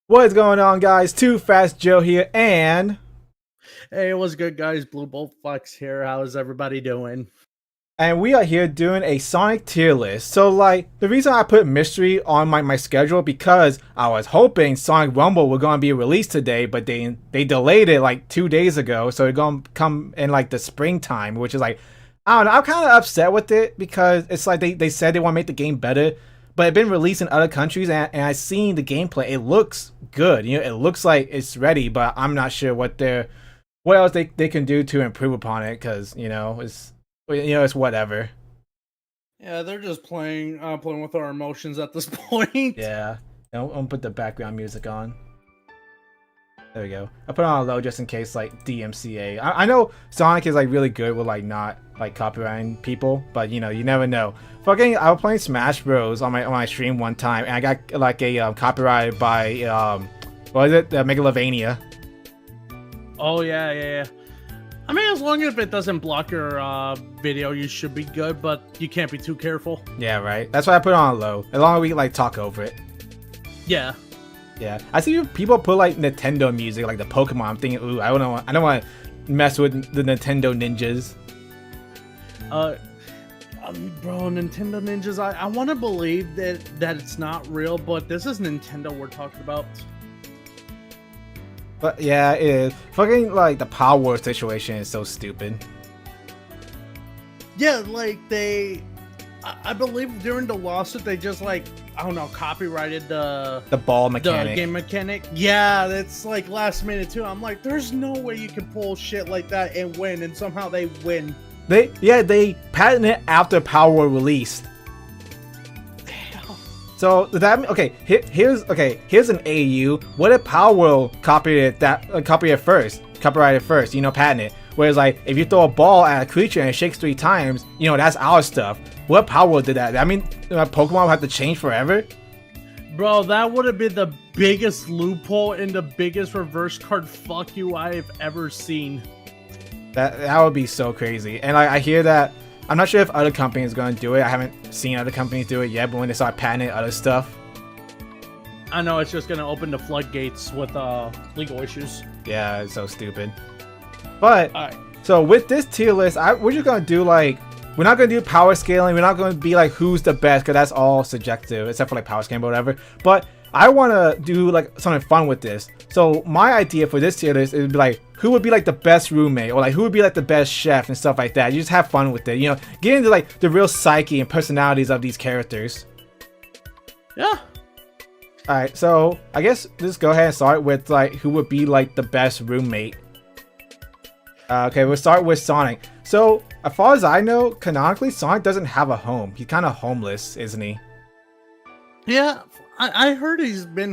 What is going on, guys? Too Fast Joe here, and Hey, what's good, guys? Blue Bolt Fox here. How's everybody doing? we are here doing a Sonic tier list. So, the reason I put Mystery on my schedule because I was hoping Sonic Rumble were gonna be released today, but they delayed it like 2 days ago, so it's gonna come in like the springtime, which is like I don't know. I'm kind of upset with it because it's like they said they want to make the game better, but it's been released in other countries, and I've seen the gameplay. It looks good, it looks like it's ready, but I'm not sure what else they can do to improve upon it because it's whatever. Yeah, they're just playing with our emotions at this point. Yeah, I'll put the background music on. There we go. I put it on low just in case like DMCA. I know Sonic is like really good with like not like copyrighting people, but you never know. Fucking, I was playing Smash Bros on my stream one time, and I got like a copyrighted by what is it, Megalovania. Oh yeah. I mean, as long as it doesn't block your video, you should be good. But you can't be too careful. Yeah, right. That's why I put it on low. As long as we like talk over it. Yeah. Yeah, I see people put like Nintendo music, like the Pokemon. I'm thinking, ooh, I don't want to mess with the Nintendo ninjas. Bro, Nintendo ninjas. I want to believe that it's not real, but this is Nintendo we're talking about. But yeah, it is. Fucking like the Power Wars situation is so stupid. Yeah, like I believe during the lawsuit they just like, I don't know, copyrighted the ball mechanic. The game mechanic. Yeah, that's like last minute too. I'm like, there's no way you can pull shit like that and win, and somehow they win. They patented it after Power War released. So that okay? Here's an AU. What if Power World copied it first? Copyrighted first, patent it. Whereas like if you throw a ball at a creature and it shakes 3 times, that's our stuff. What if Power World did that? I mean, Pokemon would have to change forever. Bro, that would have been the biggest loophole and the biggest reverse card fuck you I have ever seen. That would be so crazy. And I hear that. I'm not sure if other companies are going to do it. I haven't seen other companies do it yet, but when they start patenting other stuff, I know it's just going to open the floodgates with legal issues. Yeah, it's so stupid. But, so with this tier list, we're just going to do like, we're not going to do power scaling. We're not going to be like who's the best, because that's all subjective, except for like power scaling or whatever. But I want to do like something fun with this. So my idea for this tier list is be like, who would be like the best roommate, or like who would be like the best chef and stuff like that. You just have fun with it, get into like the real psyche and personalities of these characters. Yeah. Alright, so I guess let's go ahead and start with like who would be like the best roommate. Okay, we'll start with Sonic. So as far as I know, canonically Sonic doesn't have a home. He's kind of homeless, isn't he? Yeah, I heard he's been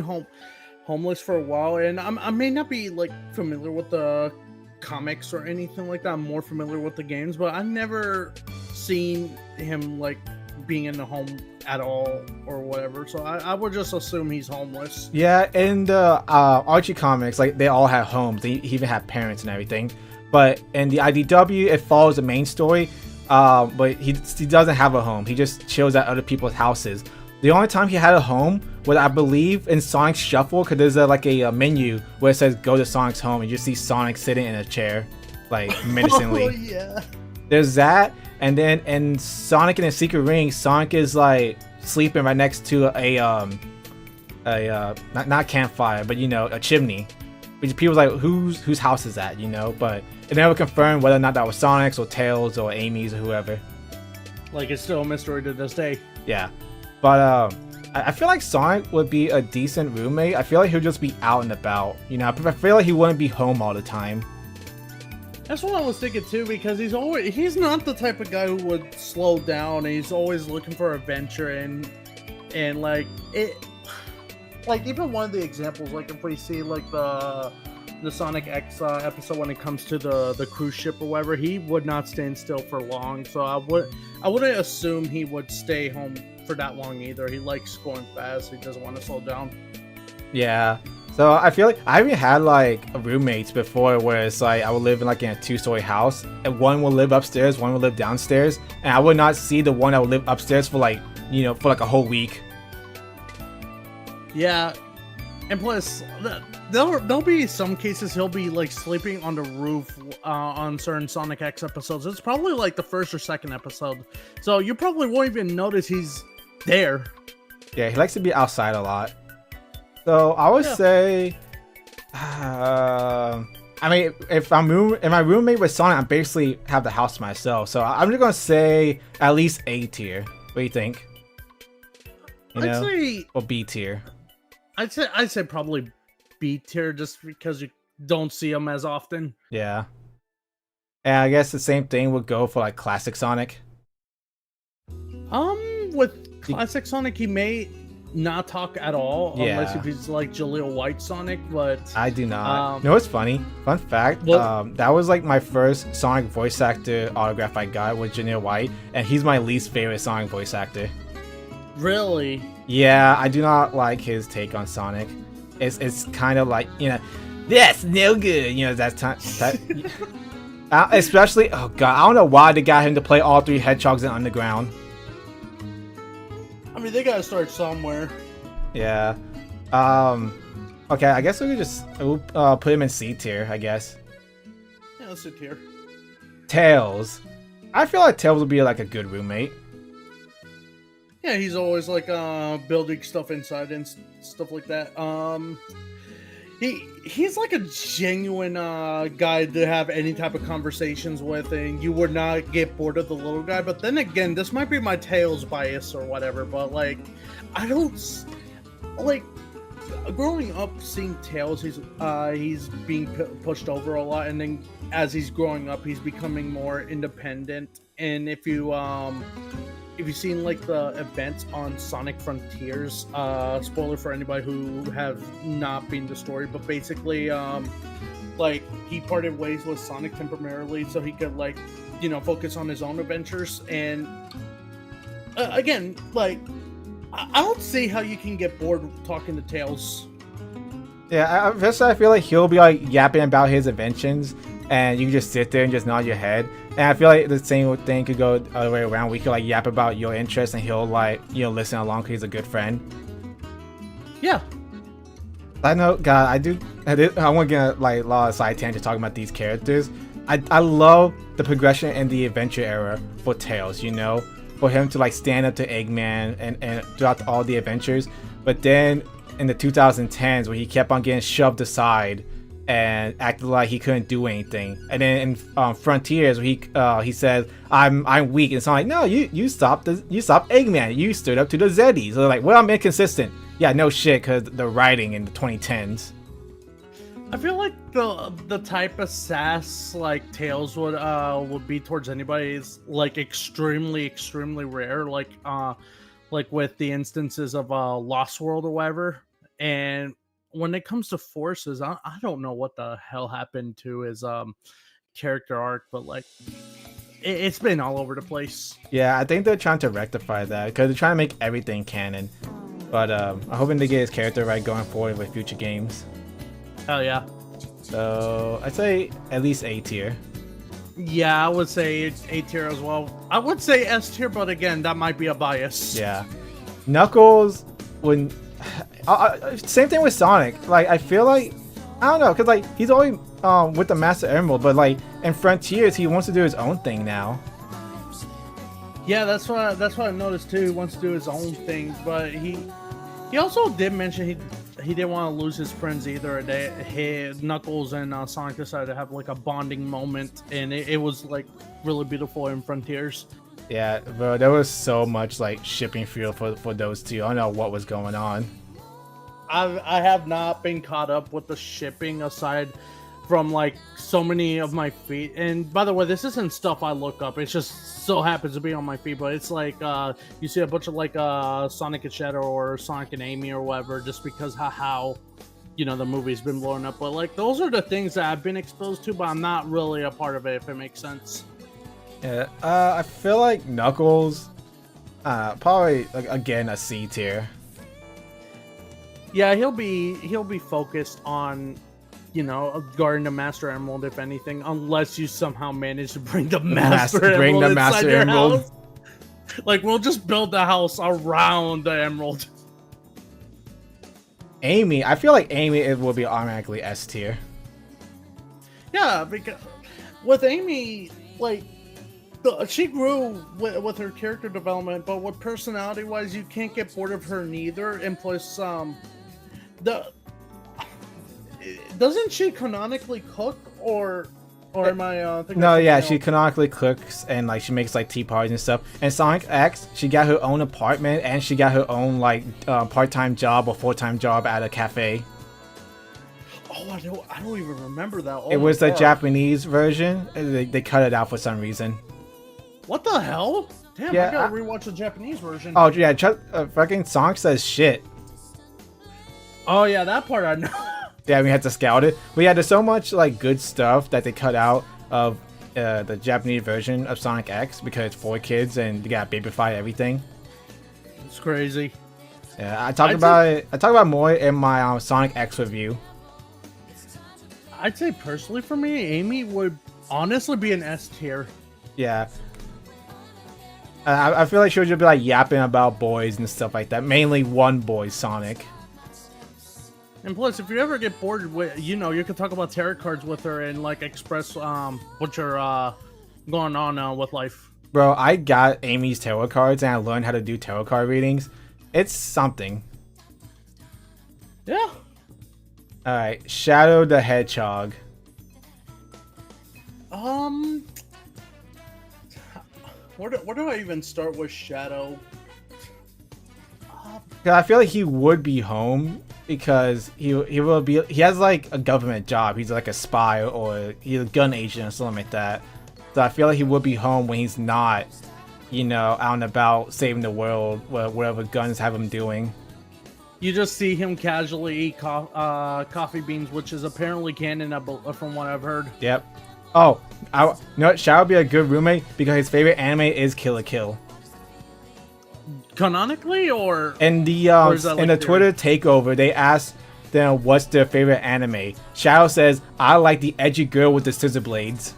homeless for a while, and I may not be like familiar with the comics or anything like that. I'm more familiar with the games, but I've never seen him like being in the home at all or whatever. So I would just assume he's homeless. Yeah, in the Archie comics, like they all have homes. They even have parents and everything. But in the IDW, it follows the main story. But he doesn't have a home. He just chills at other people's houses. The only time he had a home was, I believe, in Sonic Shuffle, because there's like a menu where it says go to Sonic's home, and you just see Sonic sitting in a chair, like menacingly. Oh yeah. There's that, and then in Sonic and the Secret Ring, Sonic is like sleeping right next to not campfire, but a chimney. Which people's like, whose house is that? But it never confirmed whether or not that was Sonic's or Tails or Amy's or whoever. Like, it's still a mystery to this day. Yeah. But I feel like Sonic would be a decent roommate. I feel like he'll just be out and about. I feel like he wouldn't be home all the time. That's what I was thinking too, because he's not the type of guy who would slow down. He's always looking for adventure and like it. Like even one of the examples, like if we see like the Sonic X episode when it comes to the cruise ship or whatever, he would not stand still for long. So I wouldn't assume he would stay home for that long either. He likes going fast. He doesn't want to slow down. Yeah. So I feel like I even had like roommates before where it's like I would live in like in a 2-story house, and one would live upstairs, one would live downstairs, and I would not see the one that would live upstairs for like for like a whole week. Yeah. And plus, there'll be some cases he'll be like sleeping on the roof on certain Sonic X episodes. It's probably like the first or second episode, so you probably won't even notice he's there. Yeah, he likes to be outside a lot. So I would say, I mean, if my roommate with Sonic, I basically have the house to myself. So I'm just gonna say at least A tier. What do you think? I'd say, or B tier. I'd say probably B tier, just because you don't see him as often. Yeah. And I guess the same thing would go for like classic Sonic. With classic Sonic, he may not talk at all, unless if he's like Jaleel White Sonic, but I do not. You know what's funny? Fun fact, that was like my first Sonic voice actor autograph I got with Jaleel White, and he's my least favorite Sonic voice actor. Really? Yeah, I do not like his take on Sonic. It's kind of like, that's no good. Especially, oh god, I don't know why they got him to play all three hedgehogs in Underground. I mean, they gotta start somewhere. Yeah. Okay, I guess we could just put him in C tier, I guess. Yeah, let's sit here. Tails. I feel like Tails would be like a good roommate. Yeah, he's always like building stuff inside and stuff like that. He's like a genuine guy to have any type of conversations with, and you would not get bored of the little guy. But then again, this might be my Tails bias or whatever, but like, I don't like growing up seeing Tails. He's being pushed over a lot, and then as he's growing up, he's becoming more independent. And if you've seen like the events on Sonic Frontiers, spoiler for anybody who have not been the story, but basically, like he parted ways with Sonic temporarily so he could like, focus on his own adventures. And again, like I don't see how you can get bored talking to Tails. Yeah, I feel like he'll be like yapping about his inventions, and you can just sit there and just nod your head. And I feel like the same thing could go the other way around. We could like yap about your interests, and he'll like listen along because he's a good friend. Yeah. I know, God, I want to get like a lot of side tangents talking about these characters. I love the progression in the adventure era for Tails. For him to like stand up to Eggman and throughout all the adventures, but then in the 2010s where he kept on getting shoved aside and acted like he couldn't do anything, and then in Frontiers where he says I'm weak, and it's like, no, you stopped Eggman, you stood up to the Zeddies. So like, well, I'm inconsistent. Yeah, no shit, because the writing in the 2010s. I feel like the type of sass like Tails would be towards anybody is like extremely rare, like with the instances of Lost World or whatever. And when it comes to Forces, I don't know what the hell happened to his character arc, but like it's been all over the place. Yeah, I think they're trying to rectify that because they're trying to make everything canon. But I'm hoping to get his character right going forward with future games. Hell yeah. So I'd say at least A tier. Yeah, I would say A tier as well. I would say S tier, but again, that might be a bias. Yeah. Knuckles, same thing with Sonic. Like, I feel like, I don't know, because like he's always with the Master Emerald, but like in Frontiers, he wants to do his own thing now. Yeah, that's what I noticed too. He wants to do his own thing, but he also did mention he didn't want to lose his friends either. Knuckles and Sonic decided to have like a bonding moment, and it was like really beautiful in Frontiers. Yeah, bro, there was so much like shipping fuel for those two. I don't know what was going on. I have not been caught up with the shipping aside from like so many of my feed. And by the way, this isn't stuff I look up. It just so happens to be on my feed. But it's like you see a bunch of like Sonic and Shadow or Sonic and Amy or whatever, just because how the movie's been blowing up. But like those are the things that I've been exposed to, but I'm not really a part of it, if it makes sense. Yeah, I feel like Knuckles, probably like again a C tier. Yeah, he'll be focused on, guarding the Master Emerald, if anything, unless you somehow manage to bring the Master Emerald. House. Like, we'll just build the house around the Emerald. Amy, I feel like Amy it will be automatically S tier. Yeah, because with Amy, like, she grew with her character development, but with personality-wise, you can't get bored of her neither. And plus, the doesn't she canonically cook, or am I thinking? No, yeah, else? she canonically cooks and like she makes like tea parties and stuff. And Sonic X, she got her own apartment and she got her own like part-time job or full-time job at a cafe. Oh, I don't even remember that. Oh It was the God. Japanese version. They cut it out for some reason. What the hell? Damn, Yeah, I gotta rewatch the Japanese version. Oh yeah, fucking Sonic says shit. Oh yeah, that part I know. Yeah, we had to scout it. But yeah, there's so much like good stuff that they cut out of the Japanese version of Sonic X because it's for kids and you gotta babyfy everything. It's crazy. Yeah, I talked about more in my Sonic X review. I'd say personally for me, Amy would honestly be an S tier. Yeah. I feel like she would just be like yapping about boys and stuff like that. Mainly one boy, Sonic. And plus, if you ever get bored with, you can talk about tarot cards with her and like express what you're going on with life. Bro, I got Amy's tarot cards and I learned how to do tarot card readings. It's something. Yeah. Alright, Shadow the Hedgehog. Where do I even start with Shadow? 'Cause I feel like he would be home because he has like a government job. He's like a spy or he's a gun agent or something like that. So I feel like he would be home when he's not, out and about saving the world, whatever guns have him doing. You just see him casually eat coffee beans, which is apparently canon from what I've heard. Yep. Oh, Shadow would be a good roommate because his favorite anime is Kill la Kill. Canonically, or In the or is that in like the Twitter takeover, they asked them what's their favorite anime. Shadow says, "I like the edgy girl with the scissor blades."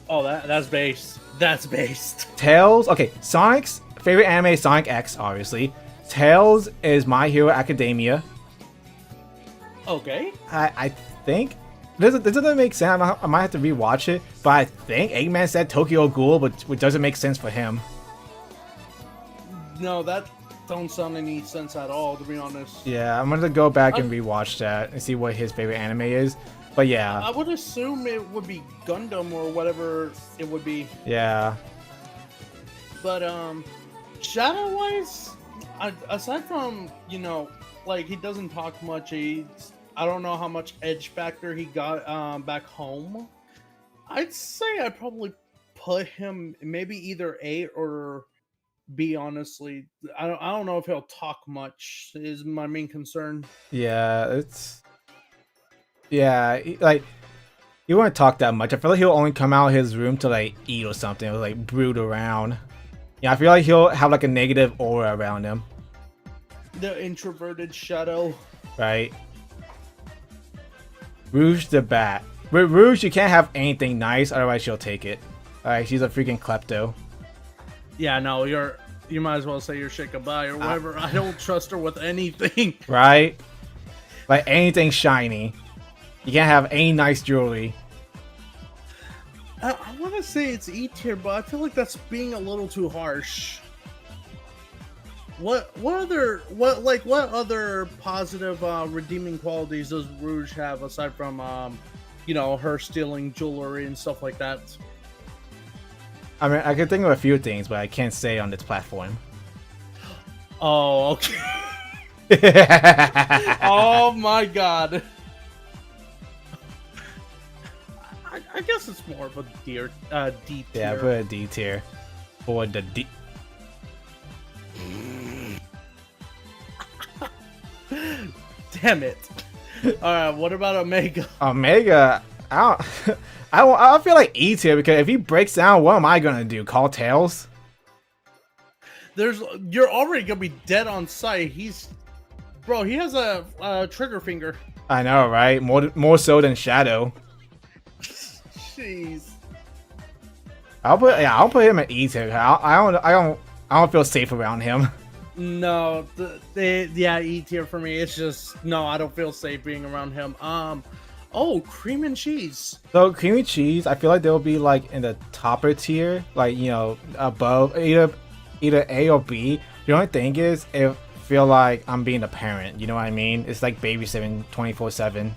Oh, that's based. That's based. Tails. Okay, Sonic's favorite anime is Sonic X, obviously. Tails is My Hero Academia. Okay. I think this doesn't make sense. I might have to rewatch it, but I think Eggman said Tokyo Ghoul, but which doesn't make sense for him. No, that don't sound any sense at all, to be honest. Yeah, I'm gonna go back and rewatch that and see what his favorite anime is. But yeah, I would assume it would be Gundam or whatever it would be. yeah. But Shadow wise, aside from like he doesn't talk much. I don't know how much edge factor he got back home. I'd say I'd probably put him maybe either A or B. Honestly, I don't know if he'll talk much. Is my main concern. Yeah, like he won't talk that much. I feel like he'll only come out of his room to like eat or something, or like brood around. Yeah, I feel like he'll have like a negative aura around him, The introverted Shadow. right? Rouge the Bat. With Rouge, you can't have anything nice, otherwise she'll take it. Alright, she's a freaking klepto. Yeah, no, you might as well say your shit goodbye or whatever. I don't trust her with anything. Right? Like anything shiny. You can't have any nice jewelry. I want to say it's E tier, but I feel like that's being a little too harsh. What other positive redeeming qualities does Rouge have aside from her stealing jewelry and stuff like that? I mean, I can think of a few things, but I can't say on this platform. Oh, okay. Oh my god. I guess it's more of a D tier. Yeah, put a D tier. For the D. Damn it. Alright, what about Omega? Omega, I don't, I feel like E tier because if he breaks down, what am I gonna do? Call Tails? You're already gonna be dead on sight. He has a trigger finger. I know, right? More so than Shadow. Jeez. I'll put him at E tier. I don't feel safe around him. No, yeah, E tier for me. It's just no, I don't feel safe being around him. Oh, cream and cheese. So creamy cheese, I feel like they'll be like in the topper tier, like above either A or B. The only thing is, I feel like I'm being a parent. You know what I mean? It's like babysitting 24/7.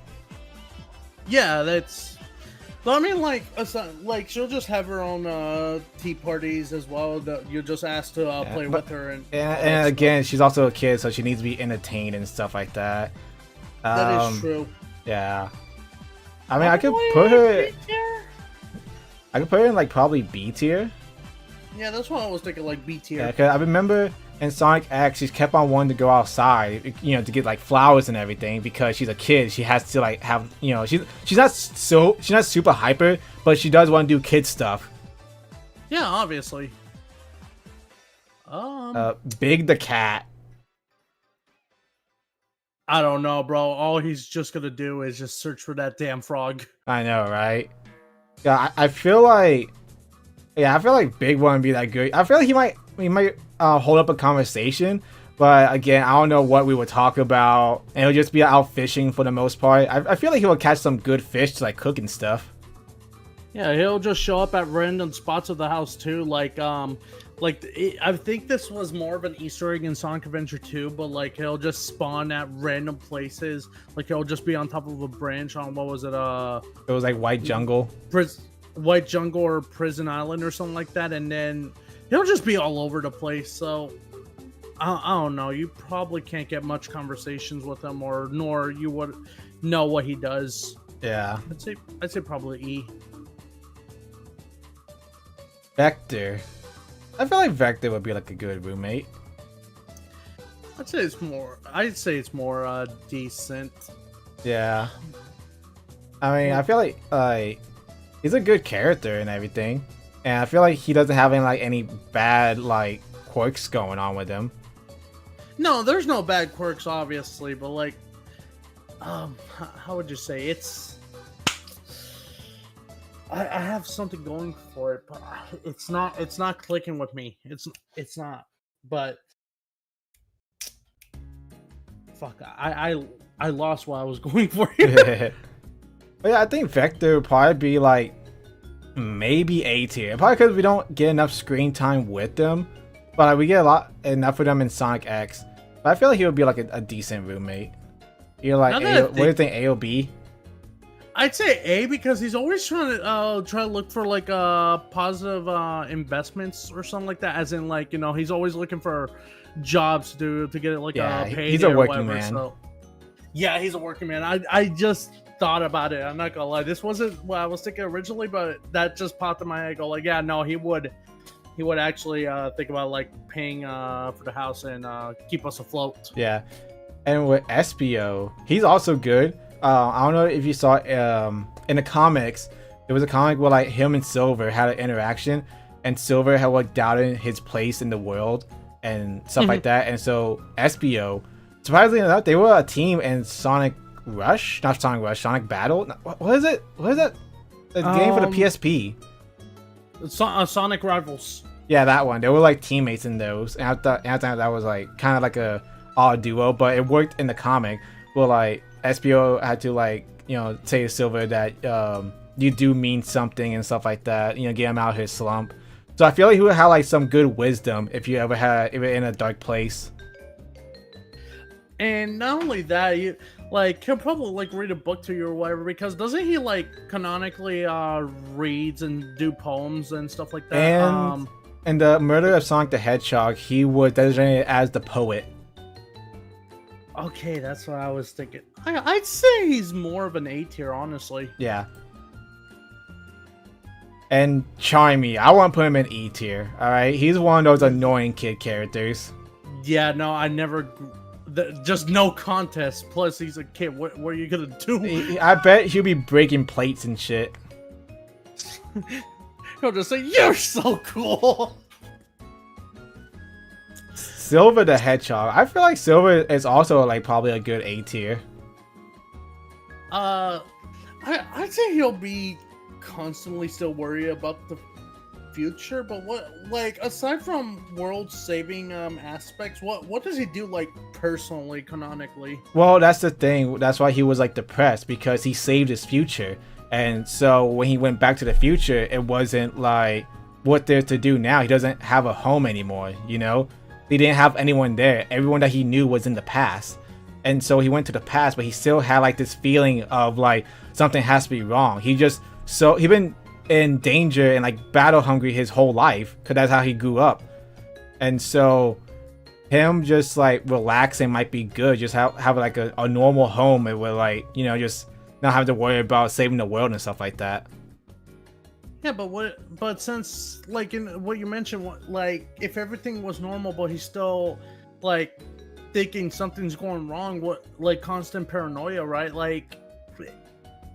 Yeah, that's. But I mean, like she'll just have her own tea parties as well. That you just ask to play with her and again, she's also a kid, so she needs to be entertained and stuff like that. That is true. Yeah. I mean, I could put her. I could put her in like probably B tier. Yeah, that's why I was thinking like B tier. Yeah, cause I remember in Sonic X, she kept on wanting to go outside, to get like flowers and everything because she's a kid. She has to like have, she's not super hyper, but she does want to do kid stuff. Yeah, obviously. Big the cat. I don't know, bro. All he's just gonna do is just search for that damn frog. I know, right? Yeah, I feel like, Big wouldn't be that good. I feel like he might hold up a conversation, but again, I don't know what we would talk about, and he'll just be out fishing for the most part. I feel like he will catch some good fish to like cook and stuff. Yeah, he'll just show up at random spots of the house too, I think this was more of an Easter egg in Sonic Adventure 2, but like he'll just spawn at random places. Like he'll just be on top of a branch on what was it? It was like White Jungle, White Jungle or Prison Island or something like that, and then he'll just be all over the place. So I don't know. You probably can't get much conversations with him, nor you would know what he does. Yeah, I'd say probably E. Vector. I feel like Vector would be like a good roommate. I'd say it's more decent. Yeah. I mean, I feel like he's a good character and everything, and I feel like he doesn't have any bad like quirks going on with him. No, there's no bad quirks, obviously, but like, how would you say it's? I have something going for it, but it's not clicking with me. It's not. But fuck, I lost what I was going for here. But yeah, I think Vector would probably be like maybe A tier. Probably because we don't get enough screen time with them, but like, we get enough of them in Sonic X. But I feel like he would be like a decent roommate. You're like, what do you think, A or B? I'd say A because he's always trying to look for like positive investments or something like that. As in, like, he's always looking for jobs to get like a payday. He's a working whatever, man. So. Yeah, he's a working man. I just thought about it. I'm not gonna lie. This wasn't what I was thinking originally, but that just popped in my head. I go like, yeah, no, he would actually think about like paying for the house and keep us afloat. Yeah, and with Espio, he's also good. I don't know if you saw in the comics, there was a comic where like him and Silver had an interaction, and Silver had like doubted his place in the world and stuff like that. And so Espio, surprisingly enough, they were a team in Sonic Battle. What is it? What is that? The game for the PSP. Sonic Rivals. Yeah, that one. They were like teammates in those, and I thought that was like kind of like a odd duo, but it worked in the comic. Well, like Espio had to like say to Silver that you do mean something and stuff like that. Get him out of his slump. So I feel like he would have like some good wisdom if you ever in a dark place. And not only that, he'll probably like read a book to you or whatever, because doesn't he like canonically reads and do poems and stuff like that? And in the Murder of Sonic the Hedgehog, he was designated as the poet. Okay, that's what I was thinking. I'd say he's more of an A tier, honestly. Yeah. And Charmy, I want to put him in E tier. All right, he's one of those annoying kid characters. Yeah, no, I never. Just no contest. Plus, he's a kid. What are you gonna do? I bet he'll be breaking plates and shit. He'll just say, "You're so cool." Silver the Hedgehog. I feel like Silver is also like probably a good A tier. I'd say he'll be constantly still worried about the future, but what, like, aside from world saving aspects, what does he do, like, personally, canonically? Well, that's the thing. That's why he was like depressed, because he saved his future. And so when he went back to the future, it wasn't like what there's to do now. He doesn't have a home anymore, you know? He didn't have anyone there. Everyone that he knew was in the past. And so he went to the past, but he still had like this feeling of like something has to be wrong. He been in danger and like battle hungry his whole life, because that's how he grew up. And so him just like relaxing might be good. Just have like a normal home and with like, you know, just not have to worry about saving the world and stuff like that. Yeah, but since, like, in what you mentioned, like, if everything was normal, but he's still, like, thinking something's going wrong, like, constant paranoia, right? Like,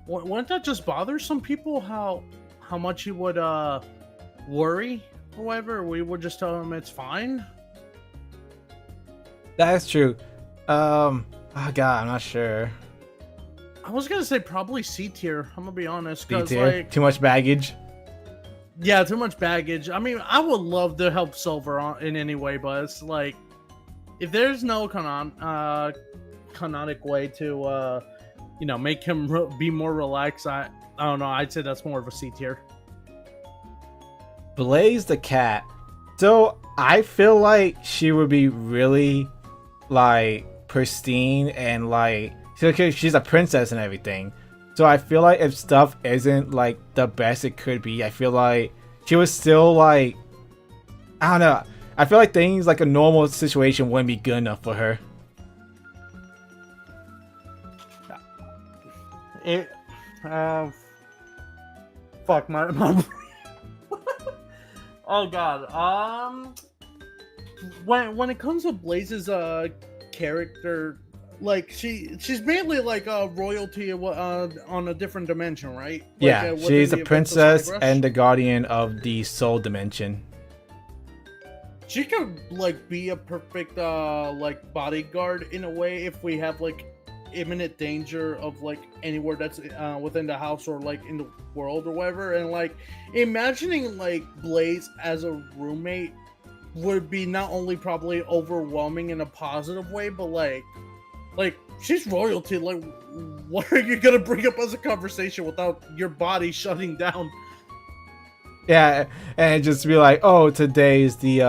wouldn't that just bother some people, how much he would, worry, or whatever? We would just tell him it's fine? That's true. Oh god, I'm not sure. I was gonna say probably C tier, I'm gonna be honest. C 'Cause, tier? like, Too much baggage? yeah, too much baggage. I mean, I would love to help Silver in any way, but it's like, if there's no canonic way to, you know, make him be more relaxed, I don't know. I'd say that's more of a C tier. Blaze the cat. So I feel like she would be really like pristine and like she's a princess and everything. So I feel like if stuff isn't like the best it could be, I feel like she was still like, I don't know. I feel like things like a normal situation wouldn't be good enough for her. Fuck my oh god. When it comes to Blaze's character, like she's mainly like royalty on a different dimension, right? Like, Yeah, she's a the princess Sonic Rush. and the guardian of the soul dimension. She could like be a perfect like bodyguard in a way if we have like imminent danger of like anywhere that's within the house or like in the world or whatever. And like imagining like Blaze as a roommate would be not only probably overwhelming in a positive way, but like she's royalty. Like, what are you gonna bring up as a conversation without your body shutting down? Yeah, and just be like, oh, today's the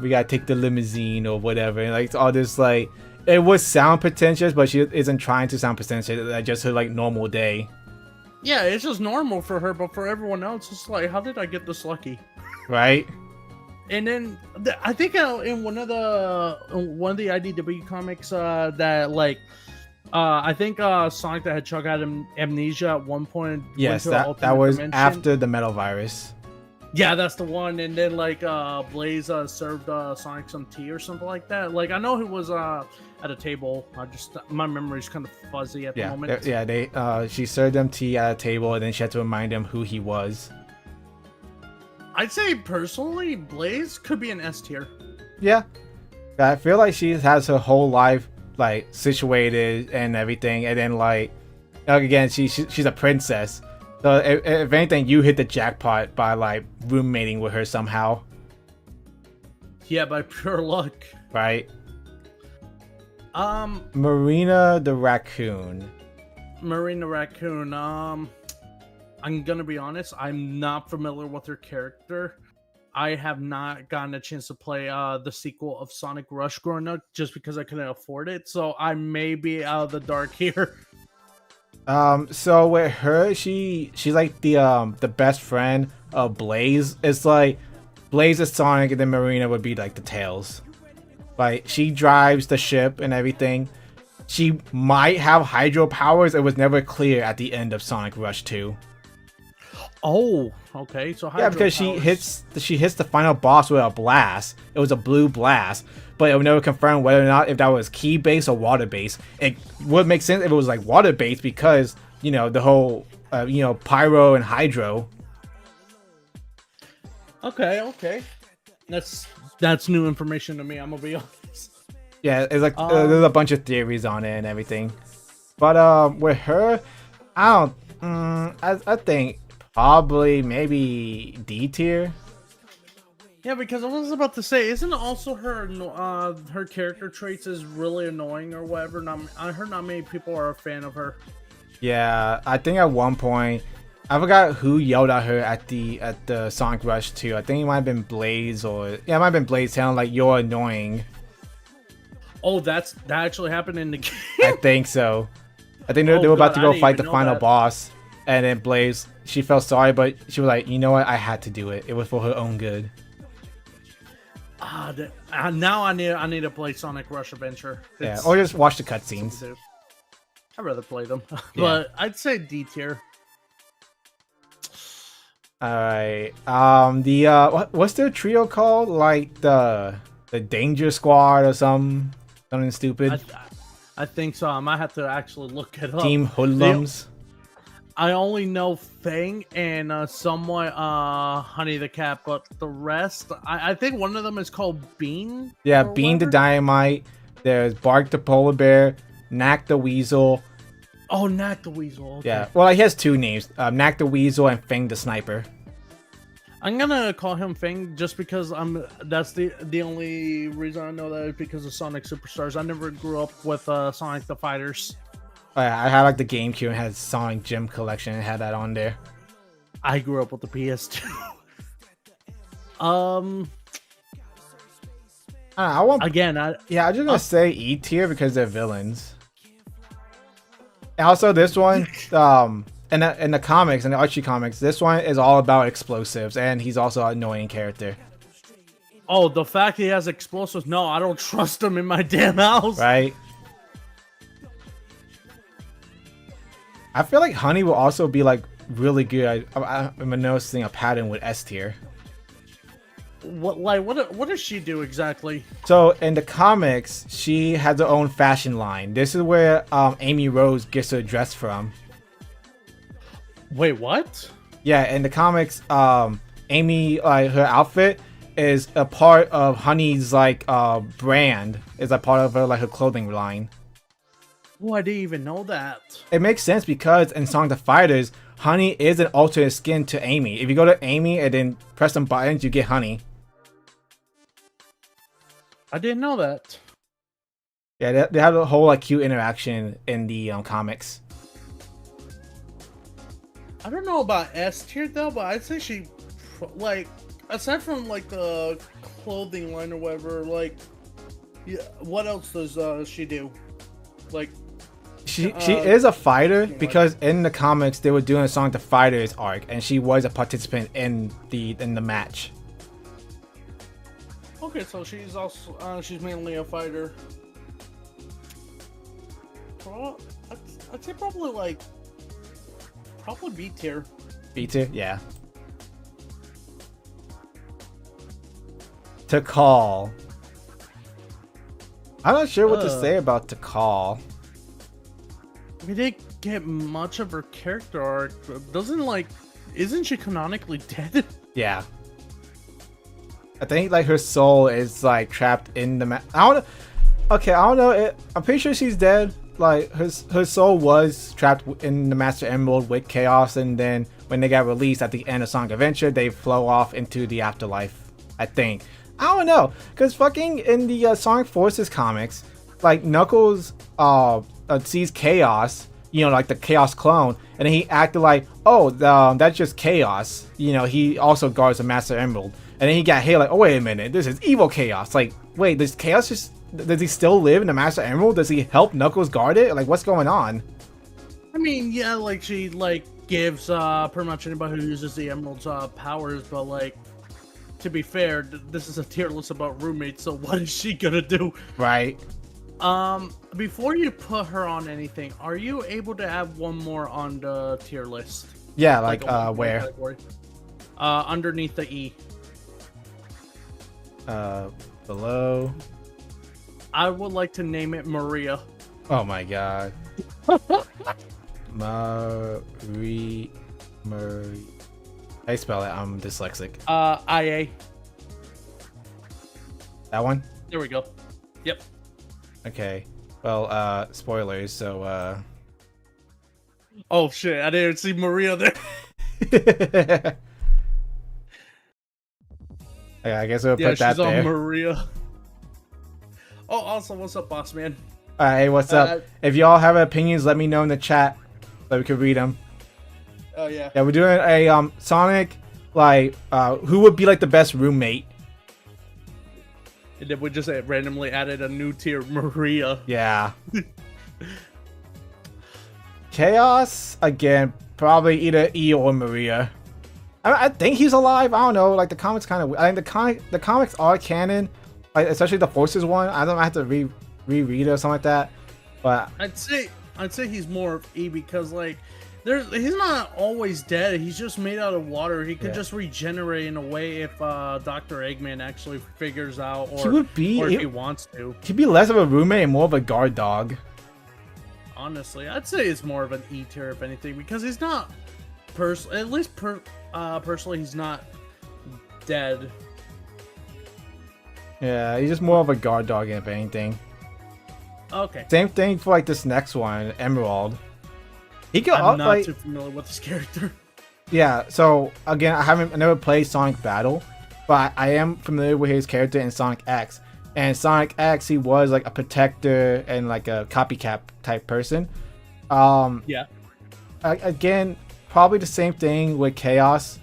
we gotta take the limousine or whatever, and like all this like it would sound pretentious, but she isn't trying to sound pretentious. Like just her like normal day. Yeah, it's just normal for her, but for everyone else, it's like, how did I get this lucky? Right? And then I think in one of the IDW comics that like I think Sonic the Hedgehog had amnesia at one point. Yes, went to an that alternate was dimension. after the metal virus. Yeah, that's the one. And then like Blaze served Sonic some tea or something like that. Like I know he was at a table. My memory's kind of fuzzy at the moment. She served them tea at a table, and then she had to remind him who he was. I'd say personally, Blaze could be an S tier. Yeah, I feel like she has her whole life like situated and everything, and then like again, she's a princess. So if anything, you hit the jackpot by like roommating with her somehow. Yeah, by pure luck. Right. Marina the raccoon. Marina Raccoon. I'm gonna be honest, I'm not familiar with her character. I have not gotten a chance to play the sequel of Sonic Rush growing up just because I couldn't afford it. So I may be out of the dark here. So with her, she's like the best friend of Blaze. It's like Blaze is Sonic, and then Marina would be like the Tails. Like she drives the ship and everything. She might have hydro powers. It was never clear at the end of Sonic Rush 2. Oh, okay. So yeah, because she hits the final boss with a blast. It was a blue blast, but it would never confirm whether or not if that was key based or water based. It would make sense if it was like water based because you know the whole pyro and hydro. Okay. That's new information to me. I'm gonna be honest. Yeah, it's like there's a bunch of theories on it and everything, but with her, I think. Probably maybe D tier. Yeah, because I was about to say, isn't also her character traits is really annoying or whatever? Not, I heard not many people are a fan of her. Yeah, I think at one point, I forgot who yelled at her at the Sonic Rush 2. I think it might have been Blaze or yeah, it might have been Blaze telling like you're annoying. Oh, that actually happened in the game. I think so. I think Oh, they were about God, to I go didn't fight the even know final that. boss, and then Blaze, she felt sorry, but she was like, you know what, I had to do it. It was for her own good. Now I need to play Sonic Rush Adventure. Yeah, It's- or just watch the cutscenes. I'd rather play them, Yeah. but I'd say D tier. All right. What's their trio called? Like the Danger Squad or something stupid. I think so. I might have to actually look it up. Team Hoodlums. I only know Fang and somewhat Honey the Cat, but the rest, I think one of them is called Bean. Yeah, or Bean the whatever. Dynamite. There's Bark the Polar Bear, Knack the Weasel. Oh, Knack the Weasel. Okay. Yeah, well, he has two names: Knack the Weasel and Fang the Sniper. I'm gonna call him Fang just because that's the only reason I know that is because of Sonic Superstars. I never grew up with Sonic the Fighters. I had like the GameCube and had Sonic Gym Collection and had that on there. I grew up with the PS2. I want. Again, Yeah, I'm just gonna say E tier because they're villains. And also, this one, in the comics, in the Archie comics, this one is all about explosives, and he's also an annoying character, oh, the fact he has explosives. No, I don't trust him in my damn house. right? I feel like Honey will also be like really good. I'm noticing a pattern with S tier. What does she do exactly? So in the comics, she has her own fashion line. This is where Amy Rose gets her dress from. Wait, what? Yeah, in the comics, Amy, her outfit is a part of Honey's like brand. Is a part of her like her clothing line. Oh, I didn't even know that. It makes sense because in Sonic the Fighters, Honey is an alternate skin to Amy. If you go to Amy and then press some buttons, you get Honey. I didn't know that. Yeah, they have a whole like cute interaction in the comics. I don't know about S tier though, but I'd say she, like, aside from like the clothing line or whatever, like, yeah, what else does she do? Like, She is a fighter because in the comics they were doing a Sonic the Fighters arc, and she was a participant in the match. okay, so she's also she's mainly a fighter. Well, I'd say probably B tier. B tier, yeah. Tikal. I'm not sure what to say about Tikal. We didn't get much of her character arc. Isn't she canonically dead? Yeah. I think like her soul is like trapped in the I don't know. I'm pretty sure she's dead. Like her soul was trapped in the Master Emerald with Chaos, and then when they got released at the end of Sonic Adventure, they flow off into the afterlife. I think. I don't know, cause fucking in the Sonic Forces comics, like Knuckles sees Chaos, you know, like the Chaos clone, and then he acted like, oh, that's just Chaos. You know, he also guards the Master Emerald, and then he got hit like, oh wait a minute, this is evil Chaos. Like, wait, does he still live in the Master Emerald? Does he help Knuckles guard it? Like, what's going on? I mean, yeah, like she gives pretty much anybody who uses the emeralds powers, but like, to be fair, this is a tier list about roommates, so what is she gonna do? Right. Before you put her on anything, are you able to add one more on the tier list? Yeah, like a one-more where? category? Underneath the E. Below. I would like to name it Maria. Oh my god. Marie. How you spell it? I'm dyslexic. IA. That one? There we go. Yep. Okay. Well, spoilers, so Oh shit, I didn't see Maria there. Yeah, I guess we'll Yeah, put that she's on there. Maria. Oh, also, what's up, boss man? Hey, what's up? If y'all have opinions, let me know in the chat so we can read them. Oh yeah. Yeah, we're doing a Sonic, like, who would be like the best roommate? And then we just randomly added a new tier, Maria. Yeah. Chaos again, probably either E or Maria. I think he's alive. I don't know. Like the comics kind of. I think the comics are canon, like especially the Forces one. I don't have to reread it or something like that. But I'd say he's more of E because like he's not always dead. He's just made out of water. He could just regenerate in a way if Dr. Eggman actually figures out, or, he would be, or if he wants to. He'd be less of a roommate and more of a guard dog. Honestly, I'd say it's more of an E tier if anything because he's not personally, he's not dead. Yeah, he's just more of a guard dog if anything. Okay. Same thing for like this next one, Emerald. He could I'm not like, too familiar with this character. yeah. So again, I never played Sonic Battle, but I am familiar with his character in Sonic X. And Sonic X, he was like a protector and like a copycat type person. Yeah. Again, probably the same thing with Chaos.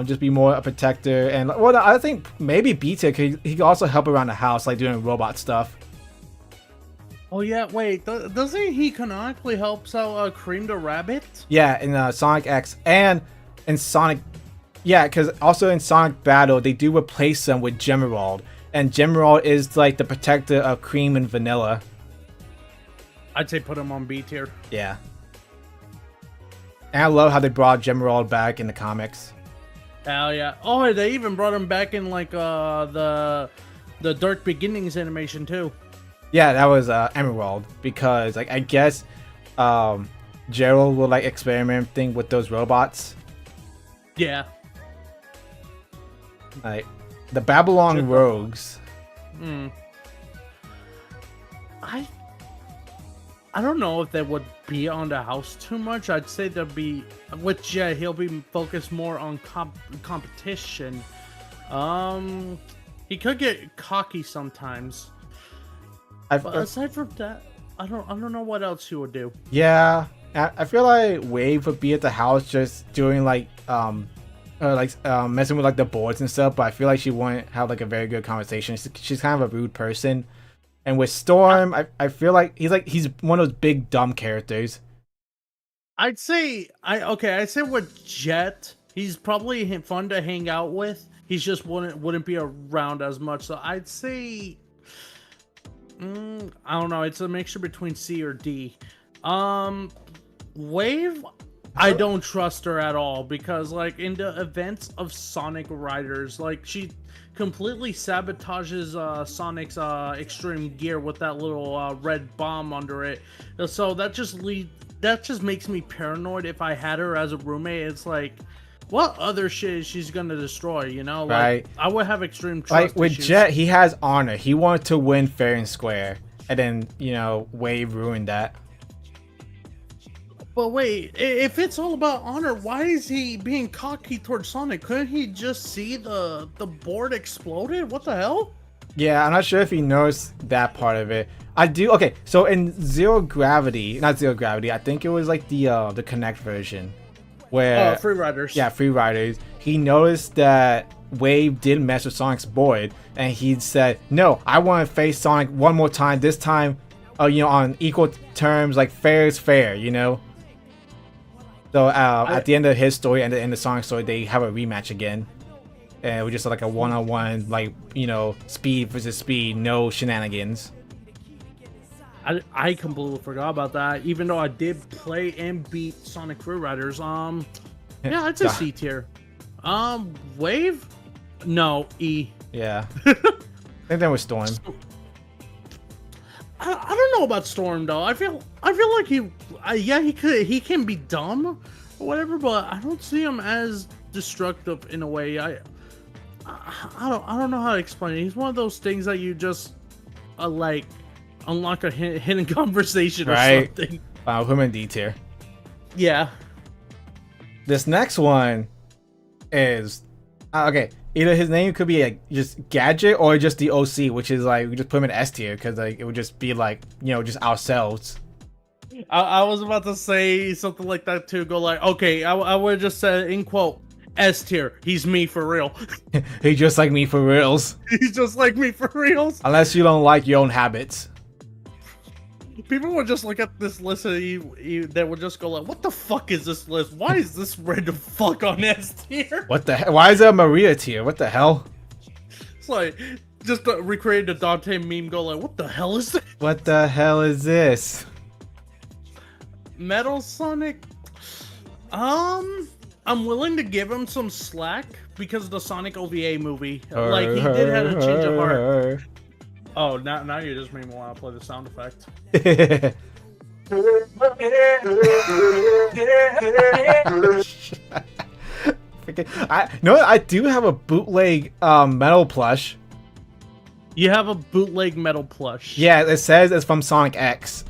Just be more a protector, and well, I think maybe B-Tick, he could also help around the house, like doing robot stuff. Oh yeah, wait, doesn't he canonically helps out Cream the Rabbit? Yeah, in Sonic X and in Sonic, yeah, because also in Sonic Battle they do replace them with Gemerald, and Gemerald is like the protector of Cream and Vanilla. I'd say put him on B tier. Yeah, and I love how they brought Gemerald back in the comics. Hell yeah! Oh, they even brought him back in like the Dark Beginnings animation too. Yeah, that was Emerald, because like I guess Gerald will like experimenting with those robots. Yeah. Like the Babylon Rogues. I don't know if they would be on the house too much. I'd say there'd be, which yeah, he'll be focused more on competition. He could get cocky sometimes. But aside from that, I don't know what else he would do. Yeah, I feel like Wave would be at the house just doing like messing with like the boards and stuff. But I feel like she wouldn't have like a very good conversation. She's kind of a rude person. And with Storm, I feel like he's one of those big dumb characters. I'd say with Jet, he's probably fun to hang out with. He's just wouldn't be around as much. So I'd say, I don't know. It's a mixture between C or D. Wave, I don't trust her at all because like in the events of Sonic Riders, like she completely sabotages Sonic's extreme gear with that little red bomb under it. So that just makes me paranoid. If I had her as a roommate, it's like, what other shit is she's gonna destroy? You know, like, right? I would have extreme trust like with issues. Jet, he has honor. He wanted to win fair and square, and then Wave ruined that. But wait, if it's all about honor, why is he being cocky towards Sonic? Couldn't he just see the board exploded? What the hell? Yeah, I'm not sure if he knows that part of it. I do. Okay, so in Zero Gravity, not Zero Gravity, I think it was like the Connect version, where Free Riders. Yeah, Free Riders. He noticed that Wave did mess with Sonic's board, and he said, "No, I want to face Sonic one more time. This time, on equal terms, like fair is fair, So at the end of his story and the end of Sonic's story, they have a rematch again. And it was just like a one-on-one, like, speed versus speed, no shenanigans. I completely forgot about that, even though I did play and beat Sonic Free Riders. Yeah, I'd say C tier. Wave? No, E. Yeah. I think that was Storm. I don't know about Storm though. I feel like he can be dumb or whatever, but I don't see him as destructive in a way. I don't know how to explain it. He's one of those things that you just like unlock a hidden conversation or something. Him in D tier. Yeah. This next one is okay. either his name could be like just Gadget or just the OC, which is like we just put him in S tier because like it would just be like just ourselves. I was about to say something like that too. Go like, okay, I would have just said in quote S tier. He's me for real. He's just like me for reals. He's just like me for reals. Unless you don't like your own habits. People would just look at this list and they would just go like, what the fuck is this list? Why is this random fuck on S tier? What the hell? Why is there a Maria tier? What the hell? It's like, just recreate the Dante meme, go like, what the hell is this? What the hell is this? Metal Sonic? I'm willing to give him some slack because of the Sonic OVA movie. Like, he did have a change of heart. Oh, now you just made me want to play the sound effect. I do have a bootleg metal plush. You have a bootleg metal plush. Yeah, it says it's from Sonic X.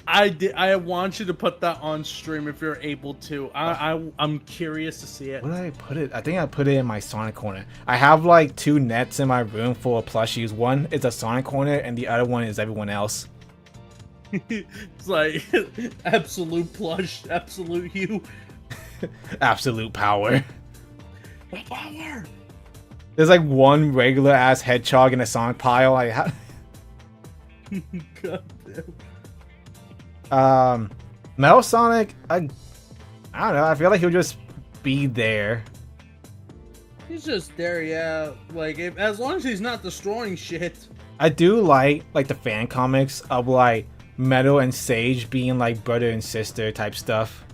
I want you to put that on stream if you're able to. I'm curious to see it. Where did I put it? I think I put it in my Sonic corner. I have like 2 nets in my room full of plushies. One is a Sonic corner and the other one is everyone else. It's like absolute plush, absolute hue. Absolute power. Power. There's like one regular ass hedgehog in a Sonic pile. God damn. Metal Sonic, I don't know, I feel like he'll just be there. He's just there, yeah. Like, as long as he's not destroying shit. I do like the fan comics of like Metal and Sage being like brother and sister type stuff.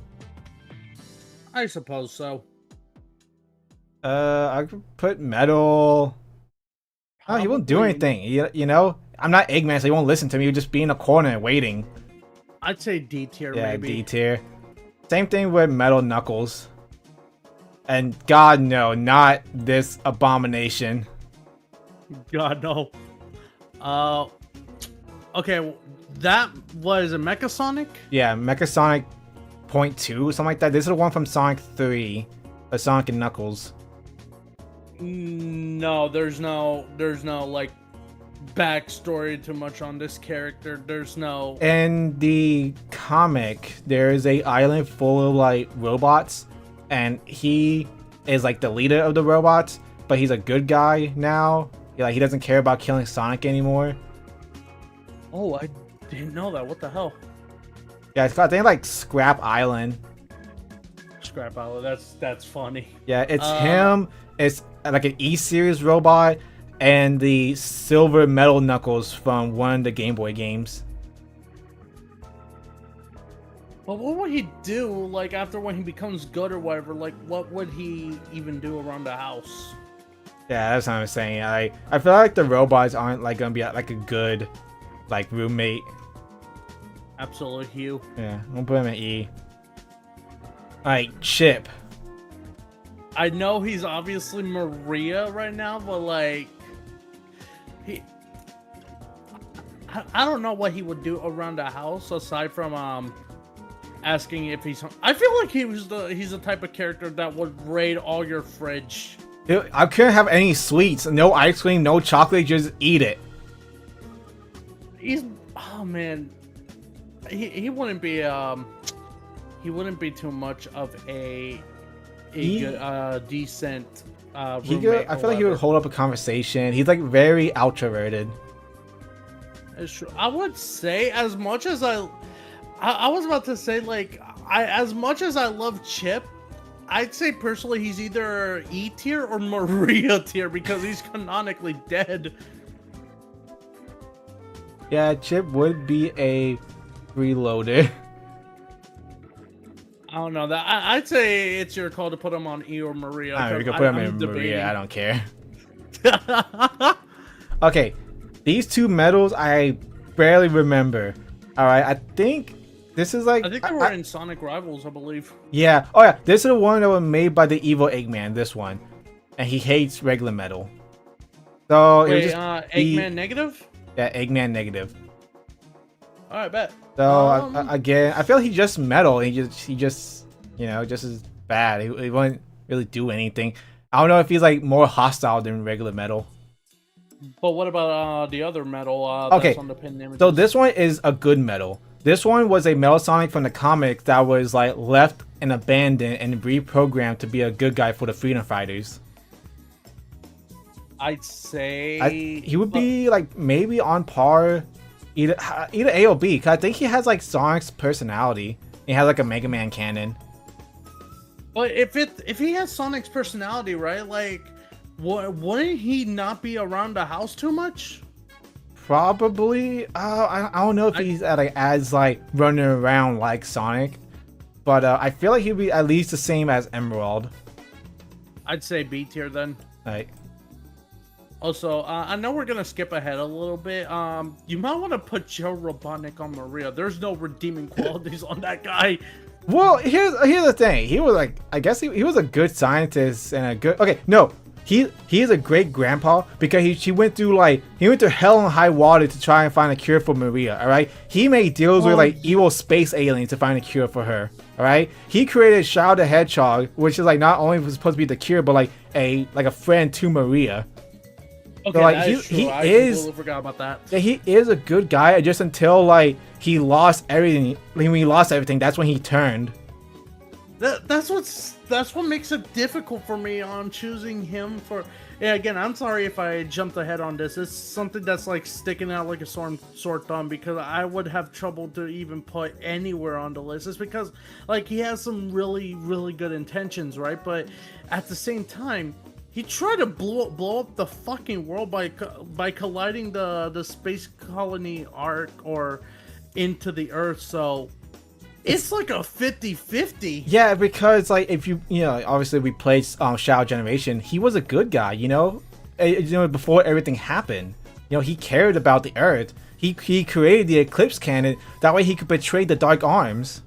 I suppose so. I could put Metal. Oh, he won't do anything. You know, I'm not Eggman, so he won't listen to me. He'll just be in a corner waiting. I'd say D tier, yeah, maybe. D tier. Same thing with Metal Knuckles. And God, no, not this abomination. God, no. Okay, that was a Mecha Sonic? Yeah, Mecha Sonic 0.2, something like that. This is the one from Sonic 3. Sonic and Knuckles. No, there's no like backstory too much on this character. There's no. In the comic, there is a island full of like robots, and he is like the leader of the robots, but he's a good guy now. He doesn't care about killing Sonic anymore. Oh, I didn't know that. What the hell? Yeah, it's called, I think, like Scrap Island. Scrap Island. That's funny. Yeah, it's him. It's like an E-series robot and the silver Metal Knuckles from one of the Game Boy games. But what would he do, like, after when he becomes good or whatever? Like, what would he even do around the house? Yeah, that's what I'm saying. I feel like the robots aren't like gonna be like a good like roommate. Absolute Hugh. Yeah, I'm gonna put him in E. Alright, Chip. I know he's obviously Maria right now, but like I don't know what he would do around the house aside from asking if he's. I feel like he's the type of character that would raid all your fridge. I couldn't have any sweets, no ice cream, no chocolate, just eat it. Oh man, he wouldn't be too much of a good, decent roommate. I feel like he would hold up a conversation. He's like very ultraverted. It's true. I would say as much as I was about to say, like, as much as I love Chip, I'd say personally he's either E tier or Maria tier because he's canonically dead. Yeah, Chip would be a freeloader. I don't know that. I'd say it's your call to put him on E or Maria. Alright, we can put him in Maria. I don't care. Okay, these two medals I barely remember. All right, I think this is like. I think they were in Sonic Rivals, I believe. Yeah. Oh yeah, this is the one that was made by the evil Eggman. This one, and he hates regular metal. So wait, Eggman negative. Yeah, Eggman negative. All right, bet. So again, I feel like he's just metal. He just just is bad. He won't really do anything. I don't know if he's like more hostile than regular Metal. But what about the other Metal Okay, that's on the pin images? so this one is a good Metal. This one was a Metal Sonic from the comics that was like left and abandoned and reprogrammed to be a good guy for the Freedom Fighters. I'd say He would be like maybe on par, either A or B. Cause I think he has like Sonic's personality. He has like a Mega Man cannon. But if he has Sonic's personality, right? Like, wouldn't he not be around the house too much? Probably. I don't know if he's like as like running around like Sonic, but I feel like he'd be at least the same as Emerald. I'd say B tier then. Like, Also, I know we're gonna skip ahead a little bit. You might want to put Joe Robotnik on Maria. There's no redeeming qualities on that guy. well, here's the thing. He was like, I guess he was a good scientist and a good. Okay, no, he is a great grandpa because he went through hell and high water to try and find a cure for Maria. All right, he made deals with like evil space aliens to find a cure for her. All right, he created Shadow the Hedgehog, which is like not only was supposed to be the cure, but like a friend to Maria. Okay, So, like, that is true. I completely forgot about that. Yeah, he is a good guy. Just until like he lost everything. When he lost everything, that's when he turned. That's what makes it difficult for me on choosing him for. Yeah, again, I'm sorry if I jumped ahead on this. It's something that's like sticking out like a sore thumb because I would have trouble to even put anywhere on the list. It's because like he has some really really good intentions, right? But at the same time, he tried to blow up the fucking world by colliding the space colony arc or into the Earth. So it's like a 50-50. Yeah, because like if you know, obviously we played Shadow Generation. He was a good guy, before everything happened. He cared about the Earth. He created the Eclipse Cannon. That way he could betray the Dark Arms.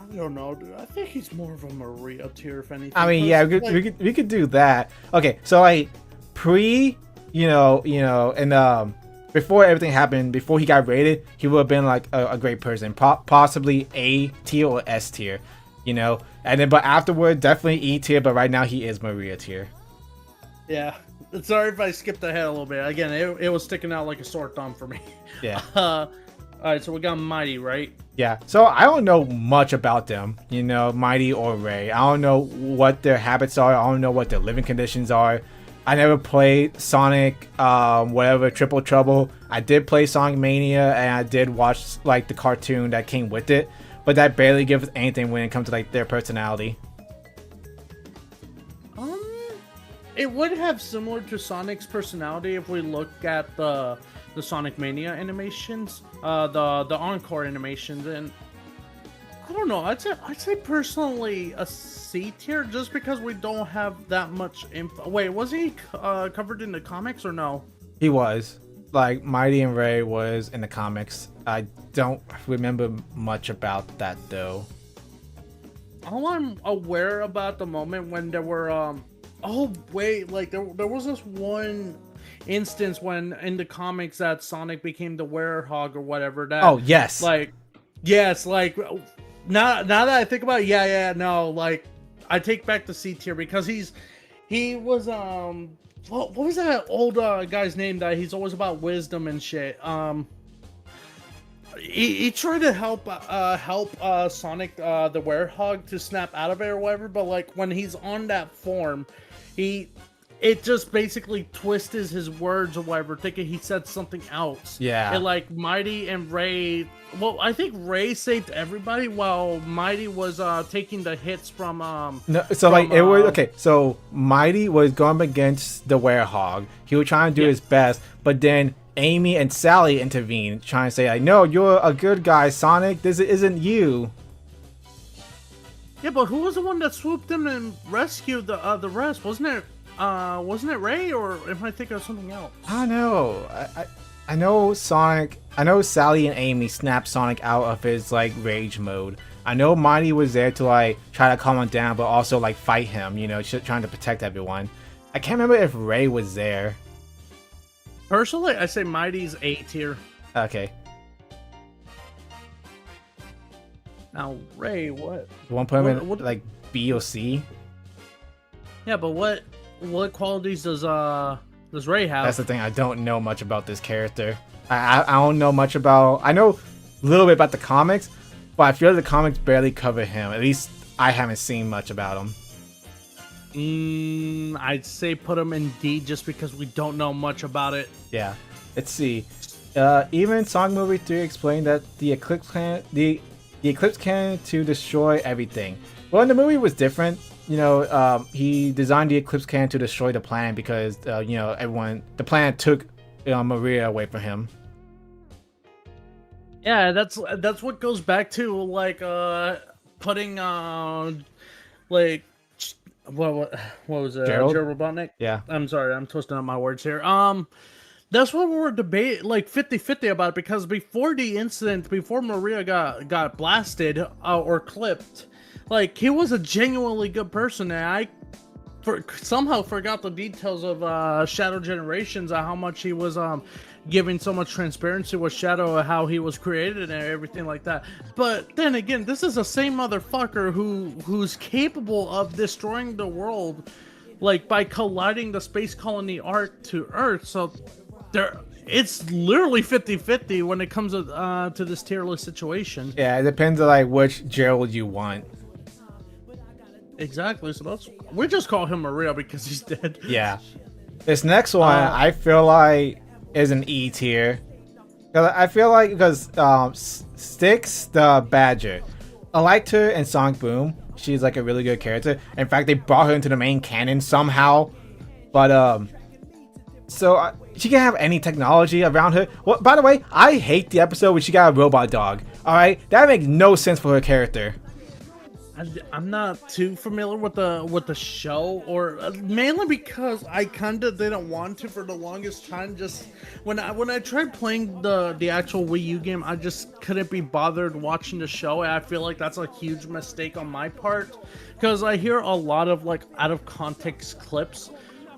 I don't know, dude. I think he's more of a Maria tier, if anything. I mean, yeah, we could do that. Okay, so like and before everything happened, before he got rated, he would have been like a great person, possibly A tier or S tier, and then but afterward definitely E tier. But right now he is Maria tier. Yeah, sorry if I skipped ahead a little bit. Again, it was sticking out like a sore thumb for me. Yeah. All right, so we got Mighty, right? Yeah, so I don't know much about them, Mighty or Ray. I don't know what their habits are. I don't know what their living conditions are. I never played Sonic, Triple Trouble. I did play Sonic Mania, and I did watch like the cartoon that came with it, but that barely gives anything when it comes to like their personality. It would have similar to Sonic's personality if we look at the Sonic Mania animations, the encore animations, and I don't know. I'd say personally a C tier just because we don't have that much info. Wait, was he covered in the comics or no? He was. Like Mighty and Ray was in the comics. I don't remember much about that though. All I'm aware about the moment when there were oh wait, like there was this one instance when in the comics that Sonic became the Werehog or whatever. That oh yes, yes, like now that I think about it, no, like I take back the C tier because he was what was that old guy's name that he's always about wisdom and shit. He tried to help Sonic the Werehog to snap out of it or whatever, but like when he's on that form, it just basically twists his words or whatever, thinking he said something else. Yeah. And like Mighty and Ray, well, I think Ray saved everybody while Mighty was taking the hits from no, so like it was okay. So Mighty was going against the Werehog. He was trying to do his best, but then Amy and Sally intervened, trying to say like, "No, you're a good guy, Sonic. This isn't you." Yeah, but who was the one that swooped in and rescued the rest? Wasn't it Ray, or am I thinking of something else? I don't know. I know Sonic. I know Sally and Amy snapped Sonic out of his like rage mode. I know Mighty was there to like try to calm him down, but also like fight him. Trying to protect everyone. I can't remember if Ray was there. Personally, I say Mighty's A tier. Okay. Now Ray, what? You want to put him in like B or C? Yeah, but what qualities does Ray have? That's the thing. I don't know much about this character. I don't know much about. I know a little bit about the comics, but I feel like the comics barely cover him. At least I haven't seen much about him. I'd say put him in D just because we don't know much about it. Yeah. Let's see. Even Sonic Movie 3 explained that the Eclipse can to destroy everything. Well, in the movie it was different. You know, he designed the Eclipse can to destroy the planet because you know, the planet took Maria away from him. Yeah, that's what goes back to like putting like what was it? Gerald? Gerald Robotnik? Yeah. I'm sorry, I'm twisting up my words here. That's what we were debating, like 50-50 about it, because before the incident, before Maria got blasted or clipped, like he was a genuinely good person, and I somehow forgot the details of Shadow Generations, how much he was giving so much transparency with Shadow, how he was created and everything like that. But then again, this is the same motherfucker who's capable of destroying the world, like by colliding the space colony Ark to Earth. So it's literally 50-50 when it comes to this tier list situation. Yeah, it depends on like which Gerald you want. Exactly. So we just call him Maria because he's dead. Yeah. This next one, I feel like is an E tier. I feel like because Styx the Badger, I liked her in Sonic Boom. She's like a really good character. In fact, they brought her into the main canon somehow. But so she can have any technology around her. Well, by the way, I hate the episode where she got a robot dog. All right, that makes no sense for her character. I'm not too familiar with the show, or mainly because I kinda didn't want to for the longest time. Just when I tried playing the actual Wii U game, I just couldn't be bothered watching the show, and I feel like that's a huge mistake on my part, because I hear a lot of like out of context clips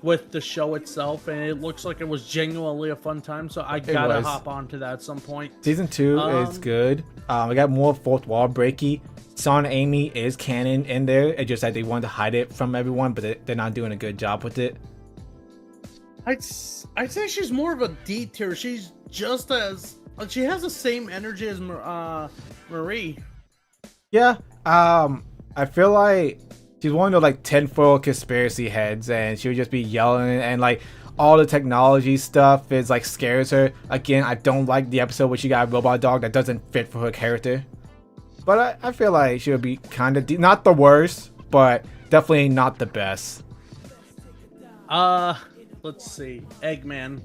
with the show itself, and it looks like it was genuinely a fun time, so I gotta hop onto that at some point. Season 2 is good. We got more fourth wall breaky. Son Amy is canon in there. It's just that they wanted to hide it from everyone, but they're not doing a good job with it. I'd say she's more of a D tier. She's just as she has the same energy as Marie. Yeah. I feel like she's one of those like tinfoil conspiracy heads, and she would just be yelling, and like all the technology stuff is like scares her. Again, I don't like the episode where she got a robot dog that doesn't fit for her character. But I feel like she would be kind of not the worst, but definitely not the best. Let's see. Eggman.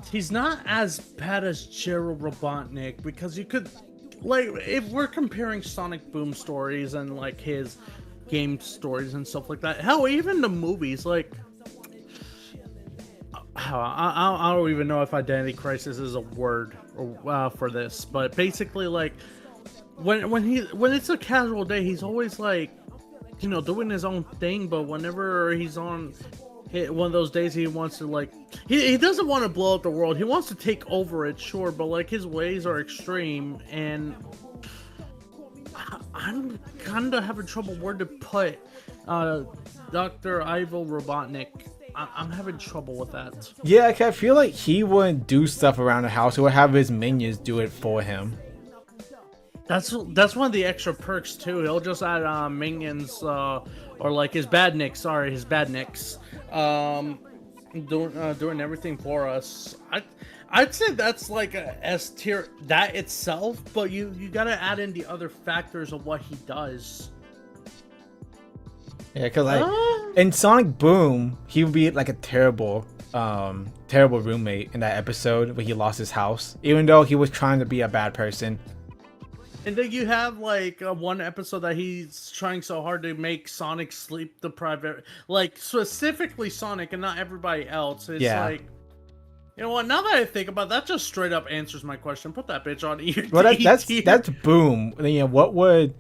He's not as bad as Gerald Robotnik, because you could, like, if we're comparing Sonic Boom stories and like his game stories and stuff like that, hell, even the movies, like, I don't even know if identity crisis is a word for this, but basically, like, when it's a casual day, he's always like, you know, doing his own thing. But whenever he's on one of those days, he wants to, like, he doesn't want to blow up the world. He wants to take over it, sure, but like his ways are extreme, and I'm kind of having trouble where to put Dr. Ivo Robotnik. I'm having trouble with that. Yeah, I feel like he wouldn't do stuff around the house. He would have his minions do it for him. That's one of the extra perks too. He'll just add minions, or like his badniks. Sorry, his badniks. Doing everything for us. I'd say that's like a S tier that itself, but you gotta add in the other factors of what he does. Yeah, because like in Sonic Boom, he would be like a terrible roommate in that episode where he lost his house, even though he was trying to be a bad person. And then you have like one episode that he's trying so hard to make Sonic sleep deprived, like specifically Sonic and not everybody else. It's like, you know what? Now that I think about it, that, just straight up answers my question. Put that bitch on E. Well, that's Boom. You know, what would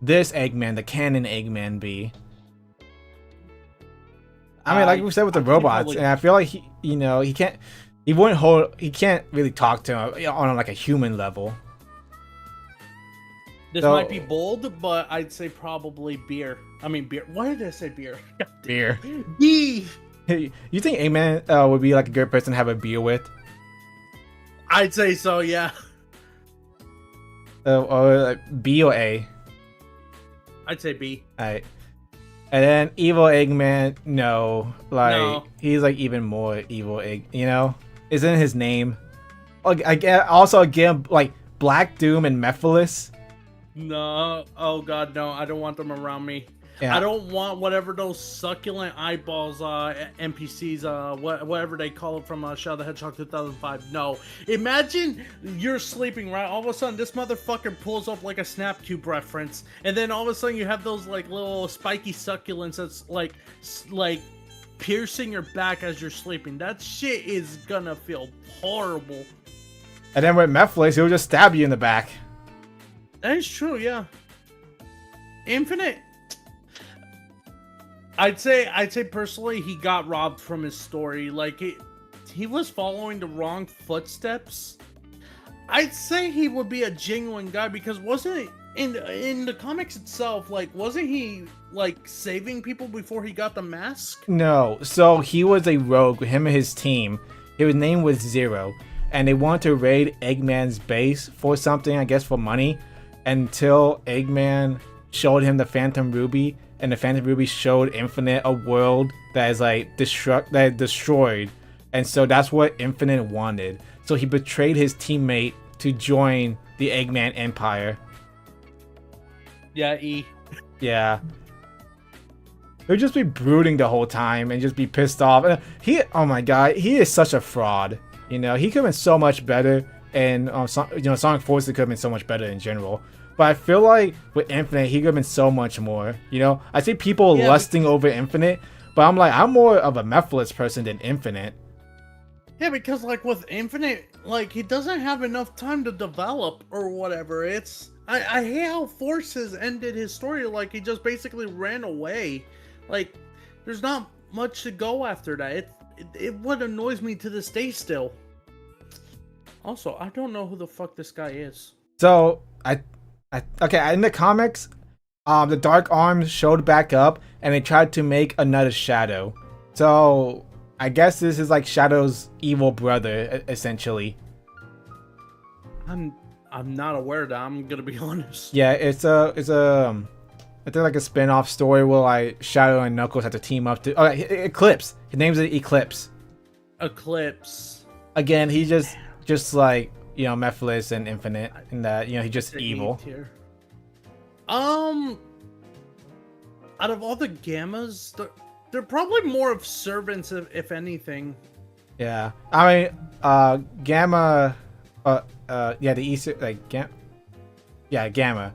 this Eggman, the canon Eggman, be? I mean, like we said with the robots, and I feel like he can't really talk to him on like a human level. This So- might be bold, but I'd say probably beer. I mean beer. Why did I say beer? Beer. B. You think Eggman would be like a good person to have a beer with? I'd say so. Yeah. Or like B or A? I'd say B. Alright. And then evil Eggman, no. Like No. he's like even more evil egg, you know? It's in his name. Also again, like Black Doom and Mephiles. No. Oh God, no. I don't want them around me. Yeah. I don't want whatever those succulent eyeballs, NPCs, whatever they call it from Shadow the Hedgehog 2005. No. Imagine you're sleeping, right? All of a sudden, this motherfucker pulls up like a Snap Cube reference, and then all of a sudden you have those like little spiky succulents that's like piercing your back as you're sleeping. That shit is gonna feel horrible. And then with Mephiles, he'll just stab you in the back. That is true, yeah. Infinite. I'd say personally he got robbed from his story. Like he was following the wrong footsteps. I'd say he would be a genuine guy because wasn't it in the comics itself, like wasn't he like saving people before he got the mask? No, so he was a rogue, him and his team. His name was Zero. And they wanted to raid Eggman's base for something, I guess for money, until Eggman showed him the Phantom Ruby, and the Phantom Ruby showed Infinite a world that is like destroyed. And so that's what Infinite wanted. So he betrayed his teammate to join the Eggman Empire. Yeah, E. Yeah. He'll just be brooding the whole time and just be pissed off. Oh my god, he is such a fraud. You know, he could have been so much better, and Sonic Forces could have been so much better in general. But I feel like with Infinite, he could have been so much more. You know, I see people lusting over Infinite, but I'm like, I'm more of a Mephiles person than Infinite. Yeah, because like with Infinite, like he doesn't have enough time to develop or whatever. I hate how Forces ended his story. Like he just basically ran away. Like there's not much to go after that. It what annoys me to this day still. Also, I don't know who the fuck this guy is. So okay, in the comics, the Dark Arms showed back up, and they tried to make another Shadow. So I guess this is like Shadow's evil brother, essentially. I'm not aware of that. I'm gonna be honest. Yeah, it's I think like a spin-off story where like Shadow and Knuckles have to team up to Eclipse. His name's Eclipse. Eclipse. Again, he's just like, you know, Mephiles and Infinite, in that, you know, he's just evil. Out of all the Gammas, they're probably more of servants, if anything. Yeah, I mean, Gamma, the Easter, like Gamma,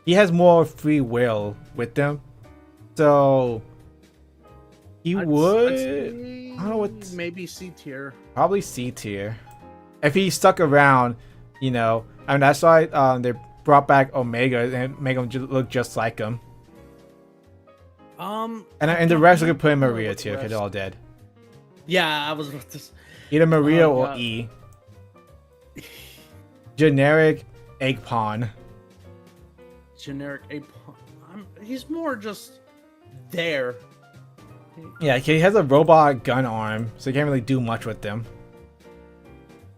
he has more free will with them, so he would. I don't know what. Maybe C tier. Probably C tier. If he stuck around, you know, I mean that's why they brought back Omega and make him look just like him. And the rest we could put in Maria tier because they're all dead. Yeah, I was about to. Either Maria Oh, or God. E. Generic Egg Pawn. Generic ape. He's more just there. Yeah, he has a robot gun arm, so you can't really do much with them.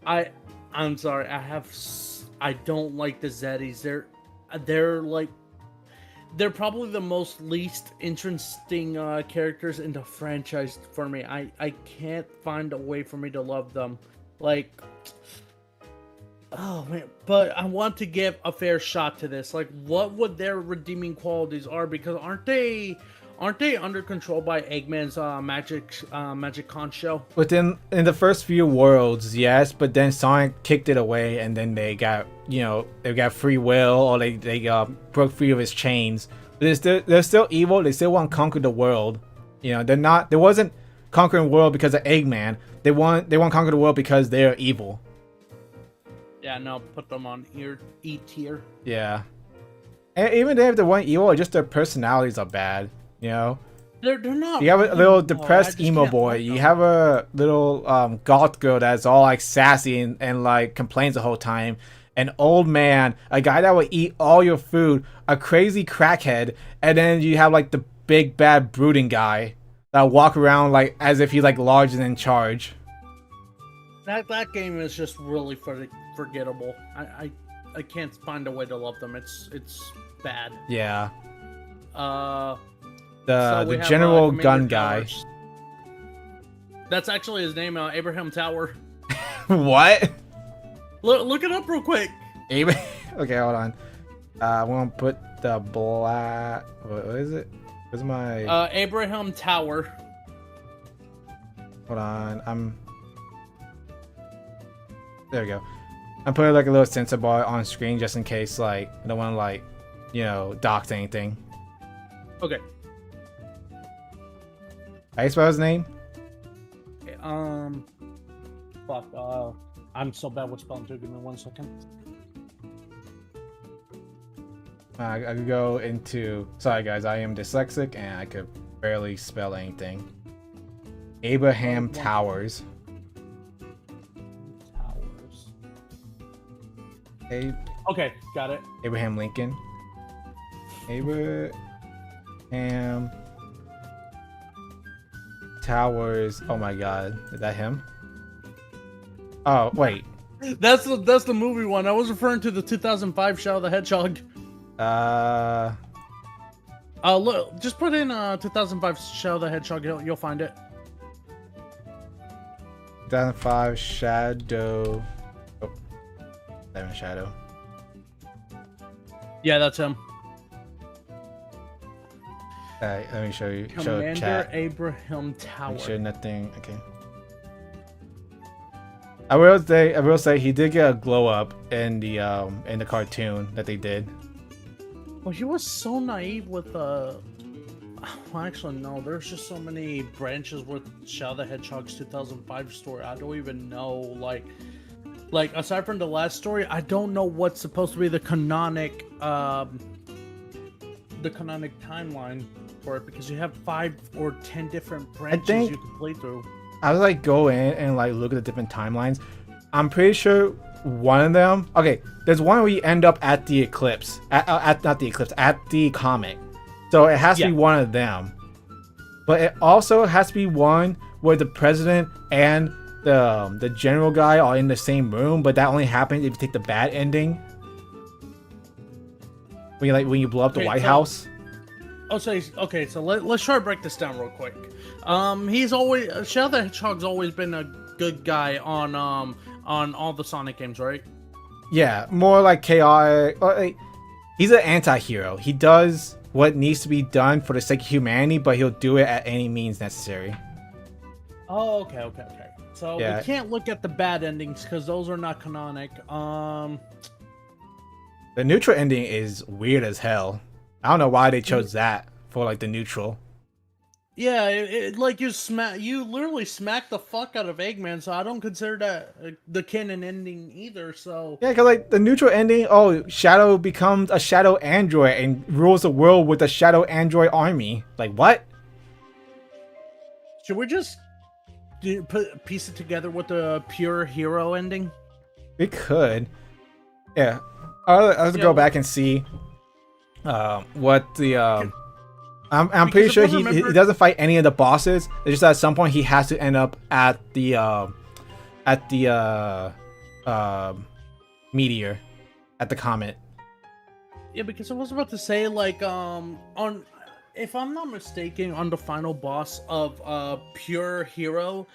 I'm sorry. I don't like the Zeddies. They're like they're probably the most least interesting characters in the franchise for me. I can't find a way for me to love them. Like, oh man, but I want to give a fair shot to this. Like, what would their redeeming qualities are? Because aren't they under control by Eggman's Magic Con show? In the first few worlds, yes, but then Sonic kicked it away, and then they got, you know, they got free will, or they broke free of his chains. But they're still evil. They still want to conquer the world. You know, they're not. They wasn't conquering the world because of Eggman. They want to conquer the world because they are evil. Yeah, no, put them on E tier. Yeah, and even if they weren't evil, just their personalities are bad. You know, They're not. you have a little evil. I depressed just emo can't boy. like You them. have a little goth girl that's all like sassy and like complains the whole time. an old man, a guy that will eat all your food, a crazy crackhead, and then you have like the big bad brooding guy that walk around like as if he's like large and in charge. That game is just really forgettable. I can't find a way to love them. It's bad. Yeah. So The we have, general Commander gun guy. Towers. That's actually his name, Abraham Tower. What? Look it up real quick. Okay, hold on. I'm gonna put the black. What is it? Where's my? Abraham Tower. Hold on. There we go. I'm putting like a little sensor bar on screen just in case, like, I don't want to like, dox anything. Okay. How you spell his name? Fuck. I'm so bad with spelling too. Give me 1 second. I could go into. Sorry guys, I am dyslexic and I could barely spell anything. Abraham Towers. Okay, got it. Abraham Lincoln. Abraham Towers. Oh my god, is that him? Oh wait. That's the movie one. I was referring to the 2005 Shadow the Hedgehog. Look, just put in 2005 Shadow the Hedgehog. You'll find it. 2005 Shadow. Oh, Seven Shadow. Yeah, that's him. Alright, let me show you. Show Commander chat. Abraham Tower. Make sure nothing. Okay. I will say he did get a glow up in the cartoon that they did. Well, he was so naive with Well, actually, no. There's just so many branches with Shadow the Hedgehog's 2005 story. I don't even know, like aside from the last story, I don't know what's supposed to be the canonic timeline for it, because you have 5 or 10 different branches you can play through. I was like go in and like look at the different timelines. I'm pretty sure one of them. Okay, there's one where you end up at the eclipse, at not the eclipse, at the comet. So it has to be one of them. But it also has to be one where the president and the general guy are in the same room. But that only happens if you take the bad ending. When you blow up the White House. Oh, so okay. So let's try to break this down real quick. He's always Shadow the Hedgehog's always been a good guy on all the Sonic games, right? Yeah, more like chaotic. Like, he's an anti-hero. He does what needs to be done for the sake of humanity, but he'll do it at any means necessary. Oh, okay. So we can't look at the bad endings because those are not canonic. The neutral ending is weird as hell. I don't know why they chose that for like the neutral. Yeah, like you literally smacked the fuck out of Eggman, so I don't consider that the canon ending either. So yeah, because like the neutral ending, Shadow becomes a Shadow android and rules the world with a Shadow android army. Like what? Should we just piece it together with the pure hero ending? We could. Yeah, I'll have to go back and see what the I'm pretty sure he doesn't fight any of the bosses. It's just that at some point he has to end up at the meteor, at the comet. Yeah, because I was about to say, like, if I'm not mistaken, on the final boss of Pure Hero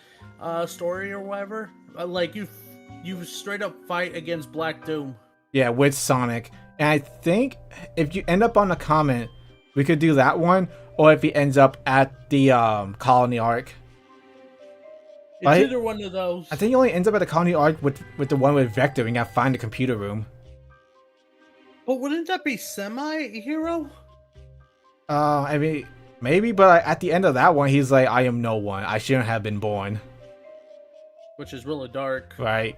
story or whatever, like you straight up fight against Black Doom. Yeah, with Sonic. And I think if you end up on the comet, we could do that one, or if he ends up at the Colony Arc. It's either one of those. I think he only ends up at the Colony Arc with the one with Vector, and you gotta find the computer room. But wouldn't that be semi-hero? I mean, maybe, but at the end of that one, he's like, I am no one. I shouldn't have been born. Which is really dark. Right.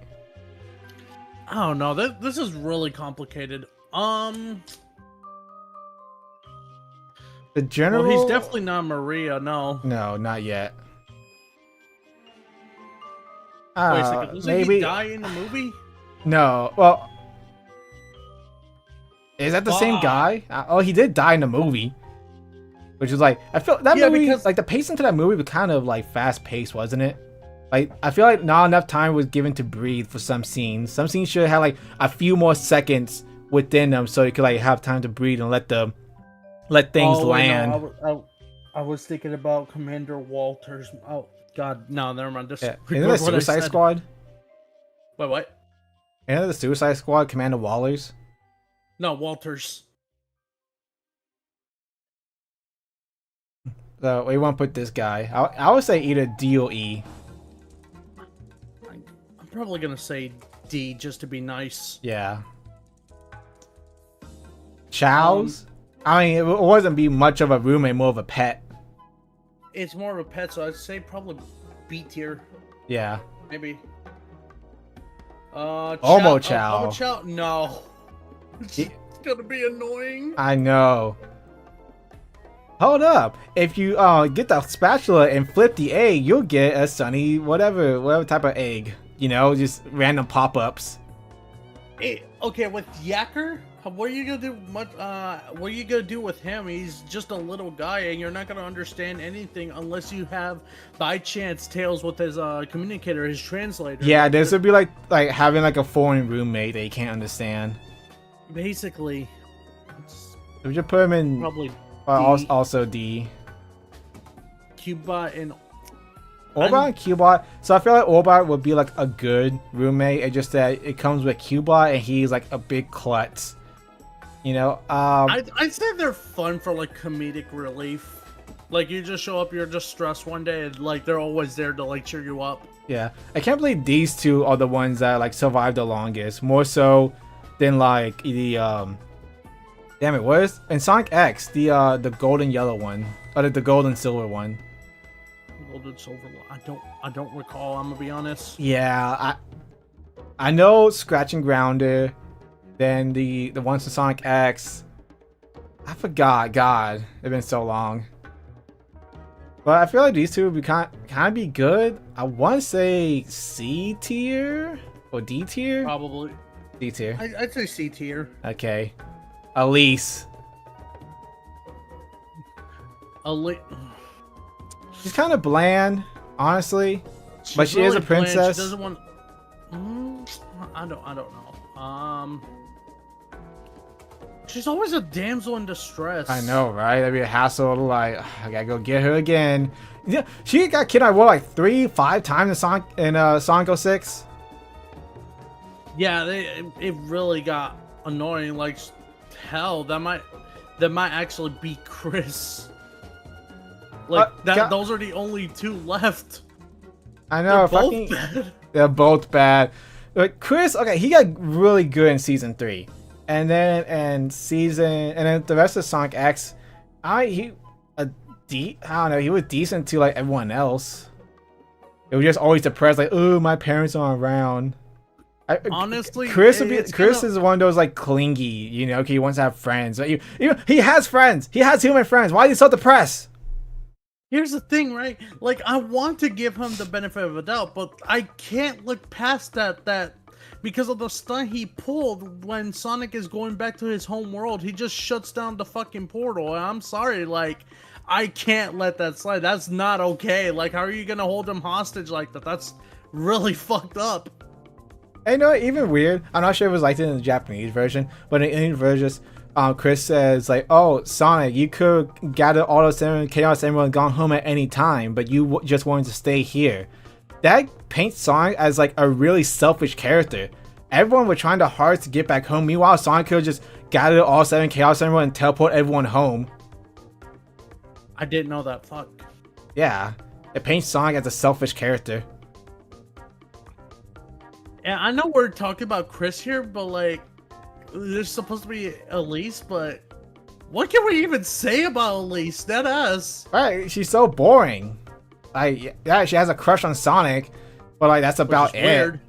I don't know. This is really complicated. The general... Well, he's definitely not Maria, no. No, not yet. Wait a second, doesn't he die in the movie? No, well, Is that the same Fuck. guy? Oh, he did die in the movie. Which is like, I feel that Yeah, movie, because- like the pacing to that movie was kind of like fast paced, wasn't it? Like, I feel like not enough time was given to breathe for some scenes. Some scenes should have like a few more seconds within them so you could like have time to breathe and let things wait, land. No, I was thinking about Commander Walters. Oh God, no, never mind. Just Yeah. Isn't ignore it what I Suicide said. Squad? Wait, what? Isn't it the Suicide Squad, Commander Wallers? No, Walters. So we want to put this guy. I would say either D or E. I'm probably gonna say D just to be nice. Yeah. Chow's? I mean, it wasn't be much of a roommate, more of a pet. It's more of a pet, so I'd say probably B tier, Yeah. maybe. Omo Chow. Omo Chow? No. It's He- gonna be annoying. I know. Hold up. If you get the spatula and flip the egg, you'll get a sunny whatever type of egg. You know, just random pop-ups. Hey, okay, with Yacker, what are you gonna do? What are you gonna do with him? He's just a little guy, and you're not gonna understand anything unless you have, by chance, Tails with his communicator, his translator. Yeah, this would be like having like a foreign roommate that you can't understand. Basically, it's We just put him in probably D. also D. Cubot and Orbot and Cubot. So I feel like Orbot would be like a good roommate. It's just that it comes with Cubot and he's like a big klutz. You know? I'd say they're fun for like comedic relief. Like you just show up, you're just stressed one day, and like they're always there to like cheer you up. Yeah. I can't believe these two are the ones that like survived the longest. More so than like the damn it, what is in Sonic X, the golden yellow one. Or the golden silver one. Golden Silver. I don't recall. I'm gonna be honest. Yeah, I know Scratch and Grounder, then the ones in Sonic X. I forgot. God, it's been so long. But I feel like these two would be kind of be good. I want to say C tier or D tier. Probably. D tier. I'd say C tier. Okay. Elise. She's kind of bland, honestly. But she is a bland. princess. She doesn't want. I don't know. She's always a damsel in distress. I know, right? That'd be a hassle to like, I gotta go get her again. Yeah, she got kidnapped what, like 3-5 times in Sonic 06? Yeah, it really got annoying. Like, hell, that might actually be Chris. Like those are the only two left. I know, They're both fucking, bad. they're both bad. Like Chris, okay, he got really good in season 3, and then the rest of Sonic X, I don't know, he was decent to like everyone else. It was just always depressed, like, oh, my parents aren't around. Honestly, Chris is one of those like clingy, you know. He wants to have friends. But he has friends. He has human friends. Why are you so depressed? Here's the thing, right? Like, I want to give him the benefit of a doubt, but I can't look past that because of the stunt he pulled when Sonic is going back to his home world. He just shuts down the fucking portal. And I'm sorry, like, I can't let that slide. That's not okay. Like, how are you gonna hold him hostage like that? That's really fucked up. I know, even weird. I'm not sure if it was like it in the Japanese version, but in the Indian version, Chris says like, "Oh, Sonic, you could gather all those Chaos Emerald and gone home at any time, but you just wanted to stay here." That paints Sonic as like a really selfish character. Everyone was trying the hardest to get back home. Meanwhile, Sonic could just gather all 7 Chaos Emerald and teleport everyone home. I didn't know that. Fuck. Yeah, it paints Sonic as a selfish character. And I know we're talking about Chris here, but like, there's supposed to be Elise, but what can we even say about Elise? That ass. Right, she's so boring. Like, yeah, she has a crush on Sonic, but like that's about it. Weird.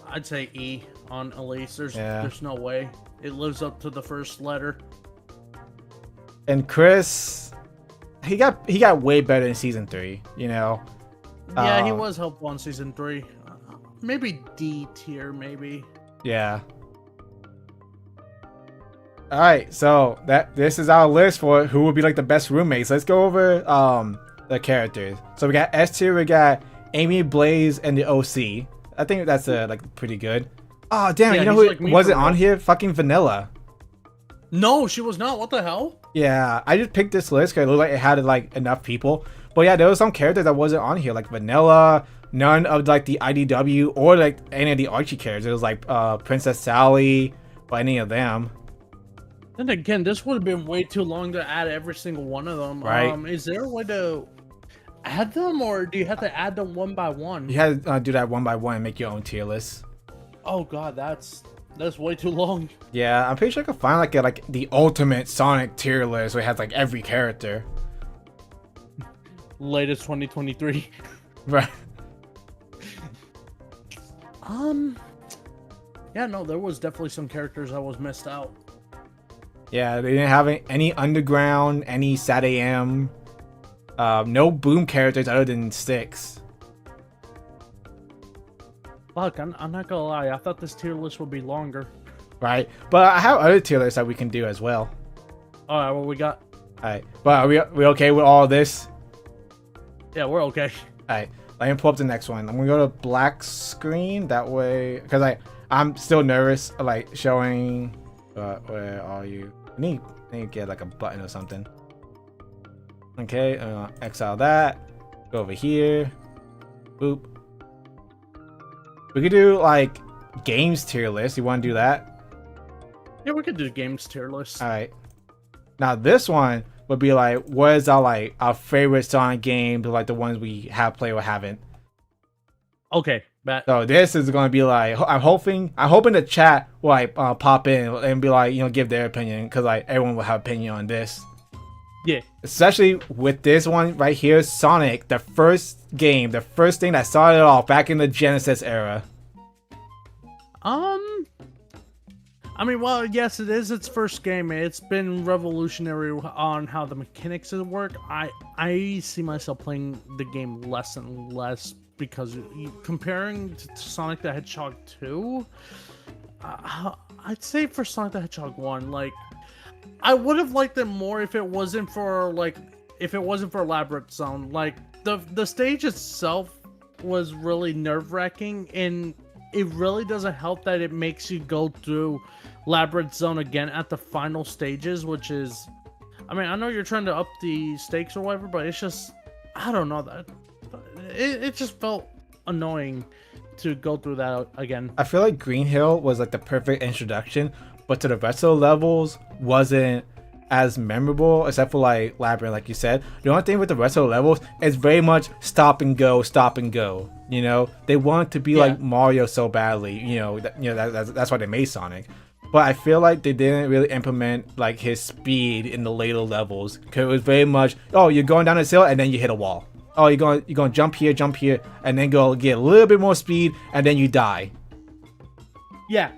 I'd say E on Elise. There's no way it lives up to the first letter. And Chris, he got way better in season 3. You know. Yeah, he was helpful in season 3. Maybe D tier, maybe. Yeah. All right, so this is our list for who would be like the best roommates. Let's go over the characters. So we got S tier, we got Amy, Blaze, and the OC. I think that's like pretty good. Oh damn! Yeah, you know he's who like me wasn't for on real. here? Fucking Vanilla. No, she was not. What the hell? Yeah, I just picked this list because it looked like it had like enough people. But yeah, there was some characters that wasn't on here, like Vanilla. None of like the IDW or like any of the Archie characters. It was like Princess Sally or any of them. Then again, this would have been way too long to add every single one of them. Right. Is there a way to add them, or do you have to add them one by one? You had to do that one by one and make your own tier list. Oh god, that's way too long. Yeah, I'm pretty sure I could find like the ultimate Sonic tier list where it has like every character. Latest 2023. Right. Yeah, no, there was definitely some characters that was missed out. Yeah, they didn't have any Underground, any Sad AM, no Boom characters other than Styx. Fuck, I'm not gonna lie, I thought this tier list would be longer. Right, but I have other tier lists that we can do as well. Alright, what we got? Alright, but are we okay with all this? Yeah, we're okay. Alright, let me pull up the next one. I'm gonna go to black screen, that way, because I'm still nervous, like, showing, where are you? I need to get, like, a button or something. Okay, exile that, go over here, boop. We could do, like, games tier list, you want to do that? Yeah, we could do games tier list. Alright. Now, this one would be, like, what is our favorite Sonic games, like, the ones we have played or haven't. Okay, bet. So this is gonna be like I'm hoping the chat will like pop in and be like, you know, give their opinion, because like everyone will have opinion on this. Yeah. Especially with this one right here, Sonic, the first game, the first thing that started it off back in the Genesis era. I mean, well, yes, it is its first game. It's been revolutionary on how the mechanics of it work. I see myself playing the game less and less because comparing to Sonic the Hedgehog 2, I'd say for Sonic the Hedgehog 1, like, I would have liked it more if it wasn't for Labyrinth Zone. Like, the stage itself was really nerve-wracking, and it really doesn't help that it makes you go through Labyrinth Zone again at the final stages, which is, I mean, I know you're trying to up the stakes or whatever, but it's just, I don't know, that it just felt annoying to go through that again. I feel like Green Hill was like the perfect introduction, but to the rest of the levels wasn't as memorable, except for like Labyrinth, like you said. The only thing with the rest of the levels is very much stop and go, stop and go. You know, they want to be like Mario so badly. That's why they made Sonic. But I feel like they didn't really implement like his speed in the later levels, because it was very much, oh, you're going down this hill and then you hit a wall. Oh, you're going to jump here, and then go get a little bit more speed, and then you die. Yeah.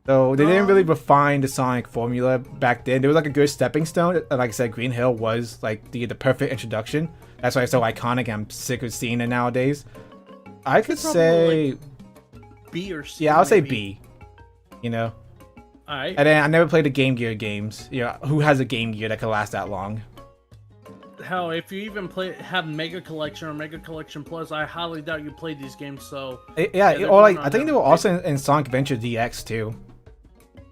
So they didn't really refine the Sonic formula back then. There was like a good stepping stone. Like I said, Green Hill was like the perfect introduction. That's why it's so iconic. I'm sick of seeing it nowadays. I could say like B or C. Yeah, I'll say maybe. B. You know. All right. And then I never played the Game Gear games. You know, who has a Game Gear that could last that long? Hell, if you even have Mega Collection or Mega Collection Plus, I highly doubt you played these games. So Or like I think they were also in Sonic Adventure DX too.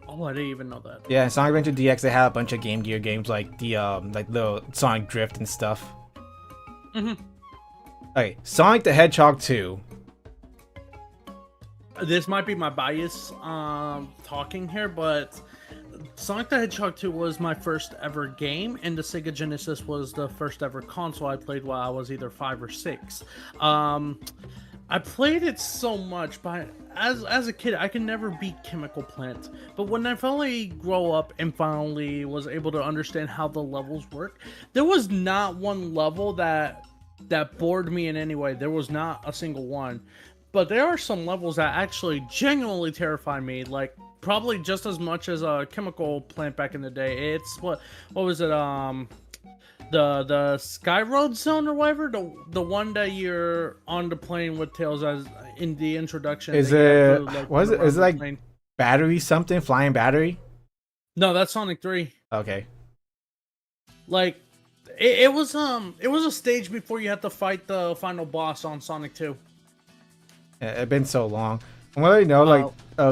Oh, I didn't even know that. Yeah, in Sonic Adventure DX they had a bunch of Game Gear games like the Sonic Drift and stuff. Okay, Sonic the Hedgehog 2. This might be my bias talking here, but Sonic the Hedgehog 2 was my first ever game, and the Sega Genesis was the first ever console I played while I was either 5 or 6. I played it so much, but as a kid, I could never beat Chemical Plant. But when I finally grow up and finally was able to understand how the levels work, there was not one level that bored me in any way. There was not a single one. But there are some levels that actually genuinely terrify me, like probably just as much as a Chemical Plant back in the day. It's what was it? The Sky Road Zone or whatever. The one that you're on the plane with Tails as in the introduction. Is it? What is it? Is it like battery something? Flying battery? No, that's Sonic 3. Okay. Like, it was a stage before you had to fight the final boss on Sonic 2. It's been so long. And what I know, like,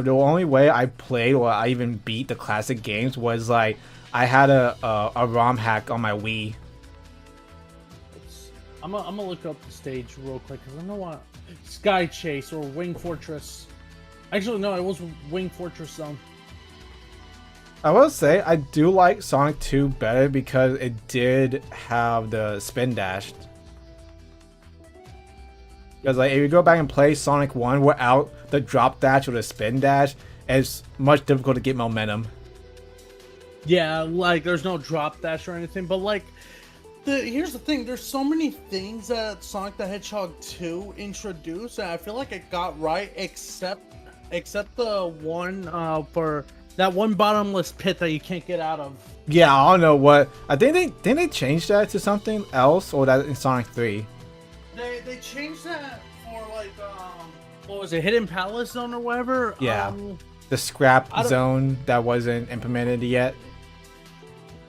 the only way I played or I even beat the classic games was like I had a ROM hack on my Wii. I'm gonna look up the stage real quick because I know what Sky Chase or Wing Fortress. Actually, no, it was Wing Fortress Zone. I will say I do like Sonic 2 better because it did have the spin dash. Because like if you go back and play Sonic 1 without the drop dash or the spin dash, it's much difficult to get momentum. Yeah, like there's no drop dash or anything, but like here's the thing, there's so many things that Sonic the Hedgehog 2 introduced and I feel like it got right except the one for that one bottomless pit that you can't get out of. Yeah, I don't know what. I think they changed that to something else or that in Sonic 3. They changed that for like what was it, Hidden Palace Zone or whatever? Yeah. The scrap zone that wasn't implemented yet.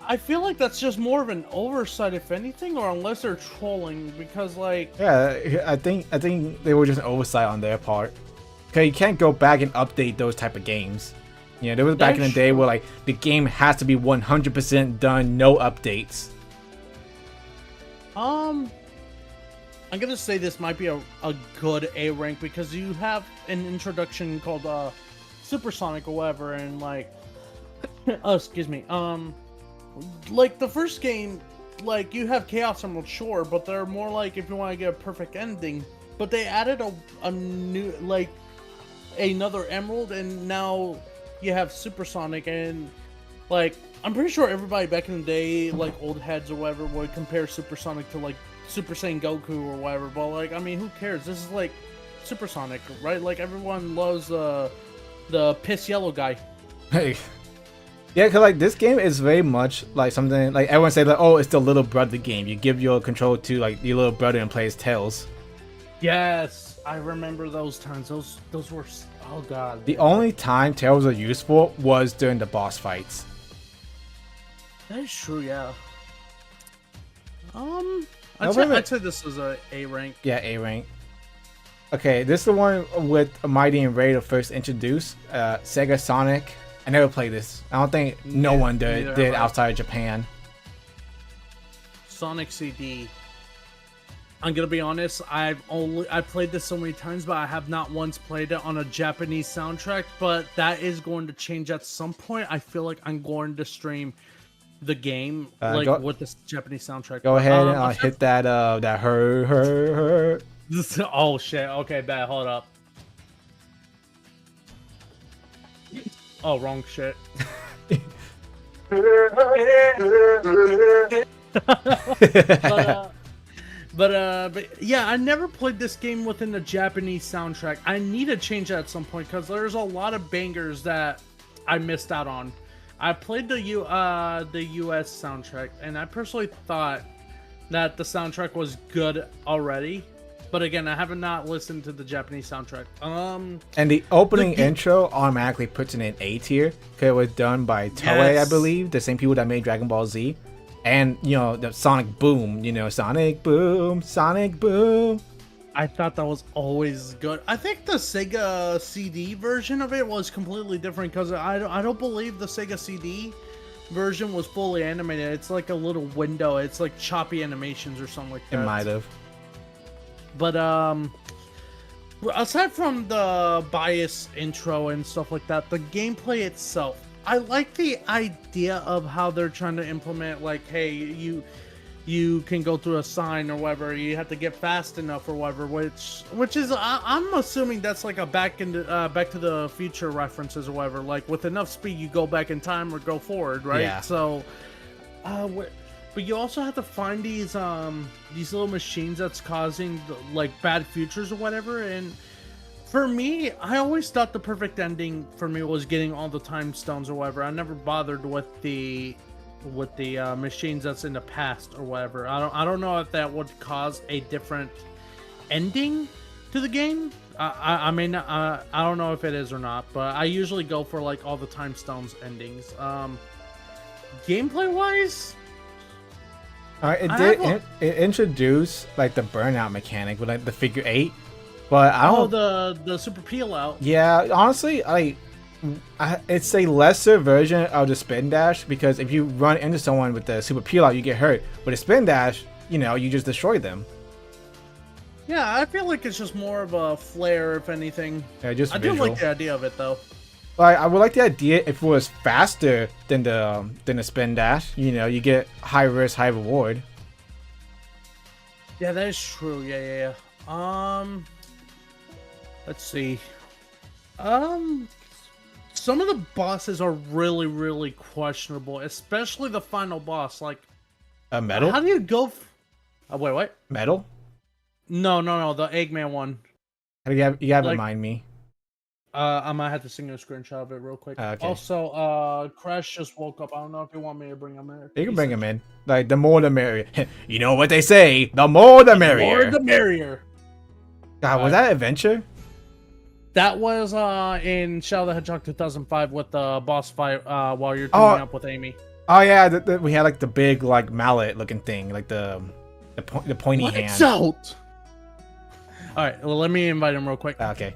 I feel like that's just more of an oversight, if anything, or unless they're trolling, because like. Yeah, I think they were just an oversight on their part. Cause you can't go back and update those type of games. You know, there was back in the day where like the game has to be 100% done, no updates. I'm gonna say this might be a good A rank because you have an introduction called Supersonic or whatever, and like, excuse me, like the first game, like you have Chaos Emerald, sure, but they're more like if you want to get a perfect ending. But they added a new, like, another Emerald, and now you have Supersonic, and like I'm pretty sure everybody back in the day, like old heads or whatever, would compare Supersonic to like Super Saiyan Goku or whatever. But like, I mean, who cares? This is like Supersonic, right? Like everyone loves the piss yellow guy. Hey. Yeah, because like this game is very much like something like everyone say like, oh, it's the little brother game. You give your control to like your little brother and plays Tails. Yes, I remember those times. Those were, oh god. The only time Tails was useful was during the boss fights. That is true, yeah. I'd say this is a A rank. Yeah, A rank. Okay, this is the one with Mighty and Ray first introduced. Sega Sonic. I never played this. I don't think no one did outside of Japan. Sonic CD. I'm gonna be honest, I played this so many times, but I have not once played it on a Japanese soundtrack, but that is going to change at some point. I feel like I'm going to stream the game with this Japanese soundtrack. Go ahead and hit that her. Oh shit, okay, bad, hold up. Oh, wrong shit. But yeah, I never played this game within the Japanese soundtrack. I need to change that at some point because there's a lot of bangers that I missed out on. I played the US soundtrack, and I personally thought that the soundtrack was good already. But again, I have not listened to the Japanese soundtrack. And the opening intro automatically puts it in A tier because it was done by Toei, yes. I believe, the same people that made Dragon Ball Z. And, you know, the Sonic Boom, Sonic Boom, Sonic Boom. I thought that was always good. I think the Sega CD version of it was completely different because I don't believe the Sega CD version was fully animated. It's like a little window. It's like choppy animations or something like that. It might have. But aside from the bias intro and stuff like that, the gameplay itself, I like the idea of how they're trying to implement, like, hey, you can go through a sign or whatever, you have to get fast enough or whatever, which is I'm assuming that's like a Back to the Future references or whatever. Like with enough speed, you go back in time or go forward, right? Yeah. So, but you also have to find these little machines that's causing like bad futures or whatever. And for me, I always thought the perfect ending for me was getting all the time stones or whatever. I never bothered with the machines that's in the past or whatever. I don't know if that would cause a different ending to the game. I mean, I don't know if it is or not, but I usually go for like all the time stones endings. Gameplay wise, It I did. have It introduced like the burnout mechanic with like the figure eight, but I oh don't. the super peel out. Yeah, honestly, it's a lesser version of the spin dash because if you run into someone with the super peel out, you get hurt. With a spin dash, you just destroy them. Yeah, I feel like it's just more of a flair, if anything. Yeah, just I do visual. like the idea of it though. Like, I would like the idea if it was faster than the spin dash. You get high risk, high reward. Yeah, that is true. Yeah. Let's see. Some of the bosses are really, really questionable, especially the final boss. Like, A metal, how do you go? Wait, what? metal. No, the Eggman one. You gotta Like- remind me. I might have to send you a screenshot of it real quick. Okay. Also, Crash just woke up. I don't know if you want me to bring him in. You can bring him in. Like, the more the merrier. You know what they say? The more the merrier. More the merrier. God, was that adventure? That was in Shadow the Hedgehog 2005 with the boss fight while you're teaming up with Amy. Oh yeah, we had like the big like mallet looking thing, like the pointy hand. Lights out. All right, well, let me invite him real quick. Okay.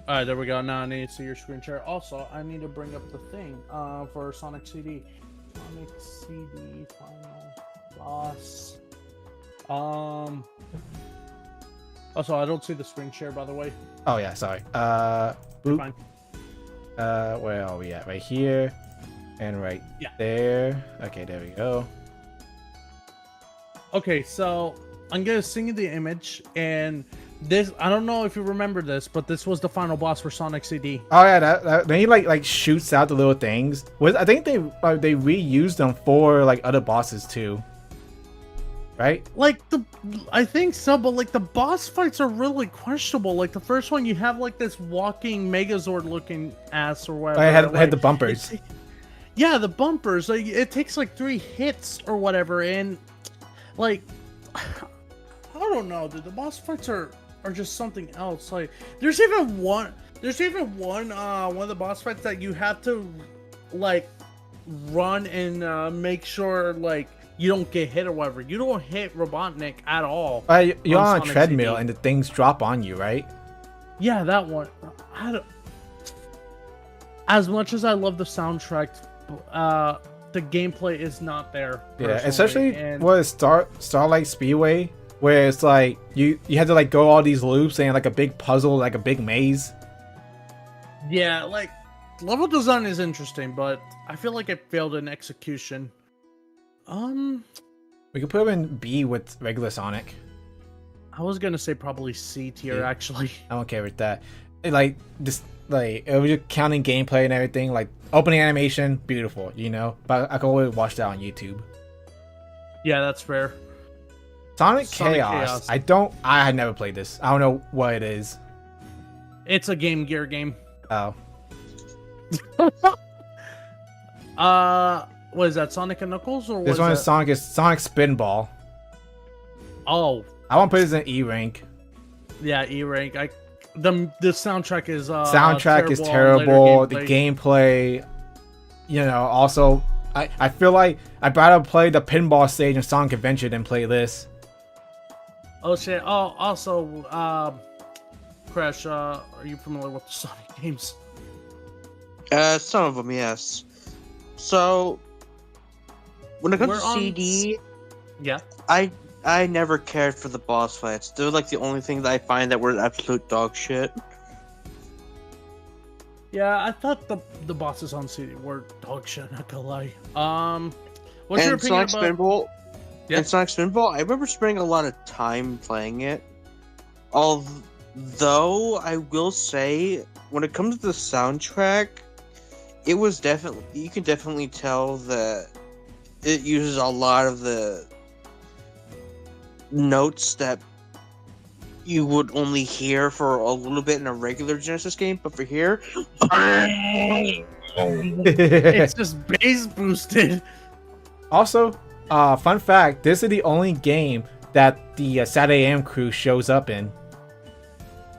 All right, there we go. Now I need to see your screen share. Also, I need to bring up the thing for Sonic CD. Sonic CD final boss. Also, I don't see the screen share, by the way. Oh yeah, sorry. You're Boop. fine. Where are we at? Right here, and right Yeah. there. Okay, there we go. Okay, so I'm gonna sing you the image, and this, I don't know if you remember this, but this was the final boss for Sonic CD. Oh yeah, then he like shoots out the little things. I think they reused them for like other bosses too. Right? Like I think so, but like the boss fights are really questionable. Like the first one, you have like this walking Megazord looking ass or whatever. I had like, the bumpers. Yeah, the bumpers. Like it takes like 3 hits or whatever, and like I don't know, dude. The boss fights are just something else. Like there's even one one of the boss fights that you have to like run and make sure like you don't get hit or whatever. You don't hit Robotnik at all. You're on a Sonic treadmill CD. and the things drop on you, right? Yeah, that one. I don't... As much as I love the soundtrack, the gameplay is not there. Yeah, personally, especially and what is Starlight Speedway, where it's like you had to like go all these loops and like a big puzzle, like a big maze. yeah, like level design is interesting, but I feel like it failed in execution. We could put him in B with regular Sonic. I was gonna say probably C tier Yeah. actually. I don't care with that. Like this, like it was just counting gameplay and everything. Like opening animation, beautiful, But I can always watch that on YouTube. Yeah, that's fair. Sonic Sonic Chaos. Chaos. I had never played this. I don't know what it is. It's a Game Gear game. Oh, What is that? Sonic and Knuckles or what? this one is that? Sonic Spinball. Oh, I want to put this in E rank. yeah, E rank. The soundtrack is Soundtrack is terrible, terrible. later The gameplay, also I feel like I'd rather play the pinball stage in Sonic Adventure than play this. Oh shit! Oh, also, Crash. Are you familiar with the Sonic games? Some of them, yes. So, when it comes We're to on CD, Yeah. I never cared for the boss fights. They're like the only thing that I find that were absolute dog shit. Yeah, I thought the bosses on CD were dog shit. Not gonna lie. What's your And opinion Sonic about? Spinball, Yeah. and Sonic Spinball, I remember spending a lot of time playing it. Although I will say, when it comes to the soundtrack, it was definitely, you can definitely tell that it uses a lot of the notes that you would only hear for a little bit in a regular Genesis game, but for here, It's just bass boosted. Also, Fun fact: this is the only game that the Saturday AM crew shows up in.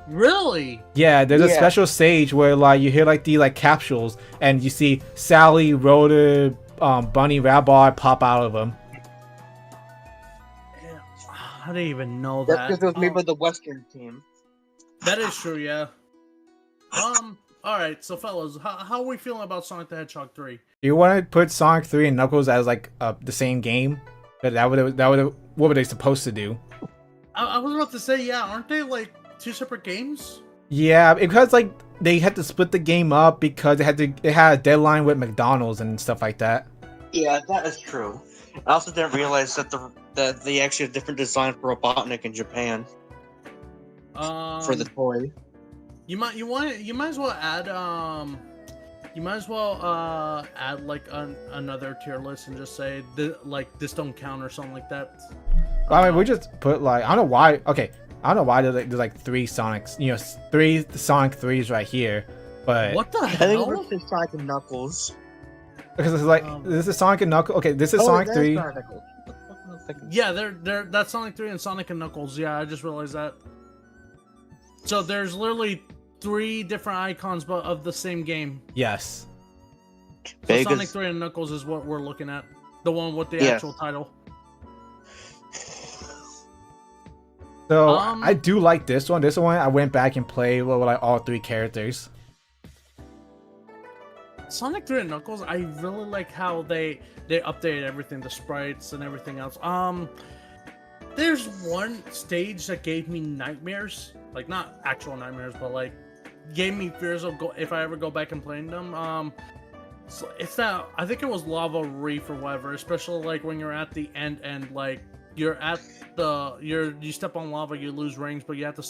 Really? Yeah, there's a Yeah. special stage where like you hear like the like capsules, and you see Sally, Rhoda, Bunny, Rabbi pop out of them. Yeah. I didn't even know That's that. because it was made Oh, by the Western team. that is true, yeah. All right, so fellas, how are we feeling about Sonic the Hedgehog 3? You want to put Sonic 3 and Knuckles as like the same game? But what were they supposed to do? I was about to say, yeah, aren't they like two separate games? Yeah, because like they had to split the game up because it had a deadline with McDonald's and stuff like that. Yeah, that is true. I also didn't realize that they actually have different design for Robotnik in Japan for the toy. You might as well add add like another tier list and just say this don't count or something like that. I mean, we just put like I don't know why. Okay, I don't know why there's like three Sonics. You know, three Sonic 3s right here. But What the I think hell? it's just Sonic and Knuckles. because it's like this is Sonic and Knuckles. Okay, this is Sonic that 3. Sonic and Knuckles. Yeah, they're that's Sonic 3 and Sonic and Knuckles. Yeah, I just realized that. So there's literally 3 different icons, but of the same game. Yes. So Vegas. Sonic 3 and Knuckles is what we're looking at. The one with the Yes. actual title. So Um, I do like this one. This one I went back and played with like all 3 characters. Sonic 3 and Knuckles, I really like how they updated everything, the sprites and everything else. There's one stage that gave me nightmares, like not actual nightmares, but like gave me fears of if I ever go back and playing them. So it's that I think it was Lava Reef or whatever, especially like when you're at the end and like you're at you step on lava, you lose rings, but you have to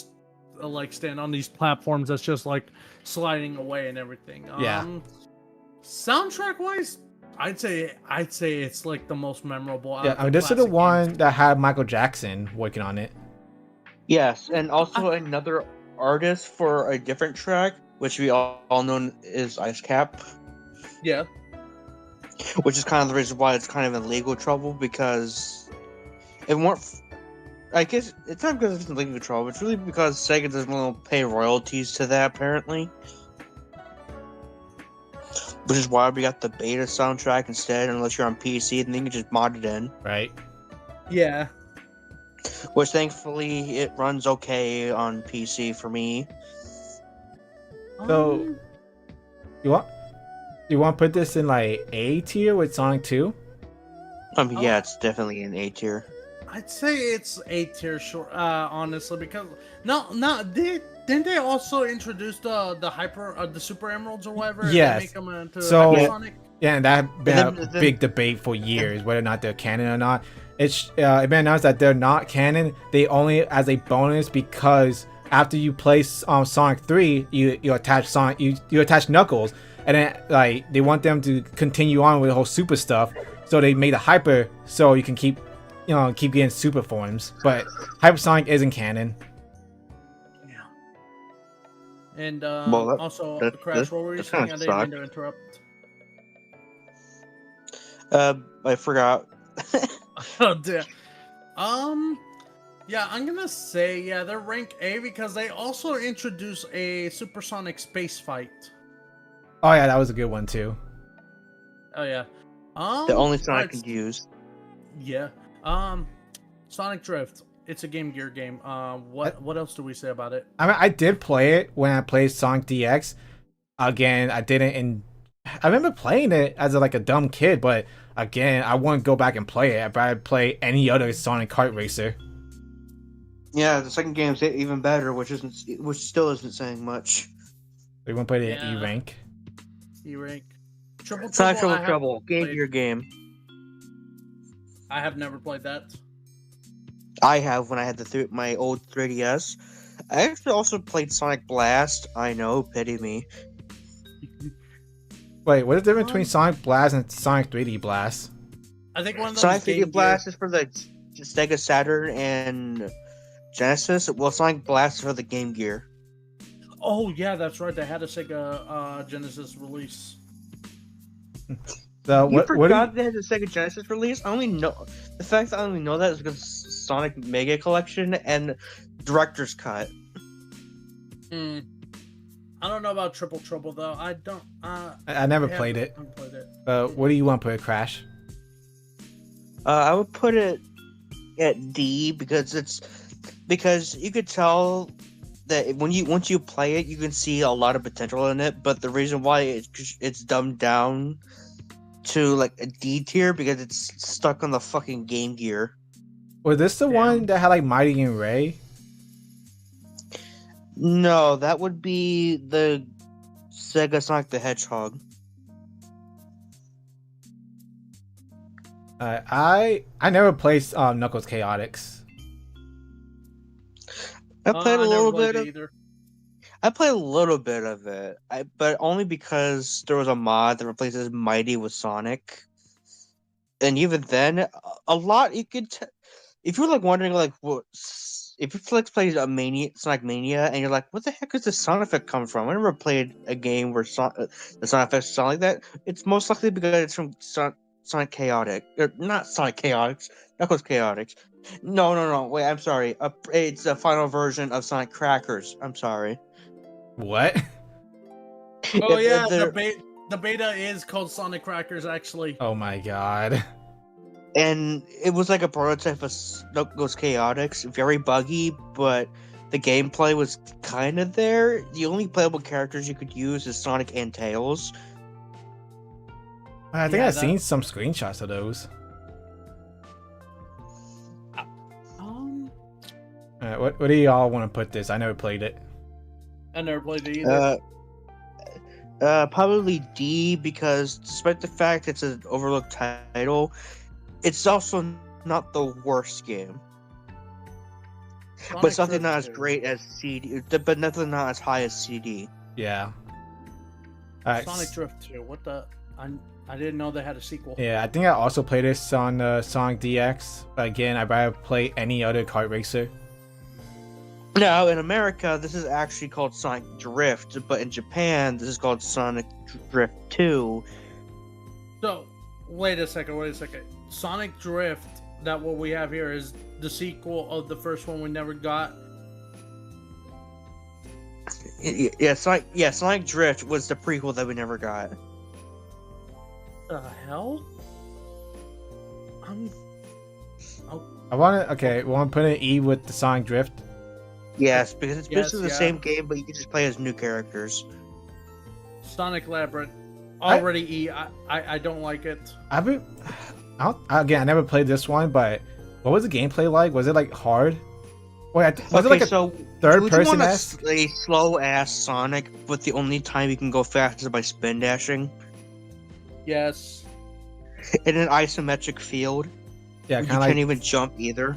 like stand on these platforms that's just like sliding away and everything. Yeah. Soundtrack wise, I'd say it's like the most memorable. out Yeah, of I mean this is the classic one games. that had Michael Jackson working on it. Yes, and also another artist for a different track, which we all know is Ice Cap, Yeah, which is kind of the reason why it's kind of in legal trouble because it weren't. I guess it's not because it's in legal trouble. It's really because Sega doesn't want to pay royalties to that apparently, which is why we got the beta soundtrack instead. Unless you're on PC, then you can just mod it in. Right. yeah. Which thankfully it runs okay on PC for me. So- You want to put this in like A tier with Sonic 2? Yeah, it's definitely an A tier. I'd say it's A tier short, honestly, because didn't they also introduce the Super Emeralds or whatever? and Yes. Make them into So- Hyper Sonic? Yeah, and that had been And a then- big debate for years whether or not they're canon or not. It's been announced that they're not canon. They only as a bonus because after you play Sonic 3, you attach Sonic, you attach Knuckles, and then like they want them to continue on with the whole super stuff. So they made a Hyper so you can keep getting super forms. But Hypersonic isn't canon. Yeah. And Well, that- also, that- Crash, that- what were you that saying? I kinda didn't mean sucked. to interrupt. I forgot. Oh dear. Yeah, I'm gonna say they're rank A because they also introduced a supersonic space fight. Oh yeah, that was a good one too. Oh yeah. The only Sonic I alright, could use. Yeah. Sonic Drift. It's a Game Gear game. What else do we say about it? I mean, I did play it when I played Sonic DX. Again, I didn't. I remember playing it as like a dumb kid, but again, I wouldn't go back and play it. I'd rather play any other Sonic Kart Racer. Yeah, the second game's even better, which still isn't saying much. We won't play the Yeah. E rank. E-Rank. Triple Sonic Trouble. Trouble, Game played- Gear game. I have never played that. I have when I had my old 3DS. I actually also played Sonic Blast. I know, pity me. Wait, what is the difference between Um, Sonic Blast and Sonic 3D Blast? I think one of those Sonic Game 3D Gear- Blast is for the Sega Saturn and Genesis. Well, Sonic Blast is for the Game Gear. Oh yeah, that's right. They had a Sega Genesis release. So You what do forgot they had the Sega Genesis release? I only know the fact that I only know that is because Sonic Mega Collection and Director's Cut. Hmm. I don't know about Triple Trouble though. I don't. I never played it. haven't played it. What do you want to put, Crash? I would put it at D because you could tell that once you play it, you can see a lot of potential in it. But the reason why it's dumbed down to like a D tier because it's stuck on the fucking Game Gear. Was this the Damn. one that had like Mighty and Ray? No, that would be the Sega Sonic the Hedgehog. I never played Knuckles Chaotix. I played a I never little played bit it of. either. I played a little bit of it, but only because there was a mod that replaces Mighty with Sonic, and even then, a lot you could. If you're like wondering, like, what if you like play a Sonic Mania, and you're like, what the heck does the sound effect come from? I never played a game where the sound effects sound like that. It's most likely because it's from Sonic Chaotic, or not Sonic Chaotix, Knuckles Chaotix. No. Wait, I'm sorry. It's a final version of Sonic Crackers. I'm sorry. What? Oh If- yeah, if they're- the beta is called Sonic Crackers actually. Oh my god. and it was like a prototype of Knuckles Chaotix, very buggy, but the gameplay was kind of there. The only playable characters you could use is Sonic and Tails. I think Yeah, I've that- seen some screenshots of those. What do y'all want to put this? I never played it. I never played it either. Probably D because despite the fact it's an overlooked title, it's also not the worst game. But Sonic something Drift not as 2. great as CD, but nothing not as high as CD. Yeah. Alright. Sonic Drift 2. What the? I didn't know they had a sequel. Yeah, I think I also played this on Sonic DX. But again, I'd rather play any other kart racer. Now, in America, this is actually called Sonic Drift, but in Japan, this is called Sonic Drift 2. So, wait a second. Sonic Drift, that what we have here is the sequel of the first one we never got. Yeah, Sonic Drift was the prequel that we never got. The hell? I want to. Okay, we want to put an E with the Sonic Drift. Yes, because it's Yes, basically the yeah. same game, but you can just play as new characters. Sonic Labyrinth. Already E. I don't like it. Again, I never played this one, but what was the gameplay like? Was it like hard? Wait, was it like a so third would you person? want a slow ass Sonic, but the only time you can go fast is by spin dashing Yes. in an isometric field? Yeah, You kind of can't like. even jump either.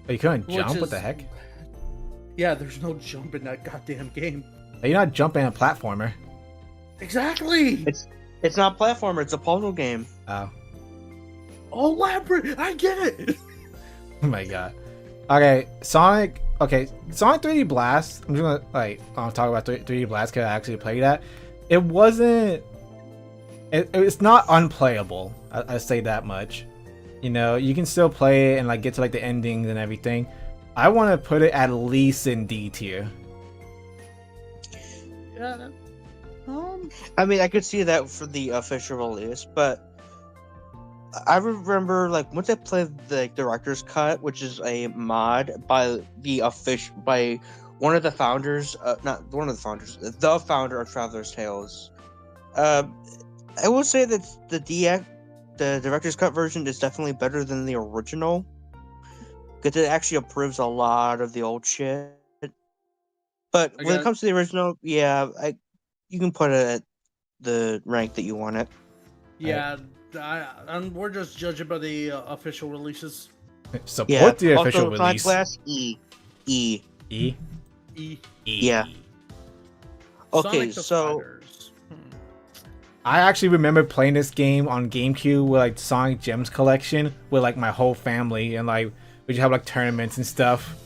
Oh, you couldn't Which jump. What is- the heck? Yeah, there's no jump in that goddamn game. You're not jumping a platformer. Exactly. It's not a platformer; it's a puzzle game. Oh. Oh, Labyrinth. I get it. Oh my god. Okay, Sonic. Okay, Sonic 3D Blast. I'm just gonna talk about 3D Blast because I actually played that. It wasn't. It's not unplayable. I say that much. You know, you can still play it and like get to like the endings and everything. I want to put it at least in D tier. Yeah. I mean, I could see that for the official release, but I remember like once I played the director's cut, which is a mod by one of the founders, not one of the founders, the founder of Traveler's Tales. I will say that the director's cut version is definitely better than the original, because it actually improves a lot of the old shit. But when it comes to the original, yeah, you can put it at the rank that you want it. Yeah. We're just judging by the official releases. Support Yeah. the official Also, Sonic release. Blast E. E. E. E. Yeah. Okay, Sonic the so Fighters. I actually remember playing this game on GameCube with like Sonic Gems collection with like my whole family, and like we just have like tournaments and stuff.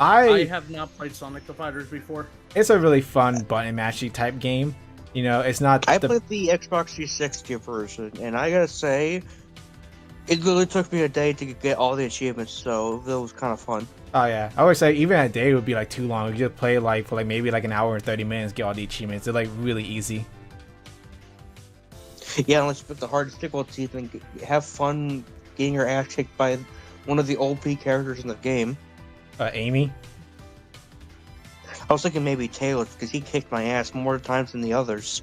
I have not played Sonic the Fighters before. It's a really fun button mashy type game. You know, it's not I the played the Xbox 360 version, and I gotta say, it literally took me a day to get all the achievements, so it was kind of fun. oh yeah. I would say even a day would be like too long. You just play like for like maybe like an hour and 30 minutes, get all the achievements. They're like really easy. Yeah, unless you put the hardest difficulty, then have fun getting your ass kicked by one of the OP characters in the game. Amy. I was thinking maybe Taylor, because he kicked my ass more times than the others.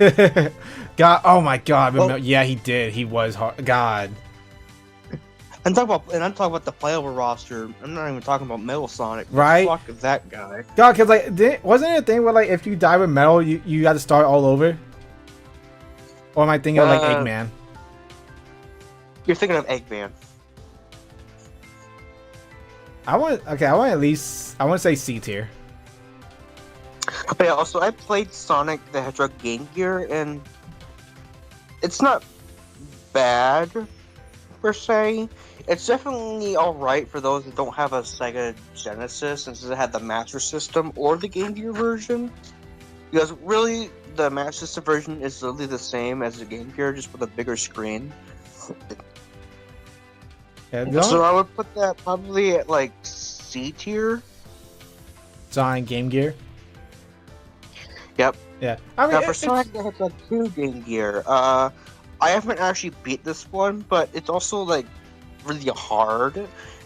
God, oh my God. Well- Yeah, he did. He was hard. God. I'm talking about the playable roster. I'm not even talking about Metal Sonic. Right. Fuck that guy. God, because like, wasn't it a thing where like if you die with metal, you got to start all over? Or am I thinking of like Eggman? You're thinking of Eggman. I want to say C tier. But yeah, also I played Sonic the Hedgehog Game Gear, and it's not bad per se. It's definitely alright for those that don't have a Sega Genesis, since it had the Master System or the Game Gear version. Because really, the Master System version is literally the same as the Game Gear, just with a bigger screen. Yeah, So I would put that probably at like C tier. Sonic Game Gear. Yep. Yeah. I mean, Now for Sonic the Hedgehog 2 Game Gear, I haven't actually beat this one, but it's also like really hard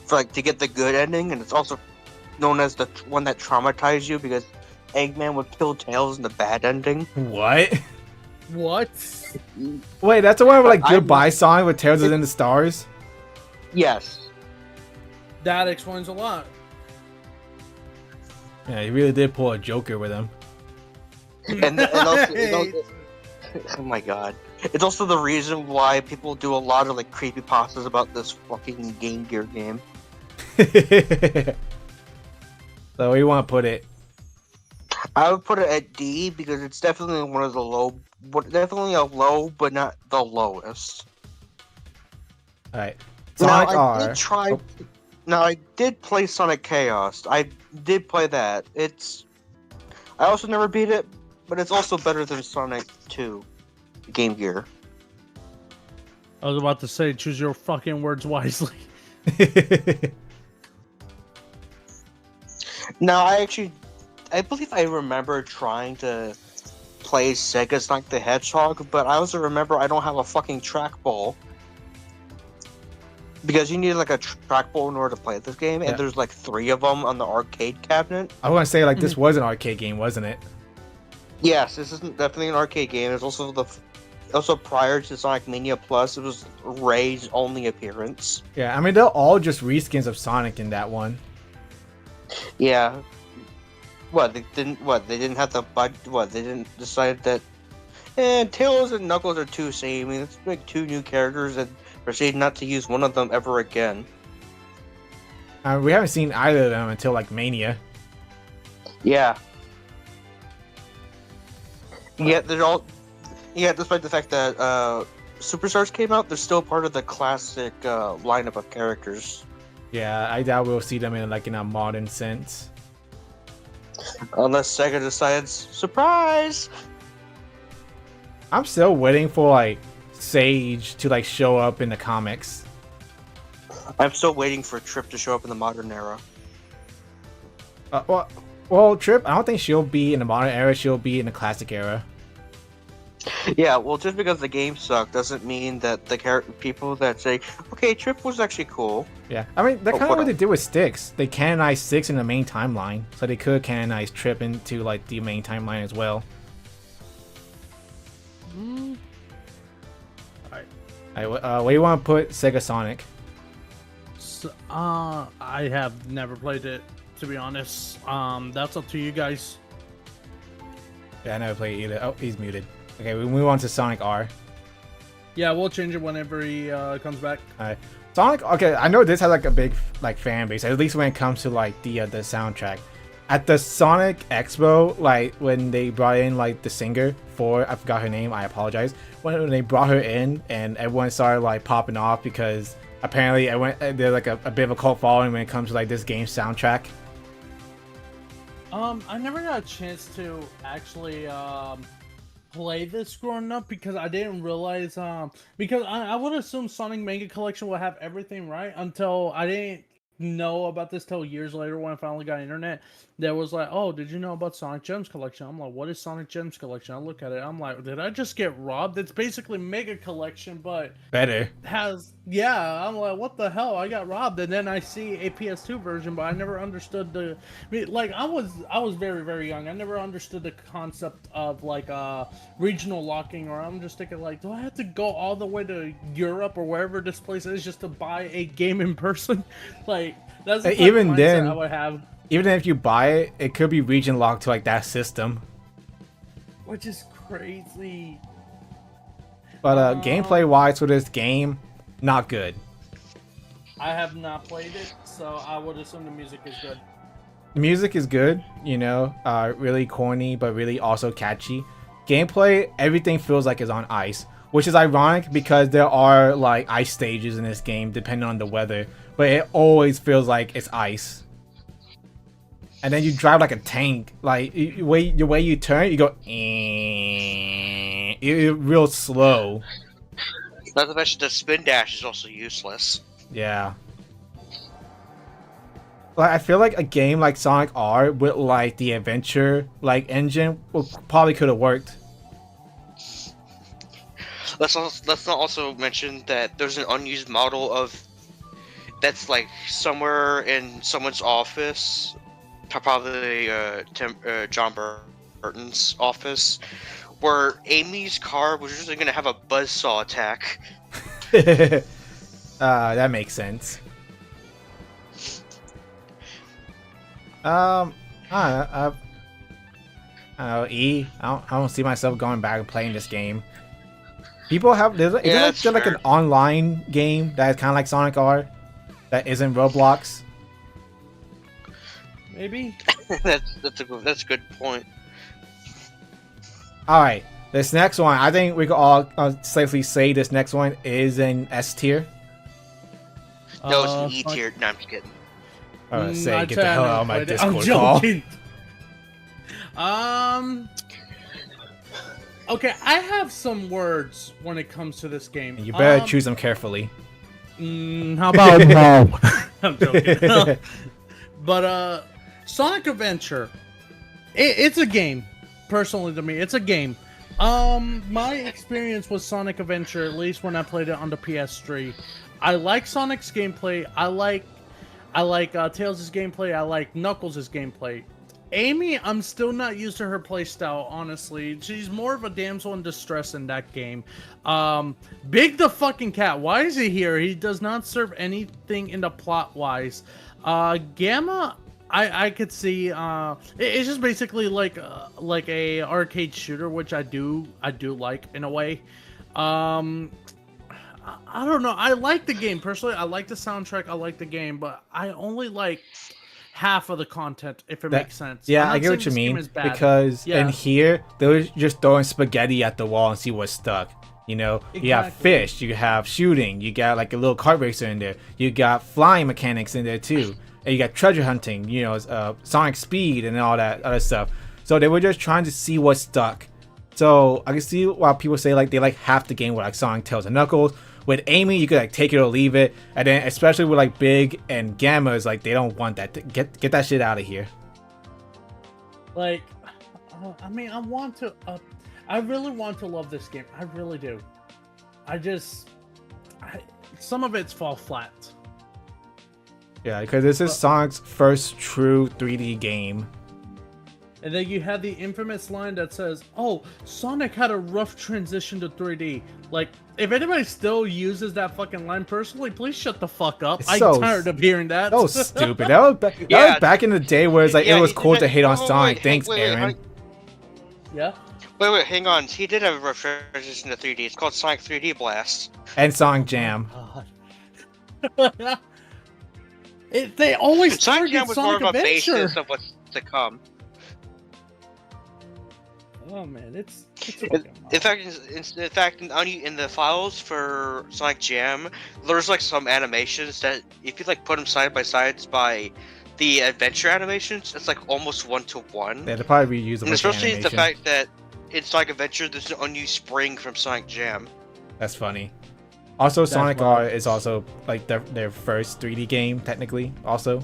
for like to get the good ending, and it's also known as the one that traumatized you because Eggman would kill Tails in the bad ending. what? What? Wait, that's the one where like I- Goodbye Sonic with Tails is in the stars? Yes. That explains a lot. Yeah, he really did pull a Joker with him. And also, oh my god. It's also the reason why people do a lot of like creepypastas about this fucking Game Gear game. So where you want to put it? I would put it at D because it's definitely one of the definitely a low, but not the lowest. All right, Now, Sonic I R. did try. Oh. Now I did play Sonic Chaos. I did play that. I also never beat it, but it's also better than Sonic 2 Game Gear. I was about to say, choose your fucking words wisely. Now I believe I remember trying to play Sega Sonic the Hedgehog, but I also remember I don't have a fucking trackball. Because you need like a trackball in order to play this game, and Yeah. there's like 3 of them on the arcade cabinet. I want to say like this was an arcade game, wasn't it? Yes, this is definitely an arcade game. It's also prior to Sonic Mania Plus. It was Ray's only appearance. Yeah, I mean they're all just reskins of Sonic in that one. Yeah. What they didn't? What they didn't have the budget? What they didn't decide that? And Tails and Knuckles are too same. I mean, it's like 2 new characters and proceed not to use one of them ever again. We haven't seen either of them until like Mania. Yeah. Yeah, they're all. Yeah, despite the fact that Superstars came out, they're still part of the classic lineup of characters. Yeah, I doubt we'll see them in like in a modern sense. Unless Sega decides, surprise! I'm still waiting for like Sage to like show up in the comics. I'm still waiting for Trip to show up in the modern era. Well, Trip, I don't think she'll be in the modern era. She'll be in the classic era. Yeah, well, just because the game sucked doesn't mean that the people that say, okay, Trip was actually cool. Yeah, I mean that's Oh, kind of hold what they on. did with Styx. They canonized Styx in the main timeline, so they could canonize Trip into like the main timeline as well. Alright, where do you want to put Sega Sonic? So, I have never played it, to be honest. That's up to you guys. Yeah, I never played it either. Oh, he's muted. Okay, we move on to Sonic R. Yeah, we'll change it whenever he comes back. Alright, Sonic. Okay, I know this has like a big like fan base, at least when it comes to like the soundtrack. At the Sonic Expo, like when they brought in like the singer for, I forgot her name, I apologize. When they brought her in and everyone started like popping off because apparently there's like a bit of a cult following when it comes to like this game's soundtrack. I never got a chance to actually play this growing up because I didn't realize because I would assume Sonic Mega Collection would have everything right until I didn't know about this till years later when I finally got internet. That was like, oh, did you know about Sonic Gems Collection? I'm like, what is Sonic Gems Collection? I look at it, I'm like, did I just get robbed? It's basically Mega Collection, but Better. has yeah. I'm like, what the hell? I got robbed, and then I see a PS2 version, but I never understood like I was very very young. I never understood the concept of like regional locking, or I'm just thinking like, do I have to go all the way to Europe or wherever this place is just to buy a game in person? Like that's the type Even of mindset then, I would have, even if you buy it, it could be region locked to like that system. which is crazy. But gameplay wise for this game, not good. I have not played it, so I would assume the music is good. The music is good, you know, really corny but really also catchy. Gameplay, everything feels like it's on ice, which is ironic because there are like ice stages in this game depending on the weather, but it always feels like it's ice. And then you drive like a tank, like the way you turn, you go, you're real slow. Not to mention the spin dash is also useless. Yeah. Like I feel like a game like Sonic R with like the adventure like engine probably could have worked. Let's not also mention that there's an unused model of that's like somewhere in someone's office, probably John Burton's office, where Amy's car was usually going to have a buzzsaw attack. That makes sense. I don't know, I don't see myself going back and playing this game. People have is there like an online game that is kind of like Sonic R that isn't Roblox? Maybe. that's a good point. All right, this next one, I think we can all safely say this next one is an S tier. No, it's an E tier. No, I'm just kidding. Say, get the hell out of my I'm Discord call. joking. Okay, I have some words when it comes to this game. You better choose them carefully. How about no? I'm joking. But Sonic Adventure, it's a game. Personally, to me, it's a game. My experience with Sonic Adventure, at least when I played it on the PS3, I like Sonic's gameplay. I like Tails' gameplay. I like Knuckles' gameplay. Amy, I'm still not used to her playstyle, honestly. She's more of a damsel in distress in that game. Big the fucking cat. Why is he here? He does not serve anything in the plot-wise. Gamma, I could see. It's just basically like a arcade shooter, which I do like in a way. I don't know. I like the game personally. I like the soundtrack. I like the game, but I only like half of the content, if it makes sense. Yeah, I get what you mean. Because in here, they were just throwing spaghetti at the wall and see what stuck. You know, exactly. You have fish, you have shooting, you got like a little kart racer in there, you got flying mechanics in there too, and you got treasure hunting, you know, Sonic Speed and all that other stuff. So they were just trying to see what stuck. So I can see why people say like they like half the game with like Sonic, Tails, and Knuckles. With Amy, you could like take it or leave it, and then especially with like Big and Gamma, is like they don't want that. Get that shit out of here. Like, I mean, I really want to love this game. I really do. Some of it's fall flat. Yeah, because this is Sonic's first true 3D game. And then you have the infamous line that says, "Oh, Sonic had a rough transition to 3D." Like, if anybody still uses that fucking line, personally, please shut the fuck up. I'm tired of hearing that. That was stupid. That was back in the day where it's like it was cool to hate on Sonic. Thanks, Aaron. Yeah. Wait, hang on. He did have a rough transition to 3D. It's called Sonic 3D Blast. And Sonic Jam. God. They always Sonic Jam target was Sonic more of a Adventure. basis of what's to come. Oh man, it's in fact, in the files for Sonic Jam, there's like some animations that if you like put them side by side by the adventure animations, it's like almost 1-to-1. Yeah, they'll probably reuse them. And especially the fact that in Sonic Adventure, there's an unused spring from Sonic Jam. That's funny. Also, That's Sonic wild. R is also like their first 3D game, technically. Also,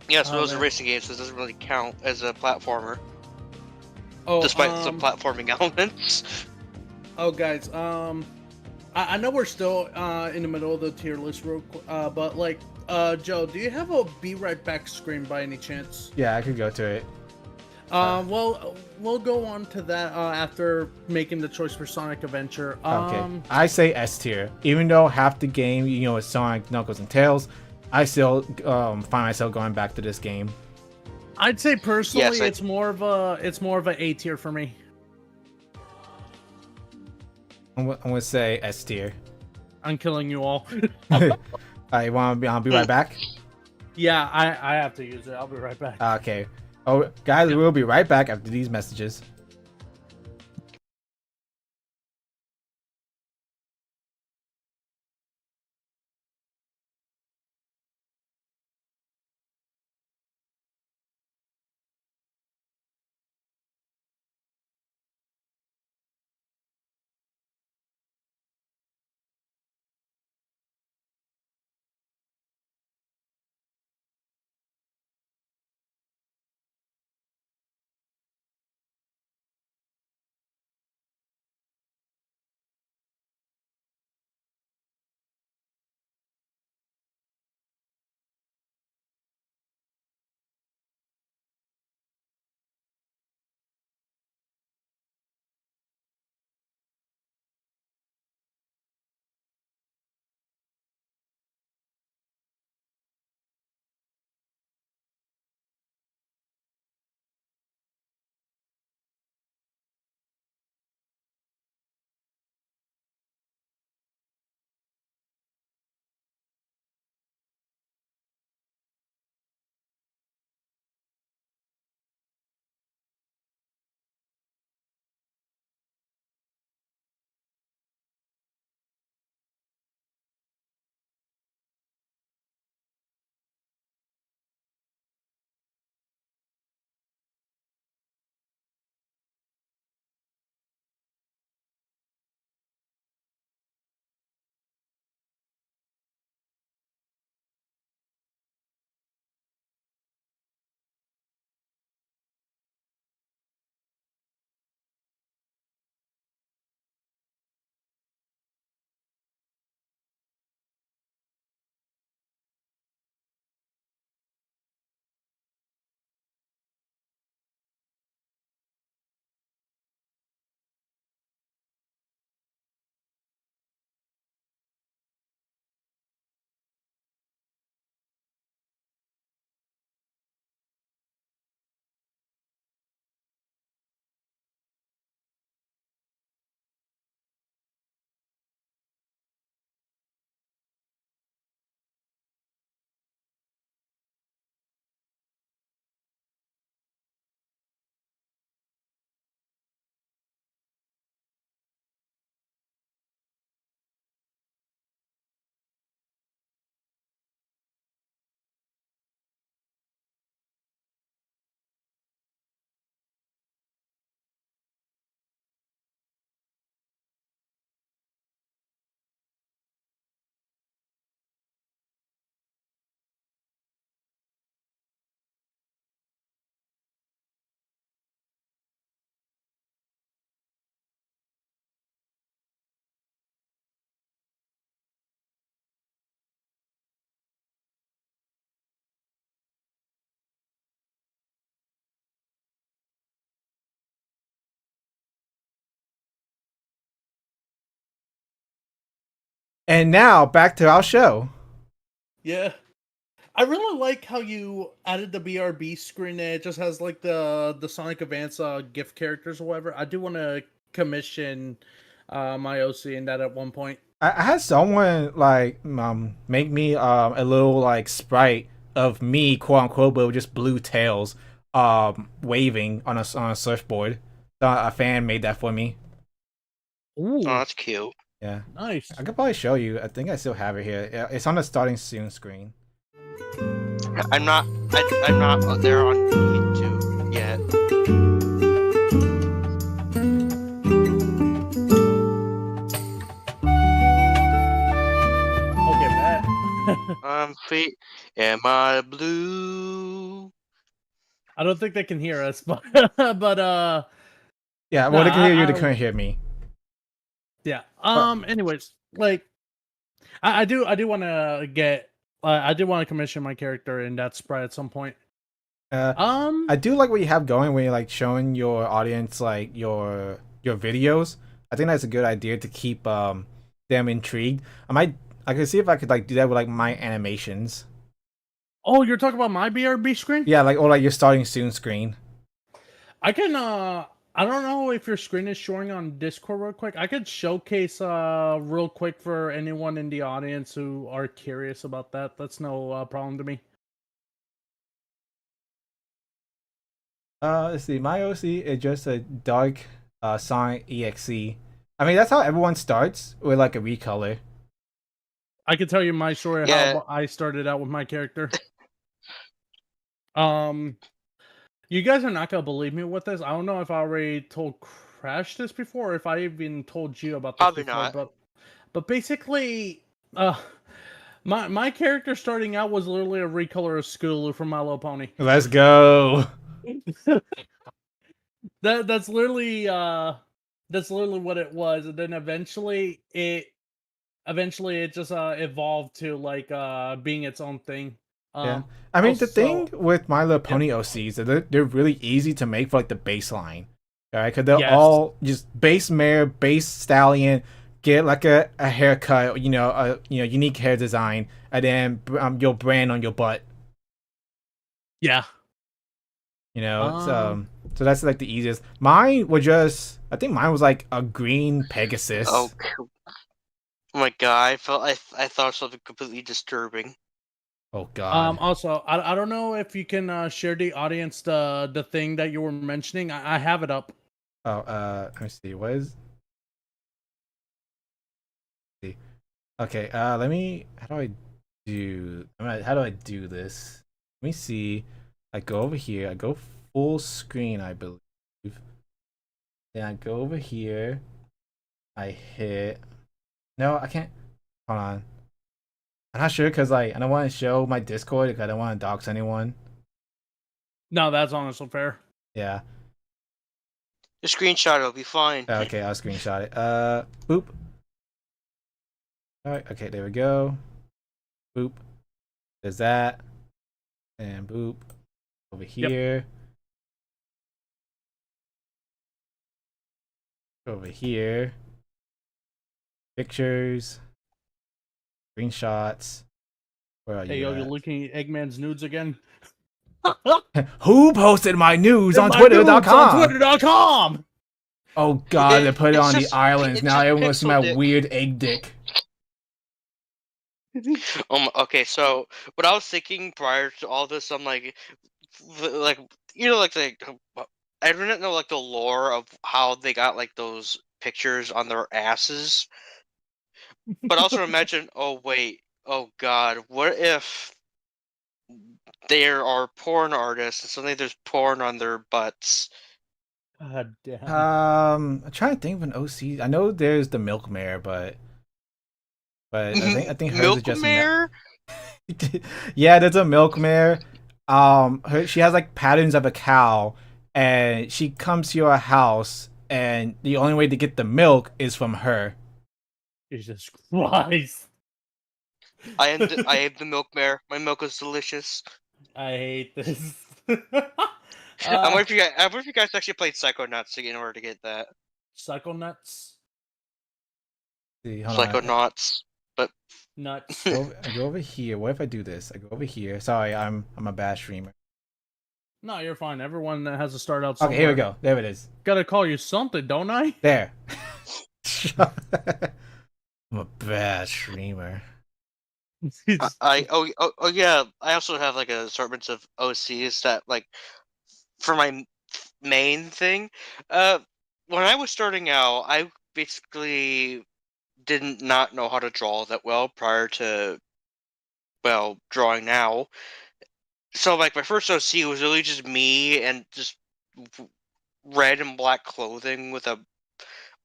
Yeah, so Oh, it was a man. racing game, so it doesn't really count as a platformer, Oh, despite some platforming elements. Oh, guys, I know we're still in the middle of the tier list, but like, Joe, do you have a "Be Right Back" screen by any chance? yeah, I could go to it. Well, we'll go on to that after making the choice for Sonic Adventure. Okay, I say S tier. Even though half the game, you know, is Sonic, Knuckles, and Tails, I still find myself going back to this game. I'd say personally, Yes, it's more of a A tier for me. I'm gonna say S tier. I'm killing you all. I want to be right back. Yeah, I have to use it. I'll be right back. Okay. Oh, guys, we'll be right back after these messages. And now back to our show. Yeah. I really like how you added the BRB screen and it just has like the Sonic Advance gift characters or whatever. I do want to commission my OC in that at one point. I had someone like make me a little like sprite of me, quote unquote, but with just blue tails waving on a surfboard. A fan made that for me. Ooh, Oh, that's cute. Yeah, nice. I could probably show you. I think I still have it here. Yeah, it's on the starting soon screen. I'm not there on YouTube yet. feet. Am I blue? I don't think they can hear us, but Yeah, well, nah, they can hear you. They couldn't hear me. yeah. But- Anyways, like I do want to get I do want to commission my character in that sprite at some point. I do like what you have going when you're like showing your audience like your videos. I think that's a good idea to keep them intrigued. I could see if I could like do that with like my animations. Oh, you're talking about my BRB screen? Yeah, like or like your starting soon screen. I can I don't know if your screen is showing on Discord real quick. I could showcase real quick for anyone in the audience who are curious about that. That's no problem to me. Let's see. My OC is just a dark Sonic EXE. I mean, that's how everyone starts with like a recolor. I can tell you my story Yeah. how I started out with my character. You guys are not gonna believe me with this. I don't know if I already told Crash this before, or if I even told you about this Probably before, not. but basically, my character starting out was literally a recolor of Scootaloo from My Little Pony. Let's go. That's literally what it was, and then eventually it just evolved to like being its own thing. Yeah. I mean, the also- thing with My Little Pony OCs is that they're really easy to make for like the baseline. Alright, because they're Yes. all just base mare, base stallion, get like a haircut, a unique hair design, and then your brand on your butt. Yeah. So that's like the easiest. Mine was just, I think mine was like a green Pegasus. Oh, my god! I thought of something completely disturbing. Oh god. Also, I don't know if you can share the audience the thing that you were mentioning. I have it up. Oh, let me see. What is? See. Okay. Let me. How do I do this? Let me see. I go over here. I go full screen, I believe. Then I go over here. I hit. No, I can't. Hold on. I'm not sure because like I don't want to show my Discord because I don't want to dox anyone. No, that's honestly fair. Yeah. The screenshot will be fine. Okay, I'll screenshot it. Boop. All right. Okay, there we go. Boop. There's that. And boop. Over here. Over here. Pictures. Screenshots. Where are Hey, you? yo, you're at? looking at Eggman's nudes again. Who posted my news on My nudes Twitter.com? on Twitter.com. Oh god, they put it It's on the just- islands. it's Now just everyone's see my pixel dick. weird egg dick. Okay, so what I was thinking prior to all this, I'm like I didn't know like the lore of how they got like those pictures on their asses, but also imagine, oh wait, oh god, what if there are porn artists and suddenly there's porn on their butts? God damn. I'm trying to think of an OC. I know there's the Milkmare, but I think hers is just Milkmare? yeah, there's a Milkmare. She has like patterns of a cow, and she comes to your house, and the only way to get the milk is from her. Jesus Christ. I am the Milkmare. My milk is delicious. I hate this. I wonder if you guys actually played Psychonauts in order to get that. Psychonauts. See, hold on. Psychonauts. But Nuts. I go over here. What if I do this? I go over here. Sorry, I'm a bad streamer. No, you're fine. Everyone has to start out somewhere. Okay, here we go. There it is. Gotta call you something, don't I? There. I'm a bad streamer. oh yeah, I also have like a assortment of OCs that like for my main thing. When I was starting out, I basically didn't not know how to draw that well prior to drawing now. So like my first OC was really just me and just red and black clothing with a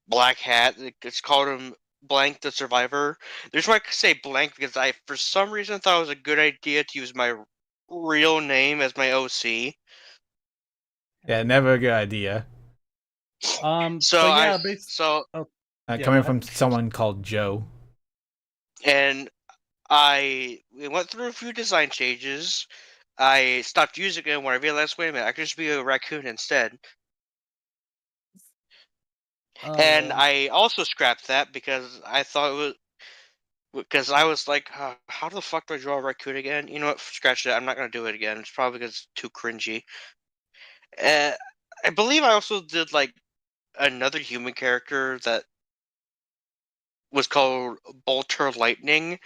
black hat. It's called him Blank the Survivor. There's why I say Blank because I, for some reason, thought it was a good idea to use my real name as my OC. Yeah, never a good idea. So But I yeah, so oh, yeah, go Coming ahead. from someone called Joe. and we went through a few design changes. I stopped using it when I realized, wait a minute, I could just be a raccoon instead. Oh And man. I also scrapped that because I thought it was because I was like, how the fuck do I draw a raccoon again? You know what? Scratch that. I'm not gonna do it again. It's probably because it's too cringy. Uh, I believe I also did like another human character that was called Bolter Lightning,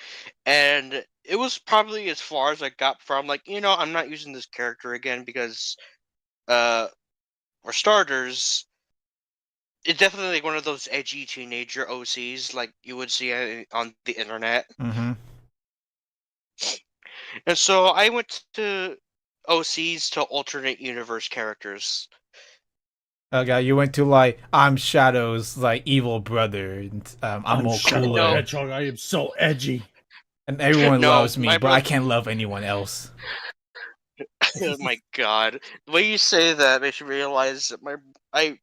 and it was probably as far as I got from like, I'm not using this character again because, for starters, it's definitely like one of those edgy teenager OCs like you would see on the internet. Mm-hmm. And so I went to OCs to alternate universe characters. Okay, you went to like I'm Shadow's like evil brother, and I'm more Shadow the cooler, Hedgehog. I am so edgy. and everyone No, loves me, my but I brother. can't love anyone else. Oh my god, the way you say that makes me realize that I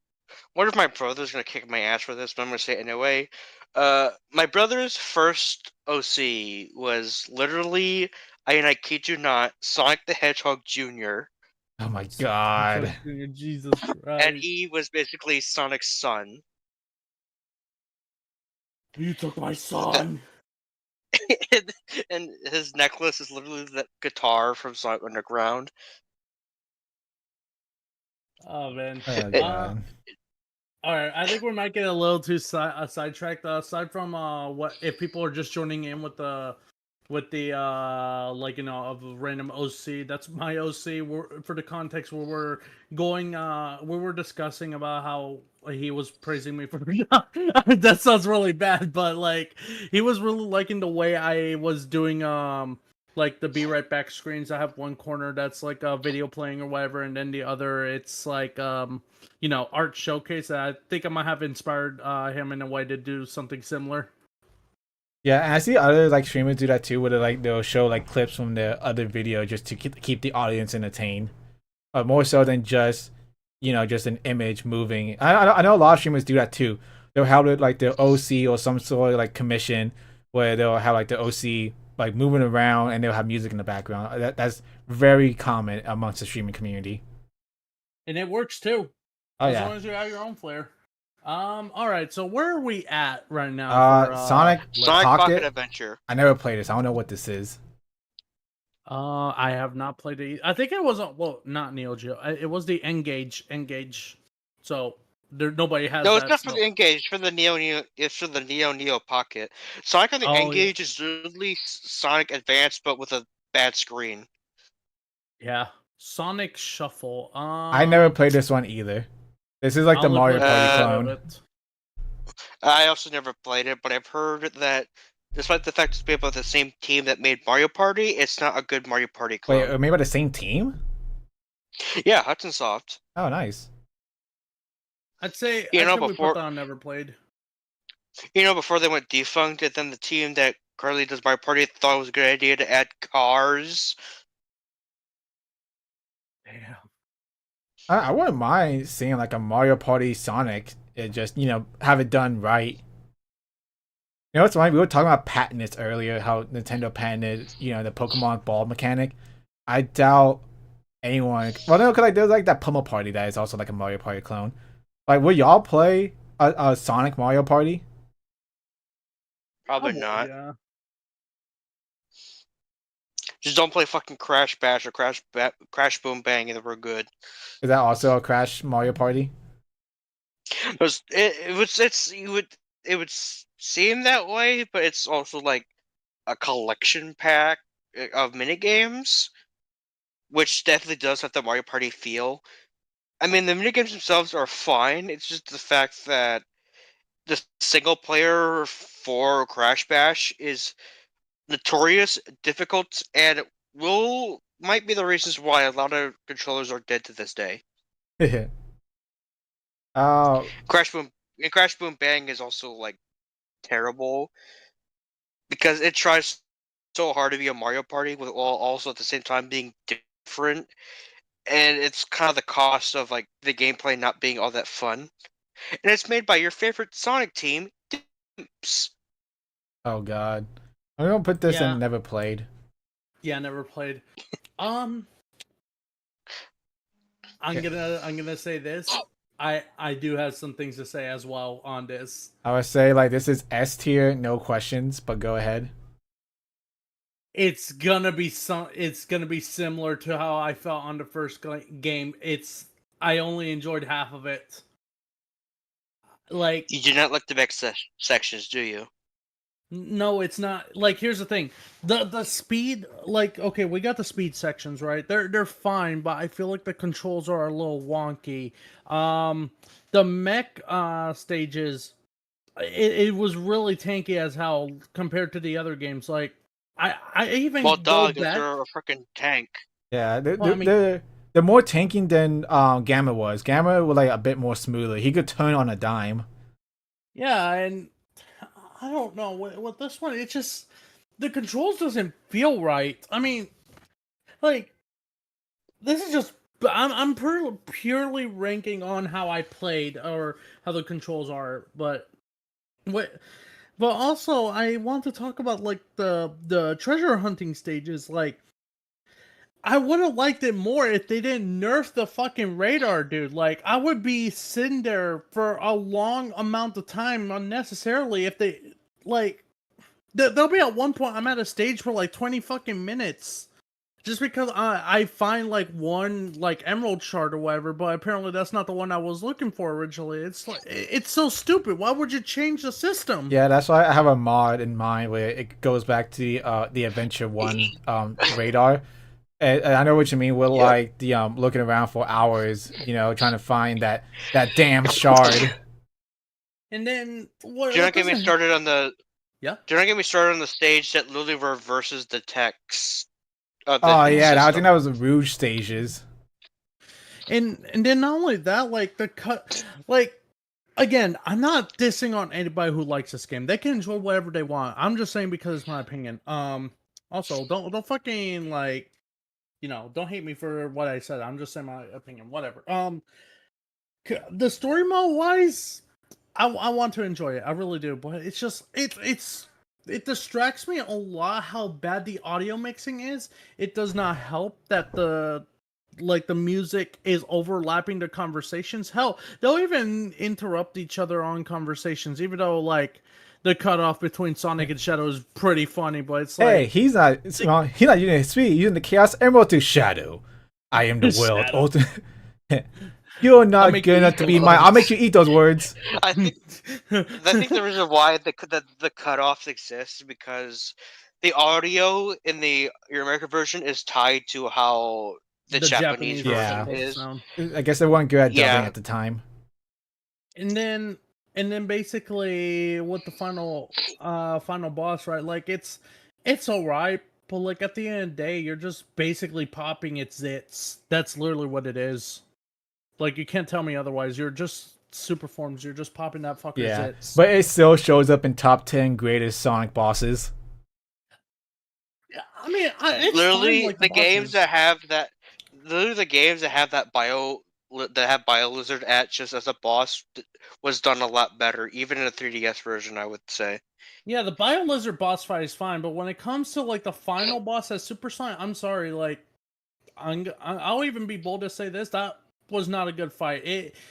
wonder if my brother's gonna kick my ass for this, but I'm gonna say it anyway. My brother's first OC was literally, and I kid you not, Sonic the Hedgehog Jr., Oh my god. Jesus and Christ. he was basically Sonic's son. You took my son. And his necklace is literally that guitar from Sonic Underground. Oh man. Oh Uh, god. all right. I think we might get a little too sidetracked. Aside from what if people are just joining in with the like of a random OC. That's my OC. For the context where we're going, we were discussing about how he was praising me for. That sounds really bad, but like he was really liking the way I was doing like the be right back screens. I have one corner that's like a video playing or whatever, and then the other it's like art showcase. I think I might have inspired him in a way to do something similar. Yeah, and I see other like streamers do that too, where they'll show like clips from their other video just to keep the audience entertained, more so than just just an image moving. I know a lot of streamers do that too. They'll have it like their OC or some sort of like commission where they'll have like the OC like moving around and they'll have music in the background. That's very common amongst the streaming community. And it works too. Oh As yeah. long as you have your own flair. All right. So where are we at right now? Sonic Sonic Pocket. Pocket Adventure. I never played this. I don't know what this is. I have not played it. I think it wasn't. Well, not Neo Geo. It was the Engage. So nobody has No, that. it's not for so- the Engage. For the Neo. It's for the Neo Pocket. Sonic on the Oh, yeah. Engage is literally Sonic Advance, but with a bad screen. Yeah. Sonic Shuffle. I never played this one either. This is like the I'll look Mario at Party the clone. of it. I also never played it, but I've heard that despite the fact it's made by the same team that made Mario Party, it's not a good Mario Party clone. Wait, made by the same team? Yeah, Hudson Soft. Oh, nice. I'd say. You know, We before- put that on never played. Before they went defunct, and then the team that currently does Mario Party thought it was a good idea to add cars. Damn. I wouldn't mind seeing like a Mario Party Sonic. It just have it done right. You know what's funny? We were talking about patents earlier. How Nintendo patented the Pokemon ball mechanic. I doubt anyone. Well, no, because like there's like that Pummel Party that is also like a Mario Party clone. Like, will y'all play a Sonic Mario Party? Probably not. Yeah. Just don't play fucking Crash Bash or Crash Boom Bang, and we're good. Is that also a Crash Mario Party? It would seem that way, but it's also like a collection pack of mini games, which definitely does have the Mario Party feel. I mean, the mini games themselves are fine. It's just the fact that the single player for Crash Bash is notorious, difficult, and might be the reasons why a lot of controllers are dead to this day. Oh, Crash Boom Bang is also like terrible because it tries so hard to be a Mario Party with while also at the same time being different, and it's kind of the cost of like the gameplay not being all that fun. And it's made by your favorite Sonic team, Dimps. Oh god. I'm gonna put this Yeah. in never played. Yeah, never played. I'm gonna say this. I do have some things to say as well on this. I would say like this is S tier, no questions, but go ahead. It's gonna be similar to how I felt on the first game. I only enjoyed half of it. Like, You do not like the back sections, do you? no, it's not. Like, here's the thing: the speed. Like, okay, we got the speed sections, right? They're fine, but I feel like the controls are a little wonky. The mech stages, it was really tanky as hell compared to the other games. Like, I even Well, go dog, back. they're a freaking tank. Yeah, Well, I mean- they're more tanking than Gamma was. Gamma was like a bit more smoother. He could turn on a dime. Yeah, and I don't know with this one. It's just the controls doesn't feel right. I mean, like this is just I'm purely ranking on how I played or how the controls are, but what. But also, I want to talk about like the treasure hunting stages. Like, I would have liked it more if they didn't nerf the fucking radar, dude. Like, I would be sitting there for a long amount of time unnecessarily if they, like, there'll be at one point I'm at a stage for like 20 fucking minutes. Just because I find like one like emerald shard or whatever, but apparently that's not the one I was looking for originally. It's like, it's so stupid. Why would you change the system? Yeah, that's why I have a mod in mind where it goes back to the Adventure 1 radar. And I know what you mean with like the looking around for hours, you know, trying to find that damn shard. And then what? Do not get me started on the. Yeah. Do not get me started on the stage that literally reverses the text. Oh yeah, I think that was the Rouge stages. And then not only that, like the cut, like again, I'm not dissing on anybody who likes this game. They can enjoy whatever they want. I'm just saying because it's my opinion. Also, don't fucking like, you know, don't hate me for what I said. I'm just saying my opinion. Whatever. The story mode wise, I want to enjoy it. I really do, but it's just it distracts me a lot how bad the audio mixing is. It does not help that the music is overlapping the conversations. Hell, they'll even interrupt each other on conversations, even though like the cutoff between Sonic and Shadow is pretty funny, but it's like, Hey, he's not using his speed, he's using the Chaos Emerald to Shadow. I am the world Shadow. ultimate. You're not make good you enough eat to those be mine. I'll words. make you eat those words. I think the reason why the cutoffs exist is because the audio in your American version is tied to how the Japanese Yeah. version is. sound. I guess they weren't good at dubbing Yeah. at the time. And then basically with the final boss, right? Like it's alright, but like at the end of the day, you're just basically popping its zits. That's literally what it is. Like you can't tell me otherwise. You're just super forms. You're just popping that fucker's Yeah, zits. but it still shows up in top 10 greatest Sonic bosses. I mean, it's Literally, fine, like, the games bosses. that have that, literally the games that have that Bio-Lizard at just as a boss was done a lot better, even in a 3DS version, I would say. Yeah, the Bio Lizard boss fight is fine, but when it comes to like the final boss as Super Sonic, I'm sorry, like I'll even be bold to say this, that was not a good fight.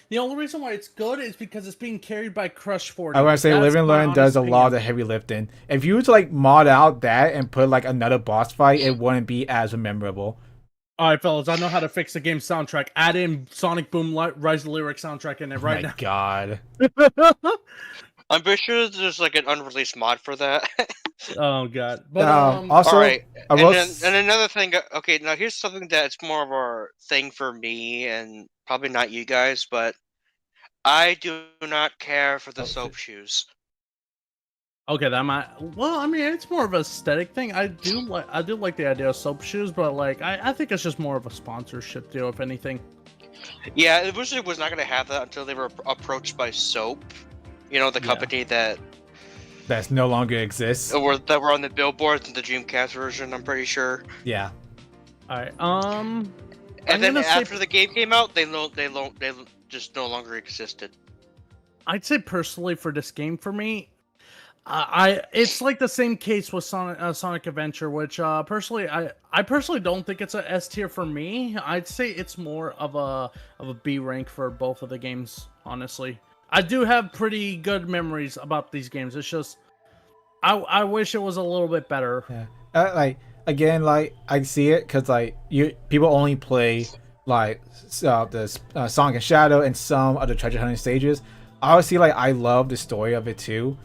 The only reason why it's good is because it's being carried by Crush 40. I want to say That's Live and my Learn does a honest lot of the opinion. heavy lifting. If you were to like mod out that and put like another boss fight, it wouldn't be as memorable. All right, fellas, I know how to fix the game soundtrack. Add in Sonic Boom Rise of the Lyric soundtrack in it right My God. now. I'm pretty sure there's like an unreleased mod for that. Oh god. But Also, All right, I will s- and another thing. Okay, now here's something that's more of a thing for me, and probably not you guys, but I do not care for the soap shoes. okay, that might. Well, I mean, it's more of an aesthetic thing. I do like the idea of soap shoes, but like, I think it's just more of a sponsorship deal, if anything. Yeah, it originally was not going to have that until they were approached by Soap. You know, the Yeah. company that That's no longer exists. that were on the billboards in the Dreamcast version. I'm pretty sure. Yeah. All right. And I'm then gonna say- after the game came out, they just no longer existed. I'd say personally for this game for me, it's like the same case with Sonic Adventure, which personally I personally don't think it's a S tier for me. I'd say it's more of a B rank for both of the games. Honestly, I do have pretty good memories about these games. It's just I wish it was a little bit better. Yeah. Like again, like I see it because like people only play like the Sonic and Shadow and some of the treasure hunting stages. Obviously, like I love the story of it too,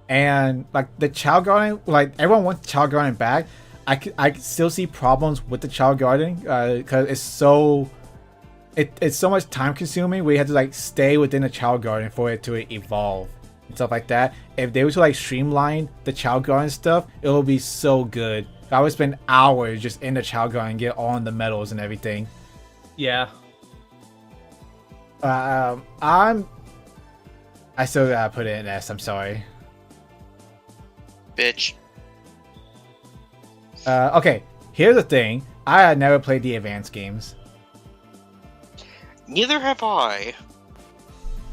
and like the Chao Garden, like everyone wants Chao Garden back. I can still see problems with the Chao Garden because it's so much time consuming. We have to like stay within the Chao Garden for it to evolve and stuff like that. If they were to like streamline the Chao Garden stuff, it will be so good. I would spend hours just in the Chao Garden and get on the medals and everything. Yeah. I still gotta put it in S. I'm sorry. Bitch. Okay, here's the thing. I had never played the advanced games. Neither have I.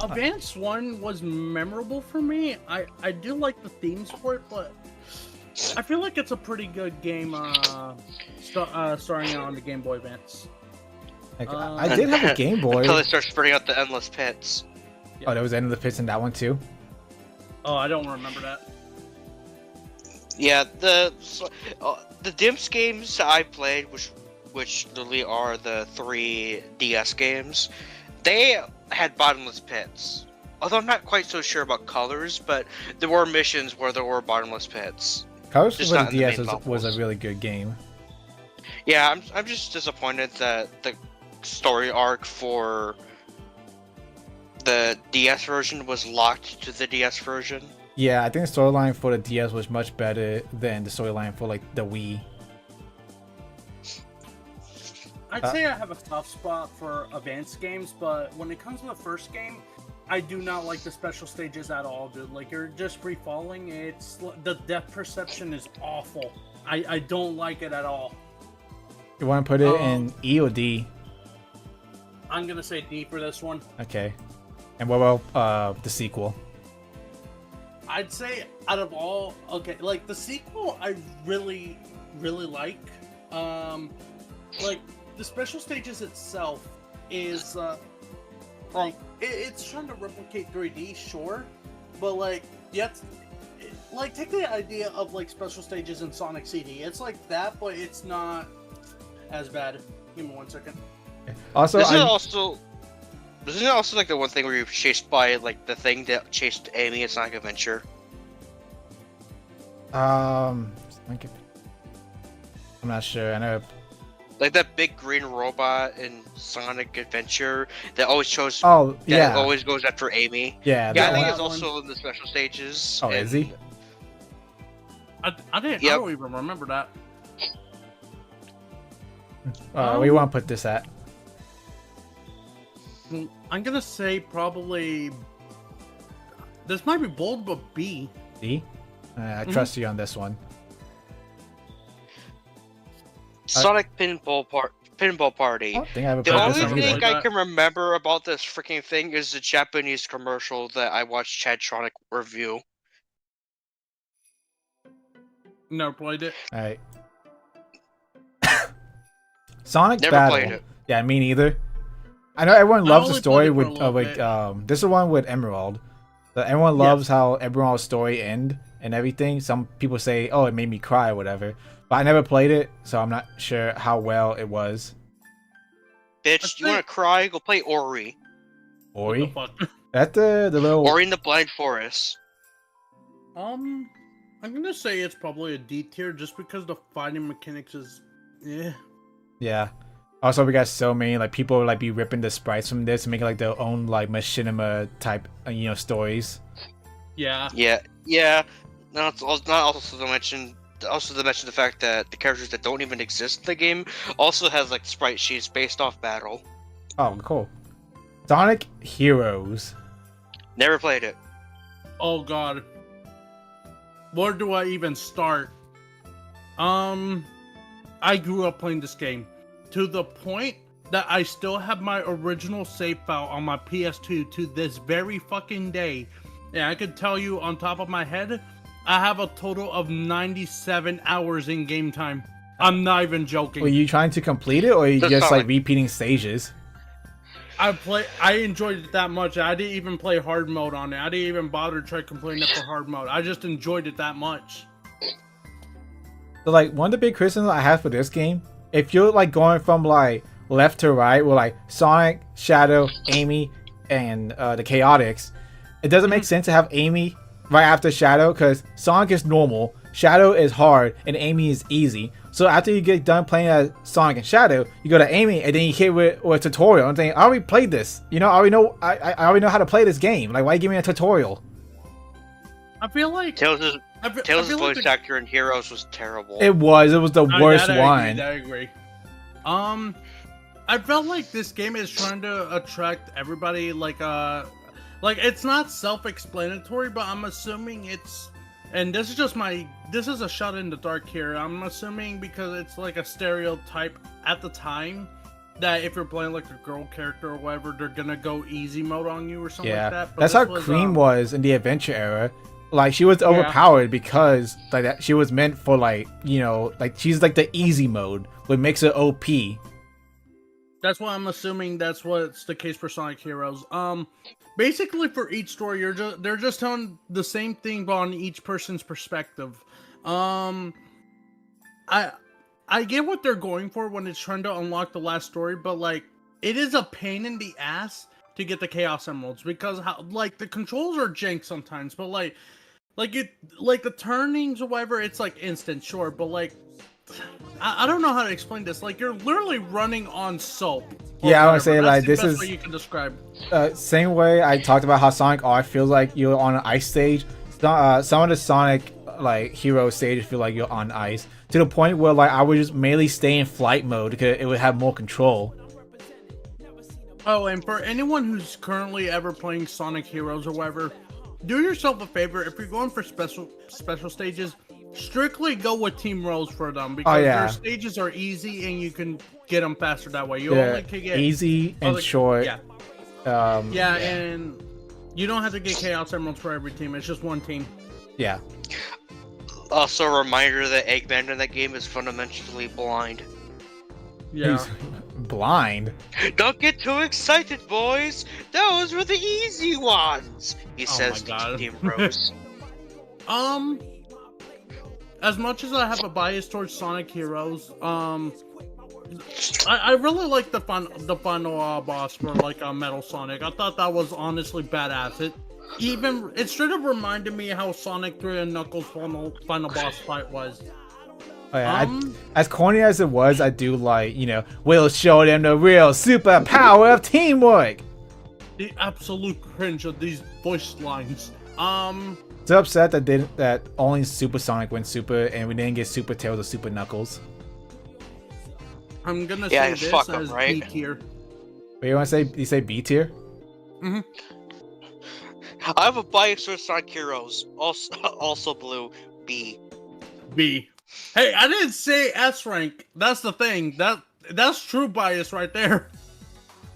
Advance 1 was memorable for me. I do like the themes for it, but I feel like it's a pretty good game starting out on the Game Boy Advance. Like, I did have a Game Boy. Until they start spreading out the endless pits. Oh, there was End of the Pits in that one too? Oh, I don't remember that. Yeah, the Dimps games I played, which literally are the 3 DS games, they had bottomless pits. Although I'm not quite so sure about Colors, but there were missions where there were bottomless pits. Colors Just for the not in the DS main was a levels. really good game. Yeah, I'm just disappointed that the story arc for the DS version was locked to the DS version. Yeah, I think the storyline for the DS was much better than the storyline for like the Wii. I'd say I have a soft spot for advanced games, but when it comes to the first game, I do not like the special stages at all, dude. Like, you're just free falling. The depth perception is awful. I don't like it at all. You want to put it in E or D? I'm gonna say D for this one. Okay. And what about the sequel? I'd say out of all, okay, like the sequel, I really, really like. Like the special stages itself is like it's trying to replicate 3D, sure, but like like take the idea of like special stages in Sonic CD. It's like that, but it's not as bad. Give me 1 second. Also, Isn't it also like the one thing where you're chased by like the thing that chased Amy in Sonic Adventure? I'm not sure. I know. Like that big green robot in Sonic Adventure that always chose. Oh, That yeah. always goes after Amy. Yeah, Yeah, I that think one. it's also in the special stages. Oh, is he? I didn't. I Yep. don't even remember that. We want to put this at. I'm gonna say probably. This might be bold, but B. D? I trust you on this one. Sonic Pinball Party. I don't think I ever The played this only one either. either. thing I can remember about this freaking thing is the Japanese commercial that I watched Chadtronic review. Never played it. Alright. Sonic Never Battle. played it. Yeah, me neither. I know everyone I loves the only story played it for with a little bit. this is the one with Emerald. Everyone loves how Emerald's story end and everything. Some people say, "Oh, it made me cry" or whatever. But I never played it, so I'm not sure how well it was. Bitch, you want to cry? Go play Ori. Ori? What the fuck? That's the little. Ori in the Blind Forest. I'm gonna say it's probably a D tier just because the fighting mechanics is, yeah. Yeah. Also, we got so many like people like be ripping the sprites from this and making like their own like machinima type stories. Yeah. Yeah. Not also to mention the fact that the characters that don't even exist in the game also has like sprite sheets based off battle. Oh, cool. Sonic Heroes. Never played it. Oh god. where do I even start? I grew up playing this game to the point that I still have my original save file on my PS2 to this very fucking day. And I could tell you on top of my head, I have a total of 97 hours in game time. I'm not even joking. Were you trying to complete it, or are you That's just not like repeating stages? I enjoyed it that much. I didn't even play hard mode on it. I didn't even bother to try completing it for hard mode. I just enjoyed it that much. So like one of the big criticisms I have for this game, if you're like going from like left to right with like Sonic, Shadow, Amy, and the Chaotix, it doesn't make sense to have Amy right after Shadow, because Sonic is normal, Shadow is hard, and Amy is easy. So after you get done playing as Sonic and Shadow, you go to Amy, and then you hit with a tutorial and think, I already played this. You know, I already know how to play this game. Like, why give me a tutorial? I feel like Tails' I feel like voice actor in Heroes was terrible. It was the worst I one. agree. I felt like this game is trying to attract everybody. Like it's not self-explanatory, but I'm assuming it's. And this is a shot in the dark here. I'm assuming because it's like a stereotype at the time that if you're playing like a girl character or whatever, they're gonna go easy mode on you or something Yeah, like that. But that's this how Cream was in the Adventure era. Like, she was Yeah. overpowered because like that she was meant for like, you know, like she's like the easy mode, which makes her OP. That's why I'm assuming that's what's the case for Sonic Heroes. Basically for each story, they're just telling the same thing but on each person's perspective. I get what they're going for when it's trying to unlock the last story, but like it is a pain in the ass to get the Chaos Emeralds because like the controls are jank sometimes, but like the turnings or whatever, it's like instant, sure, but like I don't know how to explain this. Like you're literally running on soap. Yeah, I would say That's like the this best is way you can describe. same way I talked about how Sonic R feels like you're on an ice stage. Some of the Sonic like hero stages feel like you're on ice, to the point where like I would just mainly stay in flight mode because it would have more control. Oh, and for anyone who's currently ever playing Sonic Heroes or whatever, do yourself a favor. If you're going for special stages, strictly go with team roles for them because their stages are easy and you can get them faster that way. You only can get easy and short. Yeah. And you don't have to get Chaos Emeralds for every team. It's just one team. Yeah. Also, a reminder that Eggman in that game is fundamentally blind. Yeah. He's blind. Don't get too excited, boys. Those were the easy ones. He says my God. to Team Rose. As much as I have a bias towards Sonic Heroes, I really like the final boss for like Metal Sonic. I thought that was honestly badass. It straight up reminded me how Sonic 3 and Knuckles' final boss fight was. Oh, yeah, as corny as it was, I do like, you know, we'll show them the real super power of teamwork. The absolute cringe of these voice lines. So upset that only Super Sonic went Super and we didn't get Super Tails or Super Knuckles. I'm gonna say this fuck 'em, as right? B tier. Wait, you want to say? You say B tier? Mm-hmm. I have a bias for Sonic Heroes. Also blue. B. B. Hey, I didn't say S rank. That's the thing. That's true bias right there.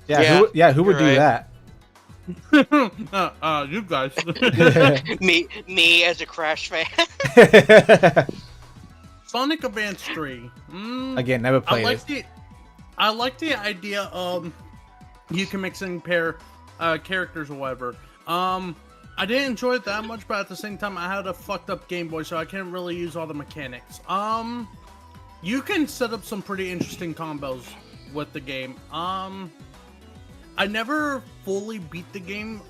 Yeah. Who would you're do right. that? You guys. me as a Crash fan. Sonic Advance 3. Again, never played it. I like the idea of you can mix and pair characters or whatever. I didn't enjoy it that much, but at the same time, I had a fucked up Game Boy, so I can't really use all the mechanics. You can set up some pretty interesting combos with the game. I never fully beat the game,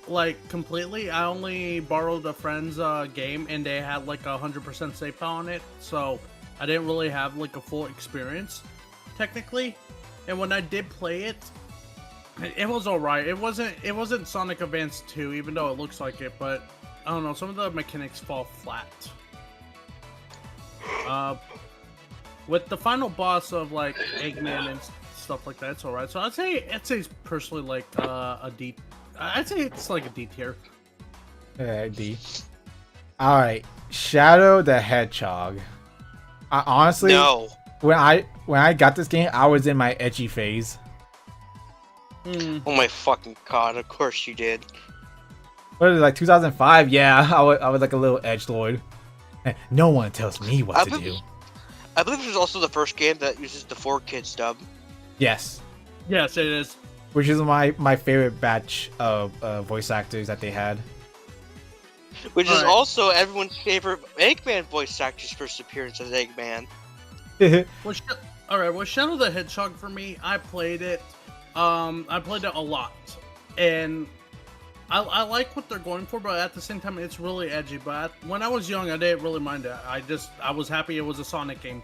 like, completely. I only borrowed a friend's game, and they had, like, 100% save file on it, so I didn't really have, like, a full experience, technically. And when I did play it, it was alright. It wasn't Sonic Advance 2, even though it looks like it, but I don't know, some of the mechanics fall flat. With the final boss of like Eggman and stuff like that, it's alright. So I'd say it's personally like a D. I'd say it's like a D tier. D. All right, Shadow the Hedgehog. I honestly, No. when I got this game, I was in my edgy phase. Hmm. Oh my fucking god! Of course you did. What is it, like 2005? Yeah, I was like a little edgelord. No one tells me what I to believe- do. I believe it was also the first game that uses the 4Kids dub. Yes, Yes, it is. which is my favorite batch of voice actors that they had. Which is Alright. also everyone's favorite Eggman voice actor's first appearance as Eggman. Well, all right. Well, Shadow the Hedgehog for me, I played it. I played it a lot, and I like what they're going for, but at the same time, it's really edgy. But when I was young, I didn't really mind it. I was happy it was a Sonic game.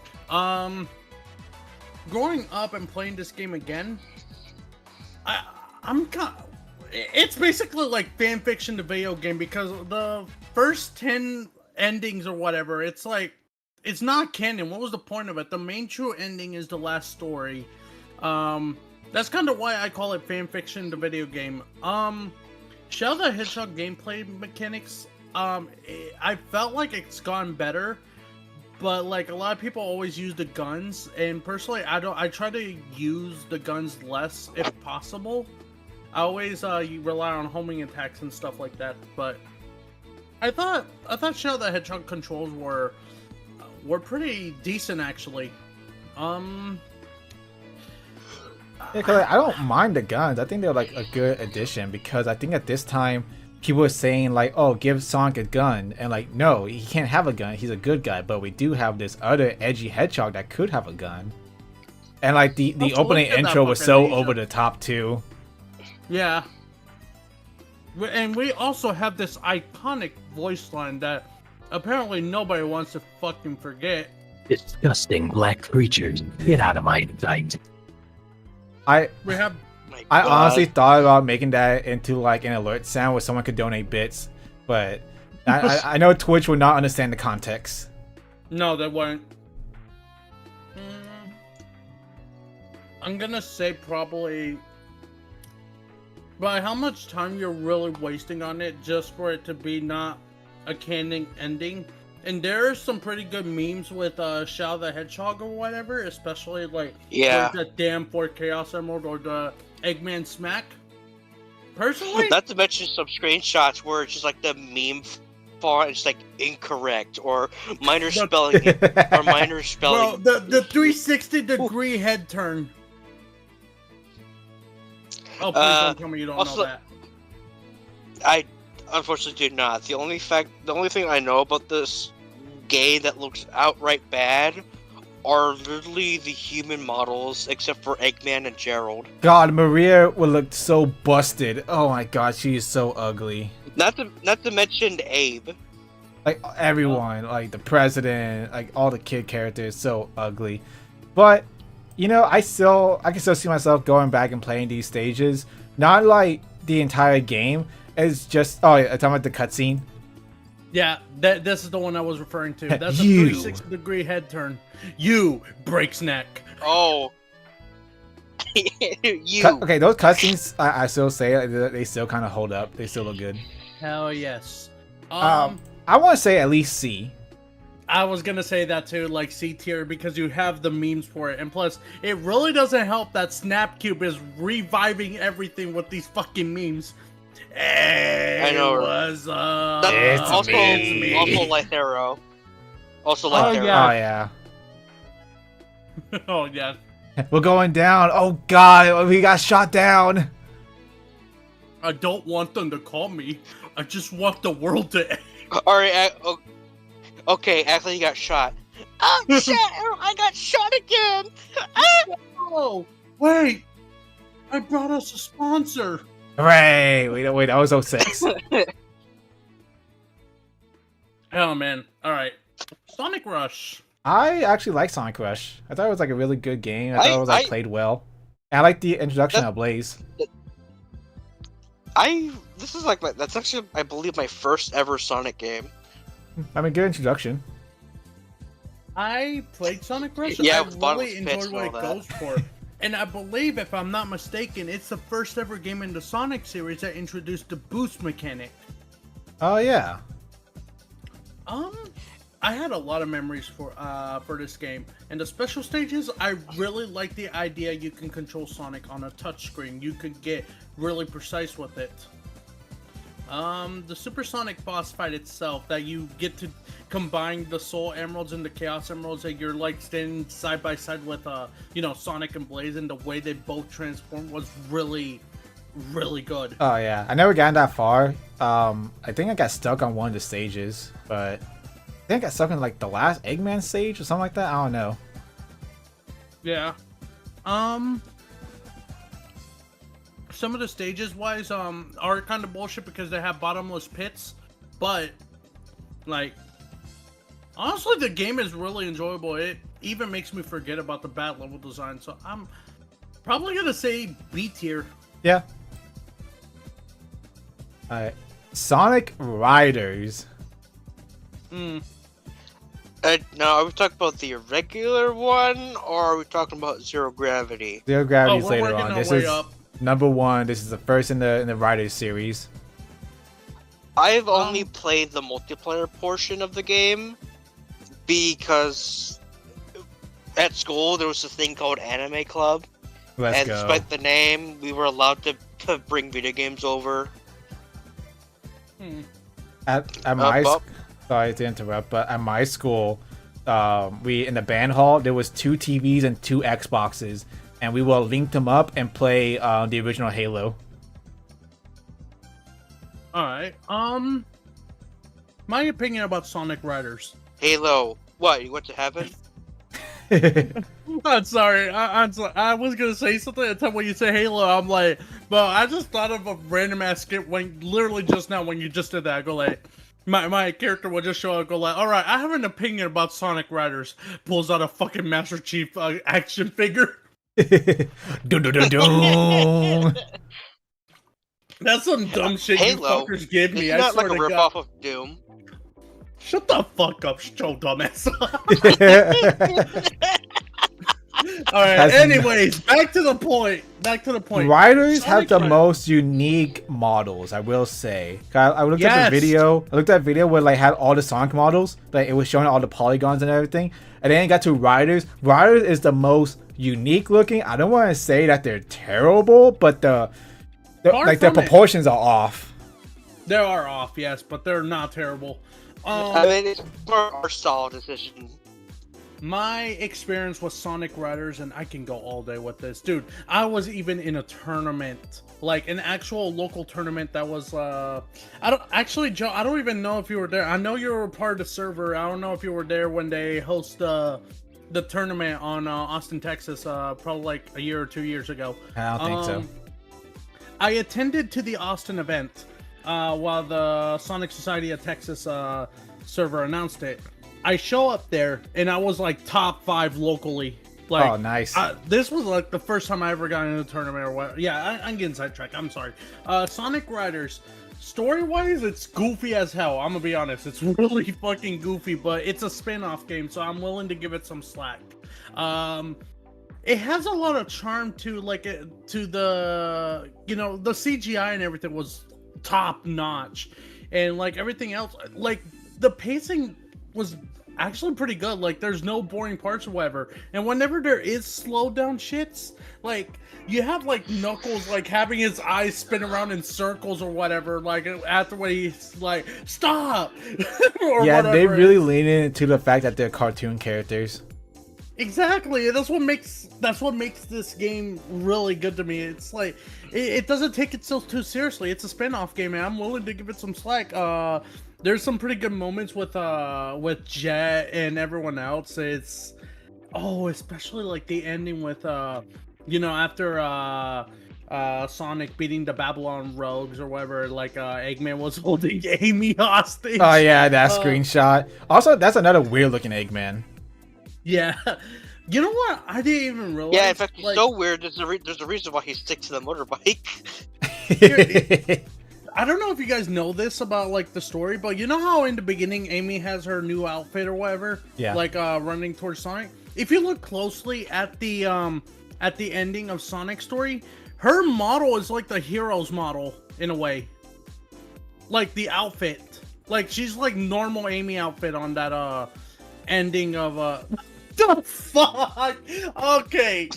Growing up and playing this game again, I'm kind. It's basically like fan fiction to video game because the first 10 endings or whatever, it's like it's not canon. What was the point of it? The main true ending is the last story. That's kind of why I call it fan fiction to video game. Shadow the Hedgehog gameplay mechanics, I felt like it's gotten better, but like a lot of people always use the guns, and personally, I try to use the guns less if possible. I always rely on homing attacks and stuff like that, but I thought Shadow the Hedgehog controls were pretty decent actually. Yeah, 'cause, like, I don't mind the guns. I think they're like a good addition because I think at this time people were saying like, "Oh, give Sonic a gun," and like, no, he can't have a gun. He's a good guy, but we do have this other edgy hedgehog that could have a gun. And like the Also, opening look at that intro was fucking so laser. over the top too. Yeah. And we also have this iconic voice line that apparently nobody wants to fucking forget. Disgusting black creatures. Get out of my sight. We have My I God. honestly thought about making that into like an alert sound where someone could donate bits, but I know Twitch would not understand the context. no, they weren't. I'm gonna say probably. By how much time you're really wasting on it just for it to be not a canon ending. And there are some pretty good memes with Shadow the Hedgehog or whatever, especially like the damn 4 Chaos Emerald or the Eggman Smack. Personally, Not to mention some screenshots where it's just like the meme font is like incorrect or minor spelling or minor bro, spelling. the 360-degree head turn. Oh, please don't tell me you don't also- know that. I unfortunately do not. The only thing I know about this game that looks outright bad are literally the human models, except for Eggman and Gerald. God, Maria would look so busted. Oh my god, she is so ugly. Not to mention Abe. Like everyone, like the president, like all the kid characters, so ugly. But you know, I can still see myself going back and playing these stages. Not like the entire game. It's just I'm talking about the cutscene. Yeah, this is the one I was referring to. That's a You. 360-degree head turn. You breaks neck. Oh. You. Okay, those cutscenes, I still say they still kind of hold up. They still look good. Hell yes. I want to say at least C. I was gonna say that too, like C tier, because you have the memes for it, and plus, it really doesn't help that Snapcube is reviving everything with these fucking memes. Hey, I know, what's up? It's also, me. also Lythero. Also Oh, Lythero. yeah. Oh yeah. Oh yeah. We're going down. Oh god, we got shot down. I don't want them to call me. I just want the world to end. Alright, okay, actually he got shot. Oh shit! I got shot again! Oh, wait! I brought us a sponsor. Hooray! Wait, that was 06. Oh man! All right, Sonic Rush. I actually like Sonic Rush. I thought it was like a really good game. I thought it was I- played well. And I like the introduction of Blaze. This is like that's actually I believe my first ever Sonic game. I mean, good introduction. I played Sonic Rush. Yeah, I with bottomless really pits enjoyed what it and all goes for. And I believe, if I'm not mistaken, it's the first ever game in the Sonic series that introduced the boost mechanic. Oh yeah. I had a lot of memories for this game, and the special stages. I really like the idea you can control Sonic on a touchscreen. You could get really precise with it. The Supersonic boss fight itself, that you get to combine the Soul Emeralds and the Chaos Emeralds, and you're like standing side by side with Sonic and Blaze, and the way they both transform was really, really good. Oh yeah, I never got that far. I think I got stuck on one of the stages, but I think I got stuck in like the last Eggman stage or something like that. I don't know. Yeah. Some of the stages wise are kind of bullshit because they have bottomless pits, but like honestly the game is really enjoyable. It even makes me forget about the bad level design, so I'm probably gonna say B tier. Yeah. Alright. Sonic Riders. Now, are we talking about the regular one, or are we talking about Zero Gravity? Zero Gravity's we're later working on. our This way is up. number 1. This is the first in the Riders series. I've only played the multiplayer portion of the game because at school there was a thing called Anime Club, Let's go. despite the name, we were allowed to bring video games over. At my sorry to interrupt, but at my school, we in the band hall there was 2 TVs and 2 Xboxes, and we will link them up and play the original Halo. All right. My opinion about Sonic Riders. Halo, what? You went to heaven? I'm sorry. I'm sorry. I was gonna say something at the time when you say Halo. I'm like, but I just thought of a random ass skit when literally just now when you just did that. I go like, my character will just show up. Go like, all right, I have an opinion about Sonic Riders. Pulls out a fucking Master Chief action figure. Dun, dun, dun, dun. That's some dumb shit Halo? you fuckers give me. It's I not swear like a to ripoff God. of Doom. Shut the fuck up, Joe dumbass. All right. That's Anyways, back to the point. Riders have Sonic the Riders. most unique models, I will say. I looked at Yes. the video. I looked at a video where like had all the Sonic models, like it was showing all the polygons and everything. And then it got to Riders. Riders is the most unique looking. I don't want to say that they're terrible, but the Far like their from it. proportions are off. They are off, yes, but they're not terrible. I mean, it's more our style decision. My experience with Sonic Riders, and I can go all day with this, dude. I was even in a tournament, like an actual local tournament that was. I don't actually, Joe. I don't even know if you were there. I know you were part of the server. I don't know if you were there when they host the tournament on Austin, Texas. Probably like a year or 2 years ago. I don't think so. I attended to the Austin event while the Sonic Society of Texas server announced it. I show up there and I was like top 5 locally. Like, Oh, nice. This was like the first time I ever got into a tournament or what. Yeah, I'm getting sidetracked. I'm sorry. Sonic Riders, story-wise, it's goofy as hell. I'm gonna be honest. It's really fucking goofy, but it's a spin-off game, so I'm willing to give it some slack. It has a lot of charm to the the CGI and everything was top notch, and like everything else, like the pacing was actually pretty good. Like there's no boring parts or whatever, and whenever there is slowed down shits, like you have like Knuckles like having his eyes spin around in circles or whatever, like after when he's like stop or Yeah, they whatever. really lean into the fact that they're cartoon characters. Exactly. That's what makes this game really good to me. It's like it doesn't take itself too seriously. It's a spin-off game, and I'm willing to give it some slack. There's some pretty good moments with Jet and everyone else. It's especially like the ending with after Sonic beating the Babylon Rogues or whatever, like Eggman was holding Amy hostage. Oh yeah, that screenshot. Also, that's another weird looking Eggman. Yeah. You know what? I didn't even realize. Yeah, in fact, it's like, so weird. There's a reason why he sticks to the motorbike. I don't know if you guys know this about like the story, but you know how in the beginning Amy has her new outfit or whatever, Yeah. like running towards Sonic. If you look closely at the ending of Sonic's story, her model is like the hero's model in a way, like the outfit. Like she's like normal Amy outfit on that ending of the fuck. Okay.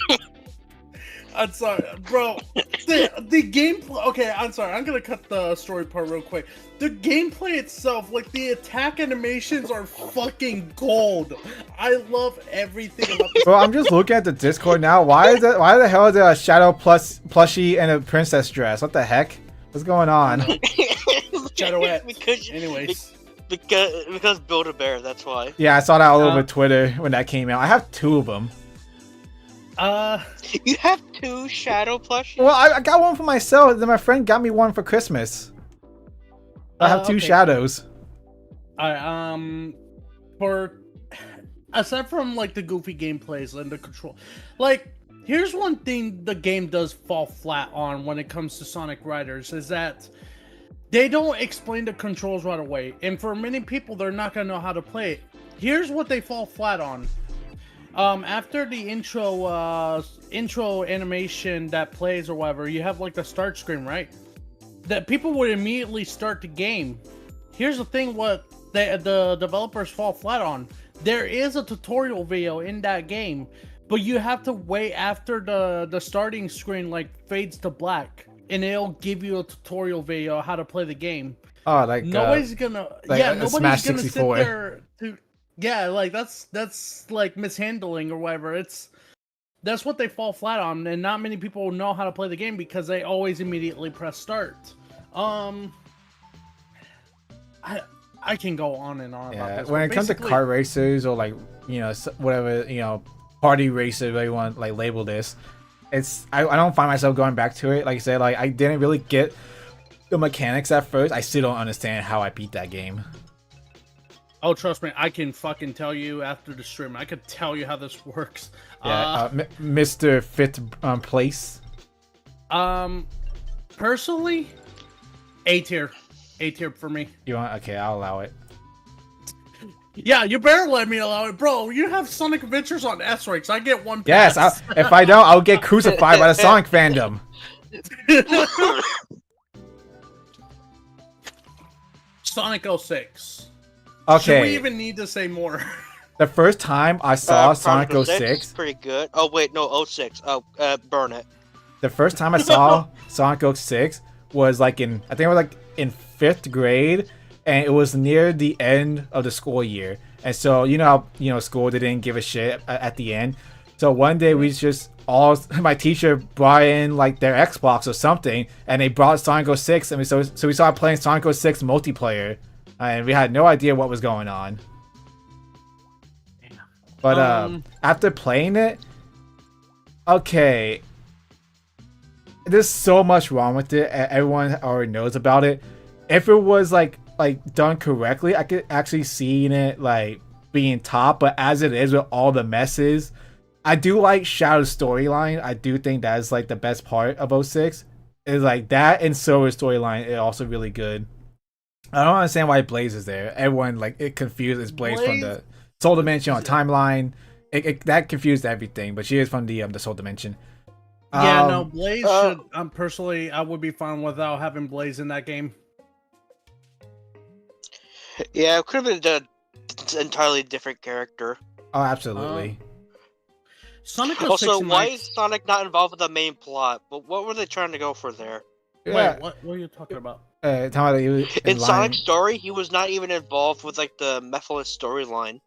I'm sorry, bro. The gameplay. Okay, I'm sorry. I'm gonna cut the story part real quick. The gameplay itself, like the attack animations, are fucking gold. I love everything about this. Bro, I'm just looking at the Discord now. Why the hell is there a Shadow plus plushie and a princess dress? What the heck? What's going on? Shadowette. because Anyways, because Build-A-Bear, that's why. Yeah, I saw that all over Twitter when that came out. I have 2 of them. You have 2 Shadow plushies? Well, I got one for myself, then my friend got me one for Christmas. I have 2 okay. shadows. For aside from like the goofy gameplays and the control, like here's one thing the game does fall flat on when it comes to Sonic Riders is that they don't explain the controls right away, and for many people they're not gonna know how to play it. Here's what they fall flat on. After the intro animation that plays or whatever, you have like the start screen, right? That people would immediately start the game. Here's the thing: what the developers fall flat on. There is a tutorial video in that game, but you have to wait after the starting screen like fades to black, and it'll give you a tutorial video how to play the game. Oh, like Nobody's gonna, like yeah, a nobody's Smash gonna 64. sit there to, yeah, like that's like mishandling or whatever. That's what they fall flat on, and not many people know how to play the game because they always immediately press start. I can go on and on about this. When but it comes to basically- kart racers or like whatever party racer, whatever you want like label this, I don't find myself going back to it. Like I said, like I didn't really get the mechanics at first. I still don't understand how I beat that game. Oh, trust me, I can fucking tell you after the stream. I could tell you how this works. Yeah, Mr. Fifth place. Personally, A tier for me. You want? Okay, I'll allow it. Yeah, you better let me allow it, bro. You have Sonic Adventures on S ranks. I get one. Yes, pass. if I don't, I'll get crucified by the Sonic fandom. Sonic 06. Should we Okay, even need to say more? the first time I saw Sonic Chronicle 06, pretty good. Oh wait, no, 06. Oh, burn it. the first time I saw Sonic 06 was like I think it was like in 5th grade, and it was near the end of the school year. And so how school didn't give a shit at the end. So one day we just my teacher brought in like their Xbox or something, and they brought Sonic 06, and so we started playing Sonic 06 multiplayer, and we had no idea what was going on. But after playing it, okay, there's so much wrong with it. Everyone already knows about it. If it was like done correctly, I could actually see it like being top. But as it is with all the messes, I do like Shadow's storyline. I do think that is like the best part of 06. Is like that and Silver's storyline is also really good. I don't understand why Blaze is there. Everyone like it confuses Blaze from the Soul Dimension on timeline. That confused everything, but she is from the Soul Dimension. Yeah, no, Blaze should. Personally, I would be fine without having Blaze in that game. Yeah, it could have been an entirely different character. Oh, absolutely. Sonic 06 Also, and why Knights- is Sonic not involved with the main plot? But what were they trying to go for there? Yeah. Wait, what are you talking about? Talking about you In Sonic's story, he was not even involved with like the Mephiles storyline.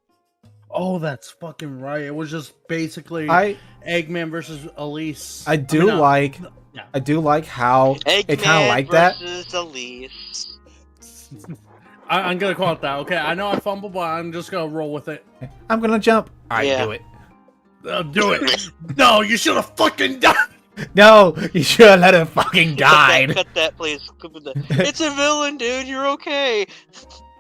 Oh, that's fucking right. It was just basically I Eggman versus Elise. I do mean, like yeah. I do like how Eggman it kind of like that. versus Elise. I'm gonna call it that. Okay, I know I fumbled, but I'm just gonna roll with it. I'm gonna jump. All right, Yeah. do it. Do it. No, you should have fucking died. No, you should have let him fucking die. Cut that, please. Cut that. It's a villain, dude. You're okay.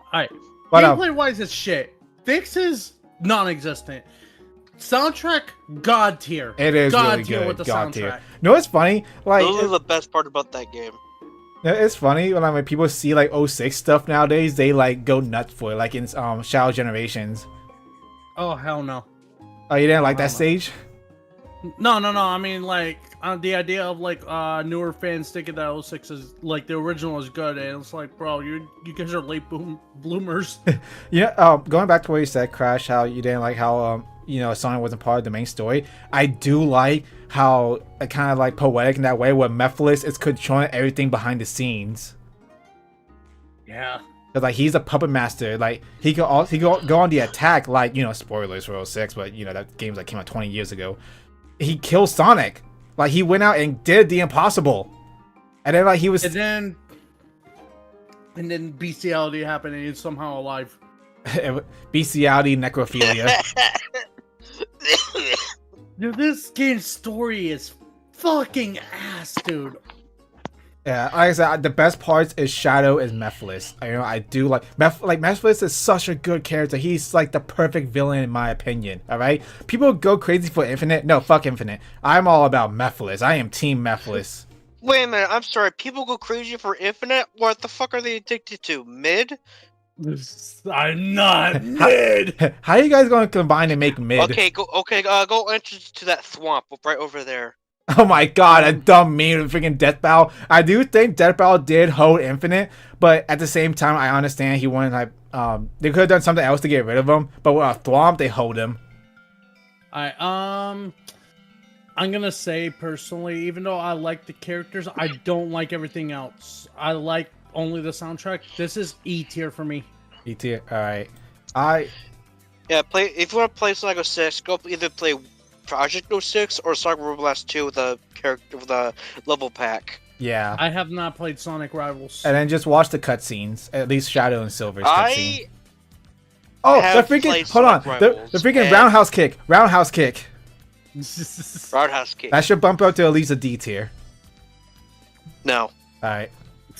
Alright. But, Gameplay wise is shit. Fixes non-existent. Soundtrack god tier. It is god really tier good. with the God soundtrack. tier. No, it's funny. Like Those are the best part about that game. it's funny when people see like 06 stuff nowadays, they like go nuts for it. Like in Shadow Generations. Oh hell no. Oh, you didn't like that no. stage? No. I mean, like, the idea of like newer fans thinking that '06 is like the original is good, and it's like, bro, you guys are late bloomers. Yeah, going back to what you said, Crash, how you didn't like how Sonic wasn't part of the main story. I do like how kind of like poetic in that way, where Mephiles is controlling everything behind the scenes. Yeah. 'Cause, like, he's a puppet master. Like, he could go on the attack. Like, spoilers for '06, but that game's like came out 20 years ago. He killed Sonic. Like, he went out and did the impossible, and then like he was. And then bestiality happened, and he's somehow alive. Bestiality, necrophilia. Dude, this game's story is fucking ass, dude. Yeah, like I said, the best parts is Shadow is Mephiles. I do like Mephiles is such a good character. He's like the perfect villain in my opinion. All right, people go crazy for Infinite. No, fuck Infinite. I'm all about Mephiles. I am Team Mephiles. Wait a minute, I'm sorry. People go crazy for Infinite? What the fuck are they addicted to? Mid? I'm not mid. How are you guys going to combine and make mid? Okay, go enter to that thwomp right over there. Oh my god, a dumb meme with freaking Death Battle. I do think Death Battle did hold Infinite, but at the same time, I understand he wanted they could have done something else to get rid of him, but with a Thwomp, they hold him. I'm gonna say personally, even though I like the characters, I don't like everything else. I like only the soundtrack. This is E tier for me. E tier, alright. Yeah, if you want to play Sonic 06, go either play Project 06 or Sonic Rebel Blast 2 with the level pack. Yeah. I have not played Sonic Rivals. And then just watch the cutscenes. At least Shadow and Silver's cutscene. I the have freaking played hold on. Sonic The Rivals, freaking and- roundhouse kick. Roundhouse kick. Roundhouse Kick. That should bump up to at least a D tier. No. Alright.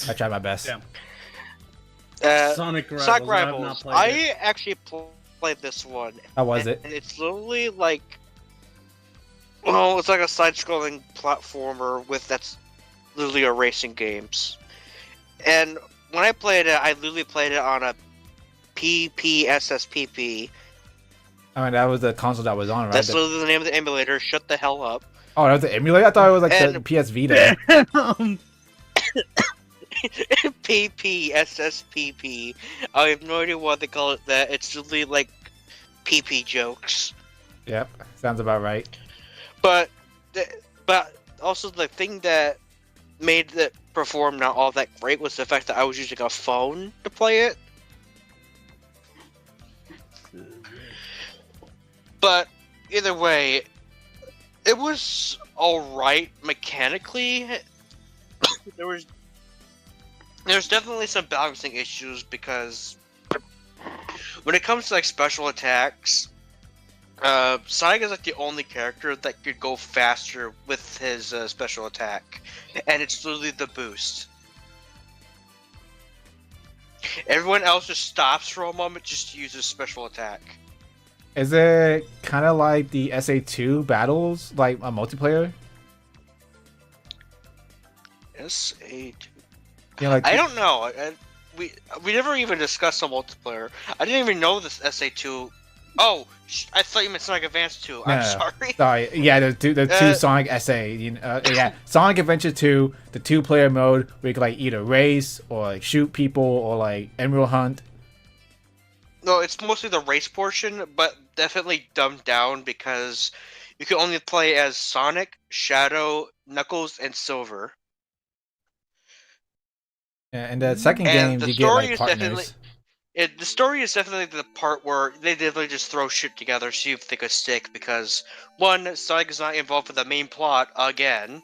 I tried my best. Yeah. Sonic Rivals. Sonic I have Rivals. not played I it. actually played this one. How was it? And it's literally like, well, it's like a side-scrolling platformer that's literally a racing games. And when I played it, I literally played it on a PPSSPP. I mean, that was the console that was on, right? That's literally the name of the emulator. Shut the hell up. Oh, that was the emulator? I thought it was like the And- PS Vita. PPSSPP. I have no idea why they call it that. It's literally like PP jokes. Yep. Sounds about right. But also the thing that made it perform not all that great was the fact that I was using a phone to play it. But either way, it was alright mechanically. There's definitely some balancing issues because when it comes to like special attacks, Sonic is like the only character that could go faster with his special attack, and it's literally the boost. Everyone else just stops for a moment just to use his special attack. Is it kind of like the SA2 battles, like a multiplayer? SA2. Like I don't know. We never even discussed the multiplayer. I didn't even know this SA2. Oh, I thought you meant Sonic Advance 2. I'm sorry. Sorry. Yeah, the two Sonic SA. Yeah, Sonic Adventure 2, the 2-player mode where you could like either race or like shoot people or like Emerald Hunt. No, it's mostly the race portion, but definitely dumbed down because you can only play as Sonic, Shadow, Knuckles, and Silver. Yeah, and the second And game the you get story like is partners. definitely- The story is definitely the part where they definitely just throw shit together, see if they could stick, because, one, Sonic is not involved with the main plot again.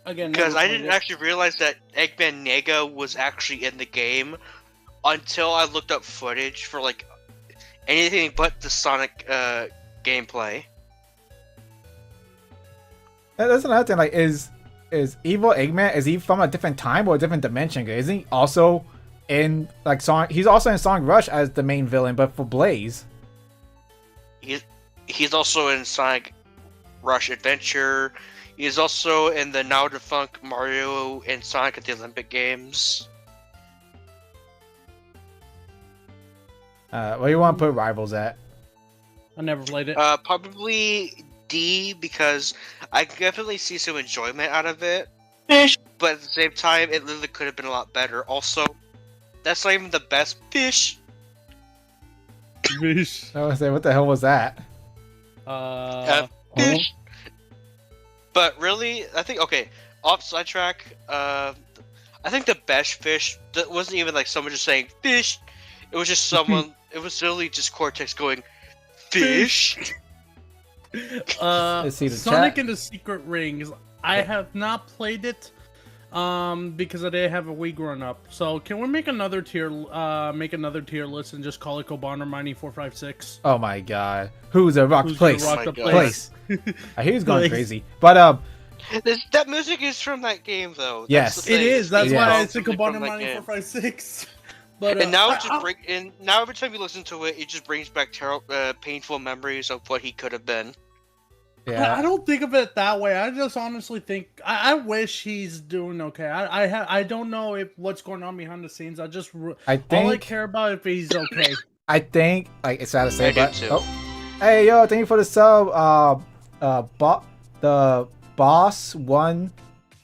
Again, Because never I played didn't it. actually realize that Eggman Nega was actually in the game until I looked up footage for, like, anything but the Sonic gameplay. That's another thing. Like, is Evil Eggman? Is he from a different time or a different dimension? Isn't he also in like Sonic? He's also in Sonic Rush as the main villain, but for Blaze. He's also in Sonic Rush Adventure. He's also in the now defunct Mario and Sonic at the Olympic Games. Where do you want to put Rivals at? I never played it. Probably D because I can definitely see some enjoyment out of it. But at the same time, it literally could have been a lot better. Also, that's not even the best fish. Fish. I was saying, what the hell was that? Fish. But really, I think off sidetrack. I think the best fish that wasn't even like someone just saying fish. It was just someone. It was literally just Cortex going fish. Let's see the Sonic chat. and the Secret Rings. I have not played it because I didn't have a Wii growing up. So can we make another tier list and just call it Kobana Mining 456? Oh my god. Who's the rock Who's place? the rock Oh the my Place. I hear he's going Place. crazy. But That music is from that game, though. Yes. That's the It thing. is. That's Yeah. why it's a From Kobana that Mining game. 456. But And now now every time you listen to it, it just brings back painful memories of what he could have been. I yeah, don't think of it that way. I just honestly think I wish he's doing okay. I don't know if what's going on behind the scenes. I all I think care about if he's okay. like it's sad to say, I do but too. hey yo, thank you for the sub. The boss one.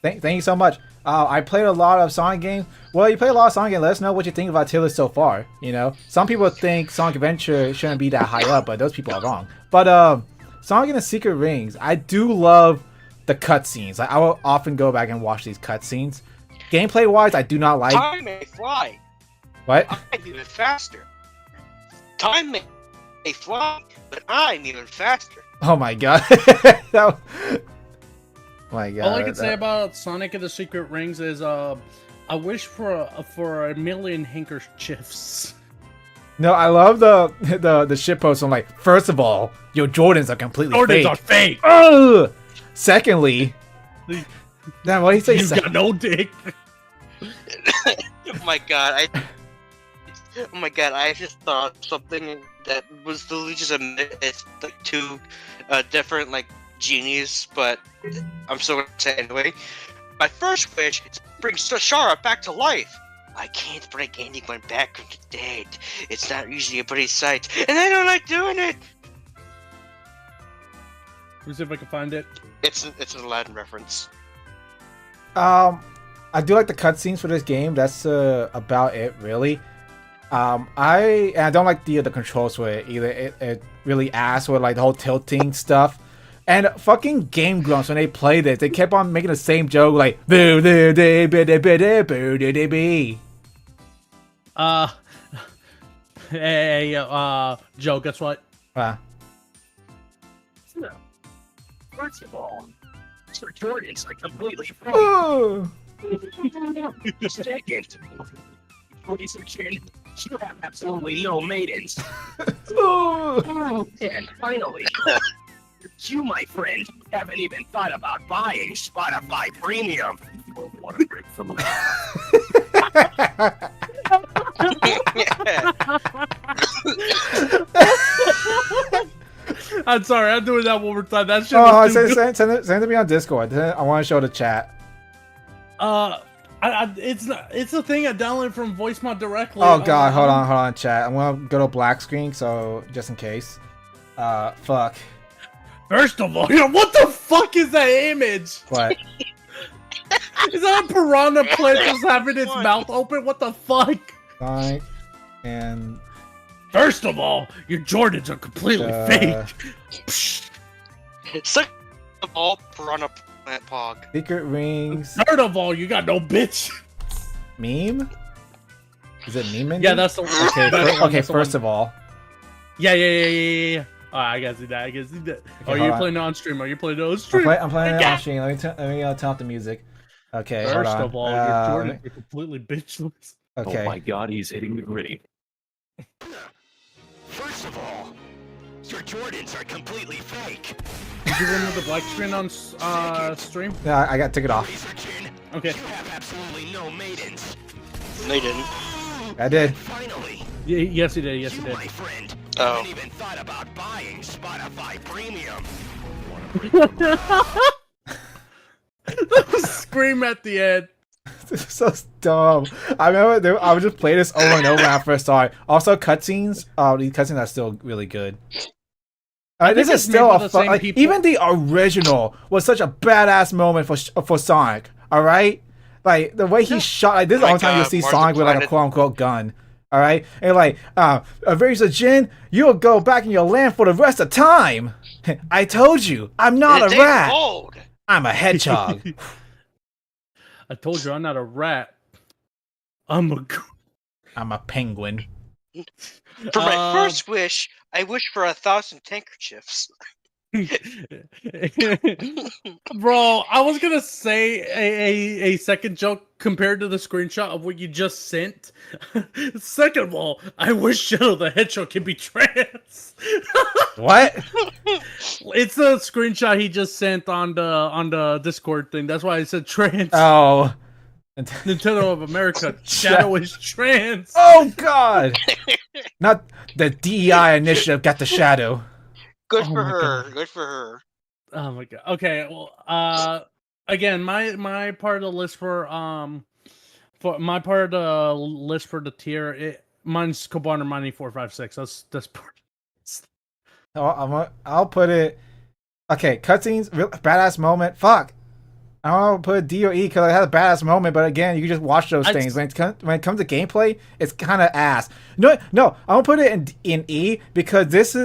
Thank you so much. I played a lot of Sonic games. Well, you played a lot of Sonic games. Let us know what you think about tier list so far. You know, some people think Sonic Adventure shouldn't be that high up, but those people are wrong. But Sonic and the Secret Rings, I do love the cutscenes. Like, I will often go back and watch these cutscenes. Gameplay wise, I do not like. Time may fly. What? I'm even faster. Time may fly, but I'm even faster. Oh my god. That- my god. All I can say about Sonic and the Secret Rings is I wish for a million handkerchiefs. No, I love the shitpost. I'm like, first of all, your Jordans are completely fake. fake. Ugh! Secondly, damn, what do you say? You got no dick. Oh my god, I just thought of something that was literally just it's like two different like genies, but I'm still gonna say it anyway. My first wish is to bring Shara back to life. I can't bring anyone back from the dead. It's not usually a pretty sight, and I don't like doing it. Let me see if I can find it. It's an Aladdin reference. I do like the cutscenes for this game. That's about it, really. I don't like the controls for it either. It really ass with like the whole tilting stuff. And fucking Game Grumps, when they play this, they kept on making the same joke like boo doo dee boo dee boo dee boo dee dee bee. Hey, Joe, guess what? No. First of all, Sir Jordan's like completely fake. Ooh. Second, ladies and gentlemen, you have absolutely no maidens. Ooh. And finally, you, my friend, haven't even thought about buying Spotify Premium. What a break from I'm sorry, I'm doing that one more time. That shit Oh, was too good. send it to me on Discord. I want to show the chat. It's the thing I downloaded from VoiceMod directly. Oh god, hold on, chat. I'm gonna go to black screen, so just in case. Fuck. First of all, what the fuck is that image? What? Is that a piranha plant just having its mouth open? What the fuck? Sonic and First of all, your Jordans are completely fake. Second of all, Piranha Plant Pog. Secret Rings Third of all, you got no bitch. meme. Is it meme? Yeah, that's the okay. First of all, Yeah. Oh, I gotta see that. Okay, Are hold you on. playing it on stream? Are you playing it on I'm, stream? I'm playing it on stream. Let me turn off the music. Okay, hold First on. of all, your Jordans are completely bitchless. Okay. Oh my god, he's hitting the gritty. First of all, your Jordans are completely fake. Did you remove the black screen on stream? Yeah, I got took it off. Okay. You have absolutely no maidens. They didn't. I did. Finally, Yes, he did. Yes, he you, did. my friend, Oh. haven't even thought about buying Spotify Premium. Scream at the end. This is so dumb. I remember I would just play this over and over when I first saw it. Also, cutscenes. These cutscenes are still really good. This think is it's still made by a the fun. same Like, people. even the original was such a badass moment for Sonic. All right, like the way he shot. Like this is the Like, only time you'll see Mars Sonic with like a Planet. quote unquote gun. All right, and like, Eraser Jin, you'll go back in your land for the rest of time. I told you, I'm not It's a rat. cold. I'm a hedgehog. I told you I'm not a rat. I'm a. I'm a penguin. For my Uh, first wish, I wish for 1,000 handkerchiefs. Bro, I was gonna say a second joke compared to the screenshot of what you just sent. Second of all, I wish Shadow the Hedgehog can be trans. What? It's a screenshot he just sent on the Discord thing. That's why I said trans. Oh. Nintendo of America, Shadow is trans. Oh God! Not the DEI initiative got the shadow. Good Oh for my her. God. Good for her. Oh my god. Okay. Well, again, my part of the list for my part of the list for the tier, mine's Kobaner Mining 456. That's part. I'll put it. Okay, cutscenes, badass moment. Fuck. I don't know, put D or E because it has a badass moment, but again, you can just watch those things. When it comes to gameplay, it's kind of ass. No, I won't put it in E because this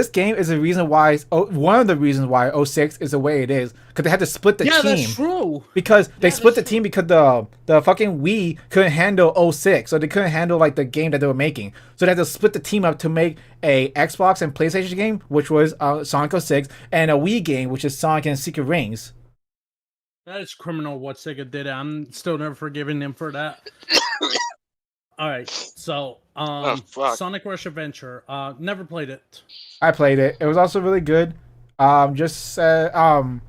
game is the reason why one of the reasons why 06 is the way it is because they had to split the team. That's true. Because they split the team because the fucking Wii couldn't handle 06, so they couldn't handle like the game that they were making. So they had to split the team up to make a Xbox and PlayStation game, which was Sonic 06, and a Wii game, which is Sonic and Secret Rings. That is criminal what Sega did. I'm still never forgiving them for that. All right, so fuck. Sonic Rush Adventure. Never played it. I played it. It was also really good. Again,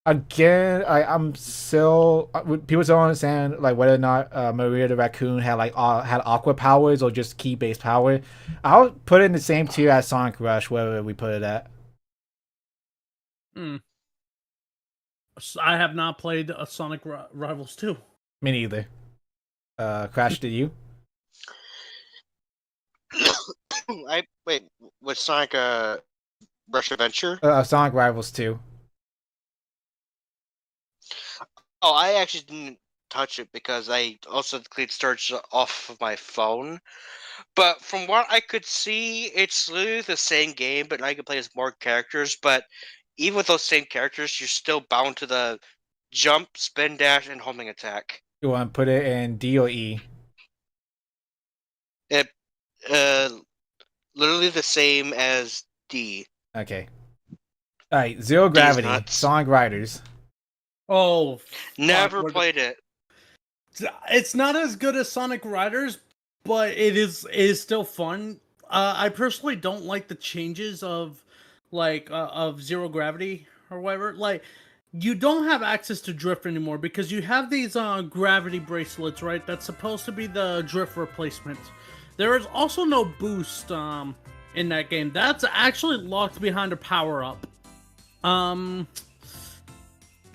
I'm still people don't understand like whether or not Maria the Raccoon had aqua powers or just key based power. I'll put it in the same tier as Sonic Rush, wherever we put it at. I have not played Sonic Rivals 2. Me neither. Crash, did you? Wait, was Sonic Rush Adventure? Sonic Rivals 2. Oh, I actually didn't touch it because I also cleared storage off of my phone. But from what I could see, it's literally the same game, but now you can play as more characters. But even with those same characters, you're still bound to the jump, spin, dash, and homing attack. You want to put it in D or E? It, literally the same as D. Okay. All right. Zero Gravity. nuts. Sonic Riders. Oh, Never fuck, played it. it's not as good as Sonic Riders, but it is still fun. I personally don't like the changes of Zero Gravity or whatever. Like, you don't have access to drift anymore because you have these gravity bracelets, right? That's supposed to be the drift replacement. There is also no boost in that game. That's actually locked behind a power up.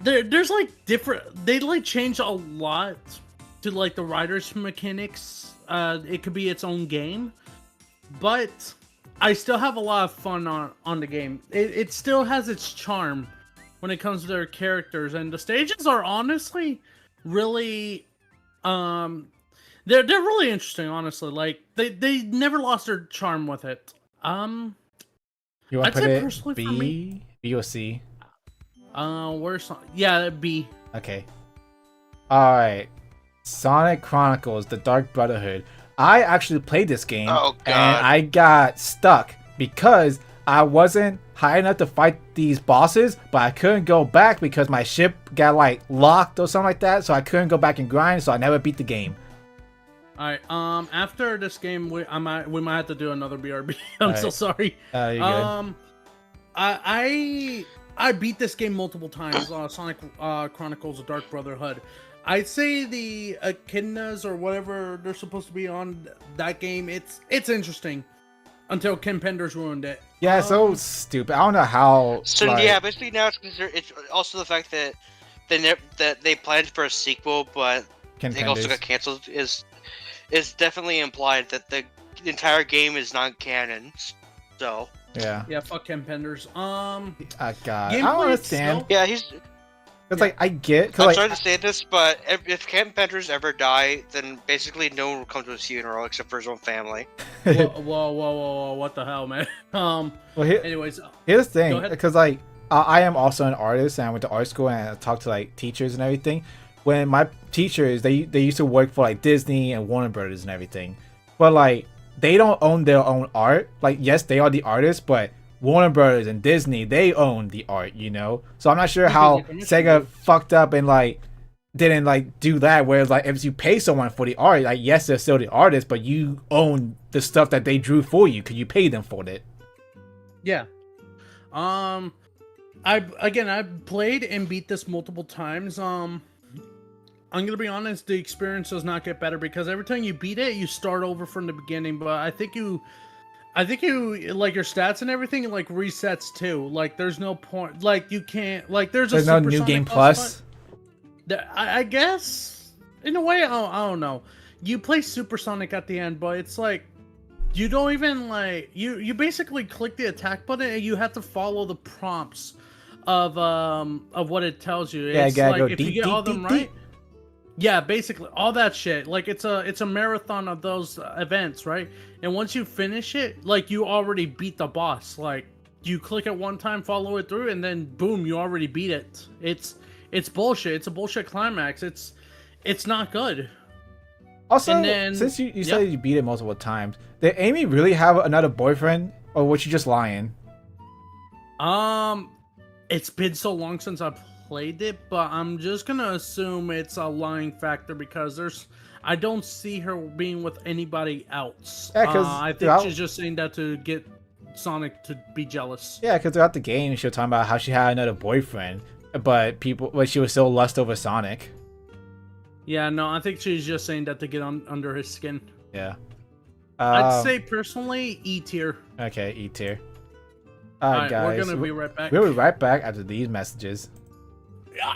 There's like different. They like change a lot to like the riders mechanics. It could be its own game, but I still have a lot of fun on the game. It still has its charm when it comes to their characters, and the stages are honestly really they're really interesting. Honestly, like they never lost their charm with it. You want I'd to put say it personally for me- B or C? Where's B? Okay. Alright. Sonic Chronicles, The Dark Brotherhood. I actually played this game. Oh, God. And I got stuck because I wasn't high enough to fight these bosses, but I couldn't go back because my ship got like locked or something like that, so I couldn't go back and grind, so I never beat the game. Alright, after this game, we might have to do another BRB. I'm so sorry. You're good. I beat this game multiple times. Sonic Chronicles: The Dark Brotherhood. I'd say the echidnas or whatever they're supposed to be on that game. It's interesting until Ken Penders ruined it. Yeah, it's so stupid. I don't know how. So like, yeah, basically now it's also the fact that they planned for a sequel, but thing also got canceled is definitely implied that the entire game is not canon. So Yeah. Yeah, fuck Ken Penders. God, I Gameplay don't understand. itself- yeah, he's. It's like I get, I'm cause like sorry to say this, but if Camp Penders ever die, then basically no one will come to his funeral except for his own family. Whoa, what the hell, man? well, here, Anyways, here's the Go thing, ahead. because like I am also an artist and I went to art school and I talked to like teachers and everything. When my teachers, they used to work for like Disney and Warner Brothers and everything, but like they don't own their own art. Like yes, they are the artists, but Warner Brothers and Disney, they own the art, you know. So I'm not sure how the commission Sega do. fucked up and like didn't like do that. Whereas like if you pay someone for the art, like yes, they're still the artist, but you own the stuff that they drew for you because you pay them for it. yeah. I've played and beat this multiple times. I'm gonna be honest, the experience does not get better because every time you beat it, you start over from the beginning. But I think you like your stats and everything like resets too. Like there's no point. Like you can't. Like there's no new Supersonic game boss plus. fight. I I guess in a way, I don't know. You play Supersonic at the end, but it's like you don't even like you basically click the attack button and you have to follow the prompts of what it tells you. Yeah, It's gotta like go if deep, you get deep, all them deep, right. deep. Yeah, basically all that shit. Like it's a marathon of those events, right? And once you finish it, like you already beat the boss. Like you click it one time, follow it through, and then boom, you already beat it. It's bullshit. It's a bullshit climax. It's not good. Also, And then- since you yeah. said you beat it multiple times, did Amy really have another boyfriend, or was she just lying? It's been so long since I played it, but I'm just gonna assume it's a lying factor because I don't see her being with anybody else. Yeah, 'cause I think throughout- she's just saying that to get Sonic to be jealous. Yeah, because throughout the game, she was talking about how she had another boyfriend, but she was still lust over Sonic. Yeah, no, I think she's just saying that to get under his skin. Yeah. I'd say personally, E tier. Okay, E tier. Alright, guys, we're gonna be right back. we'll be right back after these messages. Yeah.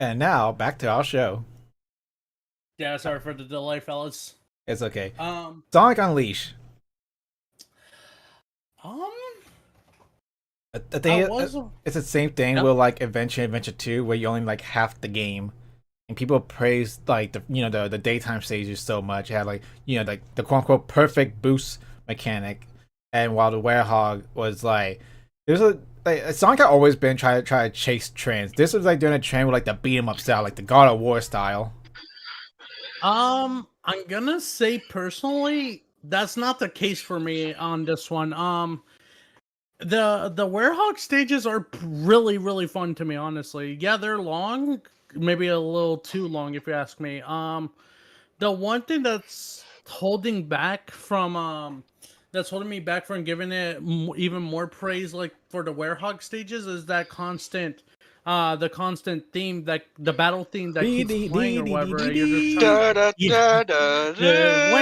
And now back to our show. Yeah, sorry for the delay, fellas. It's okay. Um, Sonic Unleashed. um, I I think was. it's the same thing Yep. with like Adventure 2, where you only like half the game, and people praise like the daytime stages so much. It had like like the quote unquote perfect boost mechanic, and while the Werehog was like there's a like Sonic had always been try to chase trends. This was like doing a trend with like the beat 'em up style, like the God of War style. I'm gonna say personally, that's not the case for me on this one. The Werehog stages are really really fun to me, honestly. Yeah, they're long, maybe a little too long if you ask me. The one thing that's holding me back from giving it even more praise, like for the Werehog stages, is that the constant theme, that the battle theme that keeps playing or whatever. You're just trying Da, da, Yeah. da, da, da.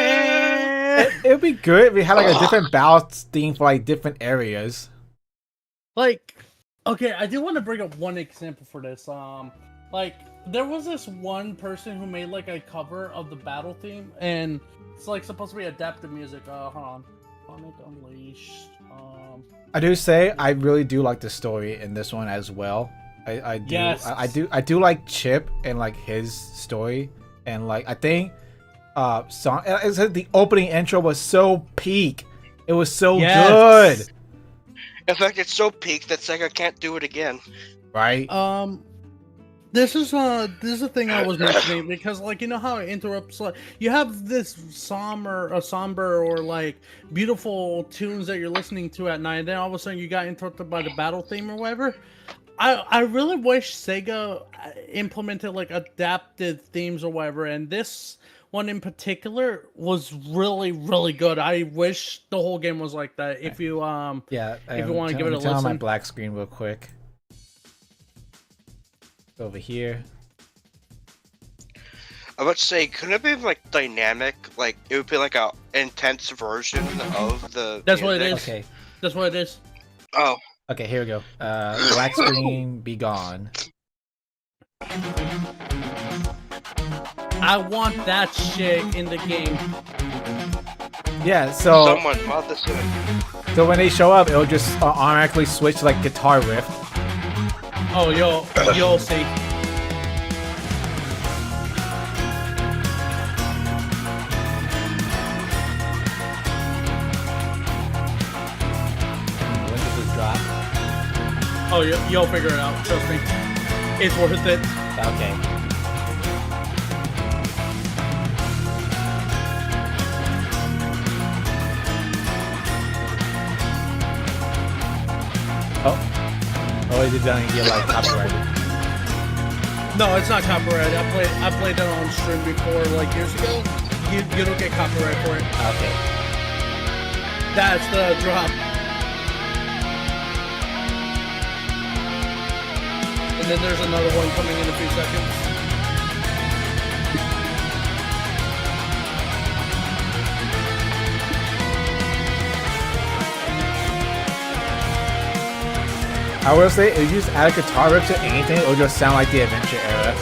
It'd be good if we had like a different battle theme for like different areas. Like, okay, I do want to bring up one example for this. Like there was this one person who made like a cover of the battle theme, and it's like supposed to be adapted music. Hold on, Sonic Unleashed. I do say I really do like the story in this one as well. I do. Yes. I do like Chip and like his story, and like I think the opening intro was so peak. It was so Yes. good, In fact, it's so peaked that Sega can't do it again. right? This is a thing I was mentioning because, like, you know how it interrupts, like, you have this somber or like beautiful tunes that you're listening to at night, and then all of a sudden you got interrupted by the battle theme or whatever. I really wish Sega implemented like adapted themes or whatever, and this one in particular was really really good. I wish the whole game was like that. If you Yeah. if you wanna give it a turn on my listen. black screen real quick. Over here. I would say, couldn't it be like dynamic? Like it would be like a intense version of the. That's what it music? is. Okay. That's what it is. Oh, Okay. Here we go. Black screen, be gone. I want that shit in the game. Yeah. So someone mod this in. when they show up, it'll just automatically switch to, like guitar riff. Oh, you'll see. When does this drop? Oh, you'll figure it out. Trust me. It's worth it. Okay. Oh, is it done get like copyrighted? No, it's not copyrighted. I played that on stream before, like years ago. You don't get copyright for it. Okay. That's the drop. And then there's another one coming in a few seconds. I will say, if you just add a guitar riff to anything, it'll just sound like the Adventure era.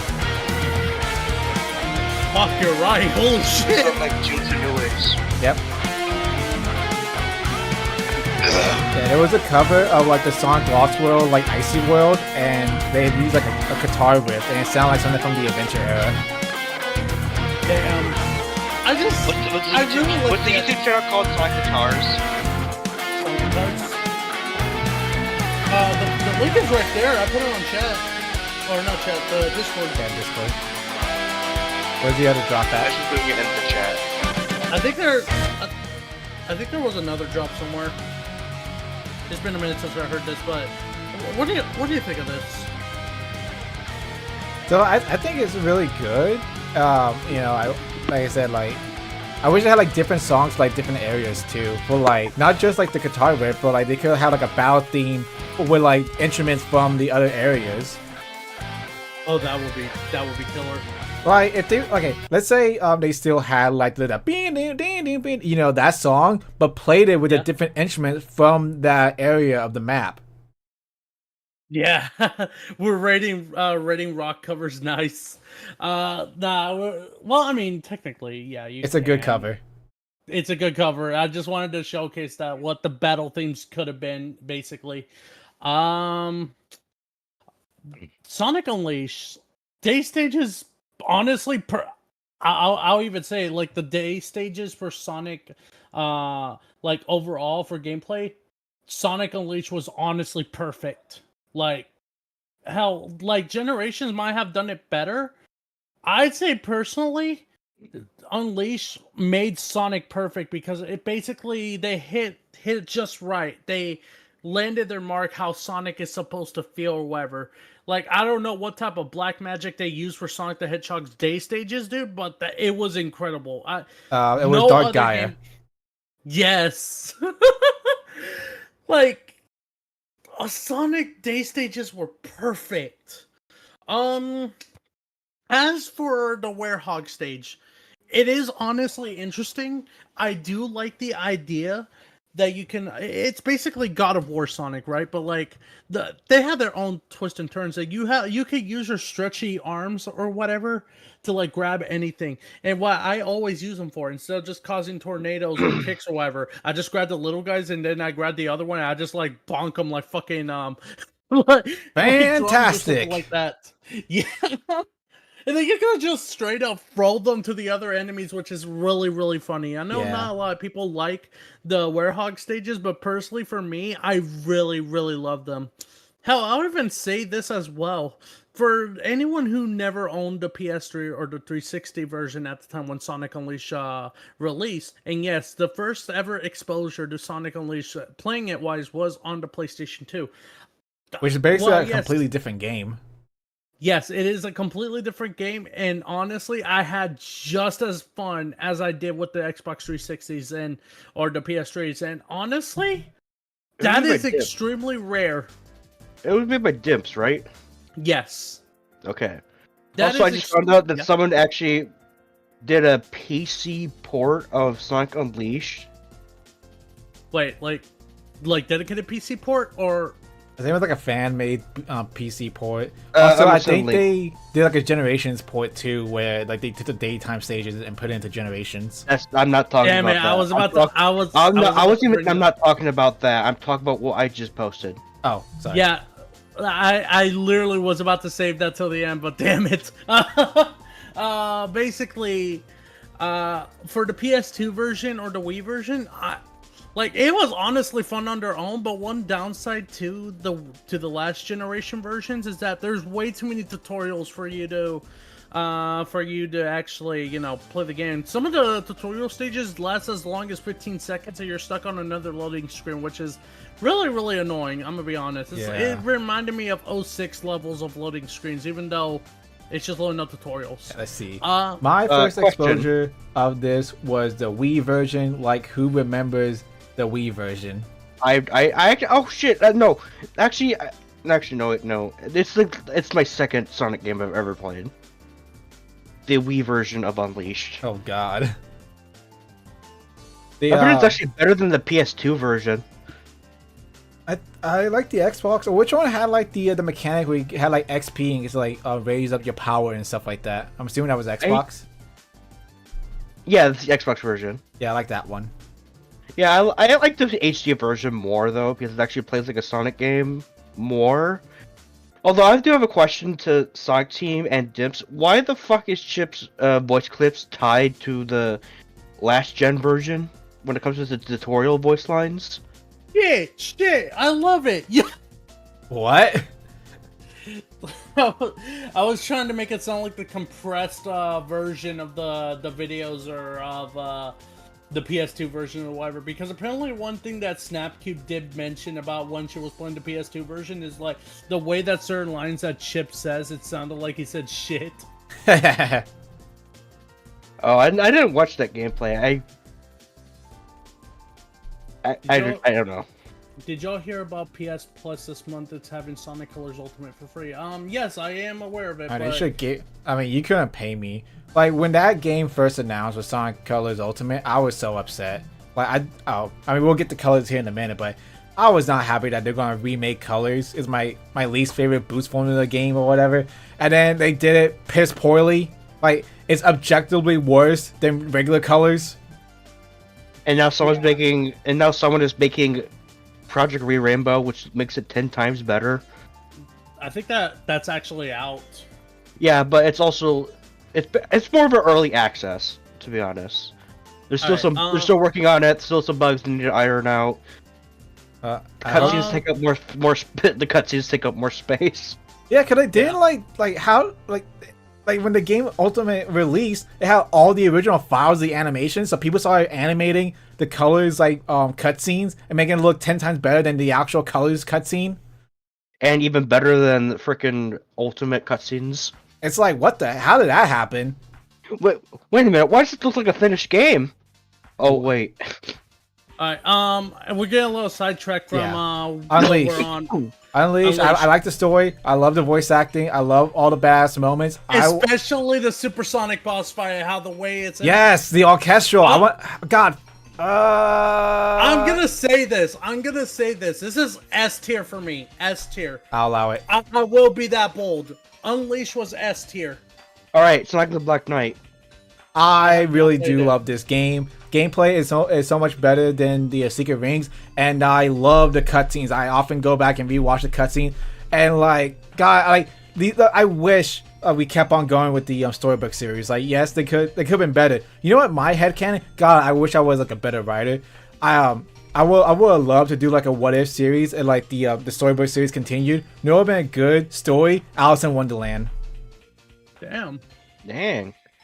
Fuck, you're right. Holy shit. From like Tunes and New Waves. Yep. Yeah, there was a cover of like the Sonic Lost World, like Icy World, and they used like a guitar riff, and it sounded like something from the Adventure era. Damn. I really What's the YouTube channel called? Sonic Guitars. The link is right there. I put it on chat. Or not chat, the Discord. Yeah, Discord. Where's the other drop I at? should put it in the chat. I think there was another drop somewhere. It's been a minute since I heard this, but what do you think of this? So I think it's really good. Like I said, like I wish I had like different songs, for, like different areas too. For like not just like the guitar riff, but like they could have like a battle theme with like instruments from the other areas. Oh, that would be killer. Like if they let's say they still had like the bean, that song, but played it with a different instrument from that area of the map. Yeah, we're rating rock covers nice. Well, I mean, technically, yeah, you It's a good can. cover. It's a good cover. I just wanted to showcase that what the battle themes could have been, basically. Um, Sonic Unleashed day stages, honestly, I'll even say like the day stages for Sonic, like overall for gameplay, Sonic Unleashed was honestly perfect. Like hell, like Generations might have done it better. I'd say personally, Unleash made Sonic perfect because it basically they hit it just right. They landed their mark how Sonic is supposed to feel or whatever. Like I don't know what type of black magic they used for Sonic the Hedgehog's day stages, dude, but it was incredible. It was Dark other Gaia. game- Yes. Like Sonic day stages were perfect. As for the Werehog stage, it is honestly interesting. I do like the idea that you can. It's basically God of War Sonic, right? But like they have their own twists and turns. Like you could use your stretchy arms or whatever to like grab anything. And what I always use them for, instead of just causing tornadoes or kicks or whatever, I just grab the little guys and then I grab the other one. And I just like bonk them like fucking like drums or something Fantastic. like that. Yeah. And then you can just straight up throw them to the other enemies, which is really, really funny. I know Yeah. not a lot of people like the Werehog stages, but personally for me, I really, really love them. Hell, I would even say this as well. For anyone who never owned the PS3 or the 360 version at the time when Sonic Unleashed released, and yes, the first ever exposure to Sonic Unleashed, playing it wise, was on the PlayStation 2. Which is basically Well, a yes. completely different game. Yes, it is a completely different game, and honestly, I had just as fun as I did with the Xbox 360s and or the PS3s, and honestly, that made by is Dimps. extremely rare. It was made by Dimps, right? Yes. Okay. That Also, I is just found out that yeah. someone actually did a PC port of Sonic Unleashed. Wait, like dedicated PC port or I think it was like a fan-made PC port. Also, I'm I think assuming- they did like a Generations port too, where like they took the daytime stages and put it into Generations. I'm not talking damn about it, that. I was I'm about to. talk- I was. I'm not, about I wasn't to even. bring I'm it- not talking about that. I'm talking about what I just posted. Oh, sorry. Yeah, I literally was about to save that till the end, but damn it. Basically, for the PS2 version or the Wii version, like it was honestly fun on their own. But one downside to the last generation versions is that there's way too many tutorials for you to actually play the game. Some of the tutorial stages last as long as 15 seconds, and you're stuck on another loading screen, which is really, really annoying. I'm gonna be honest. Yeah. It reminded me of 06 levels of loading screens, even though it's just loading up tutorials. Let's see. Uh, My first question. exposure of this was the Wii version. Like, who remembers the Wii version? I actually. Oh shit! No, actually, no. It's my second Sonic game I've ever played. The Wii version of Unleashed. Oh God. I heard it's actually better than the PS2 version. I like the Xbox. Or which one had like the mechanic where you had like XP and it's like raise up your power and stuff like that? I'm assuming that was Xbox. Yeah, it's the Xbox version. Yeah, I like that one. Yeah, I like the HD version more though because it actually plays like a Sonic game more. Although I do have a question to Sonic Team and Dimps. Why the fuck is Chip's voice clips tied to the last gen version when it comes to the tutorial voice lines? shit, I love it. Yeah. What? I was trying to make it sound like the compressed version of the videos or of the PS2 version or whatever, because apparently one thing that Snapcube did mention about when she was playing the PS2 version is like the way that certain lines that Chip says, it sounded like he said shit. Oh, I didn't watch that gameplay. I don't know. Did y'all hear about PS Plus this month? It's having Sonic Colors Ultimate for free. Yes, I am aware of it. I mean, but... should get. I mean, you couldn't pay me. Like when that game first announced with Sonic Colors Ultimate, I was so upset. Like I mean, we'll get the colors here in a minute, but I was not happy that they're gonna remake Colors. It's my least favorite boost formula game or whatever. And then they did it piss poorly. Like it's objectively worse than regular Colors. And now someone is making Project Re-Rainbow, which makes it 10 times better. I think that's actually out. Yeah, but it's also it's more of an early access, to be honest. There's still Alright, they're still working on it. Still some bugs they need to iron out. Cutscenes take up more the cutscenes take up more space. Yeah, cause they didn't how when the game ultimate released, it had all the original files, the animations, so people started animating the Colors cutscenes and making it look 10 times better than the actual Colors cutscene. And even better than the freaking ultimate cutscenes. It's like, what the? How did that happen? Wait a minute. Why does it look like a finished game? Oh wait. Alright, and we're getting a little sidetracked from what Unleashed. we're on. Unleashed. I like the story. I love the voice acting. I love all the badass moments. Especially the supersonic boss fight, how the way it's Yes, the orchestral. I want. God. I'm gonna say this. This is S tier for me. S tier. I'll allow it. I will be that bold. Unleash was S tier. All right, it's like the Black Knight. I really do love this game. Gameplay is so much better than the Secret Rings, and I love the cutscenes. I often go back and rewatch the cutscene, and I wish we kept on going with the storybook series. Like, yes, they could have been better. You know what? My headcanon, God, I wish I was like a better writer. I would have loved to do like a what if series and like the storybook series continued. You know what would have been a good story? Alice in Wonderland. Dang.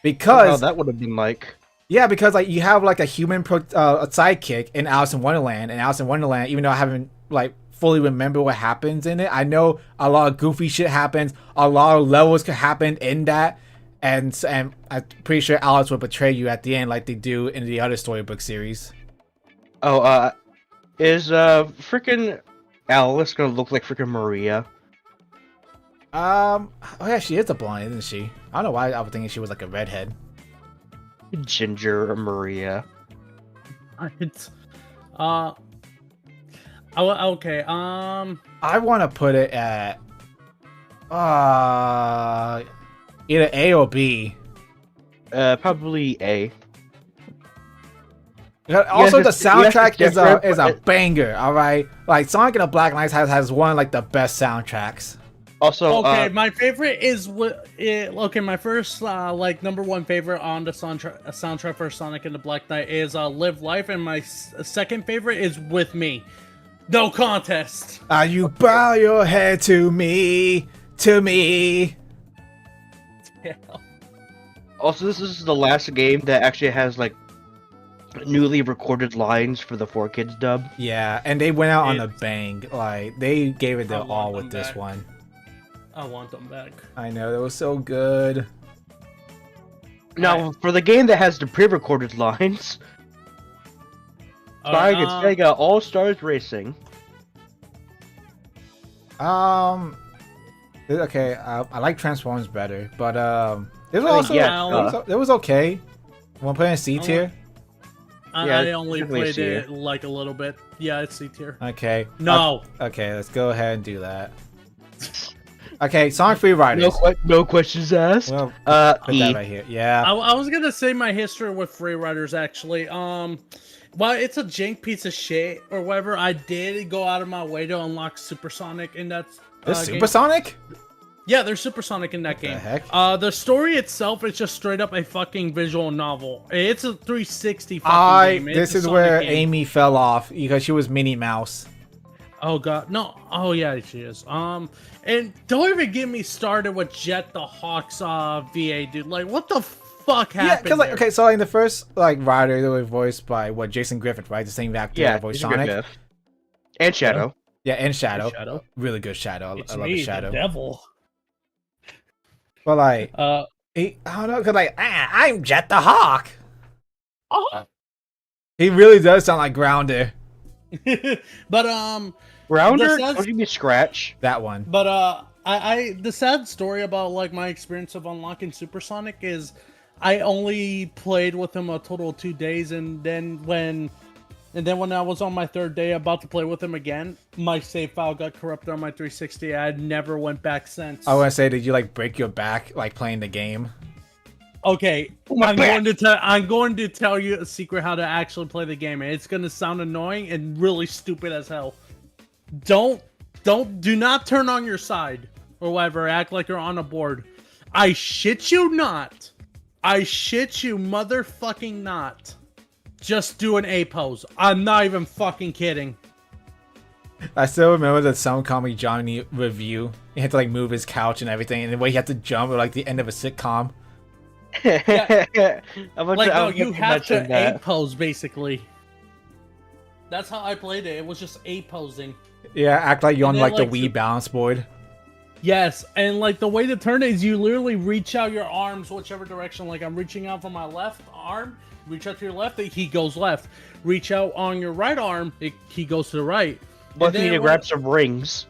Because that would have been like. Yeah, because like you have like a human a sidekick in Alice in Wonderland, and Alice in Wonderland, even though I haven't like fully remember what happens in it, I know a lot of goofy shit happens, a lot of levels could happen in that, and I'm pretty sure Alice will betray you at the end like they do in the other storybook series. Oh, is freaking Alice gonna look like freaking Maria? Oh yeah, she is a blonde, isn't she? I don't know why I was thinking she was like a redhead. Ginger Maria. It's okay. I want to put it at either A or B. Probably A. Also, Yes, the soundtrack it's different, is a but banger. All right, like Sonic and the Black Knights has one of like the best soundtracks. Also, okay, my favorite is okay. My first like number one favorite on the soundtrack for Sonic and the Black Knight is "Live Life," and my second favorite is "With Me." No contest. You bow your head to me, to me. Yeah. Also, this is the last game that actually has like newly recorded lines for the 4Kids dub. Yeah, and they went out on a bang. Like they gave it their I all want with them this back. one. I want them back. I know, that was so good. Now, for the game that has the pre-recorded lines, Sonic and Sega All Stars Racing. Okay, I like Transformers better, but it was also yeah, it was okay. Want to put in C tier? I only definitely played C. it like a little bit. Yeah, it's C tier. Okay. No. Okay, let's go ahead and do that. Okay, Sonic Free Riders. No questions asked. Well, put E. that right here. Yeah. I was gonna say my history with Free Riders actually. While it's a jank piece of shit or whatever, I did go out of my way to unlock Supersonic in that. This game. Supersonic? Yeah, there's Supersonic in that game. The heck? The story itself is just straight up a fucking visual novel. It's a 360 fucking game. This It's is a where Sonic game. Amy fell off because she was Minnie Mouse. Oh god, no. Oh yeah, she is. And don't even get me started with Jet the Hawk's VA, dude. Like, what the fuck happened? Yeah, because like there? okay, so like in the first like rider, they were voiced by Jason Griffith, right? The same actor Yeah, that voiced he's a good Sonic. guy. And Shadow. Yeah, and Shadow. Shadow. Really good Shadow. It's I love me, the Shadow. the devil. But like, Uh, I don't know, cause like, I'm Jet the Hawk. oh. He really does sound like Grounder. But Rounder? This has- Don't you mean Scratch? That one. But I the sad story about like my experience of unlocking Supersonic is I only played with him a total of 2 days, and then when And then when I was on my third day about to play with him again, my save file got corrupted on my 360. I never went back since. I want to say, did you like break your back like playing the game? Okay, my I'm back. going to tell you a secret how to actually play the game, and it's gonna sound annoying and really stupid as hell. Do not turn on your side or whatever. Act like you're on a board. I shit you not. I shit you motherfucking not. Just do an A pose. I'm not even fucking kidding. I still remember the Sound Comedy Johnny review. He had to like move his couch and everything, and the way he had to jump at like the end of a sitcom. You have to A pose basically. That's how I played it. It was just A posing. Yeah, act like you're on And like then, the Wii balance board. Yes, and like the way to turn it is you literally reach out your arms whichever direction. Like I'm reaching out from my left arm, reach out to your left, he goes left. Reach out on your right arm, he goes to the right. But And you need then to grab some rings.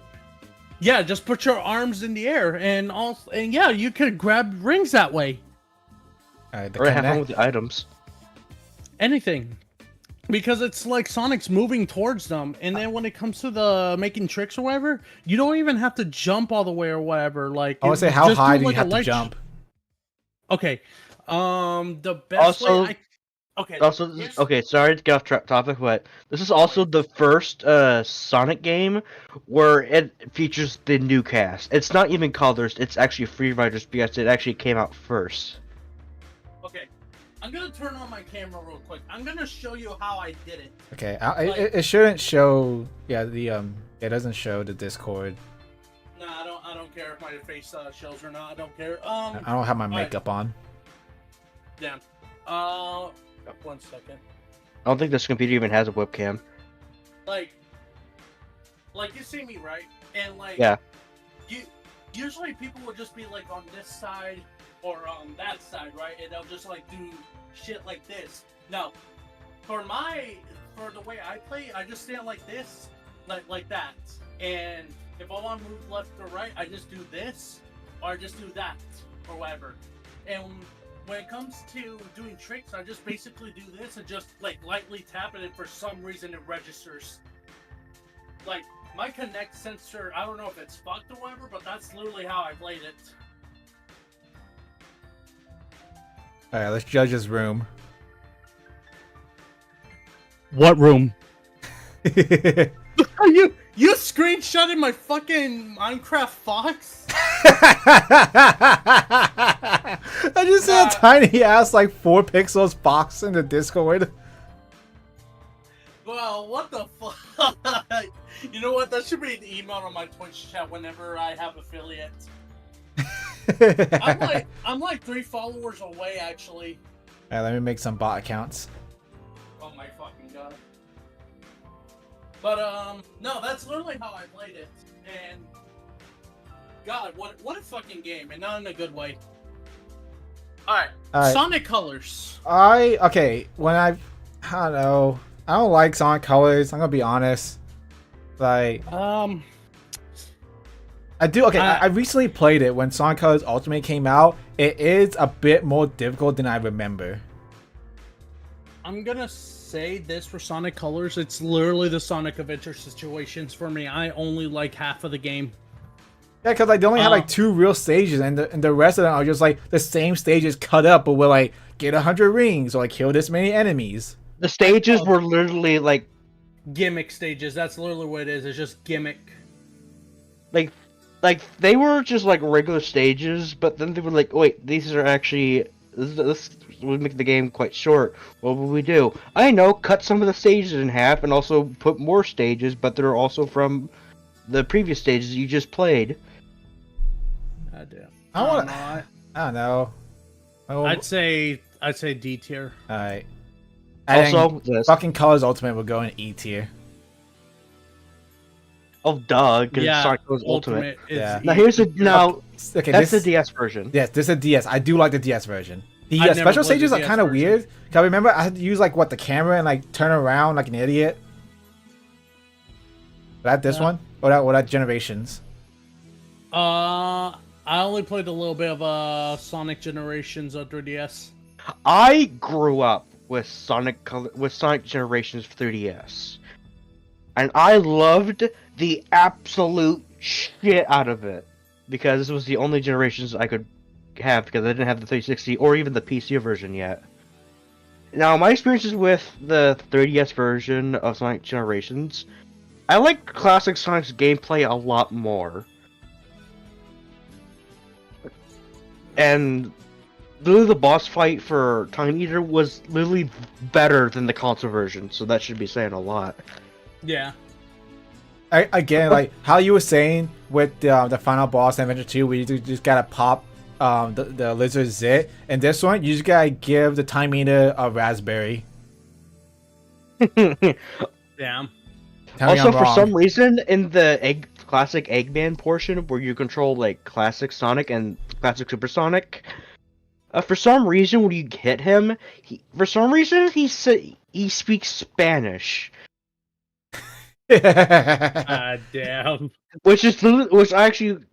Yeah, just put your arms in the air, and yeah, you could grab rings that way. The Or have fun Kinect. with the items. Anything. Because it's like Sonic's moving towards them, and then when it comes to the making tricks or whatever, you don't even have to jump all the way or whatever. Like I want to say, how just high do you like a have to ledge- jump? Okay. The best Also- way okay. Also, here's- okay, sorry to get off topic, but this is also the first Sonic game where it features the new cast. It's not even colors; it's actually Free Riders because it actually came out first. Okay. I'm gonna turn on my camera real quick. I'm gonna show you how I did it. Okay, it shouldn't show. Yeah, it doesn't show the Discord. No, I don't care if my face shows or not. I don't care. I don't have my alright. makeup on. Damn. 1 second. I don't think this computer even has a webcam. Like you see me, right? And like, Yeah. Usually people will just be like on this side or on that side, right? And they'll just like do shit like this. No, for the way I play, I just stand like this, like that. And if I want to move left or right, I just do this or I just do that or whatever. And when it comes to doing tricks, I just basically do this and just like lightly tap it, and for some reason it registers. Like my Kinect sensor, I don't know if it's fucked or whatever, but that's literally how I played it. All right, let's judge his room. What room? you screenshotted my fucking Minecraft Fox? I just see a tiny ass like 4 pixels box in the Discord. Well, what the fuck? You know what? That should be an email on my Twitch chat whenever I have affiliates. I'm like 3 followers away, actually. Alright, let me make some bot accounts. Oh my fucking god. But no, that's literally how I played it, and God, what a fucking game, and not in a good way. All right. Sonic Colors. Okay, I don't know, I don't like Sonic Colors. I'm gonna be honest. Like, I do. Okay, I recently played it when Sonic Colors Ultimate came out. It is a bit more difficult than I remember. I'm gonna say this for Sonic Colors. It's literally the Sonic Adventure situations for me. I only like half of the game. Yeah, because like they only had like 2 real stages, and the rest of them are just like the same stages cut up, but with like get 100 rings or like kill this many enemies. The stages were literally like Gimmick stages. That's literally what it is. It's just gimmick. like they were just like regular stages, but then they were like, wait, these are actually this would make the game quite short. What would we do? I know, cut some of the stages in half and also put more stages, but they're also from the previous stages you just played. I do. I don't know. Oh, I'd say D tier. alright. Also, this. Fucking Colors Ultimate will go in E tier. Oh, duh, because Yeah, Sonic Colors Ultimate. is Yeah. Now here's a Okay, that's this the DS version. Yes, this is a DS. I do like the DS version. The I never special played the stages are DS kind of version. weird. Cause I remember I had to use like the camera and like turn around like an idiot. That this one or that Generations. I only played a little bit of Sonic Generations on 3DS. I grew up with Sonic Generations for 3DS, and I loved the absolute shit out of it because this was the only Generations I could have because I didn't have the 360 or even the PC version yet. Now, my experiences with the 3DS version of Sonic Generations, I like classic Sonic's gameplay a lot more. And literally the boss fight for Time Eater was literally better than the console version, so that should be saying a lot. Yeah. Again, like how you were saying with the final boss in Adventure 2, where you just gotta pop the lizard zit, and this one you just gotta give the Time Eater a raspberry. Yeah. Tell me Also, I'm for wrong. some reason, in the classic Eggman portion, where you control like classic Sonic and classic Supersonic, for some reason when you hit him, he speaks Spanish, Damn. which I actually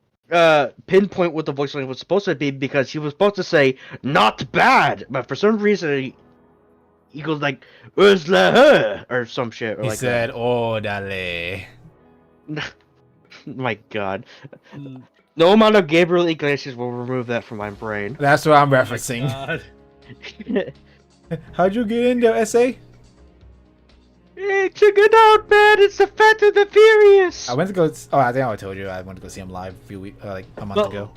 pinpoint what the voice line was supposed to be because he was supposed to say "not bad," but for some reason he goes like "Where's la her?" or some shit. Or He like said, that. "Oh, dale." My God. Mm, No amount of Gabriel Iglesias will remove that from my brain. That's what I'm my referencing. God. How'd you get in there, SA? Hey, check it out, man! It's the Fat and the Furious! I went to go. Oh, I think I told you I went to go see him live a few weeks, like a month ago.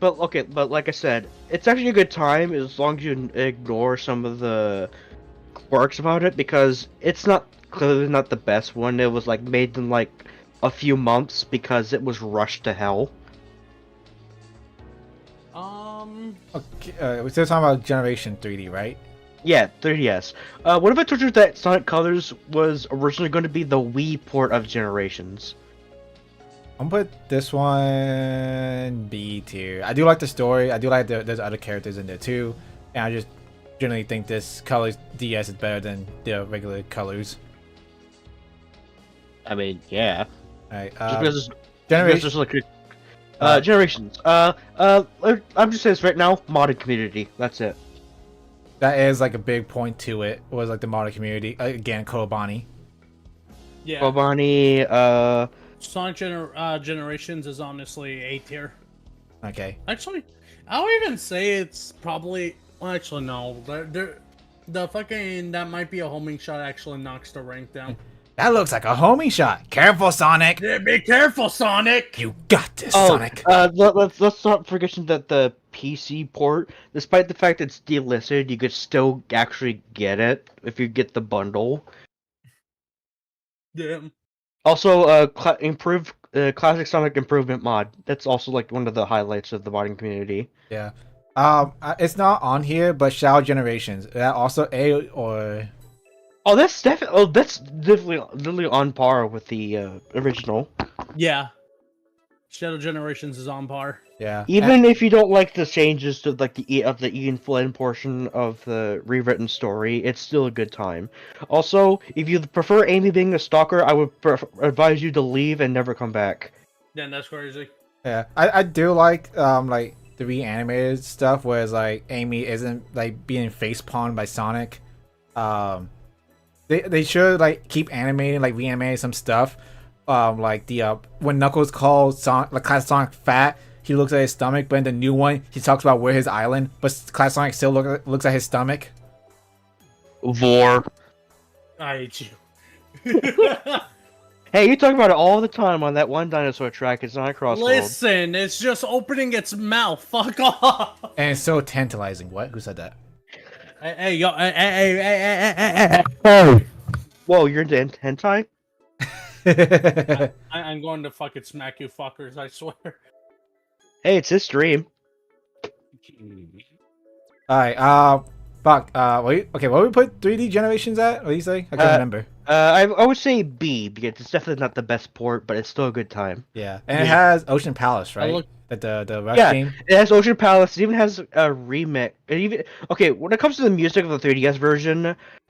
But okay, but like I said, it's actually a good time as long as you ignore some of the quirks about it because it's not clearly not the best one. It was like made in like a few months because it was rushed to hell. Okay, we're still talking about Generation 3D, right? Yeah, 3DS. What if I told you that Sonic Colors was originally going to be the Wii port of Generations? I'm gonna put this one B tier. I do like the story. I do like there's other characters in there too, and I just generally think this Colors DS is better than the regular Colors. I mean, yeah. Alright, Just because it's Generation. just like Generations. I'm just saying this right now. Modded community. That's it. That is like a big point to it. Was like the modern community again, Kobani. Yeah. Kobani. Sonic Generations is honestly A tier. Okay. Actually, I'll even say it's probably. Well, actually, no. The fucking that might be a homing shot actually knocks the rank down. That looks like a homing shot. Careful, Sonic. Yeah, be careful, Sonic. You got this, Oh, Sonic. let's not forget that the PC port, despite the fact it's delisted, you could still actually get it if you get the bundle. Damn. Also, improved classic Sonic improvement mod. That's also like one of the highlights of the modding community. Yeah. It's not on here, but Shadow Generations. Is that also A or? Oh, that's definitely literally on par with the original. Yeah. Shadow Generations is on par. Yeah. Even if you don't like the changes to like the Ian Flynn portion of the rewritten story, it's still a good time. Also, if you prefer Amy being a stalker, I would advise you to leave and never come back. Then that's crazy. Yeah, I do like the reanimated stuff, whereas like Amy isn't like being face pawned by Sonic. They should like keep animating, like reanimating some stuff. Like the when Knuckles calls Classic Sonic fat, he looks at his stomach, but in the new one, he talks about where his island, but Classic Sonic still looks at his stomach. Vor. I hate you. Hey, you talk about it all the time on that one dinosaur track in Sonic Crossroads. Listen, it's just opening its mouth. Fuck off. And it's so tantalizing. What? Who said that? Hey, yo, hey. Whoa, you're into hentai? I'm going to fucking smack you fuckers, I swear. Hey, it's his stream. Alright, fuck, wait, okay, what would we put 3D Generations at? What do you say? I can't remember. I would say B, because it's definitely not the best port, but it's still a good time. Yeah, and it has Ocean Palace, right? The Rush Yeah. game? It has Ocean Palace, it even has a remix. Okay, when it comes to the music of the 3DS version,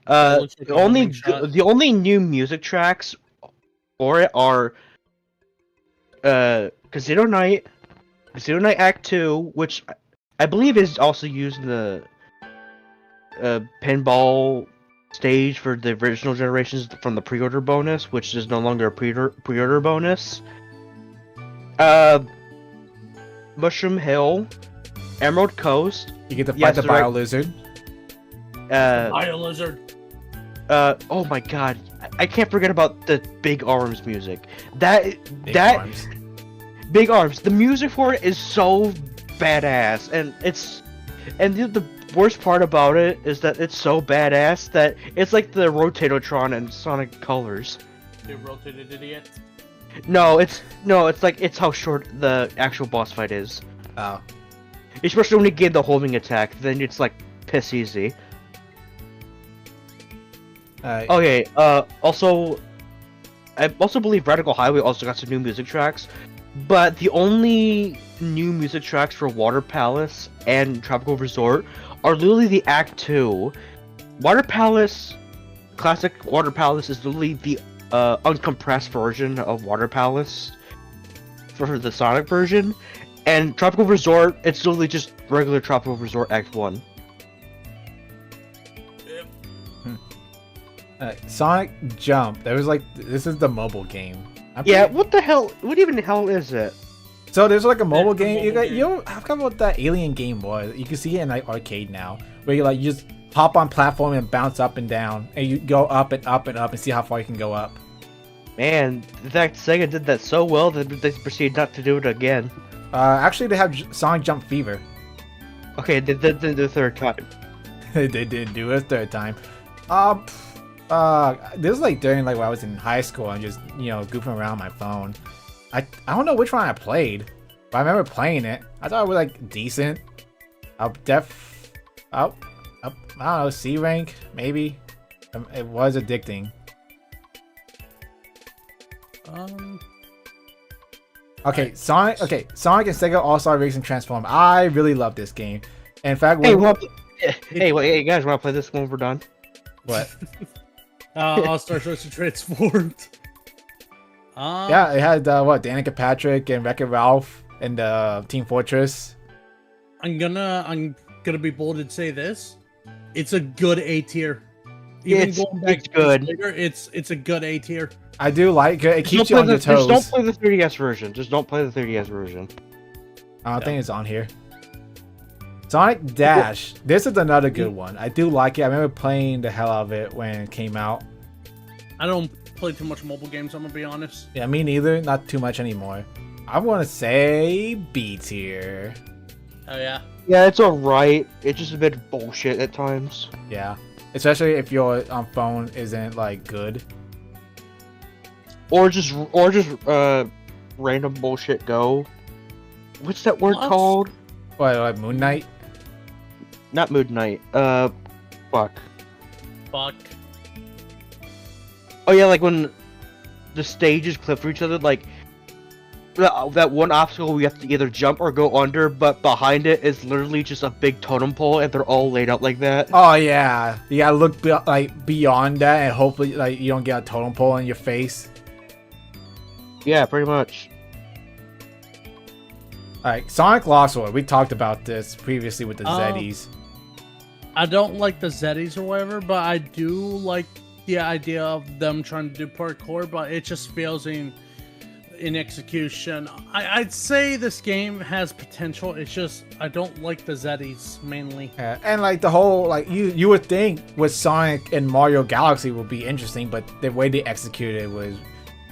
looks like a homing shot. the only new music tracks for it are Casino Night Act 2, which I believe is also used in the pinball stage for the original generations from the pre-order bonus, which is no longer a pre-order bonus. Mushroom Hill, Emerald Coast. You get to fight Yes, the right. Bio Lizard. Fire lizard. Oh my god, I can't forget about the Big Arms music. That Big that arms. Big Arms. The music for it is so badass, and the worst part about it is that it's so badass that it's like the Rotatotron and Sonic Colors. You rotated idiot. No, it's like it's how short the actual boss fight is. Oh. Especially when you get the homing attack, then it's like piss easy. Okay, also, I also believe Radical Highway also got some new music tracks, but the only new music tracks for Water Palace and Tropical Resort are literally the Act 2. Water Palace, classic Water Palace is literally the uncompressed version of Water Palace for the Sonic version, and Tropical Resort, it's literally just regular Tropical Resort Act 1. Sonic Jump. There was like this is the mobile game. Yeah, what the hell? What even the hell is it? So there's like a mobile It's a game. mobile game. You I forgot what that alien game was. You can see it in like arcade now, where you just hop on platform and bounce up and down, and you go up and up and up and see how far you can go up. Man, in fact, Sega did that so well that they proceeded not to do it again. Actually, they have Sonic Jump Fever. Okay, they did the third time. They didn't do it a third time. This was like during like when I was in high school and just goofing around on my phone. I don't know which one I played, but I remember playing it. I thought it was like decent. I don't know, C rank maybe. It was addicting. Okay, Sonic and Sega All-Star Racing Transform. I really love this game. In fact, Hey, hey guys, wanna play this when we're done? what? All Star Racing Transformed. Yeah, it had Danica Patrick and Wreck-It Ralph and Team Fortress. I'm gonna be bold and say this. It's a good A tier. Even It's- going back it's to this good. later, it's a good A tier. I do like it. It Just keeps don't you on play your Just don't toes. play the 3DS version. Just don't play the 3DS version. I don't think it's on here. Sonic Dash. This is another good one. I do like it. I remember playing the hell out of it when it came out. I don't play too much mobile games, I'm gonna be honest. Yeah, me neither. Not too much anymore. I want to say B tier. Oh yeah. Yeah, it's alright. It's just a bit of bullshit at times. Yeah, especially if your phone isn't like good. Or just random bullshit go. What's that word What? called? What, like Moon Knight? Not Moon Knight. Fuck. Fuck. Oh yeah, like when the stages clip for each other, like that one obstacle we have to either jump or go under, but behind it is literally just a big totem pole, and they're all laid out like that. Oh yeah, you gotta look beyond that, and hopefully like you don't get a totem pole in your face. Yeah, pretty much. All right, Sonic Lost World. We talked about this previously with the Zeddies. I don't like the Zeddies or whatever, but I do like the idea of them trying to do parkour, but it just fails in execution. I'd say this game has potential. It's just I don't like the Zeddies mainly. And like the whole like you would think with Sonic and Mario Galaxy would be interesting, but the way they executed it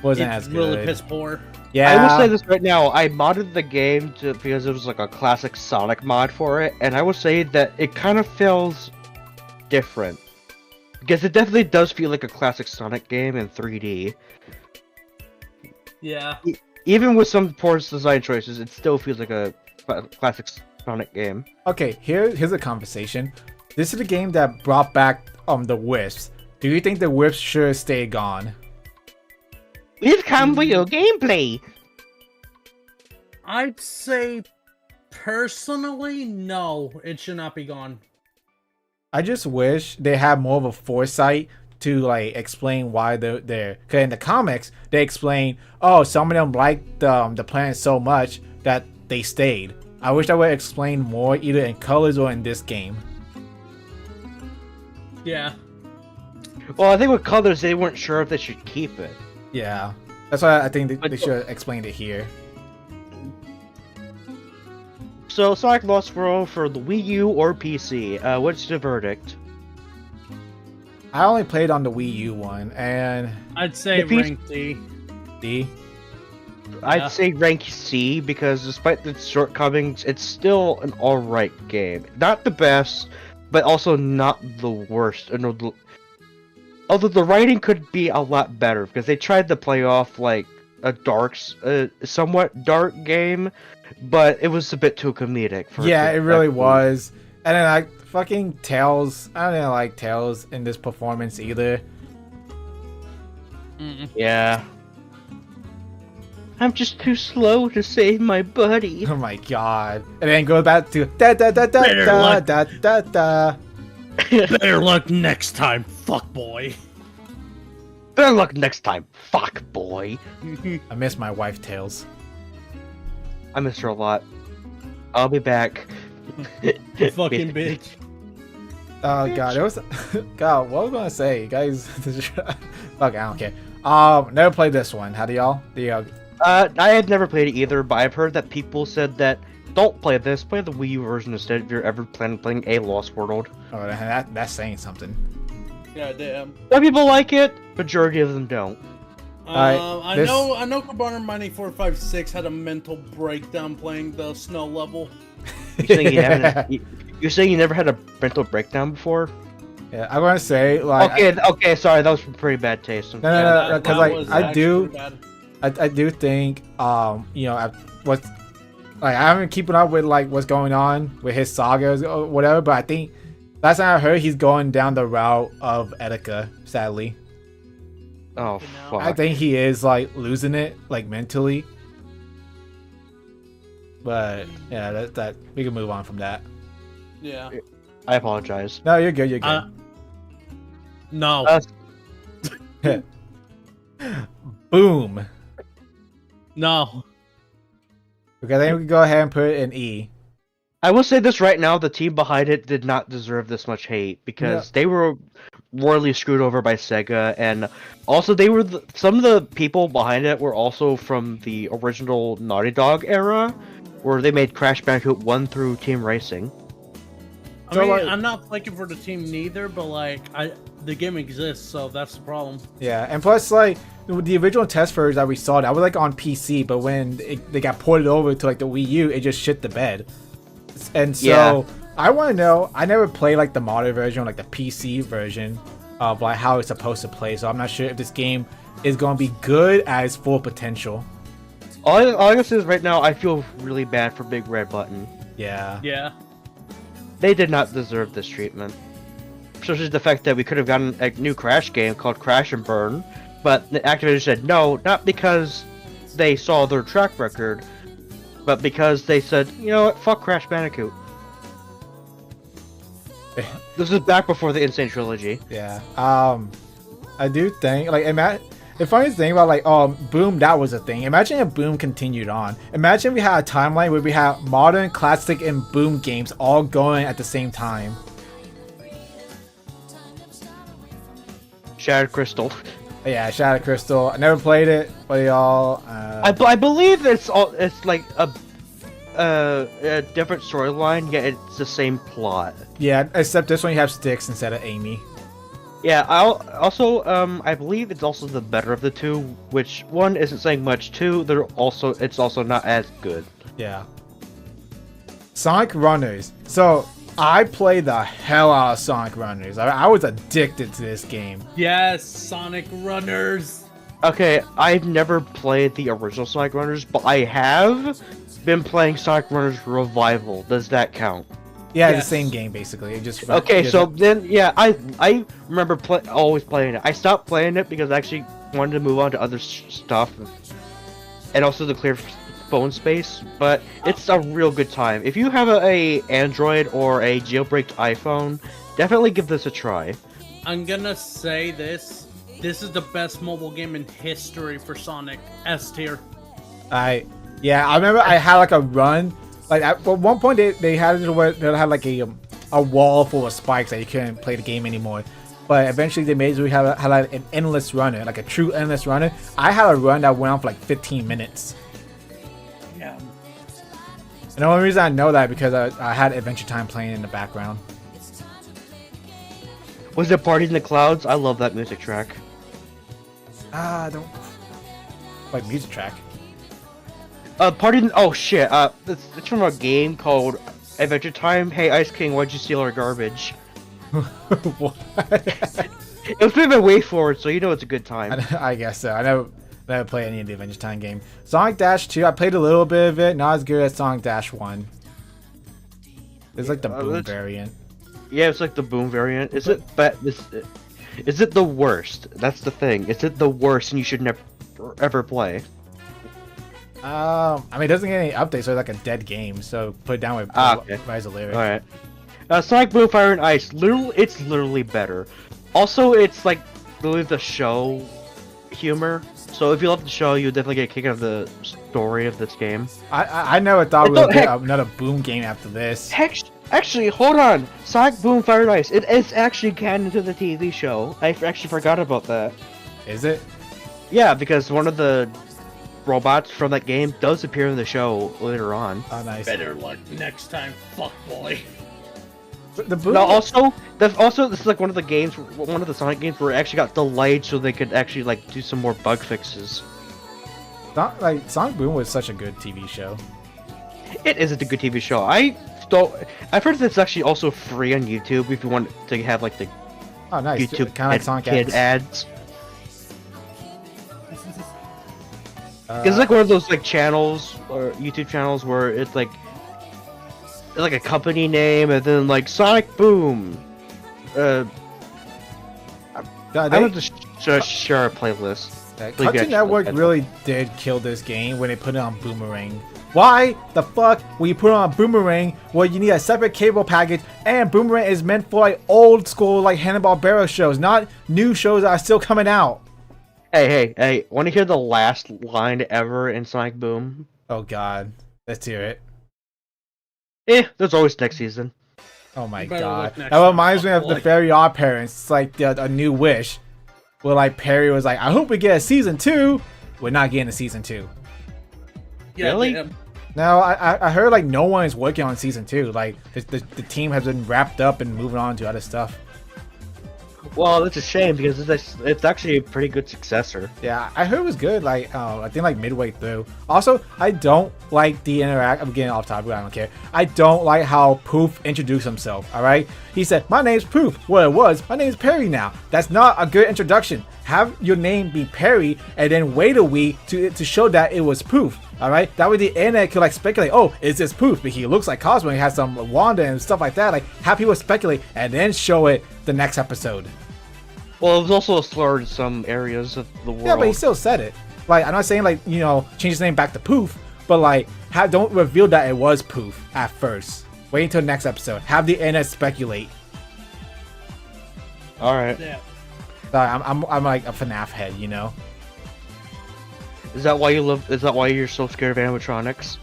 wasn't It's as good. really piss poor. Yeah, I will say this right now. I modded the game because it was like a classic Sonic mod for it, and I will say that it kind of feels different. Because it definitely does feel like a classic Sonic game in 3D. Yeah. Even with some poor design choices, it still feels like a classic Sonic game. Okay, here's a conversation. This is the game that brought back the Wisps. Do you think the Wisps should stay gone? We've come for your gameplay! I'd say personally, no, it should not be gone. I just wish they had more of a foresight to like explain why they're there. Cause in the comics they explain, oh, some of them liked the planet so much that they stayed. I wish I would explain more either in colors or in this game. Yeah. Well, I think with Colors, they weren't sure if they should keep it. Yeah, that's why I think But- they should have explained it here. So, Sonic Lost World for the Wii U or PC, what's the verdict? I only played on the Wii U one, and I'd say The piece- rank D. D. Yeah. I'd say rank C, because despite its shortcomings, it's still an alright game. Not the best, but also not the worst. Although the writing could be a lot better, because they tried to play off like a somewhat dark game, but it was a bit too comedic. Yeah, it really actually- was. And then like fucking Tails, I didn't like Tails in this performance either. Yeah. I'm just too slow to save my buddy. Oh my god! And then go back to da da da da Better da luck. da da da. Better luck next time, fuck boy. Better luck next time, fuck boy. I miss my wife Tails. I miss her a lot. I'll be back. Fucking bitch. Oh god, it was. God, what was I gonna say, guys? Fuck, I don't care. Never played this one. How do y'all? I had never played it either, but I've heard that people said that don't play this, play the Wii U version instead if you're ever planning on playing a Lost World. Oh, that's saying something. Yeah, damn. Some people like it, majority of them don't. Alright, I this- know Cabana Mining 456 had a mental breakdown playing the snow level. You're saying you never had a mental breakdown before? Yeah, I want to say like. Okay, sorry, that was pretty bad taste. No, no, no, because that like was I do. actually bad. I do think what's like I haven't keeping up with like what's going on with his sagas or whatever, but I think last time I heard he's going down the route of Etika, sadly. Oh, fuck. I think he is like losing it like mentally. But yeah, that we can move on from that. Yeah. I apologize. No, you're good, you're good. No. Boom. No. Okay, then we can go ahead and put it in E. I will say this right now, the team behind it did not deserve this much hate because they were royally screwed over by Sega, and also they were some of the people behind it were also from the original Naughty Dog era, where they made Crash Bandicoot 1 through Team Racing. I So, mean, like- I'm not playing for the team neither, but like, the game exists, so that's the problem. Yeah, and plus, like, the original test version that we saw, that was, like, on PC, but when they got ported over to, like, the Wii U, it just shit the bed. And so, Yeah. I want to know, I never played, like, the modern version, like, the PC version of, like, how it's supposed to play, so I'm not sure if this game is going to be good at its full potential. All I can say is right now, I feel really bad for Big Red Button. Yeah. Yeah. They did not deserve this treatment. Especially the fact that we could have gotten a new Crash game called Crash and Burn, but the Activision said no, not because they saw their track record, but because they said, you know what, fuck Crash Bandicoot. This is back before the Insane Trilogy. Yeah. I do think, like, the funniest thing about, like, Boom, that was a thing. Imagine if Boom continued on. Imagine we had a timeline where we had modern, classic, and Boom games all going at the same time. Shattered Crystal. Yeah, Shadow Crystal. I never played it, but y'all. I believe it's like a different storyline, yet it's the same plot. Yeah, except this one you have Sticks instead of Amy. Yeah, I believe it's also the better of the two, which one isn't saying much. Two, it's also not as good. Yeah. Sonic Runners. So I played the hell out of Sonic Runners. I was addicted to this game. Yes, Sonic Runners. Okay, I've never played the original Sonic Runners, but I have been playing Sonic Runners Revival. Does that count? Yeah, Yes. the same game basically. It just Okay, just- so then, yeah, I remember always playing it. I stopped playing it because I actually wanted to move on to other stuff, and also to clear phone space. But it's a real good time. If you have a Android or a jailbreaked iPhone, definitely give this a try. I'm gonna say this. This is the best mobile game in history for Sonic. S tier. I remember I had like a run. Like at one point they had it where they had like a a wall full of spikes that you couldn't play the game anymore. But eventually they made it so we had like an endless runner, like a true endless runner. I had a run that went on for like 15 minutes. Yeah. And the only reason I know that because I had Adventure Time playing in the background. Was it Party in the Clouds? I love that music track. I don't like music track. Oh shit, it's from a game called Adventure Time. Hey, Ice King, why'd you steal our garbage? What? It was a bit of a way forward, so you know it's a good time. I guess so. I never played any of the Adventure Time game. Sonic Dash 2, I played a little bit of it. Not as good as Sonic Dash 1. It's like the boom variant. Yeah, it's like the boom variant. Is it the worst? That's the thing. Is it the worst and you should never ever play? I mean, it doesn't get any updates, so it's like a dead game. So put it down with okay. Rise of Lyric. Alright. Sonic Boom, Fire, and Ice. It's literally better. Also, it's like literally the show humor. So if you love the show, you'll definitely get a kick out of the story of this game. I never thought we would get another Boom game after this. Heck, actually, hold on. Sonic Boom, Fire, and Ice. It is actually canon to the TV show. I actually forgot about that. Is it? Yeah, because one of the robots from that game does appear in the show later on. Oh, nice. Better luck next time, fuck boy. The Boom. No, also this is like one of the Sonic games where it actually got delayed so they could actually like do some more bug fixes. Like Sonic Boom was such a good TV show. It isn't a good TV show. I've heard that it's actually also free on YouTube if you want to have like the Oh, nice. YouTube Kind of like Sonic kid X. ads. It's like one of those like channels or YouTube channels where it's like a company name and then like Sonic Boom. I would just share a playlist. Cartoon Network really did kill this game when they put it on Boomerang. Why the fuck when you put it on Boomerang where you need a separate cable package and Boomerang is meant for like old school like Hanna-Barbera shows, not new shows that are still coming out? Hey, want to hear the last line ever in Sonic Boom? Oh god. Let's hear it. There's always next season. Oh my You better god. look next That reminds me time. of the Fairy Odd Parents. It's like a new wish. Where like Perry was like, I hope we get a season 2. We're not getting a season 2. Yeah, Really? damn. No, I heard like no one is working on season 2. Like the team has been wrapped up and moving on to other stuff. Well, that's a shame because it's actually a pretty good successor. Yeah, I heard it was good. Like, I think like midway through. Also, I don't like the interact. I'm getting off topic. I don't care. I don't like how Poof introduced himself. All right, he said, "My name's Poof." Well, it was. My name's Perry now. That's not a good introduction. Have your name be Perry, and then wait a week to show that it was Poof. All right, that way the internet could like speculate. Oh, is this Poof? But he looks like Cosmo. He has some Wanda and stuff like that. Like, have people speculate and then show it the next episode. Well, it was also a slur in some areas of the world. Yeah, but he still said it. Like, I'm not saying like, you know, change his name back to Poof, but like, don't reveal that it was Poof at first. Wait until next episode. Have the internet speculate. All right. Yeah. Sorry, I'm like a FNAF head, you know. Is that why you're so scared of animatronics?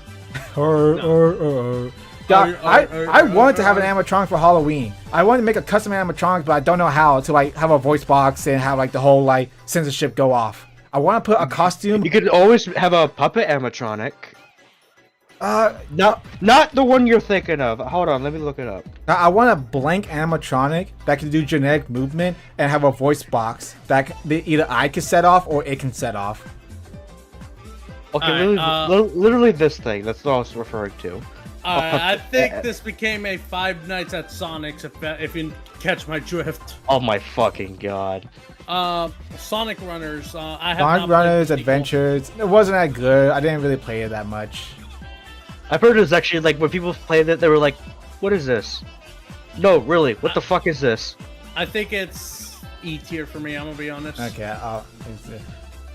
God, I wanted to have an animatronic for Halloween. I wanted to make a custom animatronic, but I don't know how to like have a voice box and have like the whole like censorship go off. I want to put a costume. You could always have a puppet animatronic. Not the one you're thinking of. Hold on, let me look it up. I want a blank animatronic that can do genetic movement and have a voice box that either I can set off or it can set off. Okay, Alright, literally this thing. That's what I was referring to. I think this became a Five Nights at Sonic's if you catch my drift. Oh my fucking god. Sonic Runners. I have Sonic not Runners played the sequel. Adventures. It wasn't that good. I didn't really play it that much. I've heard it was actually like when people played it, they were like, "What is this?" No, really, what the fuck is this? I think it's E tier for me. I'm gonna be honest. Okay.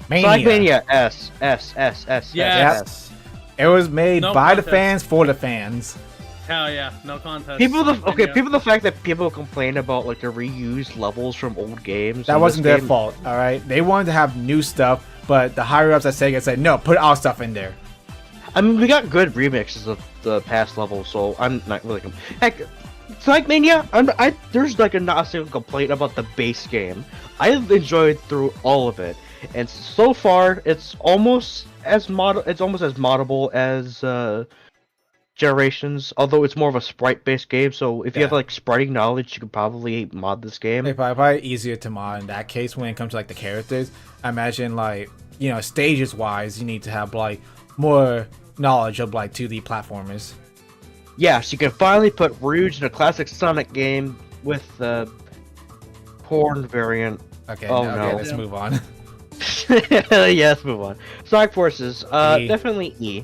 Sonic Mania S. Yes. It was made No by the contest. fans for the fans. Hell yeah, no contest. The fact that people complain about like the reused levels from old games. That in wasn't this their game. fault. All right. They wanted to have new stuff, but the higher ups at Sega said, "No, put our stuff in there." I mean, we got good remixes of the past levels, so I'm not really. Heck, Sonic Mania, there's like not a single complaint about the base game. I enjoyed through all of it, and so far it's almost as moddable as Generations. Although it's more of a sprite-based game, so if you have like spriting knowledge, you could probably mod this game. It's probably easier to mod in that case when it comes to like the characters. I imagine like stages wise, you need to have like more knowledge of like 2D platformers. Yes, you can finally put Rouge in a classic Sonic game with the porn variant. Okay, Oh, okay, no. let's move on. Yeah, let's move on. Sonic Forces, E. definitely E.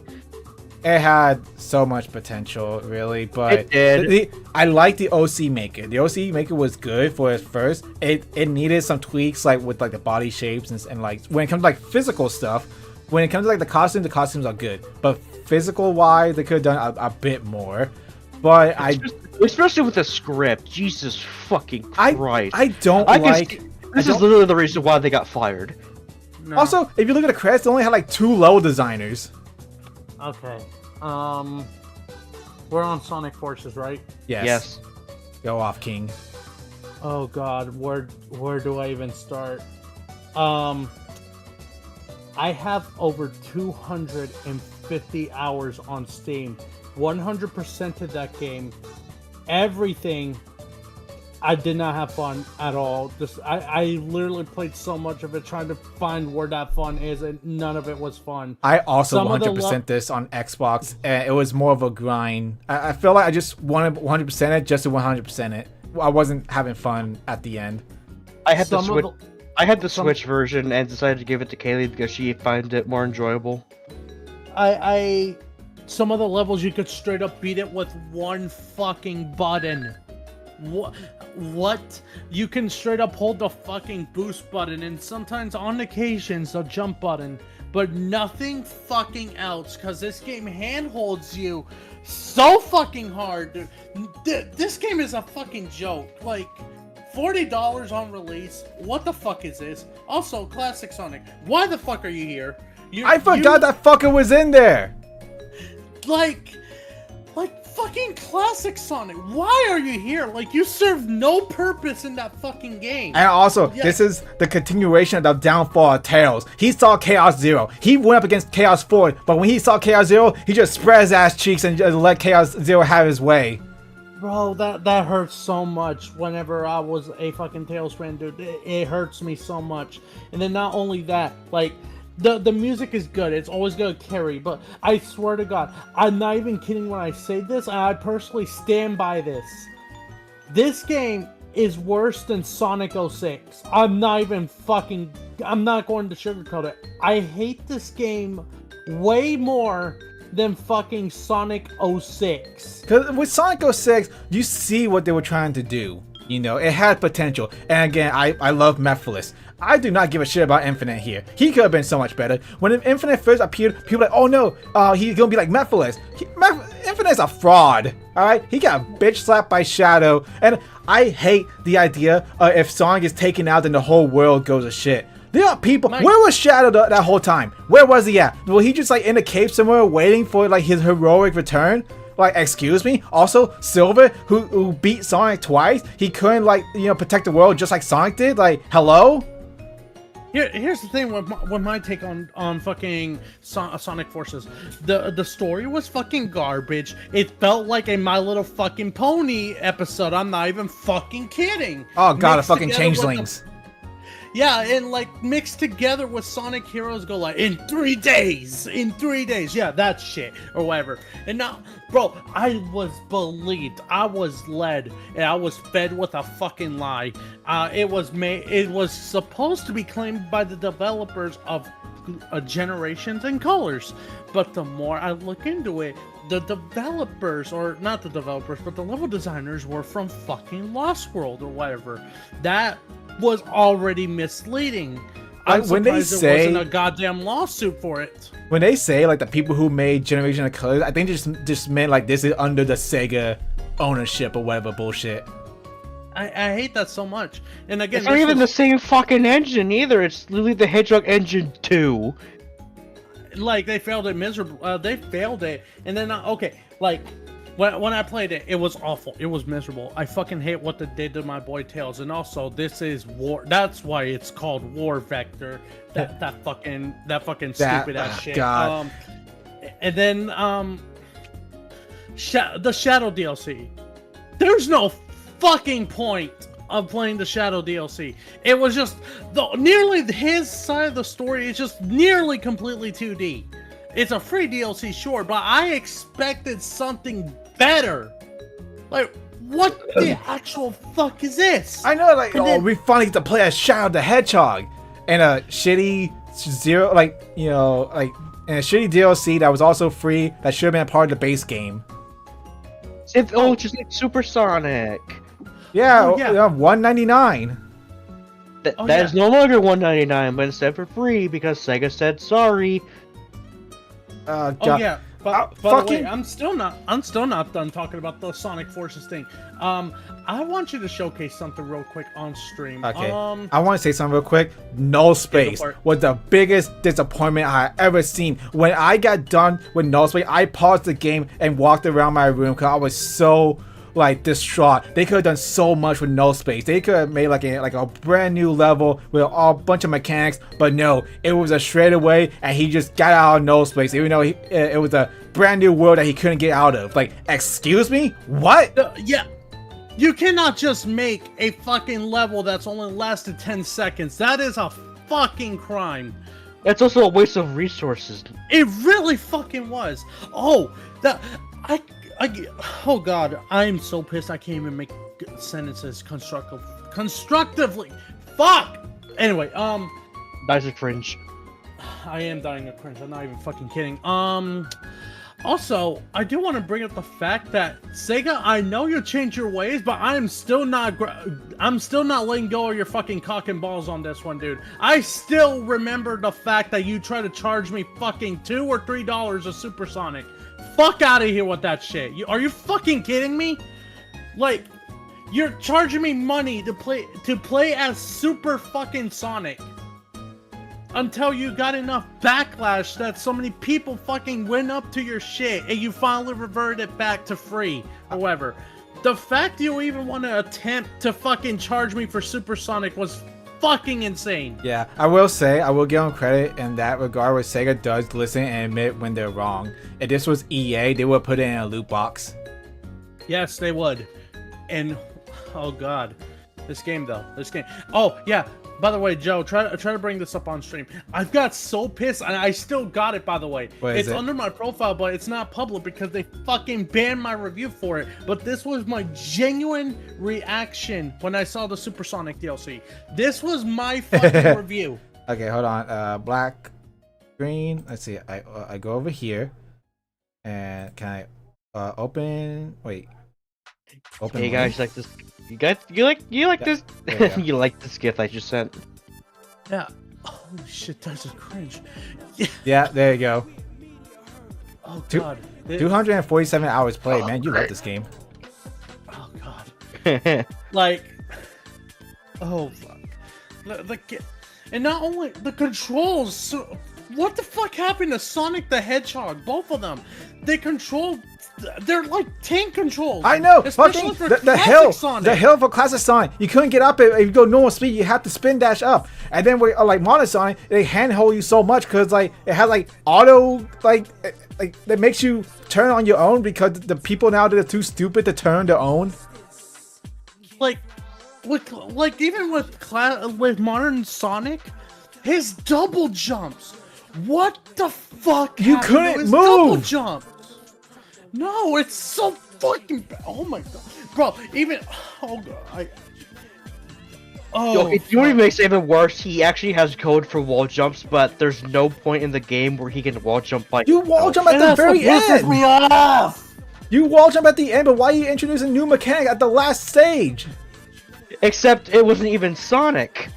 It had so much potential, really, but It did. I like the OC Maker. The OC Maker was good for its first. It needed some tweaks, like with like the body shapes and like when it comes to like physical stuff. When it comes to like the costumes are good, but physical wise, they could have done a bit more. But Especially with the script, Jesus fucking Christ! I don't I can like. This is literally the reason why they got fired. No. Also, if you look at the credits, they only had like 2 level designers. Okay. We're on Sonic Forces, right? Yes. Go off, King. Oh God, where do I even start? I have over 250 hours on Steam. 100% of that game. Everything. I did not have fun at all. I literally played so much of it trying to find where that fun is, and none of it was fun. I also Some of the 100% this on Xbox, and it was more of a grind. I feel like I just wanted 100% it just to 100% it. I wasn't having fun at the end. I had the Some of Switch. I had the some- Switch version and decided to give it to Kaylee because she found it more enjoyable. Some of the levels you could straight up beat it with one fucking button. What? You can straight up hold the fucking boost button and sometimes on occasions the jump button, but nothing fucking else, because this game handholds you so fucking hard, dude. This game is a fucking joke. Like, $40 on release. What the fuck is this? Also, Classic Sonic. Why the fuck are you here? I forgot that fucker was in there. Like fucking Classic Sonic. Why are you here? Like, you serve no purpose in that fucking game. And also, this is the continuation of the downfall of Tails. He saw Chaos Zero. He went up against Chaos 4, but when he saw Chaos Zero, he just spread his ass cheeks and just let Chaos Zero have his way. Bro, that hurts so much whenever I was a fucking Tails fan, dude. It hurts me so much. And then not only that, like, the music is good. It's always gonna carry, but I swear to God, I'm not even kidding when I say this, and I personally stand by this. This game is worse than Sonic 06. I'm not going to sugarcoat it. I hate this game way more than fucking Sonic 06. Because with Sonic 06, you see what they were trying to do. You know, it had potential. And again, I love Mephiles. I do not give a shit about Infinite here. He could have been so much better. When Infinite first appeared, people were like, oh no, he's gonna be like Mephiles. Infinite's a fraud, alright? He got bitch slapped by Shadow. And I hate the idea if Sonic is taken out, then the whole world goes to shit. There are people. Where was Shadow that whole time? Where was he at? Was he just like in a cave somewhere waiting for like his heroic return? Like, excuse me? Also, Silver, who beat Sonic twice, he couldn't like, protect the world just like Sonic did? Like, hello? Here's the thing with my take on fucking Sonic Forces. The story was fucking garbage. It felt like a My Little fucking Pony episode. I'm not even fucking kidding. Oh god, a Mixed fucking together with changelings. Yeah, and like mixed together with Sonic Heroes Go like in 3 days, yeah, that shit or whatever. And now, bro, I was believed, I was led, and I was fed with a fucking lie. It was supposed to be claimed by the developers of Generations and Colors, but the more I look into it, the developers, or not the developers, but the level designers were from fucking Lost World or whatever. That was already misleading. I'm when they surprised say there wasn't a goddamn lawsuit for it. When they say like the people who made Generation of Colors, I think just meant like this is under the Sega ownership or whatever bullshit. I hate that so much. And again, It's not even the same fucking engine either. It's literally the Hedgehog Engine 2. like they failed it miserably. They failed it, and then okay, like When I played it, it was awful. It was miserable. I fucking hate what they did to my boy Tails. And also, this is war. That's why it's called War Vector. That fucking stupid ass shit. God. And then the Shadow DLC. There's no fucking point of playing the Shadow DLC. It was just nearly his side of the story is just nearly completely 2D. It's a free DLC, sure, but I expected something better. Like, what the actual fuck is this? I know, like, we finally get to play as Shadow the Hedgehog in a shitty zero, like, you know, like, in a shitty DLC that was also free that should have been a part of the base game. Just like Supersonic. Yeah, Oh, yeah. $199. That is no longer $199, but instead for free because Sega said sorry. God. Oh yeah, but by fucking- the way, I'm still not done talking about the Sonic Forces thing. I want you to showcase something real quick on stream. Okay. I want to say something real quick. No Space for it. was the biggest disappointment I ever seen. When I got done with No Space, I paused the game and walked around my room because I was so like distraught. They could have done so much with No Space. They could have made like a brand new level with a bunch of mechanics, but no, it was a straight away, and he just got out of No Space, even though it was a brand new world that he couldn't get out of. Like, excuse me, what? Yeah, you cannot just make a fucking level that's only lasted 10 seconds. That is a fucking crime. It's also a waste of resources. It really fucking was. Oh, oh god, I'm so pissed I can't even make sentences constructively. Fuck! Anyway, That's a cringe. I am dying of cringe, I'm not even fucking kidding. Also, I do want to bring up the fact that Sega, I know you changed your ways, but I'm still not letting go of your fucking cock and balls on this one, dude. I still remember the fact that you tried to charge me fucking $2 or $3 a Supersonic. Fuck out of here with that shit. Are you fucking kidding me? Like, you're charging me money to play as Super fucking Sonic. Until you got enough backlash that so many people fucking went up to your shit and you finally reverted it back to free. However, the fact you even want to attempt to fucking charge me for Supersonic was fucking insane. Yeah, I will give them credit in that regard where Sega does listen and admit when they're wrong. If this was EA, they would put it in a loot box. Yes, they would. And, oh god. This game. Oh, yeah. By the way, Joe, try to bring this up on stream. I've got so pissed, and I still got it, by the way. It's under my profile, but it's not public because they fucking banned my review for it. But this was my genuine reaction when I saw the Supersonic DLC. This was my fucking review. Okay, hold on. Black, green. Let's see. I go over here, and can I open? Wait. Open. Hey link? guys, like this. You like this? There you go. You like this gift I just sent? Yeah. Holy shit, that's a cringe. Yeah, there you go. Oh Two- god. 247 hours played, man. You love this game. Oh god. Like, oh fuck. And not only the controls. So, what the fuck happened to Sonic the Hedgehog? Both of them. They control. They're like tank controls. I know. Especially Fucking for the classic hill. Sonic. The hill for classic Sonic. You couldn't get up it if you go normal speed. You have to spin dash up. And then with like Modern Sonic, they handhold you so much because like it has like auto like that makes you turn on your own because the people now that are too stupid to turn their own. Like even with Modern Sonic, his double jumps. What the fuck? You happened to couldn't his double move. jumps? No, it's so fucking bad. Oh my god, bro. Even oh god, Yo, you know what even makes it even worse? He actually has code for wall jumps, but there's no point in the game where he can wall jump by You wall jump at the that's very what pisses end. me off. You wall jump at the end, but why are you introducing new mechanic at the last stage? Except it wasn't even Sonic.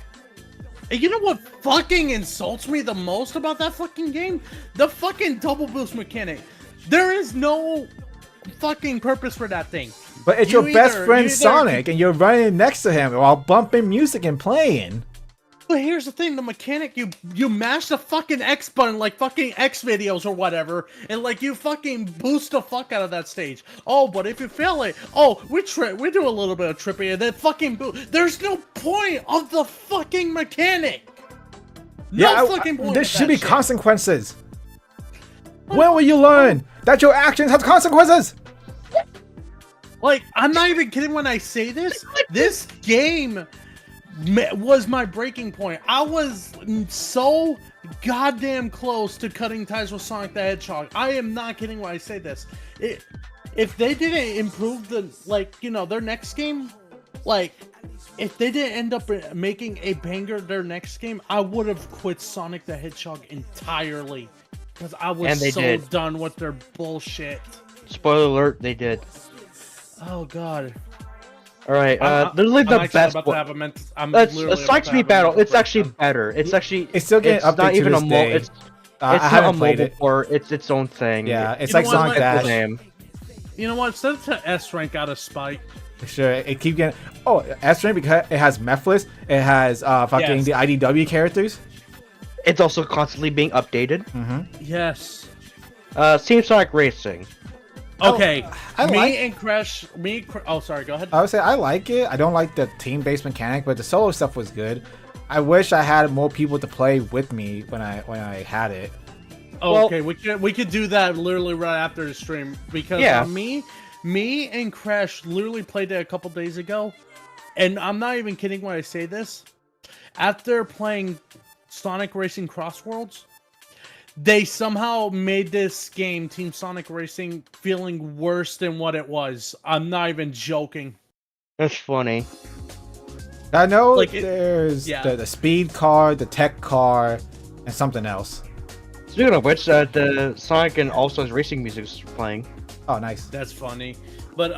And you know what fucking insults me the most about that fucking game? The fucking double boost mechanic. There is no fucking purpose for that thing. But it's You your best either- friend you either- Sonic, and you're running next to him while bumping music and playing. But here's the thing, the mechanic, you mash the fucking X button like fucking X videos or whatever, and like you fucking boost the fuck out of that stage. Oh, but if you fail it, oh, we do a little bit of tripping and then fucking there's no point of the fucking mechanic. No fucking point. There of should that be shit. consequences. When will you learn that your actions have consequences? Like, I'm not even kidding when I say this. This game was my breaking point. I was so goddamn close to cutting ties with Sonic the Hedgehog. I am not kidding when I say this. If they didn't improve their next game, like, if they didn't end up making a banger their next game, I would have quit Sonic the Hedgehog entirely. Because I was done with their bullshit. Spoiler alert, they did. Oh, God. Alright, literally the best one. a Sonic Speed Battle, it's actually better. It's still getting updated not even to a this day. it's I not a haven't played mobile it. port, it's its own thing. Yeah, it's You like know what, Sonic like- It's the Dash. same. You know what? Send it to S rank out of spite. Sure, it keep getting. Oh, S-Rank because it has Mephiles. It has fucking Yes. the IDW characters. It's also constantly being updated. Yes. Team Sonic Racing. Okay. I me like- and Crash. Oh, sorry. Go ahead. I would say I like it. I don't like the team-based mechanic, but the solo stuff was good. I wish I had more people to play with me when I had it. Oh, well- okay, we could do that literally right after the stream because Yeah. me and Crash literally played it a couple days ago, and I'm not even kidding when I say this. After playing Sonic Racing Cross Worlds, they somehow made this game, Team Sonic Racing, feeling worse than what it was. I'm not even joking. That's funny. I know Like there's yeah. the speed car, the tech car, and something else. Speaking of which, the Sonic and All Stars Racing music is playing. Oh, nice. That's funny, but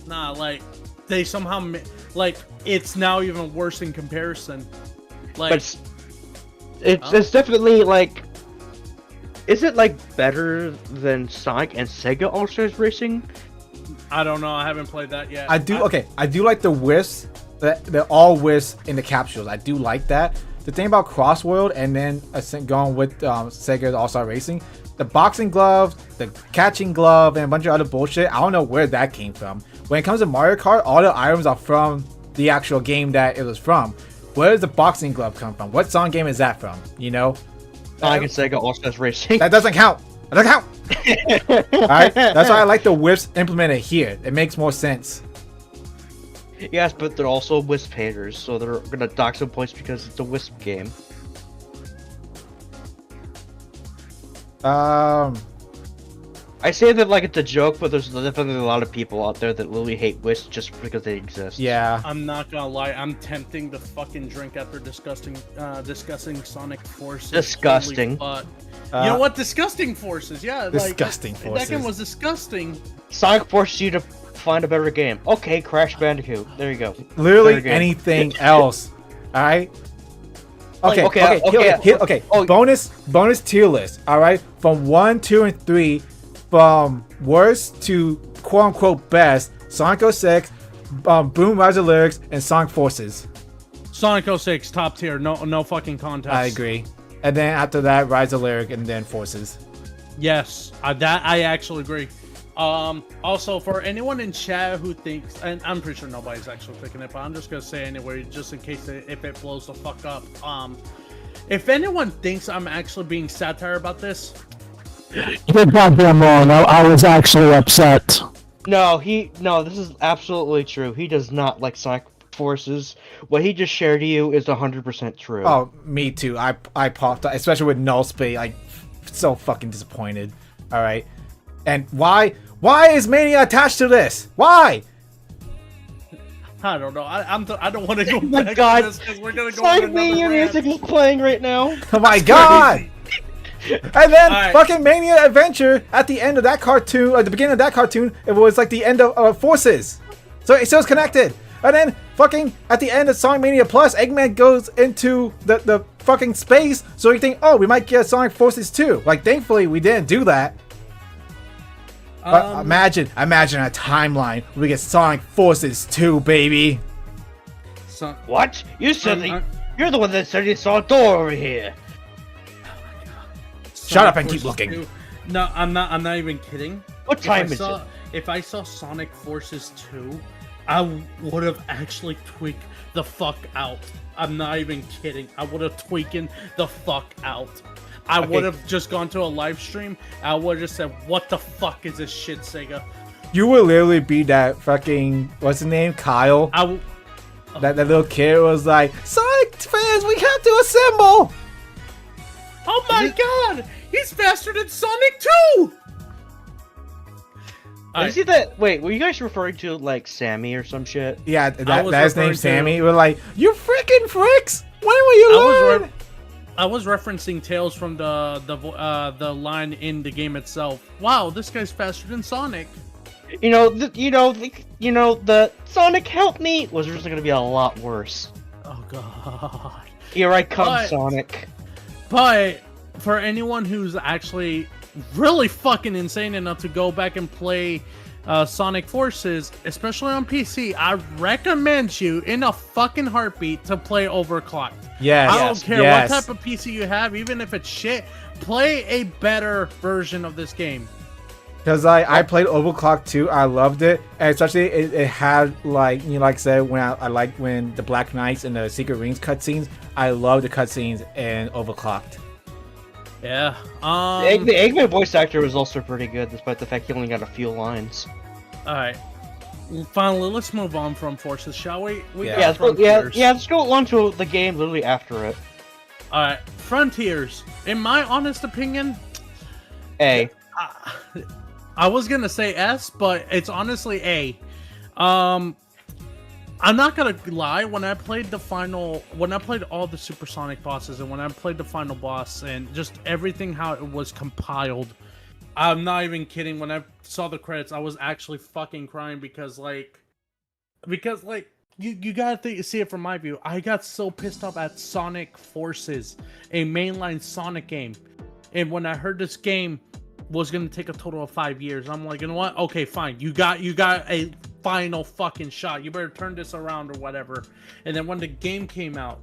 nah, like they somehow it's now even worse in comparison. Like, But it's definitely like, is it like better than Sonic and Sega All Stars Racing? I don't know. I haven't played that yet. I do like the wisps, the all wisps in the capsules. I do like that. The thing about Cross World and then going with Sega's All-Star Racing, the boxing gloves, the catching glove, and a bunch of other bullshit, I don't know where that came from. When it comes to Mario Kart, all the items are from the actual game that it was from. Where does the boxing glove come from? What Sonic game is that from? You know? Sonic and Sega All Stars Racing. That doesn't count. That doesn't count. Alright? That's why I like the wisps implemented here. It makes more sense. Yes, but they're also Wisp haters, so they're gonna dock some points because it's a Wisp game. I say that like it's a joke, but there's definitely a lot of people out there that literally hate Wisp just because they exist. Yeah. I'm not gonna lie. I'm tempting to fucking drink after discussing Sonic Forces. Disgusting. Holy fuck. You know what? Disgusting Forces. Yeah. Disgusting That Forces. game was disgusting. Sonic forces you to find a better game. Okay, Crash Bandicoot. There you go. Literally Better game. anything else. Alright? Okay, Okay, okay. oh. Bonus tier list. Alright? From 1, 2, and 3, from worst to quote unquote best, Sonic 06, Boom Rise of Lyrics, and Sonic Forces. Sonic 06 top tier. No fucking contest. I agree. And then after that, Rise of Lyric, and then Forces. Yes, that I actually agree. Also, for anyone in chat who thinks, and I'm pretty sure nobody's actually picking it, but I'm just gonna say anyway, just in case if it blows the fuck up. If anyone thinks I'm actually being satire about this, You're goddamn wrong. I was actually upset. No, this is absolutely true. He does not like Sonic Forces. What he just shared to you is 100% true. Oh, me too. I popped out, especially with Null Speed. Like, so fucking disappointed. Alright. And why is Mania attached to this? Why? I don't know. I don't want to go my back God. to this because we're gonna go. Sonic on another Mania rant. music is playing right now. Oh my god! And then Alright. fucking Mania Adventure at the end of that cartoon, at the beginning of that cartoon, it was like the end of Forces. So it still connected. And then fucking at the end of Sonic Mania Plus, Eggman goes into the fucking space, so you think, oh, we might get Sonic Forces 2. Like, thankfully, we didn't do that. But imagine a timeline where we get Sonic Forces 2, baby. So, What? You said I'm- You're the one that said you saw a door over here. Shut up and Sonic keep looking. Forces 2. No, I'm not. I'm not even kidding. What time is it? it? If I saw Sonic Forces 2, I would have actually tweaked the fuck out. I'm not even kidding. I would have tweaked the fuck out. I would have just gone to a live stream. I would have just said, "What the fuck is this shit, Sega?" You would literally be that fucking, what's his name, Kyle? That little kid was like, Sonic fans, we have to assemble! Oh my god! He's faster than Sonic 2! You see that? Wait, were you guys referring to like Sammy or some shit? Yeah, was that's referring named Sammy. to- We're like, you freaking fricks! When will you learn? I was referencing Tails from the line in the game itself. Wow, this guy's faster than Sonic. The Sonic Help Me was originally gonna be a lot worse. Oh god. Here I come, But- Sonic. But for anyone who's actually really fucking insane enough to go back and play Sonic Forces, especially on PC, I recommend you in a fucking heartbeat to play Overclocked. Yes. I don't care yes. what type of PC you have, even if it's shit, play a better version of this game. Because I played Overclock 2, I loved it, and especially it had like like I said when I liked when the Black Knights and the Secret Rings cutscenes. I love the cutscenes in Overclocked. Yeah. The Eggman voice actor was also pretty good, despite the fact he only got a few lines. All right. Finally, let's move on from Forces, shall we? Yeah. Yeah, Frontiers. let's go on to the game literally after it. All right, Frontiers. In my honest opinion, A. I was gonna say S, but it's honestly A. I'm not gonna lie. When I played all the supersonic bosses, and when I played the final boss, and just everything how it was compiled, I'm not even kidding. When I saw the credits, I was actually fucking crying because you gotta see it from my view. I got so pissed off at Sonic Forces, a mainline Sonic game, and when I heard this game was gonna take a total of 5 years, I'm like, you know what? Okay, fine. You got a final fucking shot. You better turn this around or whatever. And then when the game came out,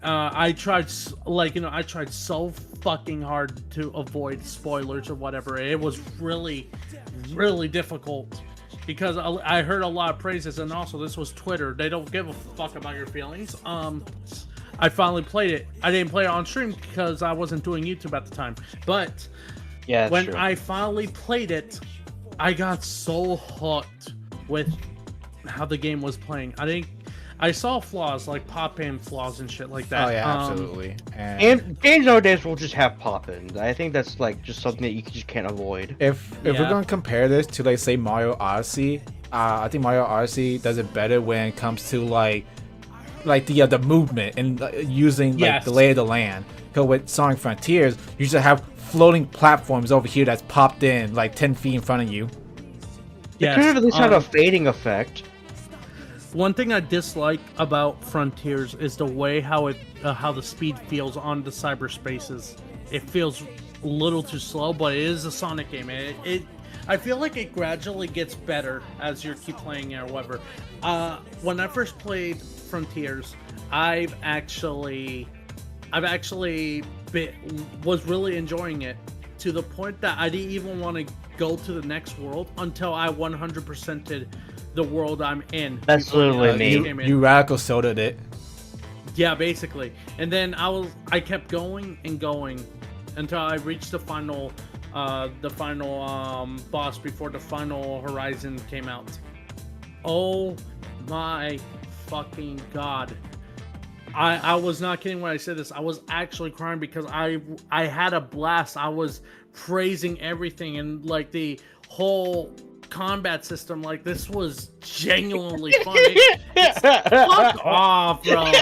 I tried so fucking hard to avoid spoilers or whatever. It was really, really difficult because I heard a lot of praises, and also this was Twitter. They don't give a fuck about your feelings. I finally played it. I didn't play it on stream because I wasn't doing YouTube at the time, but Yeah, when true. I finally played it, I got so hooked with how the game was playing. I saw flaws like pop-in flaws and shit like that. Oh yeah, absolutely. And games nowadays will just have pop-ins. I think that's like just something that you just can't avoid. If we're Yeah. gonna compare this to like say Mario Odyssey, I think Mario Odyssey does it better when it comes to like the movement and using like Yes. the lay of the land. Because with Sonic Frontiers, you just have floating platforms over here that's popped in like 10 feet in front of you. It could have at least had a fading effect. One thing I dislike about Frontiers is the way how the speed feels on the cyberspaces. It feels a little too slow, but it is a Sonic game. I feel like it gradually gets better as you keep playing it or whatever. When I first played Frontiers, I've actually was really enjoying it to the point that I didn't even want to go to the next world until I 100%ed the world I'm in. That's before the literally next me. game came in. You radical sodaed it. Yeah, basically. And then I kept going and going until I reached the final boss before the final Horizon came out. Oh my fucking god. I was not kidding when I said this. I was actually crying because I had a blast. I was praising everything and like the whole combat system. Like this was genuinely funny. Fuck off, bro.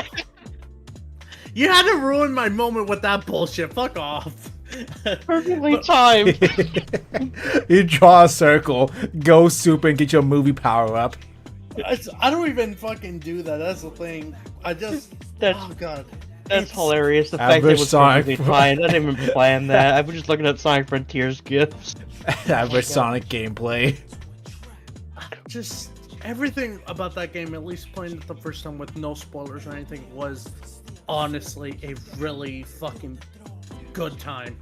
You had to ruin my moment with that bullshit. Fuck off. Perfectly timed. You draw a circle, go super, and get your movie power up. I don't even fucking do that. That's the thing. I just. That's- oh god. That's It's- hilarious. The fact that it Average was Sonic. perfectly fine. I didn't even plan that. I was just looking at Sonic Frontiers gifs. Average Sonic gameplay. Just everything about that game, at least playing it the first time with no spoilers or anything, was honestly a really fucking good time.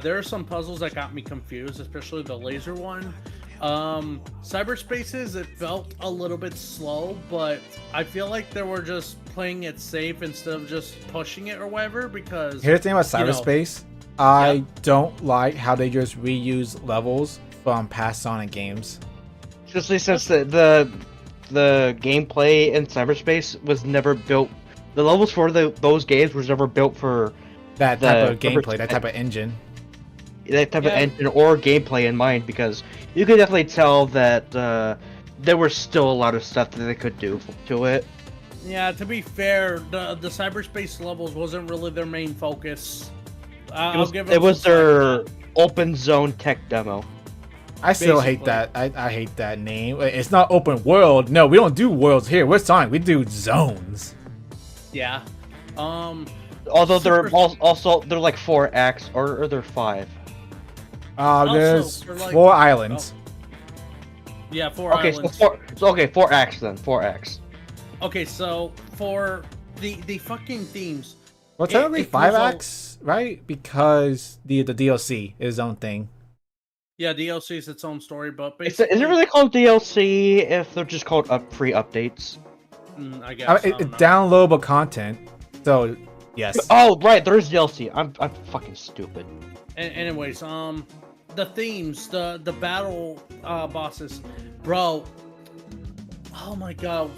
There are some puzzles that got me confused, especially the laser one. Cyberspaces, it felt a little bit slow, but I feel like they were just playing it safe instead of just pushing it or whatever, because Here's the thing about you know, cyberspace. I don't like how they just reuse levels from past Sonic games. Especially since the gameplay in cyberspace was never built. The levels for those games was never built for That type of gameplay, that type of engine. that type of engine or gameplay in mind, because you could definitely tell that there was still a lot of stuff that they could do to it. yeah, to be fair, the cyberspace levels wasn't really their main focus. It was their open zone tech demo. I still hate that. I hate that name. It's not open world. No, we don't do worlds here. We're Sonic. We do zones. Yeah. Although they're also they're like 4 acts, or they're 5. There's for, like- 4 islands. Yeah, 4 Okay, islands. so 4 acts then. 4 acts. Okay, so for the fucking themes. Well, technically it 5 feels all- acts, right? Because the DLC is its own thing. Yeah, DLC is its own story, but Is basically, it really called DLC if they're just called free updates? I guess. It's downloadable content. So, yes. Oh, right, there is DLC. I'm fucking stupid. Anyways, the themes, the battle bosses, bro. Oh my god,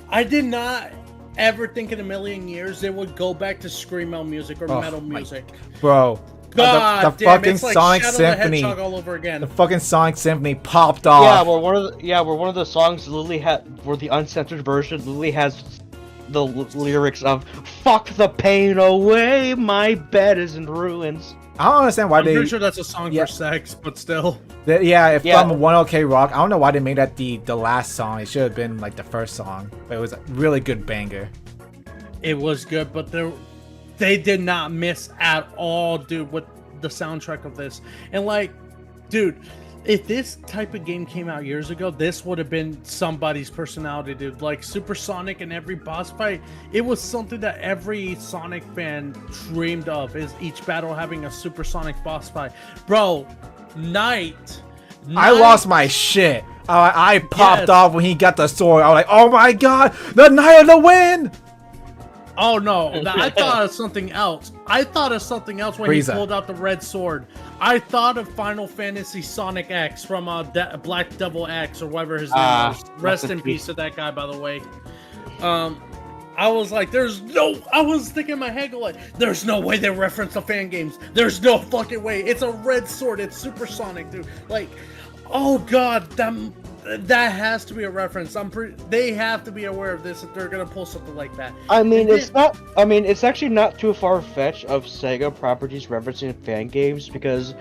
I did not ever think in a million years they would go back to screamo music or Oh, metal my- music. Bro. God, the damn, fucking it's like Sonic Shadow Symphony. the Hedgehog all over again. The fucking Sonic Symphony popped off. Yeah, where one of the songs Lily where the uncensored version, Lily has the lyrics of "Fuck the pain away, my bed is in ruins." I don't understand why I'm they. pretty sure that's a song Yeah. for sex, but still. If Yeah. from One OK Rock, I don't know why they made that the last song. It should have been like the first song, but it was a really good banger. It was good, but they did not miss at all, dude, with the soundtrack of this. And like, dude, if this type of game came out years ago, this would have been somebody's personality, dude. Like Supersonic and every boss fight, it was something that every Sonic fan dreamed of, is each battle having a Supersonic boss fight. Bro, Knight. I lost my shit. I popped Yes. off when he got the sword. I was like, oh my god, the Knight of the Wind! Oh no, I thought of something else. I thought of something else when Frieza. he pulled out the red sword. I thought of Final Fantasy Sonic X from Black Devil X or whatever his name was. Rest in peace to that guy, by the way. I was like, I was thinking in my head, like, there's no way they reference the fan games. There's no fucking way. It's a red sword. It's Supersonic, dude. Like, oh god, that has to be a reference. They have to be aware of this if they're gonna pull something like that. I mean, And it's not. I mean, it's actually not too far fetched of Sega properties referencing fan games, because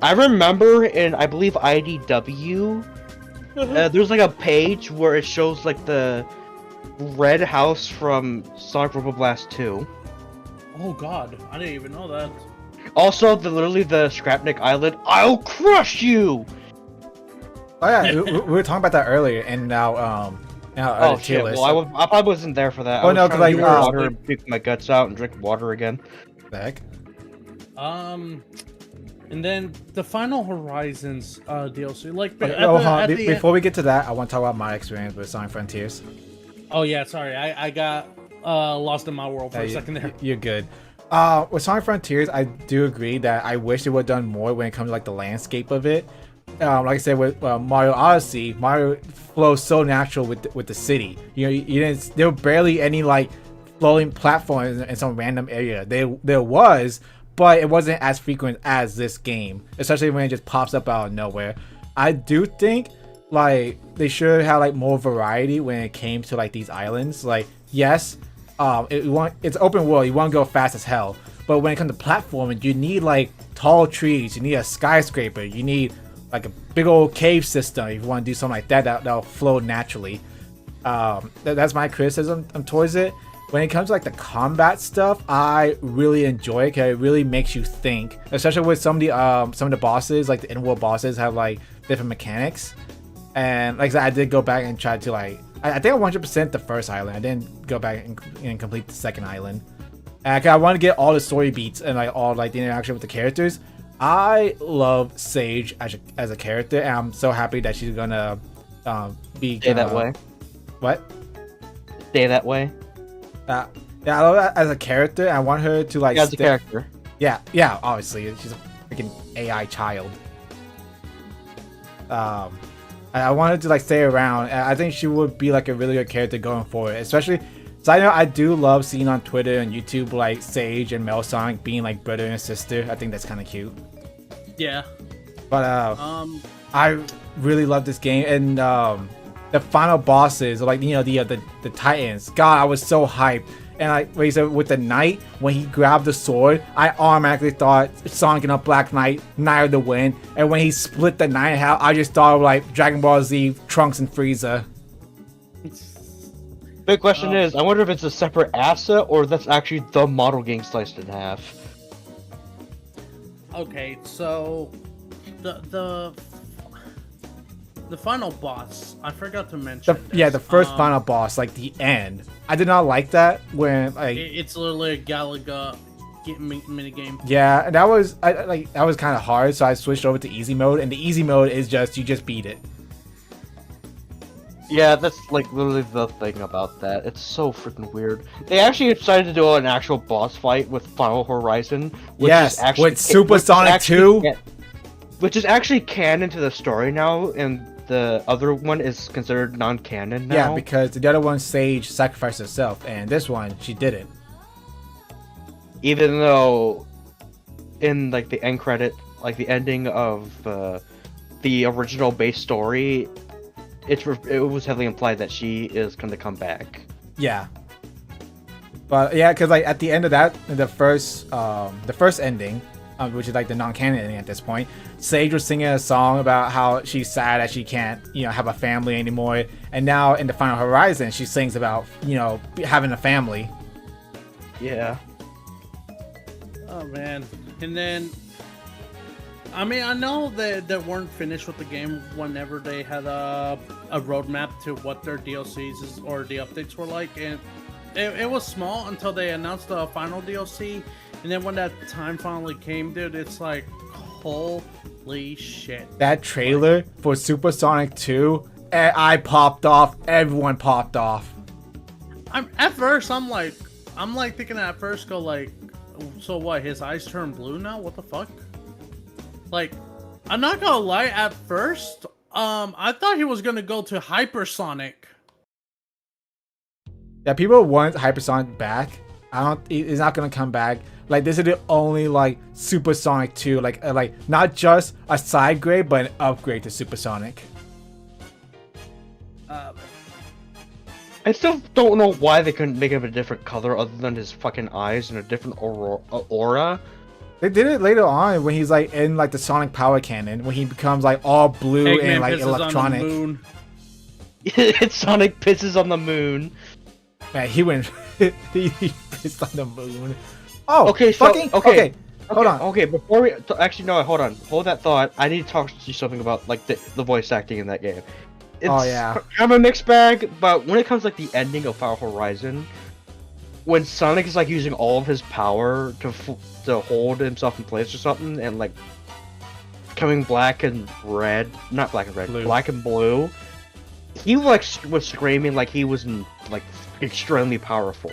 I remember in, I believe, IDW, there's like a page where it shows like the red house from Sonic Rumble Blast 2. Oh god, I didn't even know that. Also, literally the Scrapnik Island. I'll crush you. Oh yeah, we were talking about that earlier, and now Oh tier shit! list. Well, I probably wasn't there for that. Oh, I was no, 'cause, trying like, to drink water and puke my guts out and drink water again. The heck? And then the Final Horizons DLC, like Okay, at oh, the- hold on. at the- Before we get to that, I want to talk about my experience with Sonic Frontiers. Oh yeah, sorry, I got lost in my world for a second there. You're good. With Sonic Frontiers, I do agree that I wish they would have done more when it comes to like the landscape of it. Like I said with Mario Odyssey, Mario flows so natural with the city. You know, you didn't. There were barely any like floating platforms in some random area. There was, but it wasn't as frequent as this game, especially when it just pops up out of nowhere. I do think like they should have like more variety when it came to like these islands. Like yes, it's open world. You want to go fast as hell, but when it comes to platforming, you need like tall trees. You need a skyscraper. You need like a big old cave system if you want to do something like that. That'll flow naturally. That's my criticism towards it. When it comes to like the combat stuff, I really enjoy it because it really makes you think. Especially with some of the bosses, like the in-world bosses, have like different mechanics. And like I said, I did go back and try to like I think I 100% the first island. I didn't go back and complete the second island. And I want to get all the story beats and like all like the interaction with the characters. I love Sage as a character, and I'm so happy that she's gonna be Stay that way. What? Stay that way. Yeah, I love her as a character. I want her to like. Yeah, as a character. Yeah. Obviously, she's a freaking AI child. I wanted to like stay around, and I think she would be like a really good character going forward. Especially, so I know I do love seeing on Twitter and YouTube like Sage and Mel Sonic being like brother and sister. I think that's kind of cute. Yeah. But I really love this game, and the final bosses, like the Titans. God, I was so hyped. And like what he said with the Knight, when he grabbed the sword, I automatically thought Sonic and a Black Knight, Knight of the Wind. And when he split the Knight in half, I just thought of like Dragon Ball Z, Trunks and Frieza. Big question is, I wonder if it's a separate asset or that's actually the model getting sliced in half. Okay, so the final boss, I forgot to mention. The first final boss, like the end. I did not like that when like it's literally a Galaga mini game. Yeah, and that was that was kind of hard, so I switched over to easy mode, and the easy mode is just you just beat it. Yeah, that's like literally the thing about that. It's so freaking weird. They actually decided to do an actual boss fight with Final Horizon, which yes, is actually with Super Sonic 2, which is actually canon to the story now, and the other one is considered non-canon now. Yeah, because the other one, Sage, sacrificed herself, and this one, she didn't. Even though, in like the end credit, like the ending of the original base story, it was heavily implied that she is going to come back. Yeah. But yeah, because like at the end of that, the first ending, which is like the non-canon ending at this point, Sage was singing a song about how she's sad that she can't, have a family anymore. And now in the Final Horizon, she sings about, having a family. Yeah. Oh man. And then, I mean, I know that they weren't finished with the game whenever they had a roadmap to what their DLCs or the updates were like, and it was small until they announced the final DLC, and then when that time finally came, dude, it's like, holy shit. That trailer for Super Sonic 2, I popped off. Everyone popped off. At first, I'm like thinking at first, go like, so what? His eyes turn blue now? What the fuck? Like, I'm not gonna lie. At first, I thought he was gonna go to Hypersonic. Yeah, people want Hypersonic back. It's not gonna come back. Like, this is the only like Super Sonic 2, like not just a side grade, but an upgrade to Super Sonic. I still don't know why they couldn't make him a different color other than his fucking eyes and a different aura. They did it later on when he's like in like the Sonic Power Cannon, when he becomes like all blue Eggman and like pisses electronic. on the moon. Sonic pisses on the moon. Man, he went he pissed on the moon. Oh, okay, so, okay. Hold on. Okay, before we actually no, hold on. Hold that thought. I need to talk to you something about like the voice acting in that game. It's kind of a mixed bag, but when it comes to, like the ending of Final Horizon, when Sonic is like using all of his power to hold himself in place or something, and like coming black and red, not black and red, blue. Black and blue, he like was screaming like he was like extremely powerful.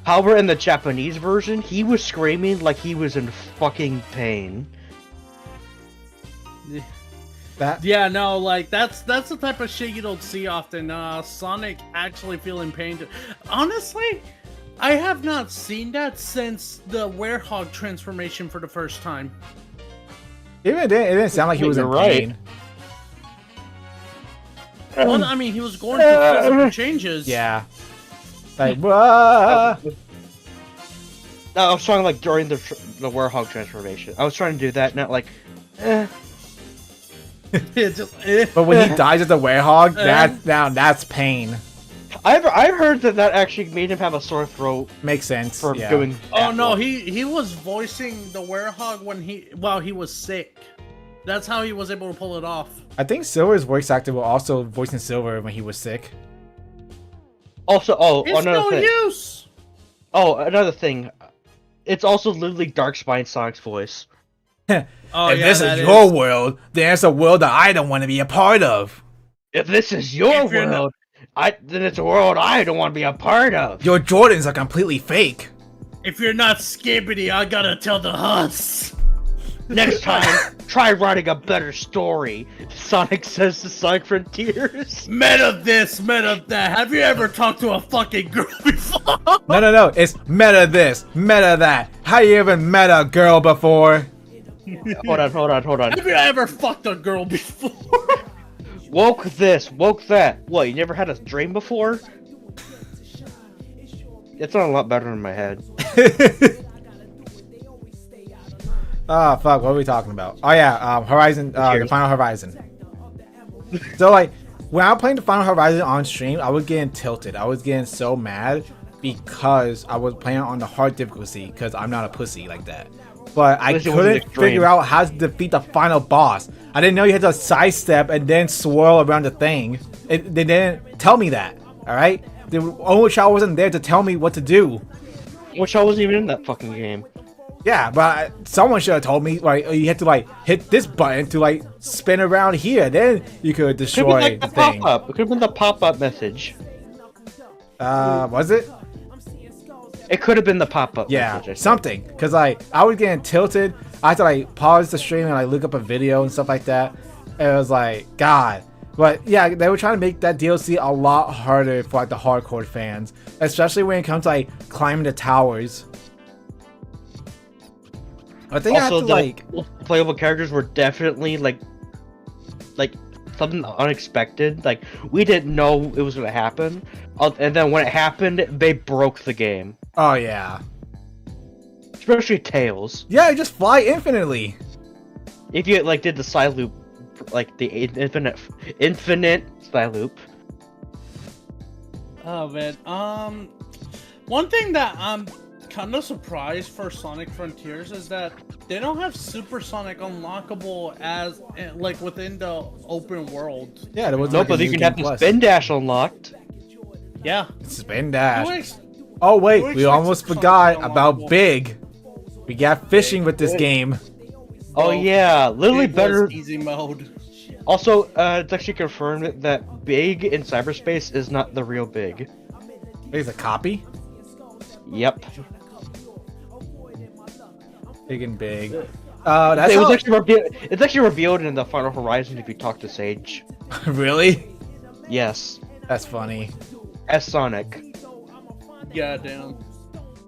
However, in the Japanese version, he was screaming like he was in fucking pain. Yeah, no, like that's the type of shit you don't see often. Sonic actually feeling pain. Honestly, I have not seen that since the Werehog transformation for the first time. Even it didn't sound like he was in pain. Well, I mean, he was going through physical changes. Yeah. Like, whoa. No, I was talking like during the Werehog transformation. I was trying to do that, not like, But when he dies as a werehog, that's pain. I've heard that actually made him have a sore throat. Makes sense. For yeah. doing. Oh no, he was voicing the Werehog while he was sick. That's how he was able to pull it off. I think Silver's voice actor was also voicing Silver when he was sick. Also, It's another no thing. use. Oh, another thing. it's also literally Darkspine Sonic's voice. Oh, if yeah, this that is your world, then it's a world that I don't want to be a part of. If this is your If you're not- world, then it's a world I don't want to be a part of. Your Jordans are completely fake. If you're not Skibbity, I gotta tell the Huts. Next time, try writing a better story. Sonic says to Sonic Frontiers. Meta this, meta that. Have you ever talked to a fucking girl before? No. It's meta this, meta that. How you even met a girl before? Hold on. Have you ever fucked a girl before? Woke this, woke that. What, you never had a dream before? It's not a lot better in my head. Oh fuck, what are we talking about? Oh yeah, Horizon, the Cheers. Final Horizon. So like, when I was playing the Final Horizon on stream, I was getting tilted. I was getting so mad because I was playing on the hard difficulty because I'm not a pussy like that. But I At least it wasn't couldn't extreme. figure out how to defeat the final boss. I didn't know you had to sidestep and then swirl around the thing. They didn't tell me that, alright? The only child wasn't there to tell me what to do. Which I wasn't even in that fucking game. Yeah, but someone should have told me, like, you had to, like, hit this button to, like, spin around here. Then you could Could have been destroy like the the thing. pop-up. It could have been the pop-up message. Was it? It could have been the pop-up Yeah, message. I think. something. Because, like, I was getting tilted. I had to, like, pause the stream and, like, look up a video and stuff like that. And it was like, God. But, yeah, they were trying to make that DLC a lot harder for, like, the hardcore fans. Especially when it comes to, like, climbing the towers. I think I have Also, to, the like... playable characters were definitely like something unexpected. Like we didn't know it was gonna happen, and then when it happened, they broke the game. Oh, yeah. Especially Tails. Yeah, you just fly infinitely. If you like did the side loop, like the infinite side loop. Oh man. One thing that I'm kind of surprised for Sonic Frontiers is that they don't have Supersonic unlockable as like within the open world. Yeah, there was No, like a but you new can Game have the Plus. spin dash unlocked. Yeah. Spin dash. Who ex- Oh wait, who we expects almost Supersonic forgot to be about unlockable? Big. We got fishing with this game. Oh Well, yeah, literally it was better. easy mode. Also, it's actually confirmed that Big in cyberspace is not the real Big. It's a copy. Yep. Big and big. That's It was how- actually revealed. It's actually revealed in the Final Horizon if you talk to Sage. really. Yes, That's funny. as Sonic. Goddamn.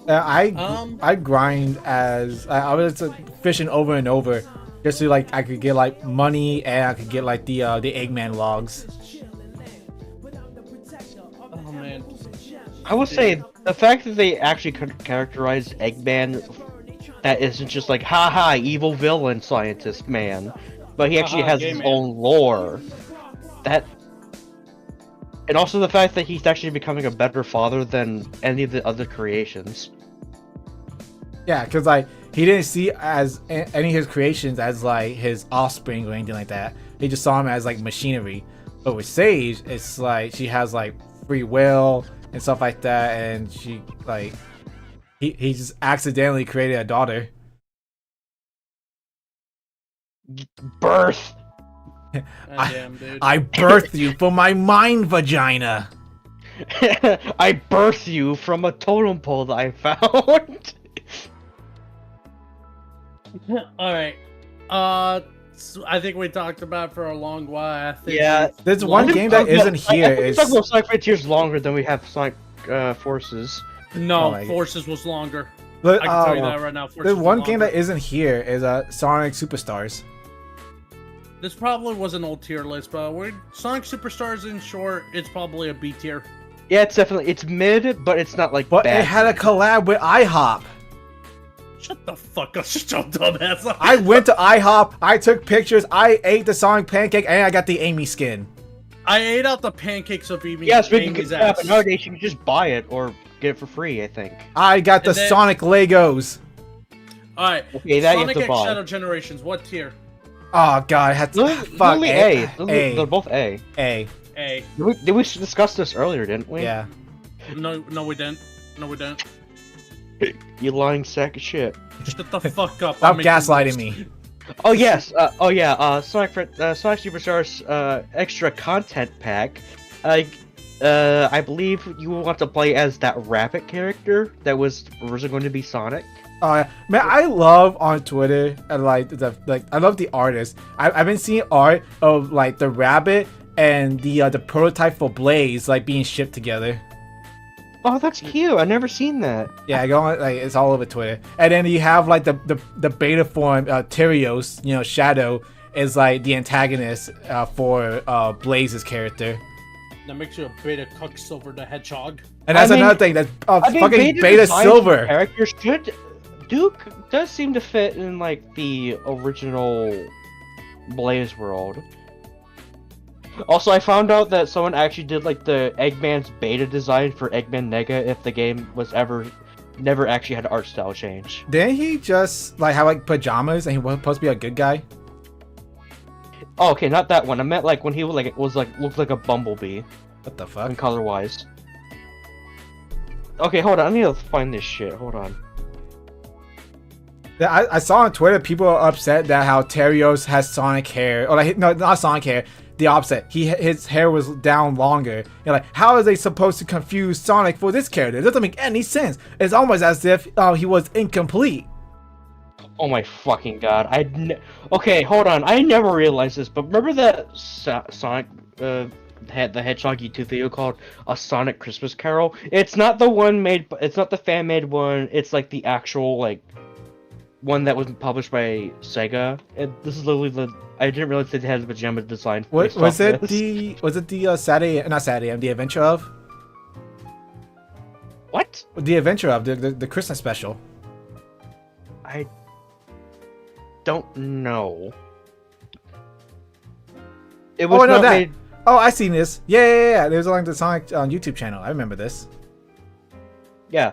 I grind as I was fishing over and over just so like I could get like money and I could get like the Eggman logs. Oh man. I would say the fact that they actually could characterize Eggman that isn't just like haha evil villain scientist man, but he actually Haha, has gay his man. own lore. That and also the fact that he's actually becoming a better father than any of the other creations. Yeah, because like he didn't see as any of his creations as like his offspring or anything like that. He just saw him as like machinery. But with Sage, it's like she has like free will and stuff like that, and she like he just accidentally created a daughter. Birth. Goddamn, dude. I birthed you from my mind vagina. I birthed you from a totem pole that I found. All right. So I think we talked about it for a long while. I think Yeah. There's one game that isn't here. Let's Is talk about Sonic Frontiers longer than we have Sonic Forces. No, Oh my God. Forces was longer. but, I can tell you that right now. Forces there's was one game longer. that isn't here is Sonic Superstars. This probably was an old tier list, but Sonic Superstars in short, it's probably a B tier. Yeah, it's mid, but it's not like But bad. it had a collab with IHOP. Shut the fuck up, shut your dumbass up. I went to IHOP, I took pictures, I ate the Sonic pancake, and I got the Amy skin. I ate out the pancakes of Amy's, Yes, we can get Amy's that, ass. but nowadays you can just buy it or get it for free, I think. I got the And then- Sonic Legos. Alright, Okay, that Sonic you X have to buy. Shadow Generations, what tier? Oh god, I had to. Fuck. Only A. They're both A. A. A. Did we discuss this earlier, didn't we? Yeah. No, we didn't. No, we didn't. You lying sack of shit. Shut the fuck up. Stop I'm making gaslighting this. me. Oh yes. Sonic Superstars extra content pack. I believe you want to play as that rabbit character that was originally going to be Sonic. Oh yeah, man! I love on Twitter and I love the artists. I've been seeing art of like the rabbit and the prototype for Blaze like being shipped together. Oh, that's cute. I never seen that. Yeah, I go on, like it's all over Twitter. And then you have like the beta form Tyrios, you know, Shadow is like the antagonist for Blaze's character. That makes you a beta Quicksilver the Hedgehog. And that's I mean- another thing. That's fucking Beta designs for Silver. characters should Duke does seem to fit in like the original Blaze world. Also, I found out that someone actually did like the Eggman's beta design for Eggman Nega if the game was never actually had art style change. Didn't he just like have like pajamas and he was supposed to be a good guy? Oh, okay, not that one. I meant like when he looked like a bumblebee What the fuck? in color wise. Okay, hold on. I need to find this shit. Hold on. Yeah, I saw on Twitter people are upset that how Tyrios has Sonic hair, or like no, not Sonic hair, the opposite. His hair was down longer. You're like, how are they supposed to confuse Sonic for this character? It doesn't make any sense. It's almost as if he was incomplete. Oh my fucking god! Okay, hold on. I never realized this, but remember that Sonic had the Hedgehog YouTube video called A Sonic Christmas Carol? It's not the one made. It's not the fan made one. It's like the actual like one that was published by Sega. This is literally the. I didn't realize it had a pajama design. Was it the Saturday? Not Saturday. The Adventure of. What? The Adventure of the Christmas special. I don't know. It was Oh, I know not that. made. Oh, I seen this. Yeah. There's like the Sonic YouTube channel. I remember this. Yeah,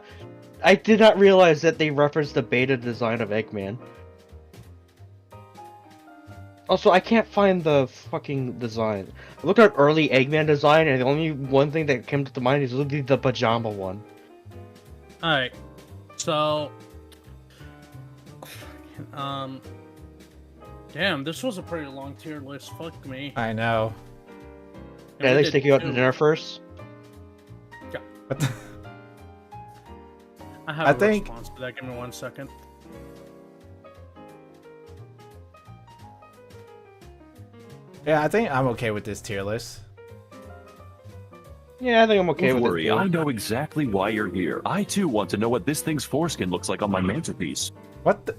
I did not realize that they referenced the beta design of Eggman. Also, I can't find the fucking design. I looked at early Eggman design, and the only one thing that came to mind is literally the pajama one. Alright. So damn, this was a pretty long tier list. Fuck me. I know. Yeah, we let's did take you out to two. dinner first. What the- I have I a think- response to that. Give me 1 second. Yeah, I think I'm okay with this tier list. Yeah, I think I'm okay Don't with worry, it. I know exactly why you're here. I too want to know what this thing's foreskin looks like on my mantelpiece. What the?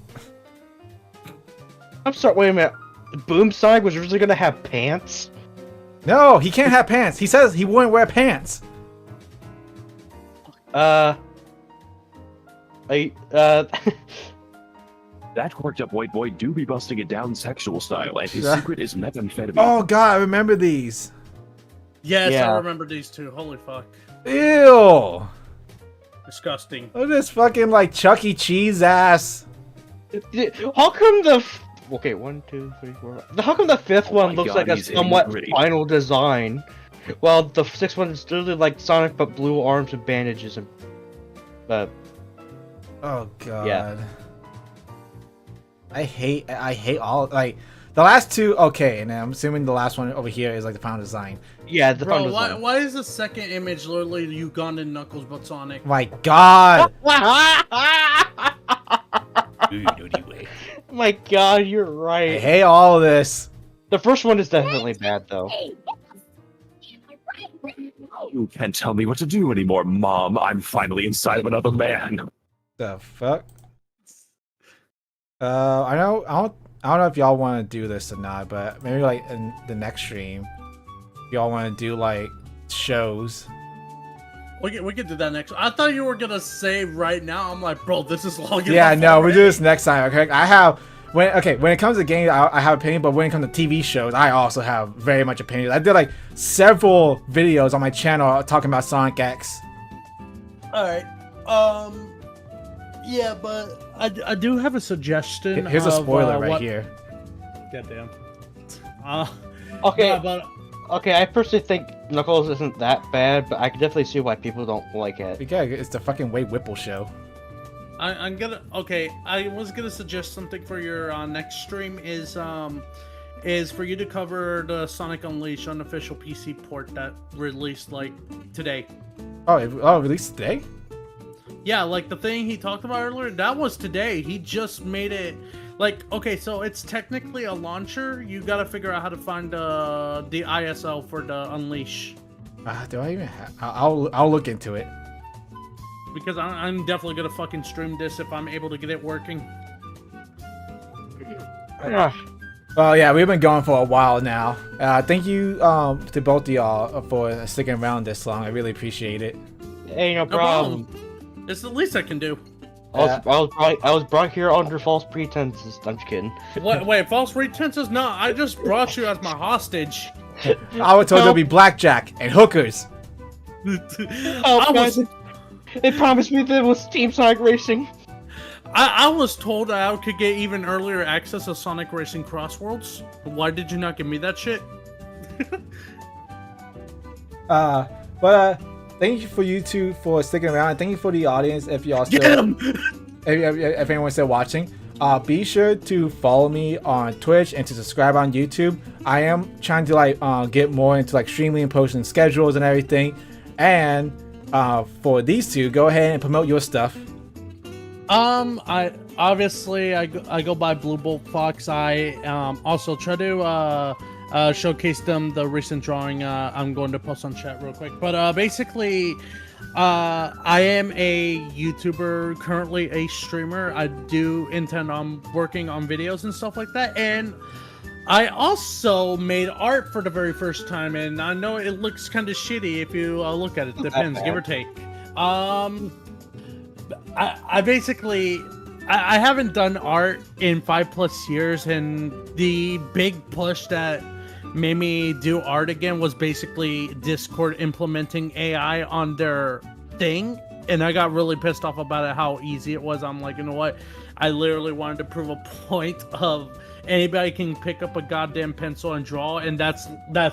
I'm sorry. Wait a minute. Boomside was originally gonna have pants. No, he can't have pants. He says he wouldn't wear pants. That quirked up white boy do be busting it down sexual style, and his Yeah. secret is methamphetamine. Oh god, I remember these. Yes, Yeah. I remember these two. Holy fuck. Ew. Disgusting. Look at this fucking like Chuck E. Cheese ass. How come the okay 1, 2, 3, 4? How come the fifth Oh one my looks God, like a he's somewhat itty-gritty. final design, while the sixth one is literally like Sonic but blue arms and bandages and Oh god. Yeah. I hate all like the last two. Okay, and I'm assuming the last one over here is like the final design. yeah, the Bro, final why, design. why is the second image literally Ugandan Knuckles but Sonic? My god. My God, you're I right. hate all of this. The first one is definitely bad though. You can't tell me what to do anymore, Mom. I'm finally inside of another man. The fuck. I don't know if y'all want to do this or not, but maybe like in the next stream, if y'all want to do like shows. We can do that next. I thought you were gonna say right now. I'm like, bro, this is long enough. Yeah, no, we already. do this next time. Okay, when it comes to games, I have opinion, but when it comes to TV shows, I also have very much opinion. I did like several videos on my channel talking about Sonic X. All right. Yeah, but I do have a suggestion. Here's a of, spoiler right what... here. Goddamn. Okay, Yeah, but okay. I personally think Knuckles isn't that bad, but I can definitely see why people don't like it. Yeah, it's the fucking Wade Whipple show. I'm gonna. Okay, I was gonna suggest something for your next stream is for you to cover the Sonic Unleashed unofficial PC port that released like today. Oh, released today? Yeah, like the thing he talked about earlier, that was today. He just made it. Like, okay, so it's technically a launcher. You gotta figure out how to find the ISO for the Unleash. Do I even have? I'll look into it. Because I'm definitely gonna fucking stream this if I'm able to get it working. Well, yeah, we've been going for a while now. Thank you to both of y'all for sticking around this long. I really appreciate it. Hey, no No problem. problem. It's the least I can do. I was brought here under false pretenses. I'm just kidding. Wait, false pretenses? No, I just brought you as my hostage. I was told there'll be blackjack and hookers. I was They promised me that it was Team Sonic Racing. I was told I could get even earlier access to Sonic Racing Crossworlds. Why did you not give me that shit? Thank you for you two for sticking around, and thank you for the audience. If y'all still, Get him! if anyone's still watching, be sure to follow me on Twitch and to subscribe on YouTube. I am trying to like get more into like streaming and posting schedules and everything. And for these two, go ahead and promote your stuff. I obviously I go by Blue Bolt Fox. I also try to showcase them the recent drawing I'm going to post on chat real quick. But basically, I am a YouTuber, currently a streamer. I do intend on working on videos and stuff like that, and I also made art for the very first time, and I know it looks kind of shitty if you look at it. Depends, give or take. I basically I haven't done art in 5+ years, and the big push that made me do art again was basically Discord implementing AI on their thing, and I got really pissed off about it, how easy it was. I'm like, you know what? I literally wanted to prove a point of anybody can pick up a goddamn pencil and draw, and that's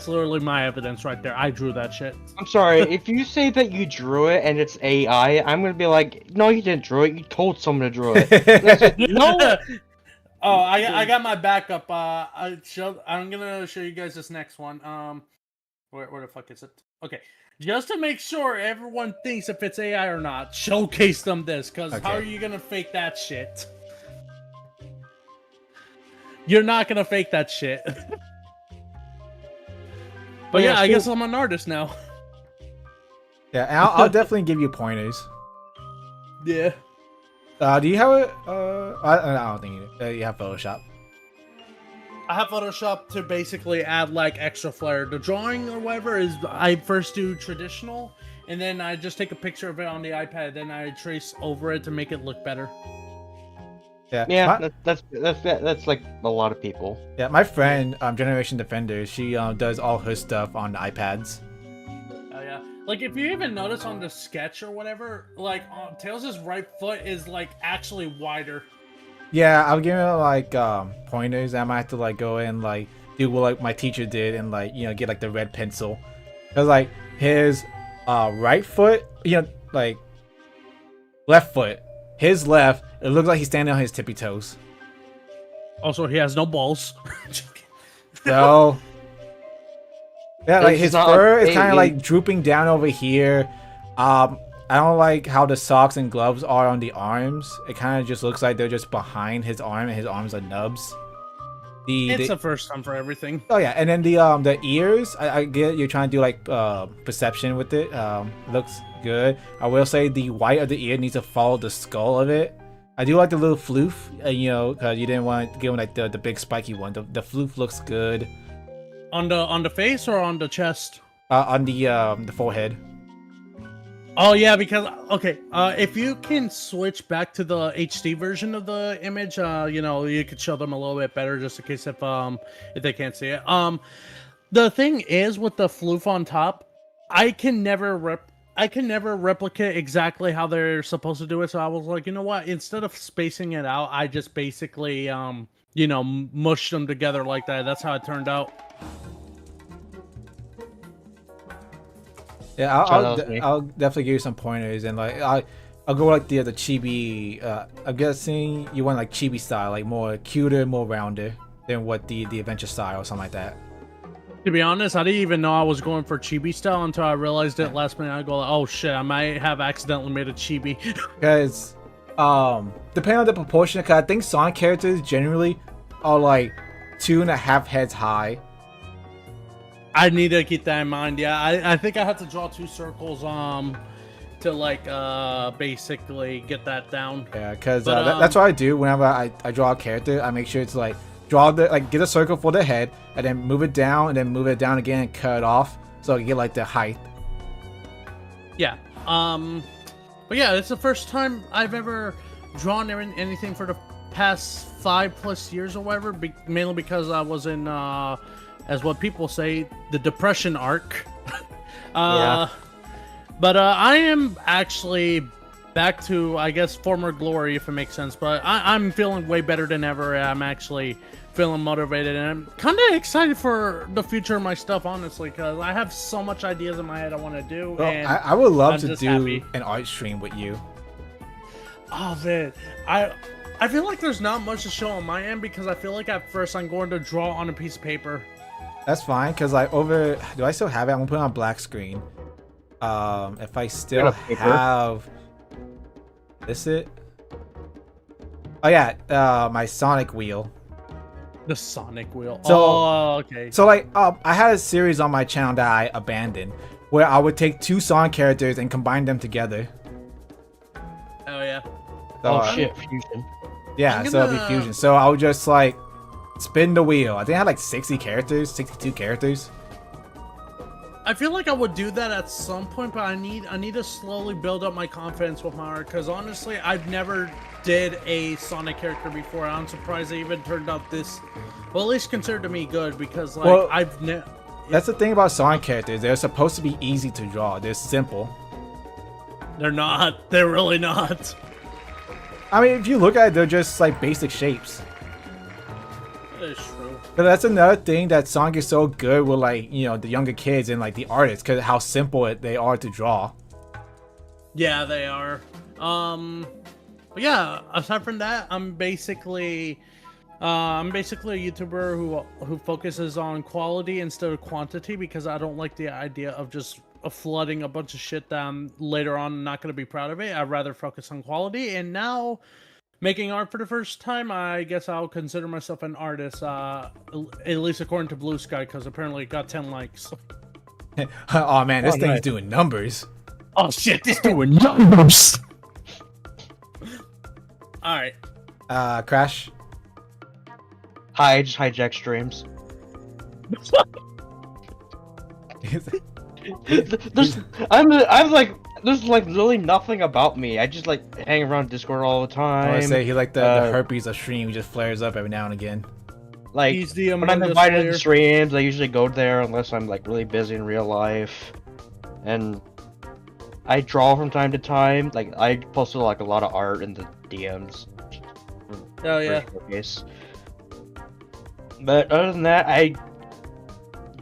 literally my evidence right there. I drew that shit. I'm sorry, if you say that you drew it and it's AI, I'm gonna be like, no, you didn't draw it. You told someone to draw it. No. Oh, I got my backup. I'm gonna show you guys this next one. Where the fuck is it? Okay, just to make sure everyone thinks if it's AI or not, showcase them this, because how are you gonna fake that shit? You're not gonna fake that shit. But yeah, I guess I'm an artist now. Yeah, and I'll definitely give you pointers. Yeah. Do you have a? I don't think you have Photoshop. I have Photoshop to basically add like extra flair. The drawing or whatever is I first do traditional, and then I just take a picture of it on the iPad, then I trace over it to make it look better. Yeah, that's like a lot of people. Yeah, my friend, Generation Defender, she does all her stuff on the iPads. Oh yeah, like if you even notice on the sketch or whatever, like Tails' right foot is like actually wider. Yeah, I'll give her like pointers. I might have to like go and like do what like my teacher did and like get like the red pencil, cause like his right foot, like left foot, his left, it looks like he's standing on his tippy toes. Also, he has no balls. So yeah, like his fur is kind of hey. like drooping down over here. I don't like how the socks and gloves are on the arms. It kind of just looks like they're just behind his arm, and his arms are nubs. It's the first time for everything. Oh yeah, and then the ears. I get you're trying to do like perception with it. Looks good. I will say the white of the ear needs to follow the skull of it. I do like the little floof, because you didn't want to give him like the big spiky one. The floof looks good. On the face or on the chest? On the forehead. Oh yeah, because okay, if you can switch back to the HD version of the image, you could show them a little bit better, just in case if they can't see it. The thing is with the floof on top, I can never replicate exactly how they're supposed to do it. So I was like, you know what? Instead of spacing it out, I just basically mushed them together like that. That's how it turned out. Yeah, I'll definitely give you some pointers, and like I'll go like the chibi. I'm guessing you want like chibi style, like more cuter, more rounder than what the adventure style or something like that. To be honest, I didn't even know I was going for chibi style until I realized it last minute. I go, oh shit, I might have accidentally made a chibi. Because, depending on the proportion, cause I think Sonic characters generally are like 2.5 heads high. I need to keep that in mind. Yeah, I think I have to draw 2 circles to like basically get that down. Yeah, because that's what I do whenever I draw a character. I make sure it's like get a circle for the head and then move it down and then move it down again and cut it off so I can get like the height. Yeah. But yeah, it's the first time I've ever drawn anything for the past 5+ years or whatever. Mainly because I was in, as what people say, the depression arc. Yeah. But I am actually back to, I guess, former glory, if it makes sense. But I'm feeling way better than ever. I'm actually feeling motivated, and I'm kind of excited for the future of my stuff, honestly, because I have so much ideas in my head I want to do. Well, and I would love I'm to just do happy. an art stream with you. Oh man, I feel like there's not much to show on my end because I feel like at first I'm going to draw on a piece of paper. That's fine, because like do I still have it? I'm gonna put it on black screen. If I still have it. Oh yeah, my Sonic wheel. The Sonic wheel. So- oh, okay. So like, I had a series on my channel that I abandoned, where I would take 2 Sonic characters and combine them together. Oh yeah. So, Oh shit, fusion. Yeah, I'm so it'll be gonna- fusion. So I would just like spin the wheel. I think I had like 60 characters, 62 characters. I feel like I would do that at some point, but I need to slowly build up my confidence with my art. Because honestly, I've never did a Sonic character before. I'm surprised they even turned out this, well, at least considered to me good. Because like Well, I've That's the thing about Sonic characters. They're supposed to be easy to draw. They're simple. they're not. They're really not. I mean, if you look at it, they're just like basic shapes. That is true. But that's another thing that Sonic is so good with, like, you know, the younger kids and like the artists, because how simple they are to draw. Yeah, they are. But yeah, aside from that, I'm basically a YouTuber who focuses on quality instead of quantity because I don't like the idea of just flooding a bunch of shit that I'm later on not going to be proud of it. I'd rather focus on quality. And now, making art for the first time, I guess I'll consider myself an artist, at least according to Blue Sky, because apparently it got 10 likes. Oh man, this Oh, thing's nice. doing numbers. Oh shit, this Doing numbers. Alright. Crash. Hi, I just hijack streams. I'm like, there's like literally nothing about me. I just like hang around Discord all the I time. would say he like the uh, herpes of stream just flares up every now and again. Like He's the when I'm Among Us invited player. to streams, I usually go there unless I'm like really busy in real life, and I draw from time to time. Like I posted like a lot of art in the DMs. Oh yeah. Showcase. But other than that, I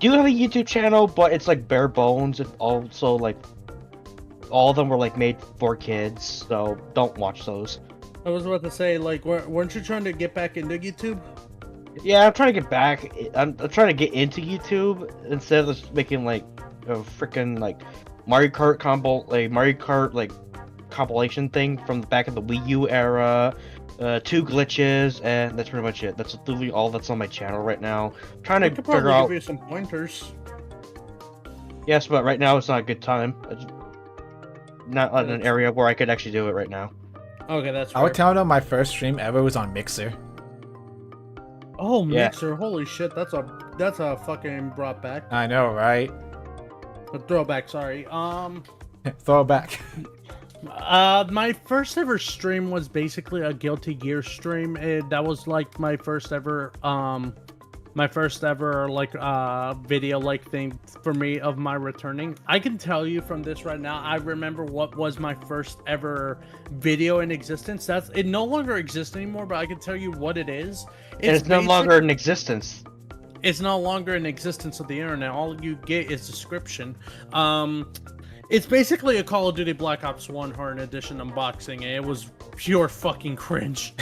do have a YouTube channel, but it's like bare bones, and also like all of them were like made for kids, so don't watch those. I was about to say, like, weren't you trying to get back into YouTube? Yeah, I'm trying to get back. I'm trying to get into YouTube instead of just making like a freaking like Mario Kart like compilation thing from the back of the Wii U era. 2 glitches, and that's pretty much it. That's literally all that's on my channel right now. I'm trying I to could figure probably out. give you some pointers. Yes, but right now it's not a good time. It's not in an area where I could actually do it right now. Okay, that's I would fair. tell them my first stream ever was on Mixer. Oh, Yeah. Mixer! Holy shit, that's a fucking brought back. I know, right? A throwback. Sorry. Throw it back. My first ever stream was basically a Guilty Gear stream. That was like my first ever like video like thing for me of my returning. I can tell you from this right now, I remember what was my first ever video in existence. It no longer exists anymore, but I can tell you what it is. And it's no longer in existence. It's no longer in existence of the internet. All you get is description. It's basically a Call of Duty Black Ops 1 Horn Edition unboxing, and it was pure fucking cringe.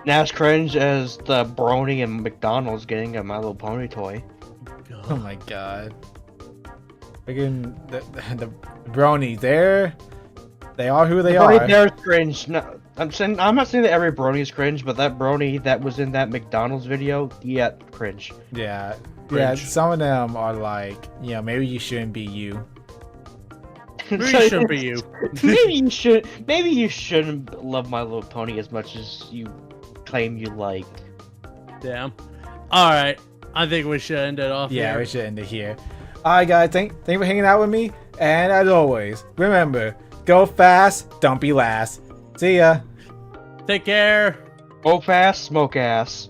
Now as cringe as the Brony and McDonald's getting a My Little Pony toy. Oh my god. Freaking the bronies, they are who they are. They're cringe. No, I'm not saying that every Brony is cringe, but that Brony that was in that McDonald's video, yeah, cringe. Yeah. Cringe. Yeah, some of them are like, maybe you shouldn't be you. Maybe it shouldn't be you. Maybe you shouldn't love My Little Pony as much as you claim you like. Damn. Alright. I think we should end it off Yeah, here. we should end it here. Alright guys, thank you for hanging out with me. And as always, remember, go fast, don't be last. See ya. Take care. Go fast, smoke ass.